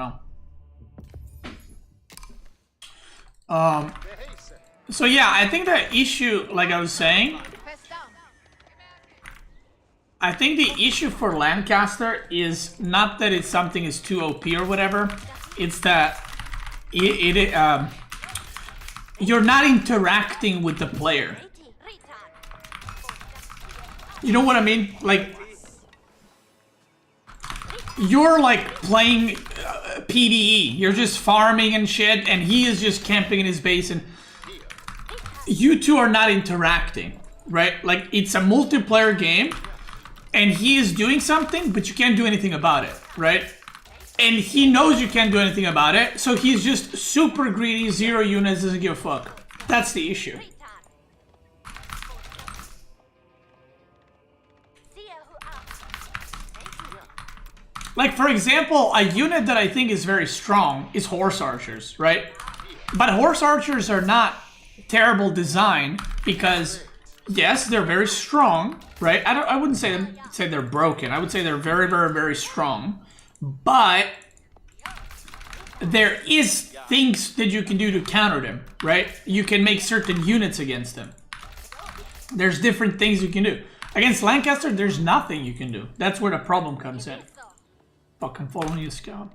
know. So yeah, I think the issue, like I was saying, I think the issue for Lancaster is not that it's something is too OP or whatever. It's that you're not interacting with the player. You know what I mean? Like, you're like playing PvE. You're just farming and shit, and he is just camping in his base, and you two are not interacting, right? Like, it's a multiplayer game, and he is doing something, but you can't do anything about it, right? And he knows you can't do anything about it, so he's just super greedy, 0 units, doesn't give a fuck. That's the issue. Like, for example, a unit that I think is very strong is Horse Archers, right? But Horse Archers are not terrible design because, yes, they're very strong, right? I wouldn't say they're broken. I would say they're very, very, very strong. But there is things that you can do to counter them, right? You can make certain units against them. There's different things you can do. Against Lancaster, there's nothing you can do. That's where the problem comes in. Fucking following you, scout.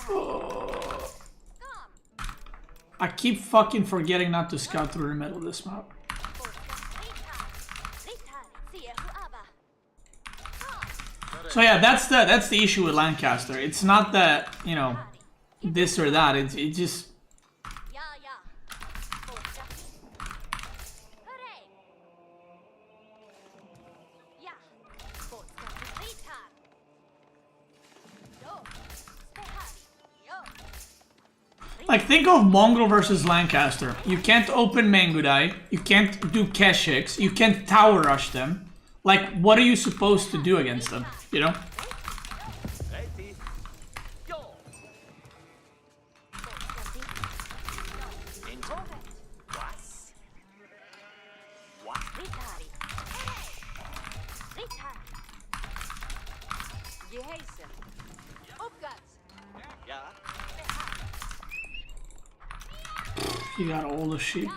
Oh. I keep fucking forgetting not to scout through the middle of this map. So yeah, that's the issue with Lancaster. It's not that, you know, this or that. It just... Like, think of Mongol versus Lancaster. You can't open Mangudai, you can't do Keshiks, you can't tower rush them. Like, what are you supposed to do against them, you know? You got all the sheep.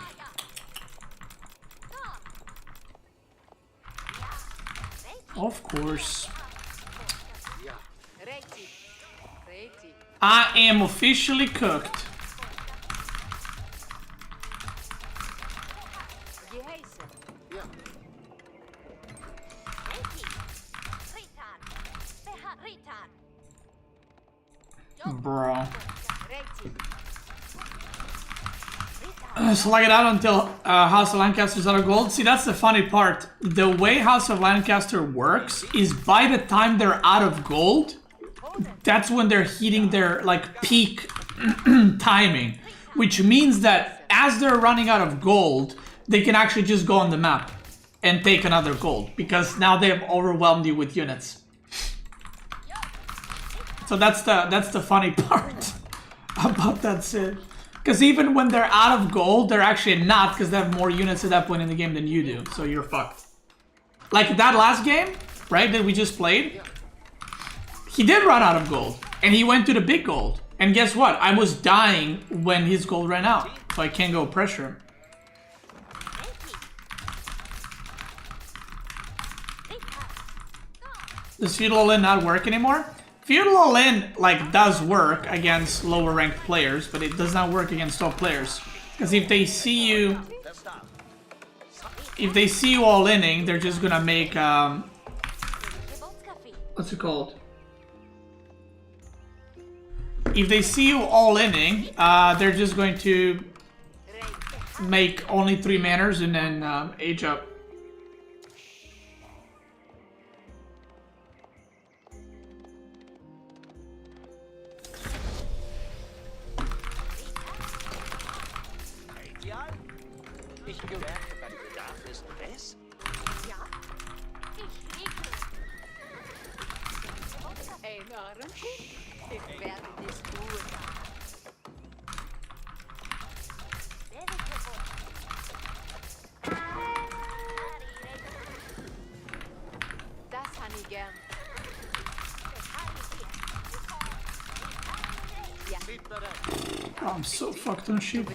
Of course. I am officially cooked. Bro. Slug it out until House of Lancaster's out of gold. See, that's the funny part. The way House of Lancaster works is by the time they're out of gold, that's when they're hitting their like peak timing, which means that as they're running out of gold, they can actually just go on the map and take another gold because now they have overwhelmed you with units. So that's the funny part about that Sid. Because even when they're out of gold, they're actually not, because they have more units at that point in the game than you do. So you're fucked. Like that last game, right, that we just played, he did run out of gold. And he went to the big gold. And guess what? I was dying when his gold ran out. So I can't go pressure him. Does Feudal All-In not work anymore? Feudal All-In, like, does work against lower ranked players, but it does not work against top players. Because if they see you all-inning, they're just gonna make, what's it called? If they see you all-inning, they're just going to make only 3 manners and then age up. Oh, I'm so fucked on shit.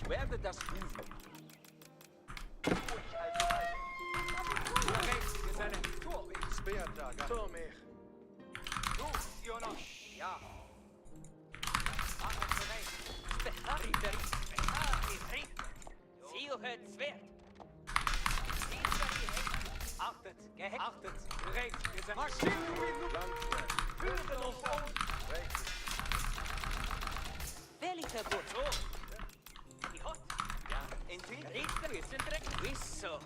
Ich werde das rufen. Ruhig, also weiter. Rechts. Speertrager. Zu mich. Du, Jonas. Ja. Achtet bereit. Achtet, geachtet, bereit. Wir sind Maschinen. Landwehr. Führen uns um. Rechts. Welcher Boot? So. Ihot. Ja, enti. Richter, wir sind direkt. Wisso.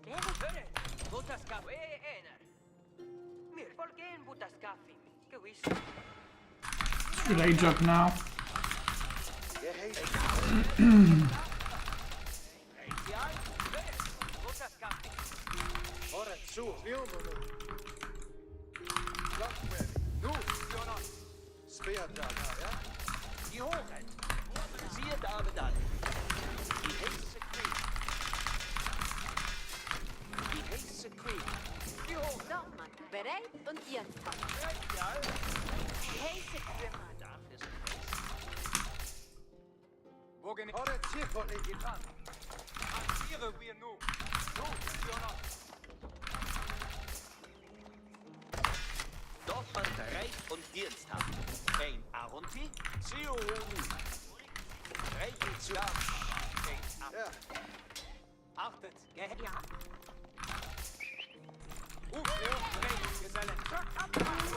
Hörre. Butas Kaffee, einer. Wir folgen Butas Kaffee. Gewiss. Should I jump now? Ora zu, Landwehr. Nu, Jonas. Speertrager, ja? Die Hochheit. Siehe da, dann. Die heiße Queen. Die heiße Queen. Die Hochheit. Nochmal, bereit und jetzt. Ja, Die heiße Quimmer. darf es nicht. Wogen. Ora circo nicht getan. Aktiere wir nun. Nu, Jonas. Dorfmann bereit und diensthaft. Ein Aronti, Ziohonu. Reichen zu. Ja. Achtet, Gehalt. Ja. Bereit, Gesellen. Achtet bereit.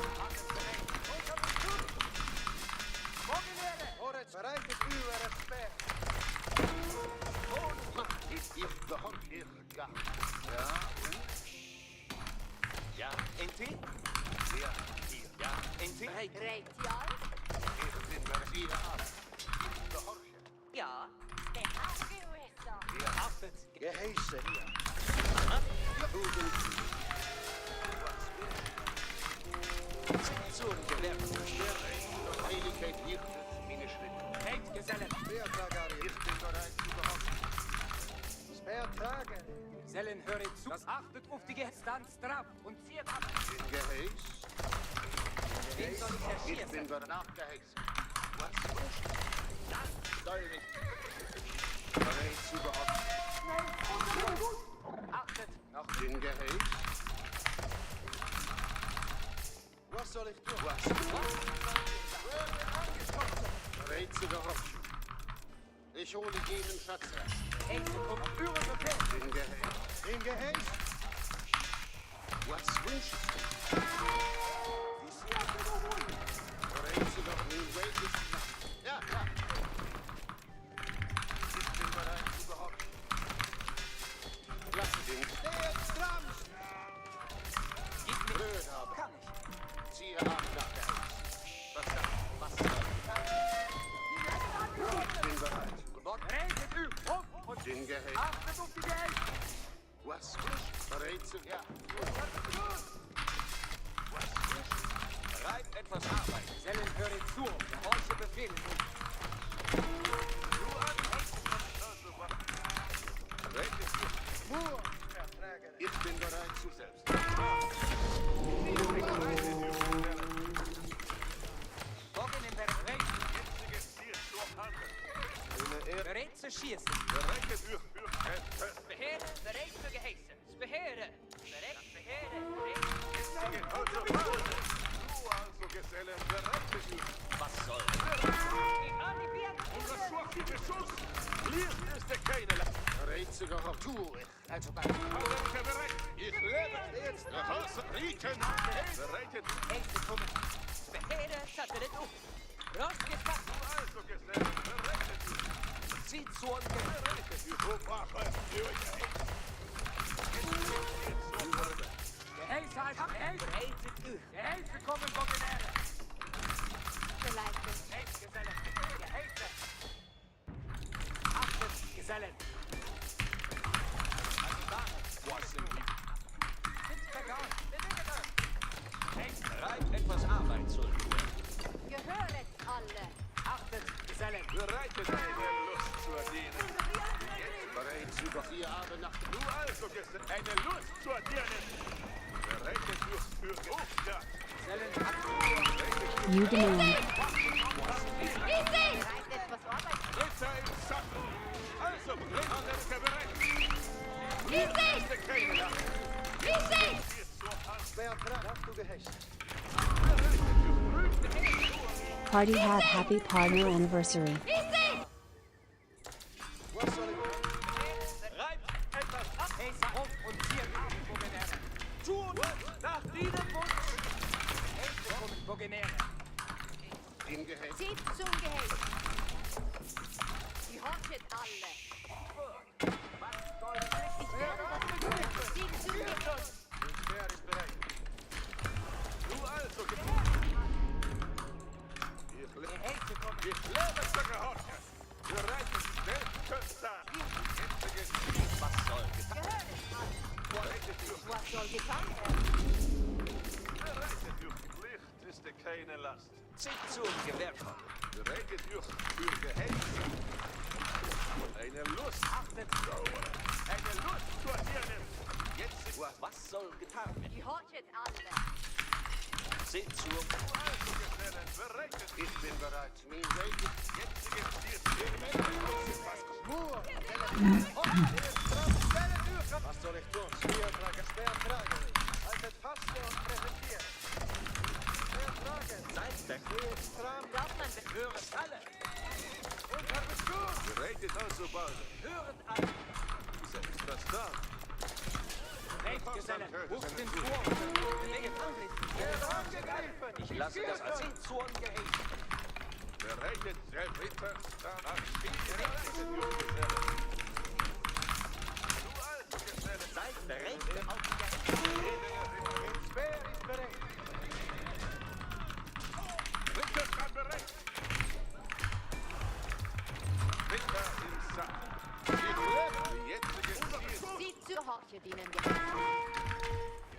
Morgenlehre. Ora bereitet uw respect. Ja, enti? Ja, hier. Ja, enti? Bereit, ja. Ja. Achtet, Geheißen. Zum Gewerbe. Heiligkeit hier, meine Schritte. Bereit, Gesellen. Speertrager, ich bin bereit zu behaupten. Speertrager. Gesellen, höret zu. Das achtet auf die Gestandsdrap und zieht ab. In Geheiß. Wen soll ich Ich erschießen? bin bereit. Nachgeheißen. Was? Soll nicht. Bereit zu behaupten. Achtet. Nach den Geheiß. Was soll ich tun? Was? Bereit zu behaupten. Ich hole jeden Schatz raus. Hey, kommt führen so fest. In Geheiß. In Geheiß. Was wünschst du? Bereit zu behaupten. Ja, klar. Ich bin bereit zu behaupten. Lass den Strams. Gib mir. Blöd aber. Kann ich. Ziehe ab nach der Haus. Was da? Was da? Ich bin bereit. Redet ü. Und Den Geheiß. achtet auf die Geheiß. Was wünschst du? Bereit zu... Ja. Bereit, etwas Arbeit. Gesellen, höret zu. Der Horche befehlen uns. Ich bin bereit zu selbst. Bogen im Bereit. Jetziges Ziel zur Handel. Eine Ehre. Bereit zu schießen. Bereitet für Beheerde, bereit für geheißen. Beheerde, bereit, beheerde, bereit. Jetzigen also Handel. Du also Gesellen, bereitet für Was soll? unser schwachen Beschuss. Hier ist der keine Bereit zu gehabt. Tu ich. Also bei... Halleluja, bereit. Ich lebe. Der Haus riechen. Bereitet. Echte kommen. Beheerde, sattelet op. Rostgestakt. Also Gesellen, bereitet für Zieht zu und bereitet für Hochwache. Geheiß halt. Geheiß. Reitet u. Geheiß kommen, Bogenäre. Geleite. Geheiß, Gesellen. Geheiß. Achtet, Gesellen. bereit, etwas Arbeit zu tun. Gehöret alle. Achtet, Gesellen. Bereitet eine Lust zur Dienen. Bereit zu doch hier Abend nach... Du also Gesellen, eine Lust zur Dienen. Bereitet für Auftrag. Gesellen, You demand. Bereit etwas Arbeit. Ritter im Sattel. Also, Ritter bereit. Easy! Keine Lache. Easy! Hier zur Hand. Party hat happy partner anniversary. Zieht zum Gehäß. Die horchet alle. Ich werde das begrüßen. Zieht zum Gehäß. Was soll getan werden? Licht ist keine Last. Zieht zum Gewehr kommen. Bereitet euch für Gehäß. Eine Lust. Achtet. Eine Lust zur Hirne. Jetzt ist was soll getan werden? Die horchet alle. Zieht zum Bereitet. Ich bin bereit. Jetzt geht's dir. Was soll ich tun? Haltet fast und präsentiert. Seid stramm. Darf man Höret alle. Bereitet also bald. Höret alle. Ist das da? Rechtsgeselle. Ruft den Turm. Ich lasse das als Zorn gehäßt. Bereitet der Ritter. Seid bereit auf die Wer ist bereit? Ritter kann bereit. Ritter im Sack. Jetzt geht's dir. Zieht zur horchet ihnen Gehäß.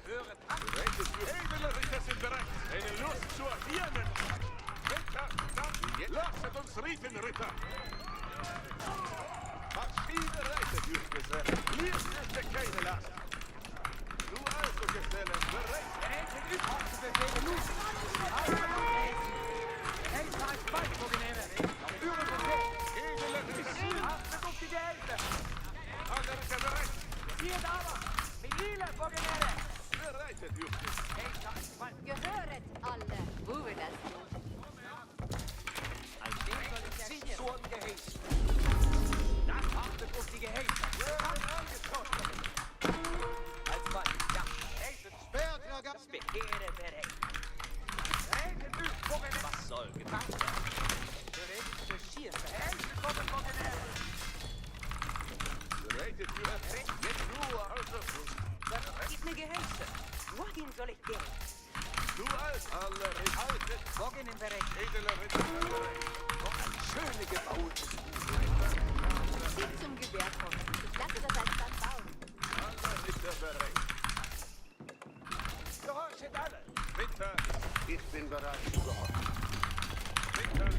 Höret alle. Bereitet für edle Ritter sind bereit. Eine Lust zur Hirne. Ritter, dann lasset uns riefen, Ritter. Maschine reitet, Gesellen. Lies ist keine Last. Du also, Gesellen, bereit. Alle Ritter bereit. Bereitet, Gehöret alle. Wo will das tun? Ein Ding soll ich zieht Zorn gehäßt. Das achtet auf die Gehäße. Als Mann, ja. Das Beheere bereit. Was soll getan werden? Bereitet für jetzt nur also. Gib mir Gehäuse. Wohin soll ich gehen? Du als alle Ritter. Morgen im Bereit. Edle Ritter sind bereit. Noch ein schöne gebautes Zieht zum Gewehr kommen. Ich lasse das alsdann bauen. Alle Ritter bereit. Gehorchet alle. Ritter, Ich bin bereit zu gehorchen. Ritter.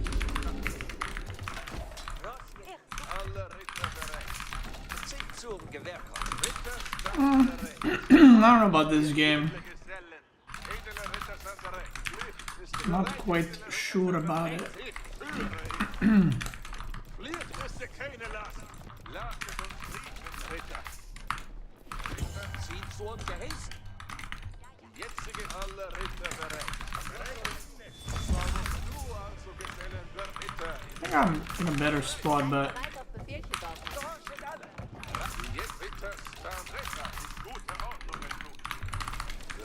Rosslicht. Alle Ritter bereit. Zieht zum Gewehr kommen. Ritter sind bereit. I don't know about this game. Gesellen. Edle Ritter sind bereit. Licht ist Not bereit. quite sure about it. Licht ist keine Last. Lasset uns riechen, Ritter. Zieht Zorn gehäßt. Jetzt sind alle Ritter bereit. Du also, Gesellen, Ritter. I think I'm in a better spot, but Bereit auf Befehl zu bauen. Gehorchet alle. Jetzt Ritter, stand Ritter. In guter Ordnung, mein Blut.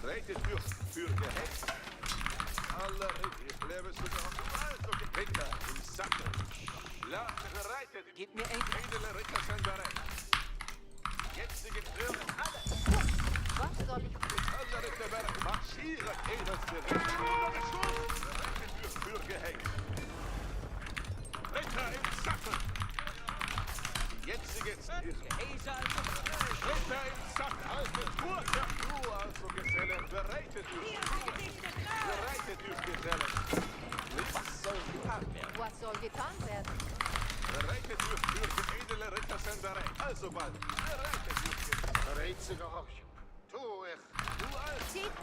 Bereitet für Gehäß. Alle Ritter. Ich lebe sogar auf dem Also, Ritter im Sattel. Lasset bereitet. Gib mir ein Edle Ritter sind bereit. Jetzt sind alle. Was soll ich tun? Alle Ritter bereit. Marschiere, edelste Ritter. Bereitet für Gehäß. Ritter im Sattel. Jetzt geht's dir. Gehäse also. Ritter im Sattel. Alte Gurte. Du also, Gesellen. Bereitet Gesellen. Was soll getan werden? Was soll getan werden? Bereitet für edle Ritter sind bereit. Also bald. Bereitet Gesellen. Bereit zu gehorchen. Tu ich. Du als Zieht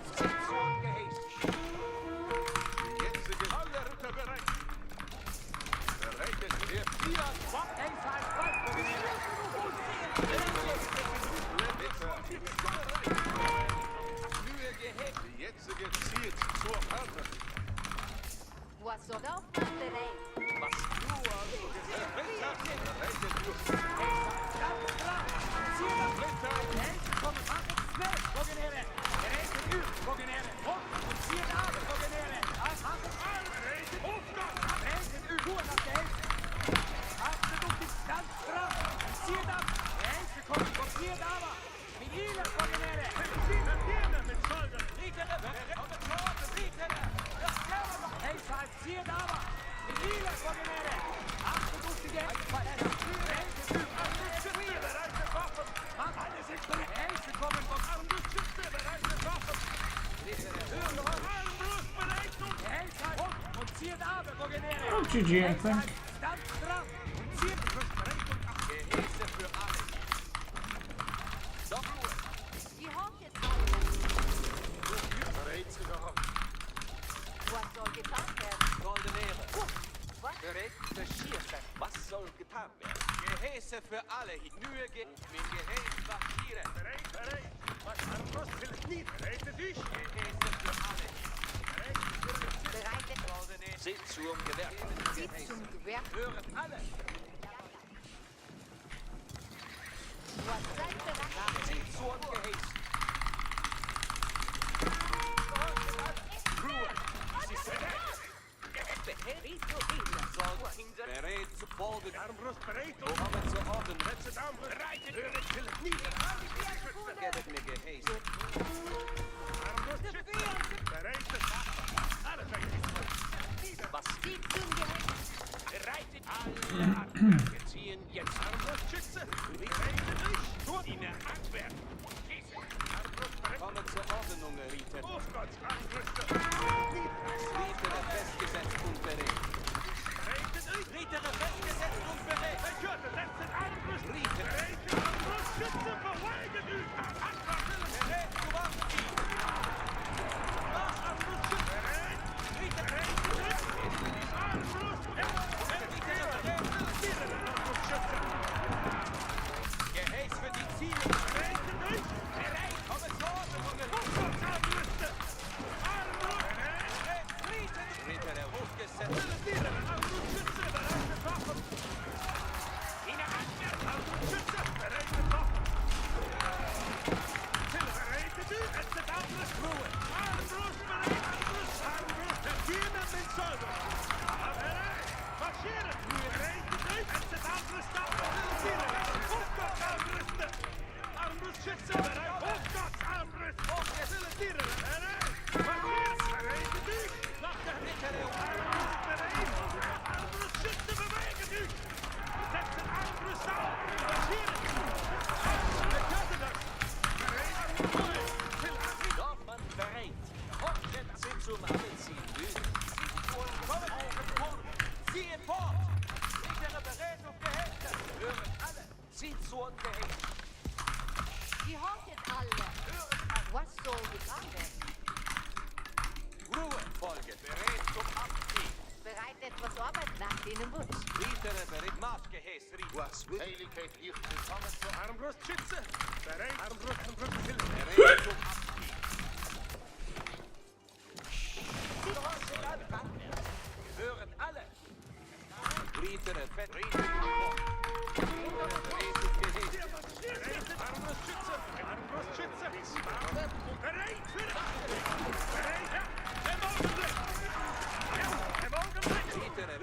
Zorn gehäßt. Jetzt sind alle Ritter bereit. Bereitet ihr. Was soll auf man bereit? Was du also bereitet durch. Oh, GG, I think. Die Hawk jetzt alle. Was soll getan werden? Goldenere. Was? Bereit für Schierfest. Was soll getan werden? Gehäse für alle. Mühe gibt. Mit Gehäse marschieren. Bereit. Was anderes will ich nicht. Bereitet dich. Gehäse für alle. Bereitet. Goldenere. Seht zum Gewerk. Sieht zum Gewehr. Hören alle. Was seid bereit? Seht zum Gehäse. Ruhe. Sie sind bereit zu folgen. Armbrust bereit. Kommen zu Orden. Letzte Arm bereit. Ich will es nicht. Gebt mir Gehäse. Armbrust schützen. Bereit. Alle vergessen. Was Sieht zum Gewehr. bereitet alle an. Wir ziehen jetzt Armbrust schützen. Bereitet dich. Tut ihn Abwehr. Kommen zur Ordnung, Ritter. Oh Gott, Armbrüste. Ritter festgesetzt und bereit. Bereitet dich. Ritter festgesetzt und bereit. Ich hörte, letzte Armbrust. Ritter Bereit. Armbrust schützen. Verweigert dich. bereit zu Waffen. Armbrust schützen. Bereit. Ritter Armbrust. Gehäß für die Ziele. Bereit. Kommen zur Ordnung. Ritter der hochgesetzt. Dorfmann bereit. Hochschätze sind zum Abziehen. Ziehe fort! Sichere Berätung Gehälter! Hören alle! Zieht zu und Gehälter! Die Hawk jetzt alle. Was soll getan werden? Ruhe folge! Bereit zum Abziehen! Bereit etwas Arbeit nach ihnen Wunsch. Ritter bereit Marschgehäß! Was will Heiligkeit hier? Willkommen zur Armbrustschütze. Bereit. Armbrust. Bereit zum Abziehen! Hören alle! Ritter fett! Ritter fort! Bereit Gehäß! Armbrustschütze. Armbrustschütze. Bereit. Bereit. Im Augenblick. Im Augenblick.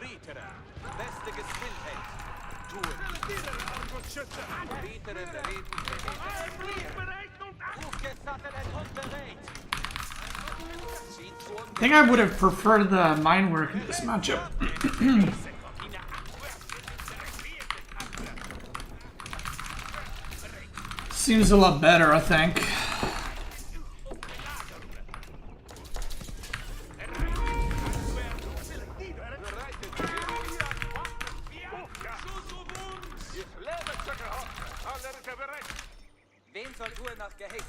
Ritter! Beste Gestillheit! Tun! Armbrustschütze. Ritter bereit Gehäß! Armbrust bereit und Aufgesattelt und bereit! Zieht zu und I think I would have preferred the mine work in this matchup. Seems a lot better, I think. Wen soll Uhr nach Gehäß?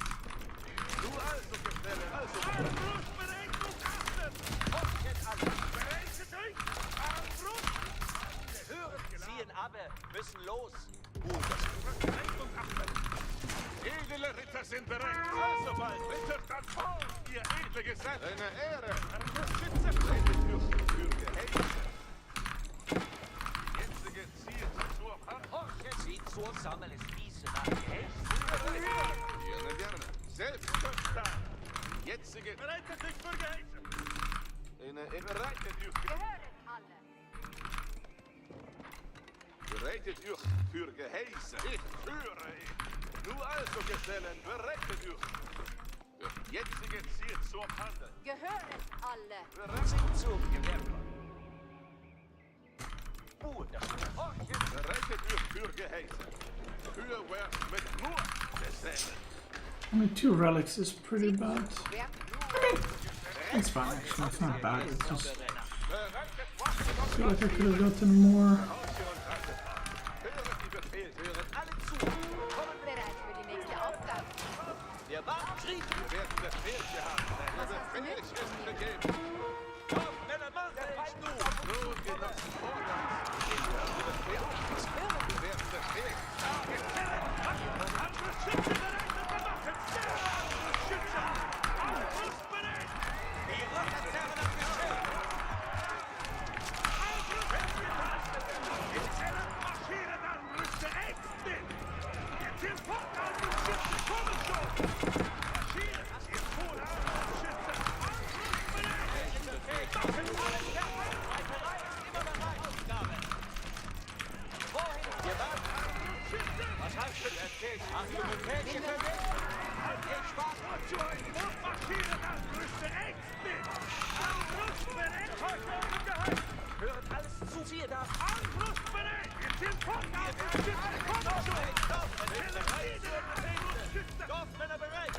Du also, Gefälle, also. Armbrust bereit und achten. Jetzt alle! Bereitet euch. Armbrust. Hören, ziehen aber, müssen los! Bereit und achten. Edle Ritter sind bereit. Also bald, Ritter, dann vor, ihr edle Gesell. Eine Ehre. Armbrustschütze. Reitet für Gehälter. Bereitet euch für Geheiße. Ich führe. Nur also Gesellen, bereitet euch. Wird jetzige Ziel zur Handel. Gehören alle. Bereit zum Gewerbe. Bereitet euch für Geheiße. Feuerwehr mit nur Gesellen. Only 2 relics is pretty bad. Wer? It's fine actually, it's not bad, it's just... I feel like I could have gotten more. Bereit für die nächste Aufgabe. Wir machen Krieg. Wir werden Befehl haben. Der Befehl ist gegeben. Komm, Männer, Mann, halt du. Nun genossen Vorgangs. Wir werden Befehl. Wir werden Befehl. Andere Schütze bereit zu bewachen! Andere Schütze! Angriffsbereit! Die Rotterterren am Geschirr. In Zellen marschieren dann Rüste Äxte! Jetzt im Vorgang die Schütze kommen schon! Marschieren! Im Vorgang die Schütze! Angriffsbereit! Machen alles fertig! Reiterei ist immer bereit. Aufgabe. Wohin? Wir warten. Was heißt für den Befehl? Hast du Befehl für mich? Ich warte. Zu euch! Marschieren dann Rüste Äxte! Angriffsbereit! Heute ungeheim! Hören alles zu. Siehe da. Angriffsbereit! Jetzt im Vorgang die Schütze kommen schon! Dorfmänner bereit.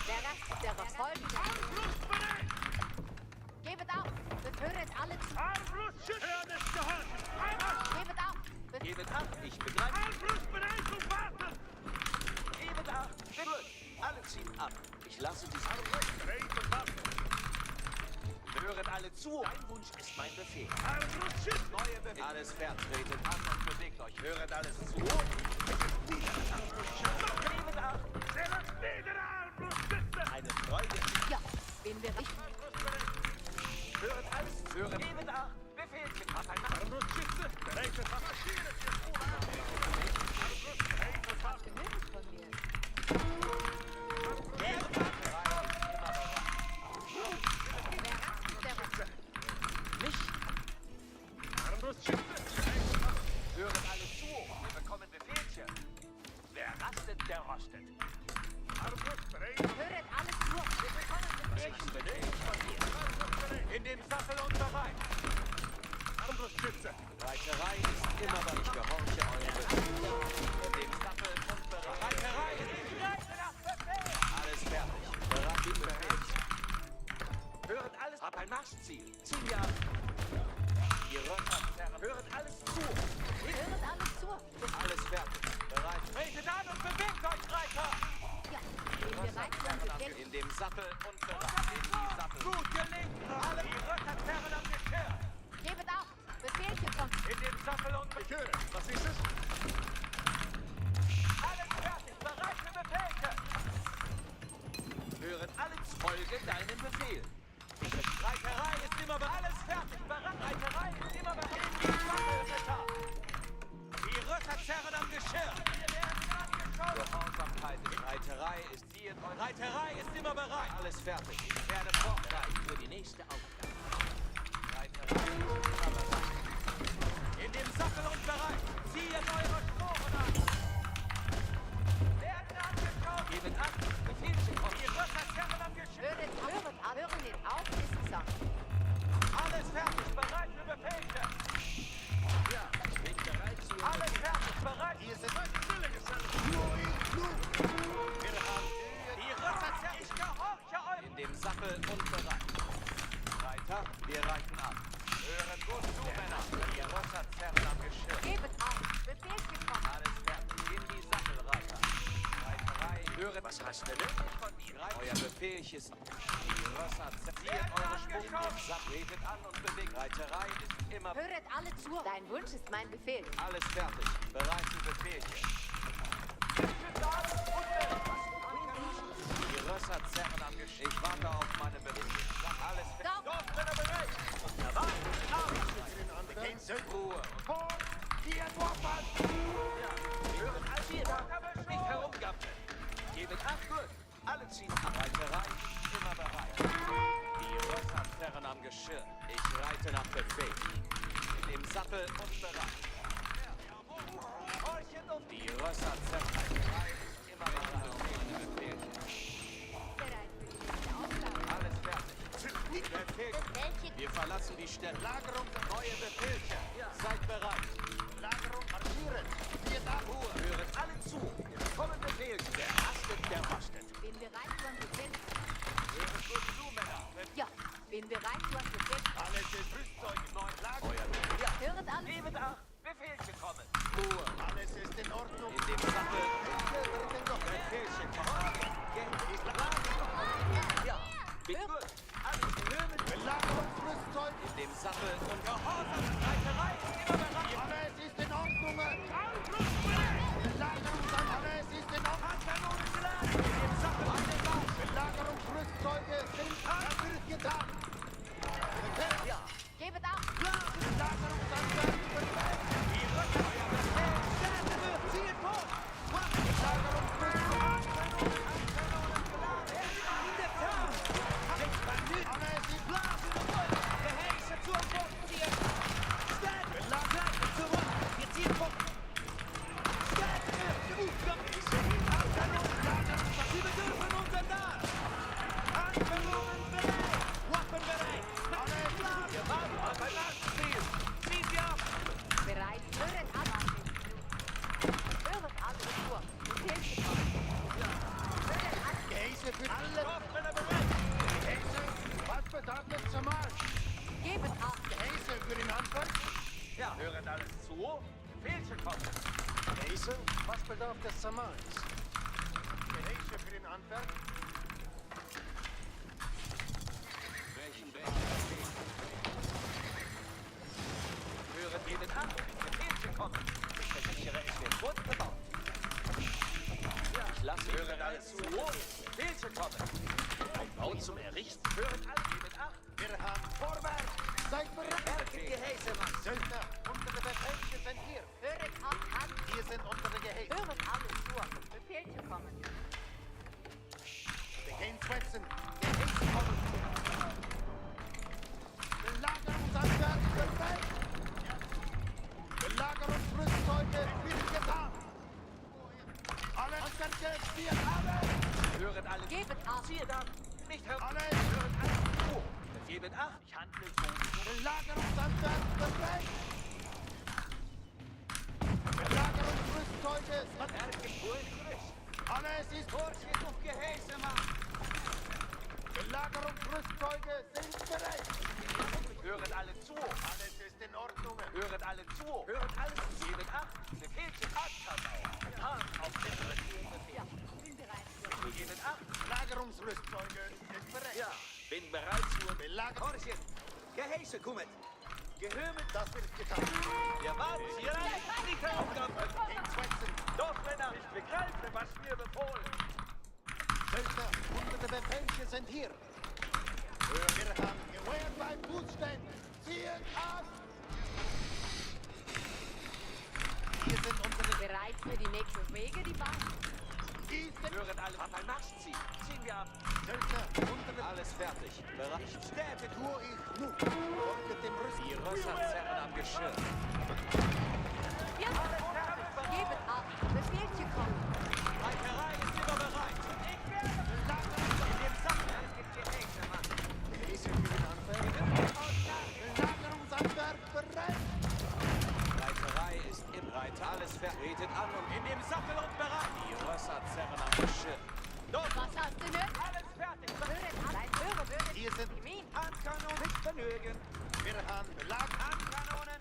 Der Rest der Verfolgung. Gebet auf. Beföret alle zu. Gebet auf. Gebet ab. Ich begreife. Gebet ab. Gut. Alle ziehen ab. Ich lasse dies Angriff. Hören alle zu. Dein Wunsch ist mein Befehl. Neue Befehl. Alles vertreten an und bewegt euch. Hören alles zu. Gebet ab. Eine Freude. Ja, bin bereit. Hören alles zu. Hören. Gebet ab. Befehl. Hat ein Angriffsschütze. Genügend von mir. Mich? Hören alle zu. Wir bekommen Befehlchen. Wer rastet, der rostet. Höret alle zu. Wir bekommen Welchen Befehl von mir? In dem Sattel und bereit. Reiterei ist immer bereit. Ich gehorche euren Befehl. In dem Sattel und bereit. Reiterei ist nach Befehl. Alles fertig. Bereit wie Befehl. Hören alles. Hab ein Marschziel. Ziehen wir ab. Die Rösserherren. Hören alles zu. Höret alle zu. Alles fertig. Bereit. Tretet an und bewegt euch, Reiter. Ja, bin bereit für den Befehl. In dem Sattel und bereit. In die Sattel. Gut gelingt. Alle die Rösserherren am Geschirr. Gebet auf. Befehlchen von. In dem Sattel und Ich höre. Was ist es? alles fertig. Bereit für Befehle. Hören alle zu. Folge deinem Befehl. Reiterei ist immer bereit. Alles fertig. Bereit. Reiterei ist immer bereit. In die Sattel, Ritter. Die Rösserzerren am Geschirr. Wir werden angeschaut. Gehorsamkeit ist Reiterei ist sie in eurer. Reiterei ist immer bereit. Alles fertig. Ich werde vorbereitet für die nächste Aufgabe. Reiterei ist immer bereit. In dem Sattel und bereit. Zieht eure Sporen an. Werden angeschaut. Gebet ab. Befehlchen kommt. Die Rösserzerren am Geschirr. Höret ab. Hören den auf, ist gesagt. Alles fertig. Bereit für Befehlchen. Ja, ich bin bereit zu. Alles fertig. Bereit. Hier sind die Rösserzerren. Ich gehorche euch. In dem Sattel und bereit. Reiter, wir reiten ab. Hören gut zu, Männer. Die Rösserzerren am Geschirr. Gebet auf. Befehlchen von. Alles fertig. In die Sattelreiter. Reiterei. Höre, was hast du denn von mir? Euer Befehl ist die Rösserzerren. Zieht eure Sprung. Redet an und bewegt. Reiterei ist immer. Höret alle zu. Dein Wunsch ist mein Befehl. Alles fertig. Bereit für Befehlchen. Die Rösserzerren am Geschirr. Ich warte auf meine Befehle. Alles fertig. Dorfmänner bereit. Erwarten. Ruhe. Hier, Dorfmann. Ja. Hören all die nicht herumgampeln. Gebet ab, gut. Alle ziehen ab. Reiterei immer bereit. Die Rösserzerren am Geschirr. Ich reite nach Befehl. Im Sattel und bereit. Horchen auf die Rösser zerteilt. Immer bereit. Bereit für die nächste Aufgabe. Alles fertig. Befehl. Wir verlassen die Städte. Lagerung, neue Befehlchen. Seid bereit. Lagerung marschieren. Wir da Ruhe. Hören alle zu. Kommen Befehl. Der rastet, der rastet. Bin bereit zu einem Hören gut zu, Männer. Ja, bin bereit zu einem Alles ist Rüstzeug im neuen Lager. Euer Befehl. Ja. Höret an. Nehmt acht. Befehlchen kommen. Ruhe. Alles ist in Ordnung. In dem Sattel. Befehlchen kommen. Ja. Bin gut. Alles hören. Belagerungsrüstzeug. In dem Sattel und Gehorsam. Reiterei ist immer bereit. Alles ist in Ordnung. Alles ist in Ordnung. Kanonen geladen. In dem Sattel an den Bau. Belagerungsrüstzeuge sind getan. Ja. Gebet ab. Belagerungsanwärter bereit. Die Röcke, euer Befehl. Stärke wird. Ziel vor. Belagerungsrüstzeuge. Kanonen geladen. In der Tat. Alles ist Blasen zurück. Gehäuse zur Flucht ziehen. Stand. Belagerung zurück. Wir ziehen vor. Stand. Sie bedürfen unseren Nahen. Kanonen bereit. Waffen bereit. Alles klar. Gewalt auf ein Marschziel. Ziehen Sie ab. Bereit. Höret an. Höret an. Ruhe. Befehl kommen. Höret an. Gehäuse für alle. Kopfmänner bereit. Gehäuse, was bedarf es zum Marsch? Gebet ab. Gehäuse für den Anfang. Ja, hören alles zu. Befehlchen kommen. Gehäuse, was bedarf des zum Marsch? Gehäuse für den Anfang. Hören jeden an. Befehlchen kommen. Ich versichere, es wird gut gebaut. Ja, ich lasse hören alles zu. Befehlchen kommen. Ein Bau zum Errichten. Hören alle geben acht. Wir haben vorwärts. Seid bereit. Gehäuse, Mann. Söldner, unsere Befehlchen sind hier. Höret ab. An. Hier sind unsere Gehäuse. Höret alles zu. Befehlchen kommen. Wir gehen schwätzen. Gehäuse kommen. Belagerungsanwärter bereit. Belagerungsrüstzeuge wird getan. Alle Anwärter, wir haben. Hören alle. Gebet ab. Zieht ab. Nicht hören. Alle. Hören alles zu. Befehl mit acht. Ich handle so. Belagerungsanwärter bereit. Belagerungsrüstzeuge. Alles ist Vorsicht auf Gehäuse, Mann. Belagerungsrüstzeuge sind bereit. Hören alle zu. Alles ist in Ordnung. Hören alle zu. Hören alles zu. Geben acht. Befehlchen Achtkanau. Hahn auf bessere Ja, bin bereit. Wir geben acht. Belagerungsrüstzeuge sind bereit. Ja, bin bereit zur Belagerung. Horchen. Gehäuse kommen. Gehömet. Das wird getan. Wir warten hier rein. Nicht herumgampfen. In Schwätzen. Doch, Männer, ich begreife, was mir befohlen. Söldner, unsere Befehlchen sind hier. Wir haben Gewehr beim Fußständen. Ziehen ab! Hier sind unsere Bereit für die nächsten Wege, die Bahn. Hören alle auf ein Marschziel. Ziehen wir ab. Söldner, unsere Alles fertig. Bereit. Städte tue ich nun. Folgt dem Rüsten. Die Rösser zerren am Geschirr. Ja, gebet ab. Befehlchen kommen. Reiterei ist immer bereit. Ich werde in dem Sattel. Es gibt Gehäuse, Mann. Gehäuse für den Anwärter. Belagerungsanwärter bereit. Reiterei ist im Reiter. Alles verretet an und in dem Sattel und bereit. Die Rösser zerren am Geschirr. Los, Was hast du denn? alles fertig. Höret an. Höre, würde. Hier sind Termin. Handkanonen mit Vergnügen. wir haben Handkanonen.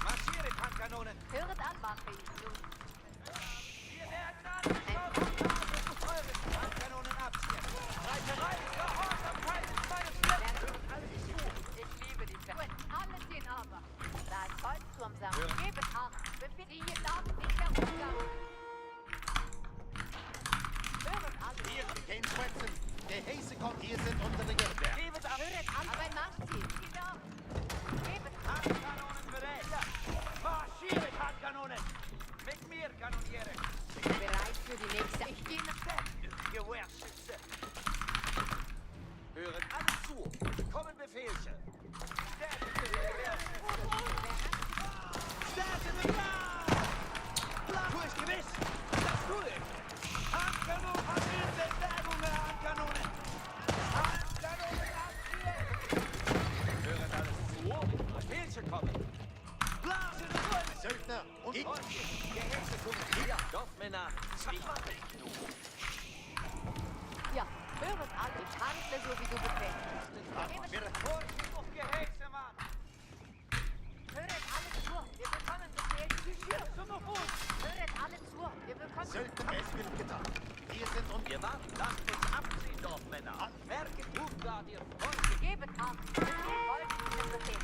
Marschiere, Handkanonen. Höret an, Waffen. Wir werden angeschossen. Handkanonen abziehen. Reiterei, Gehorsamkeit ist meine Pflicht. Alles zu. Ich liebe die Fälle. Alles in aber. Da ist Holz zum Sammeln. Gebet ab. Befehl Sie hier darf nicht herumgaben. Höret alles. hier. Wir gehen schwätzen. Gehäuse kommt. Hier sind unsere Gehäuse. Gebet ab. Höret an. Aber ein Marschziel. Kinder. Gebet ab. Handkanonen bereit. Marschiere, Handkanonen. Mit mir, Kanoniere. Bereit für die nächste. Ich gehe nach Gewehrschütze. Hören alle zu. Kommen Befehlchen. Wir forschen auf Gehäuse, Mann. Höret alle zu. Wir bekommen Befehl. Höret alle zu. Wir bekommen... Söldner, es wird getan. Wir sind und wir warten. Lasst uns abziehen, Dorfmänner. Merket, Hufgard, ihr Freunde. Gebet Acht. Befehl folgt dem Befehl.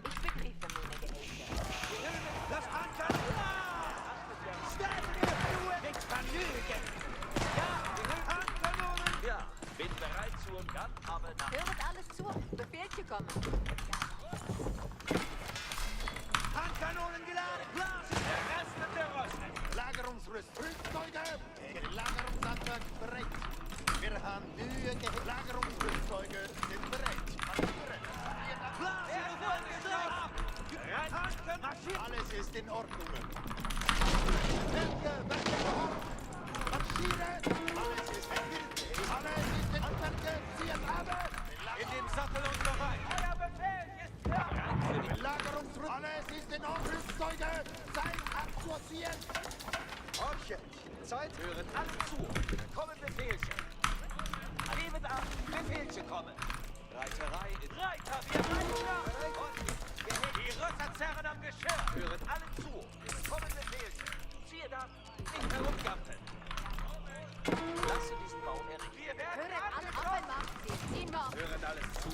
Ich begriffe meine Gehälter. Das Anker! Stand ihr Ruhe! Nicht verlügen! Ja, Ankanonen! Ja, bin bereit zu und dann aber nach... Höret alles zu. Befehl zu kommen. Ankanonen geladen! Blasen! Der Rest wird gerostet! Lagerungsrüst. Rüstzeuge! Lagerungsantrag bereit. Wir haben neue Lagerungsrüstzeuge sind bereit. Blasen! Marschiert! Alles ist in Ordnung. Werke gehorcht. Marschieren! Alles ist erfüllt. Alles ist in Werke. Ziehen aber! In den Sattel und bereit! Euer Befehl ist bereit für die Lagerungsrüst. Alles ist in Ordnung. Rüstzeuge. Zeit abzuziehen. Horchet! Zeit hören alle zu! Kommen Befehlchen! Gebet ab! Befehlchen kommen! Reiterei in Reiter! Wir reiten! Und die Rösserzerren am Geschirr! Hören alle zu! Kommen Befehlchen! Ziehe da! Nicht herumgampeln! Lasse diesen Bau errichten! Wir werden Höret alle ab, ein Marschziel. Ziehen wir auf. Hören alles zu!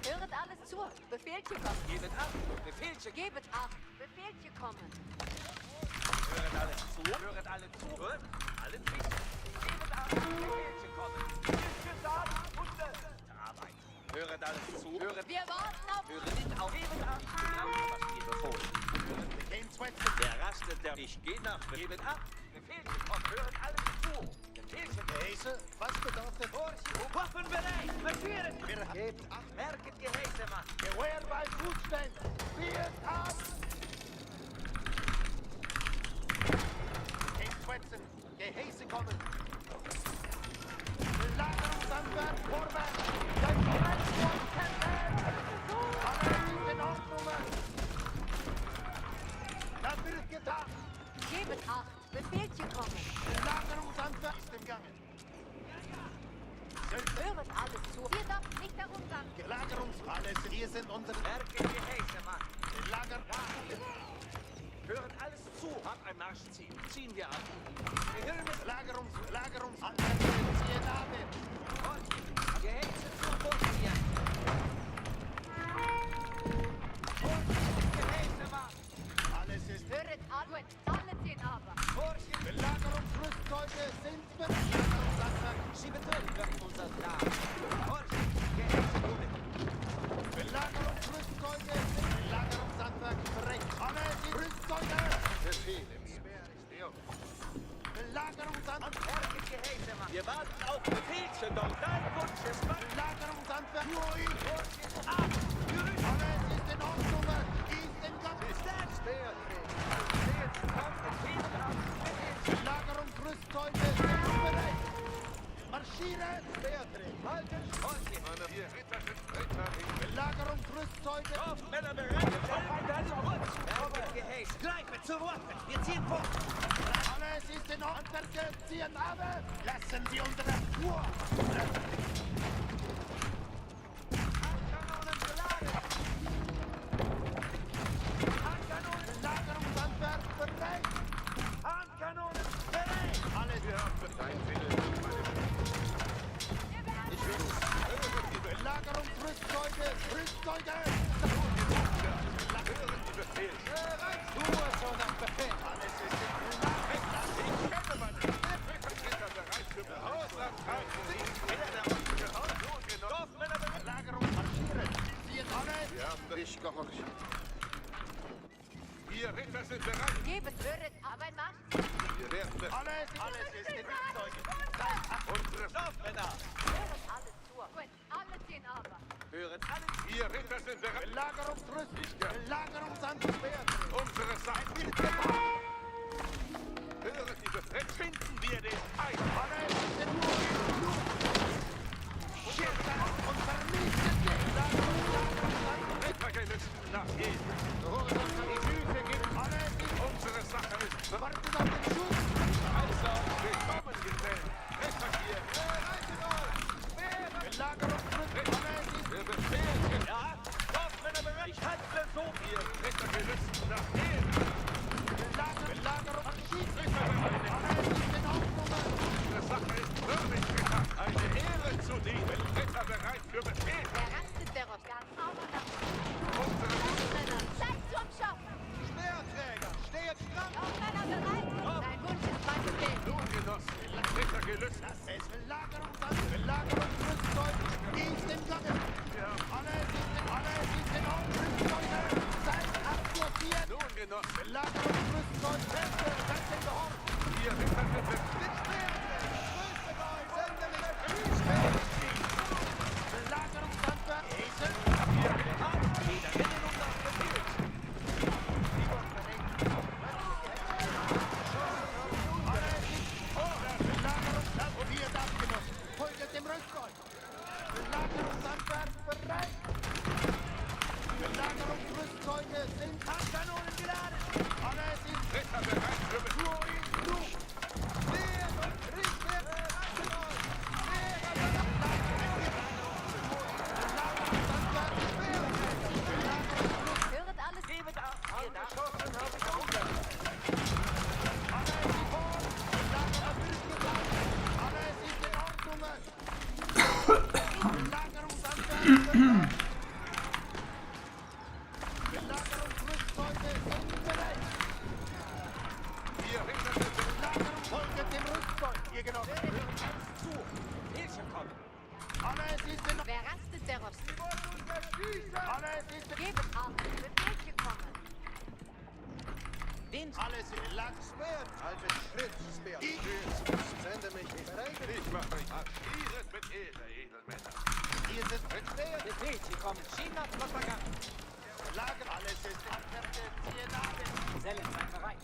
Höret alles zu. Befehl zu kommen. Gebet ab! Befehlchen! Gebet Acht. Befehl zu kommen. Hören alles zu! Hören alle zu! Hören alle zu! Gebet ab! Befehlchen kommen! Arbeit! Hören alles zu! Hören Wir warten auf... Hören nicht auf! Gebet ab! Genau, was ihr befohlen! Der rastet, der ich gehe nach. Gebet ab! Befehlchen kommen! Hören alles zu! Befehlchen! Gehäuse, was bedarf der Waffen bereit! Marschieren! Wir gebt acht. Merket Gehäuse, Mann! Gewehr bei Fußstellen. Ziehen ab! Entschwätzen. Gehäuse kommen. Lagerungsanwärts vorwärts. Seid bereit vor Kämpfen. Alles ist in Ordnung. Das wird getan. Gebet Acht. Befehl zu kommen. Lagerungsanwärts ist im Gange. Höret alles zu. Hier darf nicht herumgampeln. Lagerungsalles. Hier sind unsere Merket Gehäuse, Mann! Lager. Hören alles zu! Hab ein Marschziel! Ziehen wir ab! Lagerungsanwärts ziehen ab. Und Gehäuse zur Vorziehen! Gehäuse, Mann! Alles ist Höret alle. Alle ziehen aber. Vorziehen! Belagerungsrüstzeuge sind bereit. Sie betreffen unser Plan! Vorziehen! Gehäuse kommen! Belagerungsrüstzeuge sind Belagerungsantrag bereit. Alle die Rüstzeuge. Befehl im Speer ist der. Belagerungsantrag. Merket Gehäuse, Mann! Wir warten auf Befehlchen, doch dein Wunsch ist wahr! Belagerungsantrag. Nur ihn. Vorziehen! Ab! Alles ist in Ordnung. Ist im Gang. Ist das? Befehl! Kommt und geben ab! Befehlchen! Belagerungsrüstzeuge sind bereit. Marschieren. Halten! Vorziehen! Meine vier Ritter sind Ritter in Belagerungsrüstzeuge. Männer bereit! Folgen dann zum Rutsch! Merket Gehäuse! Gleich mit zur Waffe! Wir ziehen vor! Alles ist in Ordnung. Ziehen ab. Lassen Sie unsere Ruhe. Kanonen geladen! Belagerungsantrag bereit. Handkanonen bereit! Alles Dein Wille, meine Ich will Belagerungsrüstzeuge. Rüstzeuge. Hören die Befehl! Ruhe, so nach Befehl. Alles ist in Ich kenne meine Ritter bereit für Beauftragten. Sie werden ausgehauen. Nur genau. Dorfmänner bereit! Belagerung marschieren. Ziehen alle. Wir haben dich gehorcht. Vier Ritter sind bereit. Gebet. Höret aber ein Marschziel. Wir werden Alles ist in Rüstzeuge. unsere Dorfmänner! Höret alles zu. Gut. Alle ziehen aber. Hören alle! Vier Ritter sind bereit. Belagerungsrüstung. Belagerungsantrag. Unsere Seite. Hören die Befehl. Finden wir den Feind. Alles ist in Ruhe. Schildern und vernichten den Belagerungsantrag. Rittergelüsten nach jedem. Gehorsam an die Füße gibt. Alles ist Unsere Sache ist warten auf den Schuss. also willkommen gestellt. Ritter hier. Belagerung für Befehl. Wer rastet darauf? Ganz Männer, Zeit zum Schaffen! Speerträger, steht stramm! Auf Männer bereit! Dein Wunsch ist mein Befehl! Nun, Genossen, Ritter gelüstet. Das ist Belagerungsrüstzeug ist im Gange. Alle sind in Ordnung, Leute. Seid absortiert. Nun, Genossen, Belagerungsrüstzeug feste, seid in Gehorch. ihr Ritter gesetzt. Mit Speerträger, grüße euch, sende mich Speer! Belagerungshandwerk, Esel. Belagerungshandwerk, wir abgenossen. Folget dem Rüstzeug. Belagerungshandwerk bereit. Belagerungsrüstzeuge sind Kanonen geladen. Alles ist Ritter bereit für Befehl. Speer und Kriegswehr, an euch! Höret alles! Gebet ab! angeschossen, habe ich Alles ist vor. Alles ist in Ordnung. Belagerungshandwerk. Belagerungsrüstzeuge sind bereit. Ihr Ritter gesetzt. Belagerung folgt dem Rüstzeug, ihr Genossen. Zu! Hilfe kommen! Alles ist in Wer rastet darauf? Alles ist in Gebet ab! Befehl gekommen! Wind! Alles in Lack. Speer, haltet Schritt, Speer! Sende mich bereit! Ich mache mich marschieren mit Ehre, Edelmänner. Ihr seid mit Speer. Befehl gekommen! Schienat Propaganda! Lager. Alles ist abfertigt. Siehe Namen. Zellen seid bereit!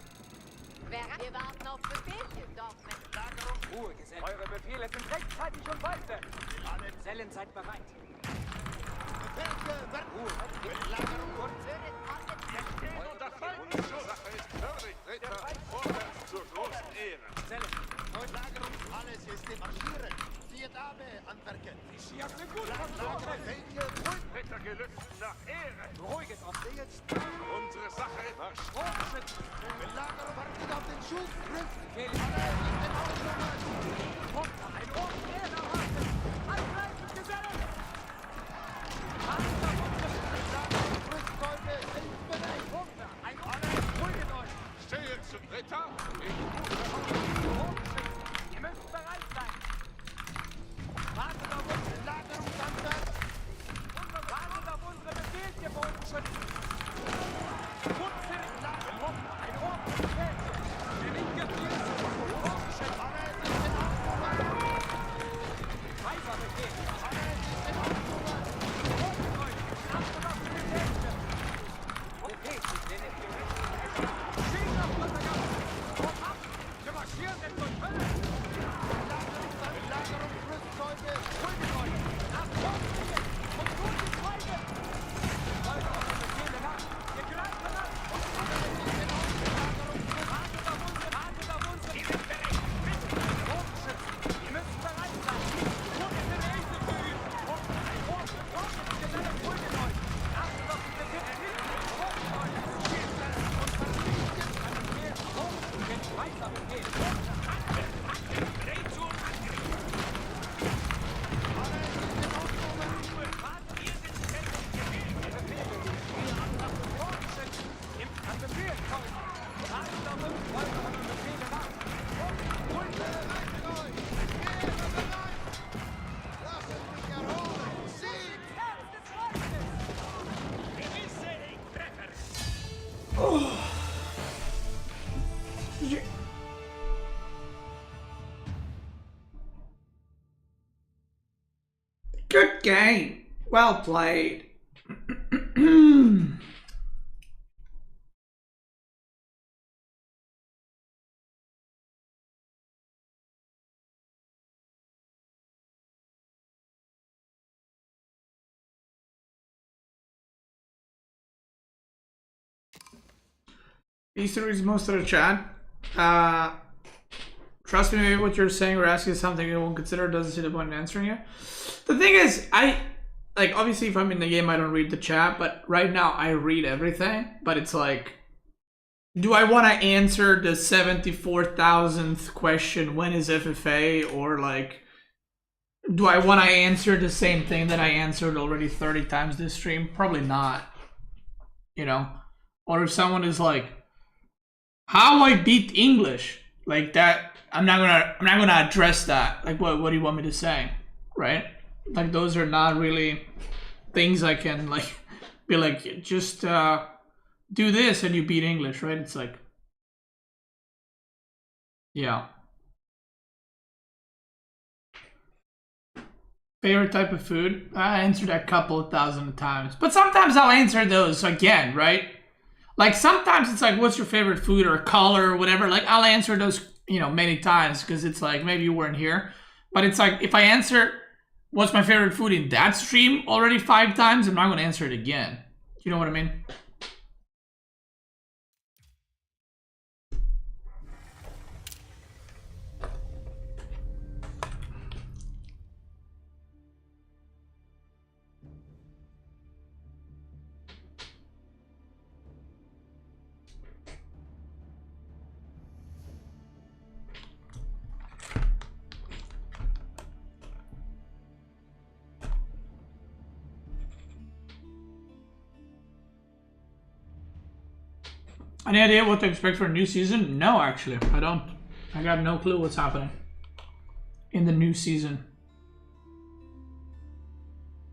Wir warten auf Befehl, Dorfmänner! Lagerung. Ruhe, Gesellen! Eure Befehle sind rechtzeitig und weise! Zellen seid bereit! Befehle werden. Ruhe. Belagerung. Höret alles! Unter Unsere Sache ist völlig, Ritter. Vorwärts zur großen Ehre. Zellen! Lagerung. Alles ist im Marschieren. Siehe Dame anwerken. Sie habt eine gute Lager. Welche Ritter gelüsten nach Ehre. Beruhiget auf den Unsere Sache ist Marsch. Belagerung wartet auf den Schuss. Rüst. Befehl! Alles ist in Ordnung. Runter! Ein Ohr! Ehre erwartet! Angreifen, Gesellen! Runter! Rüstzeuge sind bereit. Runter! Ein Ohr! Beruhiget euch! Stehen zu Ritter. Ihr müsst bereit sein! Wartet auf uns! Lagerungshandwerk. Wartet auf unsere Befehle, Bodenschützen! Unsinnig! Runter! Ein Ohr! Befehl! Der linke Fuß! Bodenschützen! Alles ist in Ordnung. Weiser Befehl! Alles ist in Ordnung. Beruhigt euch! Achtet auf die Befehle! Befehl! Den ist Schienen auf unser Gang! Kommt ab! Wir marschieren in durch Hölle! Belagerungsrüstzeuge. Beruhigt euch! Lasst vorziehen! Und tut die Zweige! Folgt eure Befehle nach! Wir greifen an! Wartet auf unsere! Wir sind bereit! Bodenschützen! Ihr müsst bereit sein! Tut es in Eise für ihn! Ein Ohr für Toten! Geselle, beruhigt euch! Achtet auf die Befehle! Beruhigt euch! Und verzichtet an den Befehl! Den Schweizer Befehl! Dreh zu und angriff! Wir sind ständig gewählt! Bodenschützen! An Befehl kommen! Wartet auf uns! Folgt eure Befehle nach! Lasst mich erholen. Sieg. Herz des Volkes! Gewisse Treffer! Good game. Well played. Easter is most of the chat. Trust me, maybe what you're saying or asking is something you won't consider. Doesn't see the point in answering it. The thing is, like, obviously if I'm in the game, I don't read the chat, but right now I read everything. But it's like, do I want to answer the 74,000th question, when is FFA? Or like, Do I want to answer the same thing that I answered already 30 times this stream? Probably not. You know? Or if someone is like, how I beat English, like that, I'm not gonna address that. Like, what do you want me to say, right? Like, those are not really things I can like be like, just do this and you beat English, right? It's like, yeah. Favorite type of food? I answered a couple of thousand times, but sometimes I'll answer those again, right? Like sometimes it's like, what's your favorite food or color or whatever? Like I'll answer those, you know, many times because it's like maybe you weren't here. But it's like if I answer what's my favorite food in that stream already 5 times, I'm not going to answer it again. You know what I mean? Any idea what to expect for a new season? No, actually, I don't. I got no clue what's happening in the new season.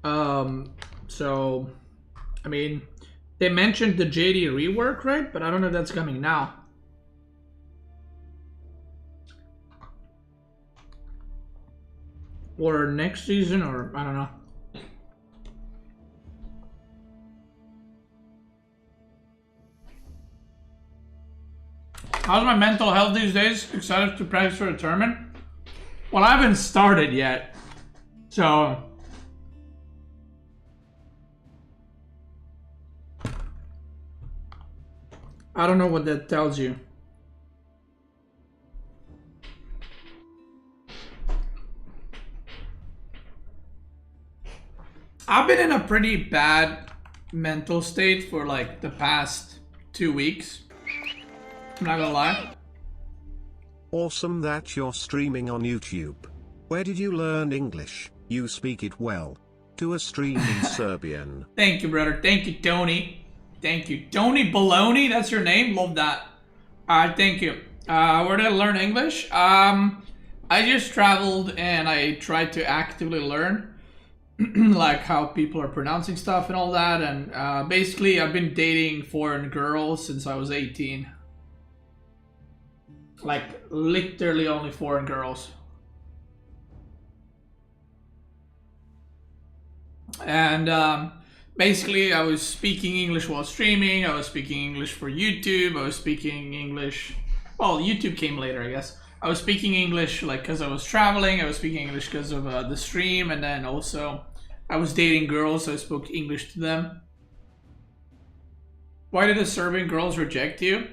So, I mean, they mentioned the JD rework, right? But I don't know if that's coming now. Or next season, or I don't know. How's my mental health these days? Excited to practice for a tournament? Well, I haven't started yet. So... I don't know what that tells you. I've been in a pretty bad mental state for like the past 2 weeks. I'm not gonna lie. Awesome that you're streaming on YouTube. Where did you learn English? You speak it well. Do a stream in Serbian. Thank you, brother. Thank you, Tony. Thank you. Tony Baloney, that's your name? Love that. Alright, thank you. Where did I learn English? I just traveled and I tried to actively learn like how people are pronouncing stuff and all that. And basically, I've been dating foreign girls since I was 18. Like, literally only foreign girls. And basically, I was speaking English while streaming. I was speaking English for YouTube. I was speaking English... Well, YouTube came later, I guess. I was speaking English, like, because I was traveling. I was speaking English because of the stream. And then also, I was dating girls, so I spoke English to them. Why did the Serbian girls reject you?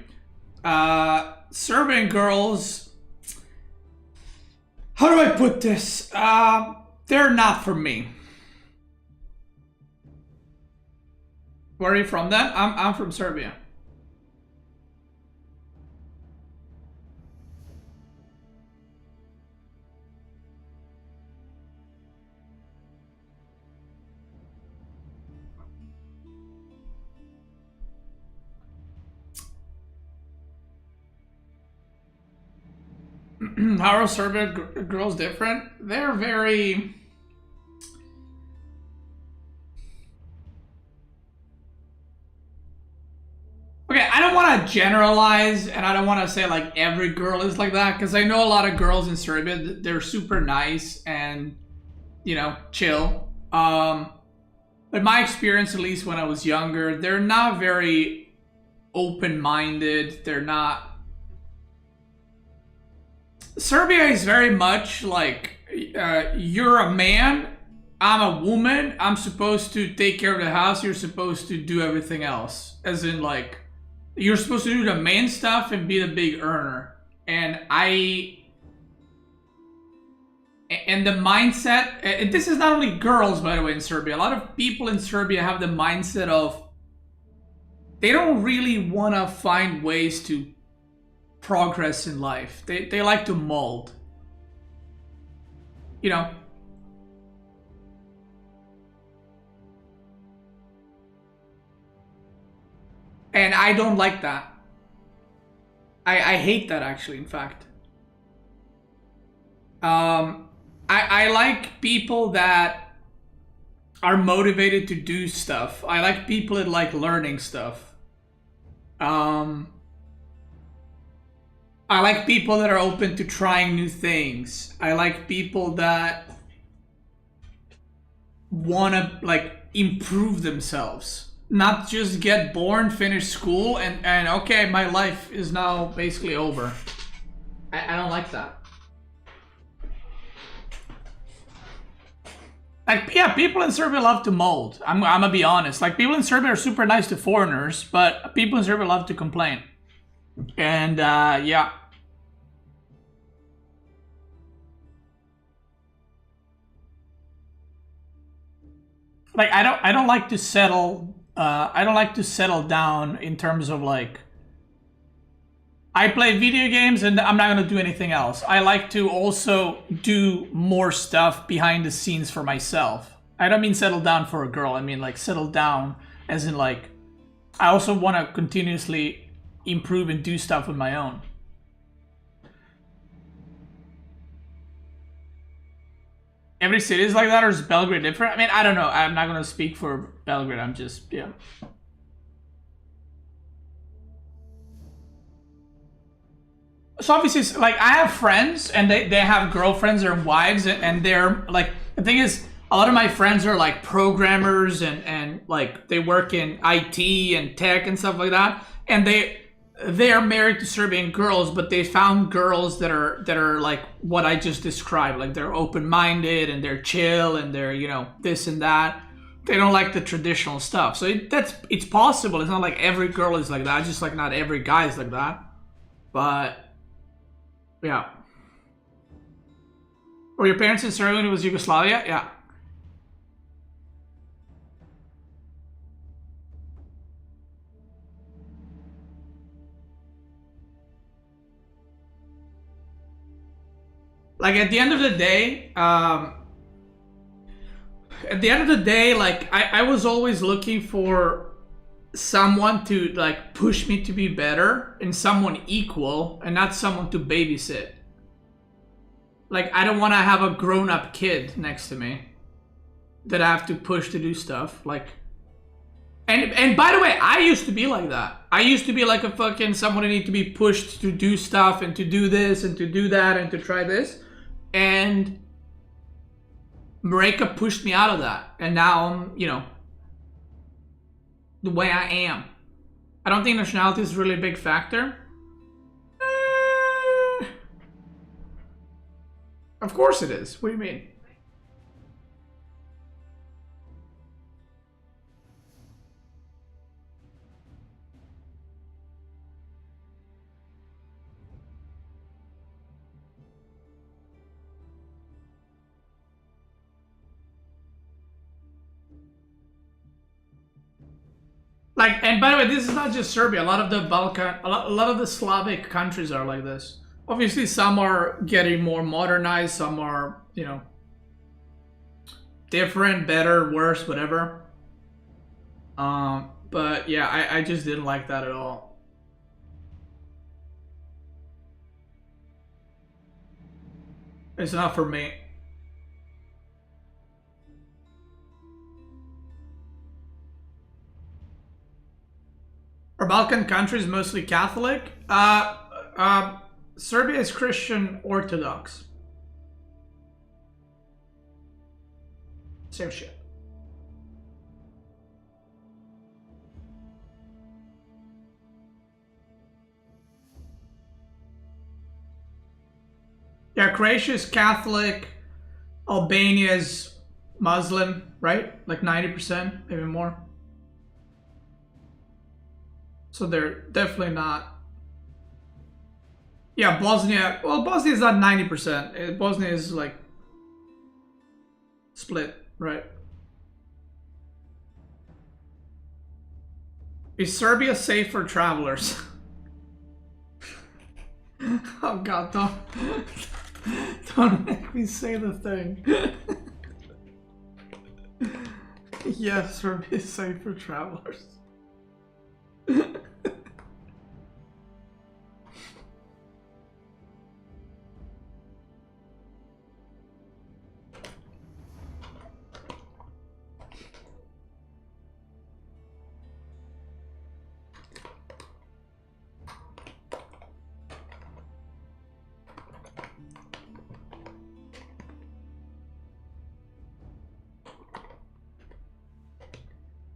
Serbian girls, how do I put this? They're not for me. Where are you from then? I'm from Serbia. How are Serbian girls different? They're very... Okay, I don't want to generalize, and I don't want to say like every girl is like that, because I know a lot of girls in Serbia, they're super nice and, you know, chill. But my experience, at least when I was younger, they're not very open-minded. They're not... Serbia is very much like, you're a man, I'm a woman, I'm supposed to take care of the house, you're supposed to do everything else. As in, like, you're supposed to do the main stuff and be the big earner. And the mindset, and this is not only girls, by the way, in Serbia. A lot of people in Serbia have the mindset of, they don't really want to find ways to progress in life. They like to mold. You know, And I don't like that. I hate that, actually, in fact. I like people that are motivated to do stuff. I like people that like learning stuff. I like people that are open to trying new things. I like people that want to like improve themselves. Not just get born, finish school, and okay, my life is now basically over. I don't like that. Like, yeah, people in Serbia love to mold. I'm gonna be honest. Like, people in Serbia are super nice to foreigners, but people in Serbia love to complain. And, yeah. Like, I don't like to settle, I don't like to settle down in terms of, like, I play video games and I'm not gonna do anything else. I like to also do more stuff behind the scenes for myself. I don't mean settle down for a girl. I mean like settle down as in like, I also want to continuously improve and do stuff on my own. Every city is like that, or is Belgrade different? I mean, I don't know. I'm not gonna speak for Belgrade. I'm just, yeah. So obviously, like, I have friends and they have girlfriends or wives, and they're like, the thing is, a lot of my friends are like programmers and like they work in IT and tech and stuff like that, and they are married to Serbian girls, but they found girls that are like what I just described, like they're open-minded and they're chill and they're, you know, this and that. They don't like the traditional stuff. So it's possible. It's not like every girl is like that. Just like not every guy is like that. But yeah. Were your parents in Serbia when it was Yugoslavia? Yeah. Like at the end of the day, like I was always looking for someone to like push me to be better and someone equal and not someone to babysit. Like I don't want to have a grown-up kid next to me that I have to push to do stuff. Like, and by the way, I used to be like that. I used to be like a fucking someone who need to be pushed to do stuff and to do this and to do that and to try this. And Mareka pushed me out of that. And now I'm, you know, the way I am. I don't think nationality is really a big factor. Of course it is. What do you mean? Like, and by the way, this is not just Serbia. A lot of the Balkan, a lot of the Slavic countries are like this. Obviously, some are getting more modernized. Some are, you know, different, better, worse, whatever. But yeah, I just didn't like that at all. It's not for me. Are Balkan countries mostly Catholic? Serbia is Christian Orthodox. Same shit. Yeah, Croatia is Catholic. Albania is Muslim, right? Like 90%, maybe more. So they're definitely not. Yeah, Bosnia. Well, Bosnia is not 90%. Bosnia is like split, right? Is Serbia safe for travelers? Oh God, don't make me say the thing. Yes, Serbia is safe for travelers.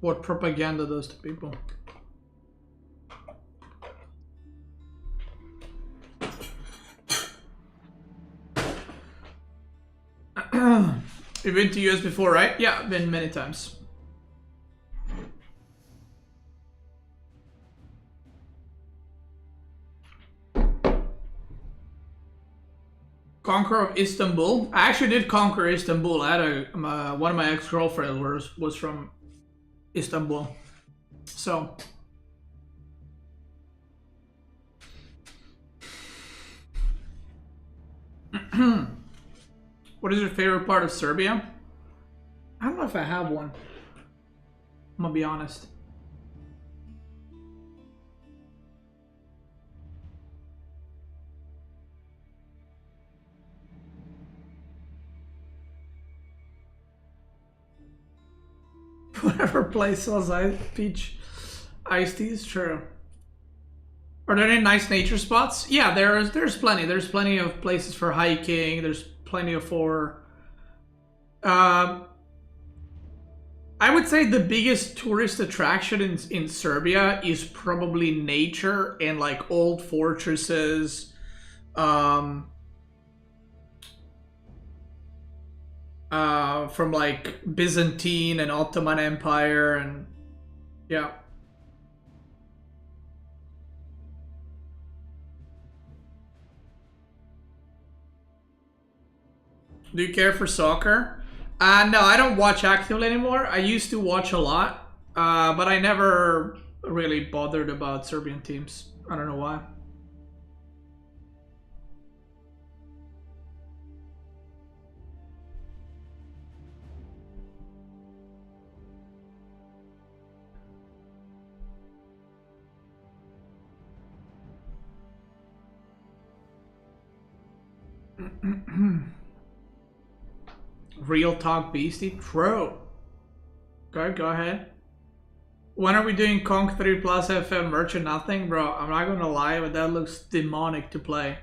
what propaganda does to people. You've been to US before, right? Yeah, I've been many times. Conquer of Istanbul. I actually did conquer Istanbul. I had one of my ex-girlfriends was from Istanbul. So what is your favorite part of Serbia? I don't know if I have one. I'm gonna be honest. Whatever place sells peach iced teas, true. Are there any nice nature spots? Yeah, there's plenty. There's plenty of places for hiking. There's plenty of for. I would say the biggest tourist attraction in Serbia is probably nature and like old fortresses. From like Byzantine and Ottoman Empire, and yeah. Do you care for soccer? No, I don't watch actively anymore. I used to watch a lot, but I never really bothered about Serbian teams. I don't know why. Real talk beastie? True. Go ahead. When are we doing Conk 3 Plus FM merch or nothing? Bro, I'm not gonna lie, but that looks demonic to play.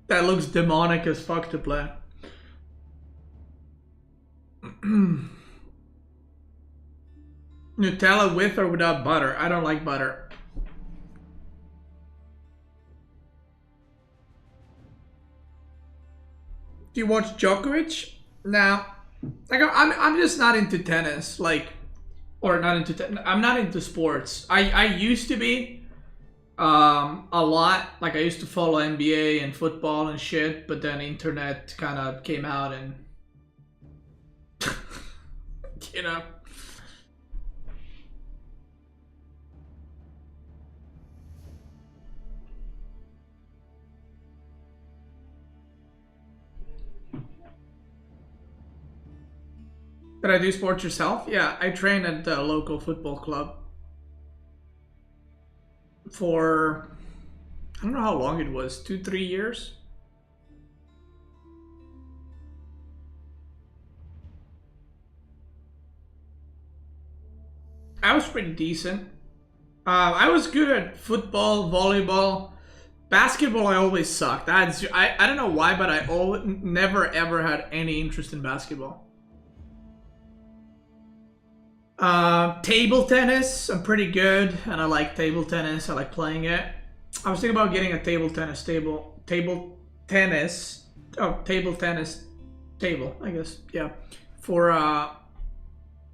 That looks demonic as fuck to play. Nutella with or without butter? I don't like butter. Do you watch Djokovic? Nah. Like I'm just not into tennis. Like, or not into I'm not into sports. I used to be a lot. Like I used to follow NBA and football and shit, but then internet kind of came out and you know. Did I do sports yourself? Yeah, I train at the local football club for, I don't know how long it was, 2-3 years. I was pretty decent. I was good at football, volleyball. Basketball I always sucked. I don't know why, but I never ever had any interest in basketball. Table tennis, I'm pretty good, and I like table tennis. I like playing it. I was thinking about getting a table tennis table, I guess, yeah, for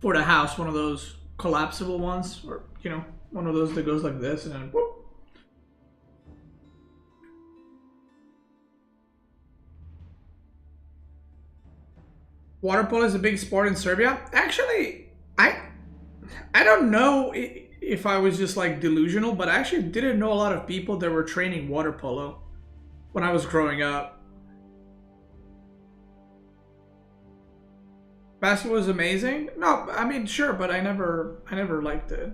the house, one of those collapsible ones, or you know, one of those that goes like this and then whoop. Water polo is a big sport in Serbia. Actually, I don't know if I was just like delusional, but I actually didn't know a lot of people that were training water polo when I was growing up. Basketball was amazing. No, I mean sure, but I never liked it.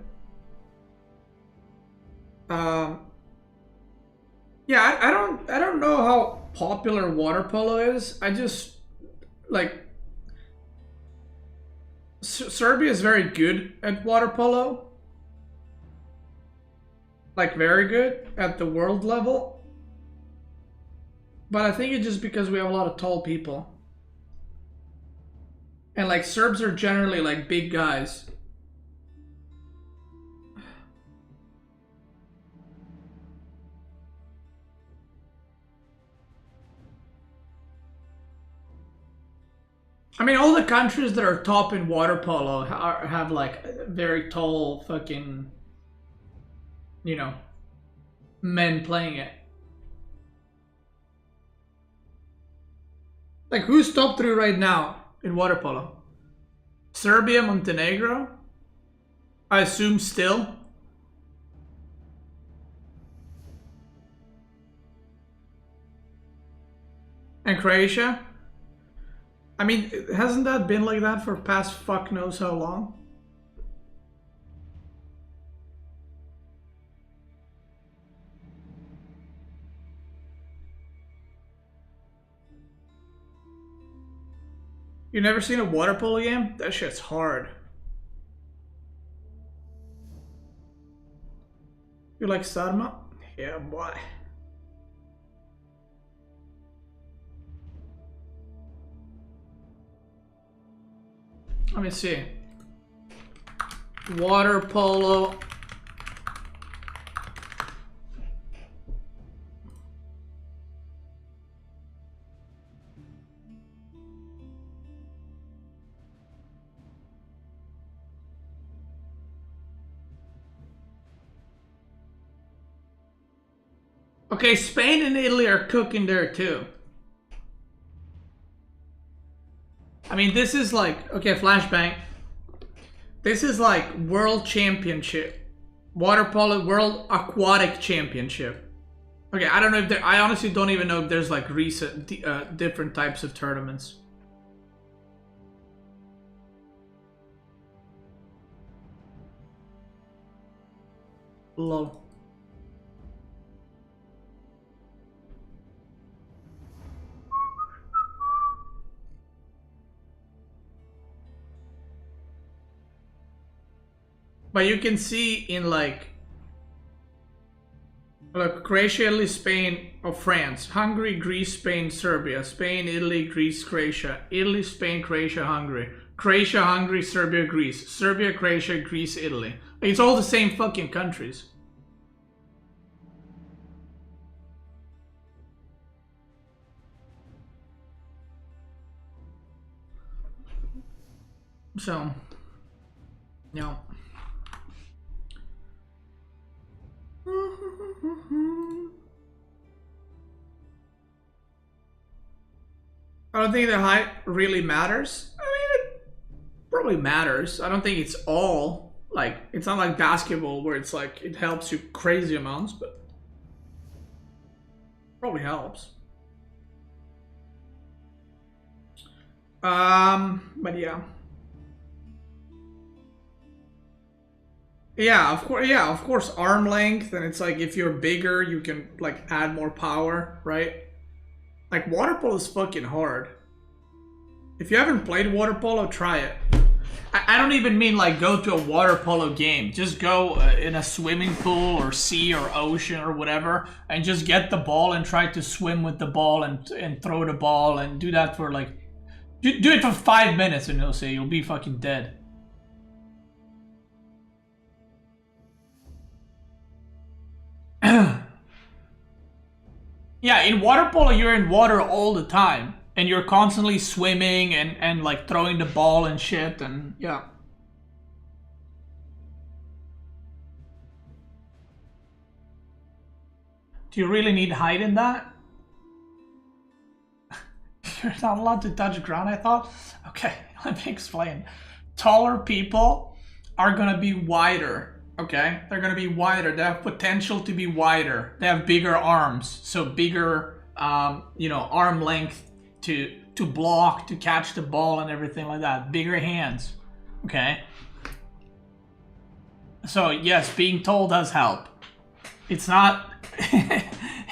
Yeah, I don't know how popular water polo is. I just like. Serbia is very good at water polo. Like very good at the world level. But I think it's just because we have a lot of tall people. And like Serbs are generally like big guys. I mean, all the countries that are top in water polo have like very tall fucking, you know, men playing it. Like, who's top 3 right now in water polo? Serbia, Montenegro? I assume still. And Croatia? I mean, hasn't that been like that for past fuck knows how long? You never seen a water polo game? That shit's hard. You like Sarma? Yeah, boy. Let me see. Water polo. Okay, Spain and Italy are cooking there too. I mean, this is like, okay, flashbang. This is like World Championship. Water Polo World Aquatic Championship. Okay, I don't know if there, I honestly don't even know if there's like recent, different types of tournaments. Lol. But you can see in like, look, Croatia, Italy, Spain, or France, Hungary, Greece, Spain, Serbia, Spain, Italy, Greece, Croatia, Italy, Spain, Croatia, Hungary, Croatia, Hungary, Serbia, Greece, Serbia, Croatia, Greece, Italy. It's all the same fucking countries. So, no. I don't think the height really matters. I mean, it probably matters. I don't think it's all, like, it's not like basketball where it's like, it helps you crazy amounts, but probably helps. But yeah. Yeah, of course, arm length, and it's like if you're bigger, you can like add more power, right? Like water polo is fucking hard. If you haven't played water polo, try it. I don't even mean like go to a water polo game. Just go in a swimming pool or sea or ocean or whatever, and just get the ball and try to swim with the ball and throw the ball and do that for like, do it for 5 minutes and you'll say you'll be fucking dead. Yeah, in water polo, you're in water all the time. And you're constantly swimming and like throwing the ball and shit and yeah. Do you really need height in that? You're not allowed to touch ground, I thought? Okay, let me explain. Taller people are gonna be wider. Okay, they're gonna be wider. They have potential to be wider. They have bigger arms, so bigger, you know, arm length to block, to catch the ball, and everything like that. Bigger hands. Okay. So yes, being tall does help. It's not,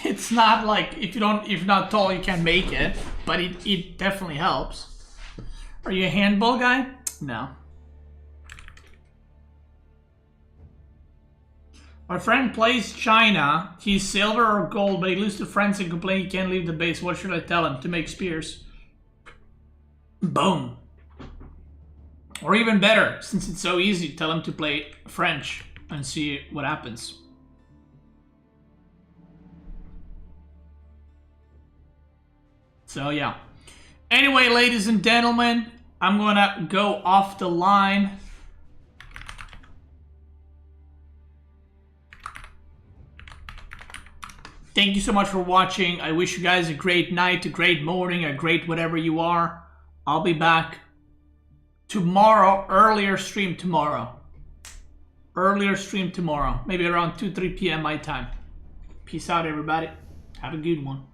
it's not like if you're not tall, you can't make it, but it definitely helps. Are you a handball guy? No. My friend plays China. He's silver or gold, but he loses to friends and complains he can't leave the base. What should I tell him? To make spears. Boom. Or even better, since it's so easy, tell him to play French and see what happens. So yeah. Anyway, ladies and gentlemen, I'm gonna go off the line. Thank you so much for watching. I wish you guys a great night, a great morning, a great whatever you are. I'll be back tomorrow, earlier stream tomorrow. Maybe around 2-3 p.m. my time. Peace out, everybody. Have a good one.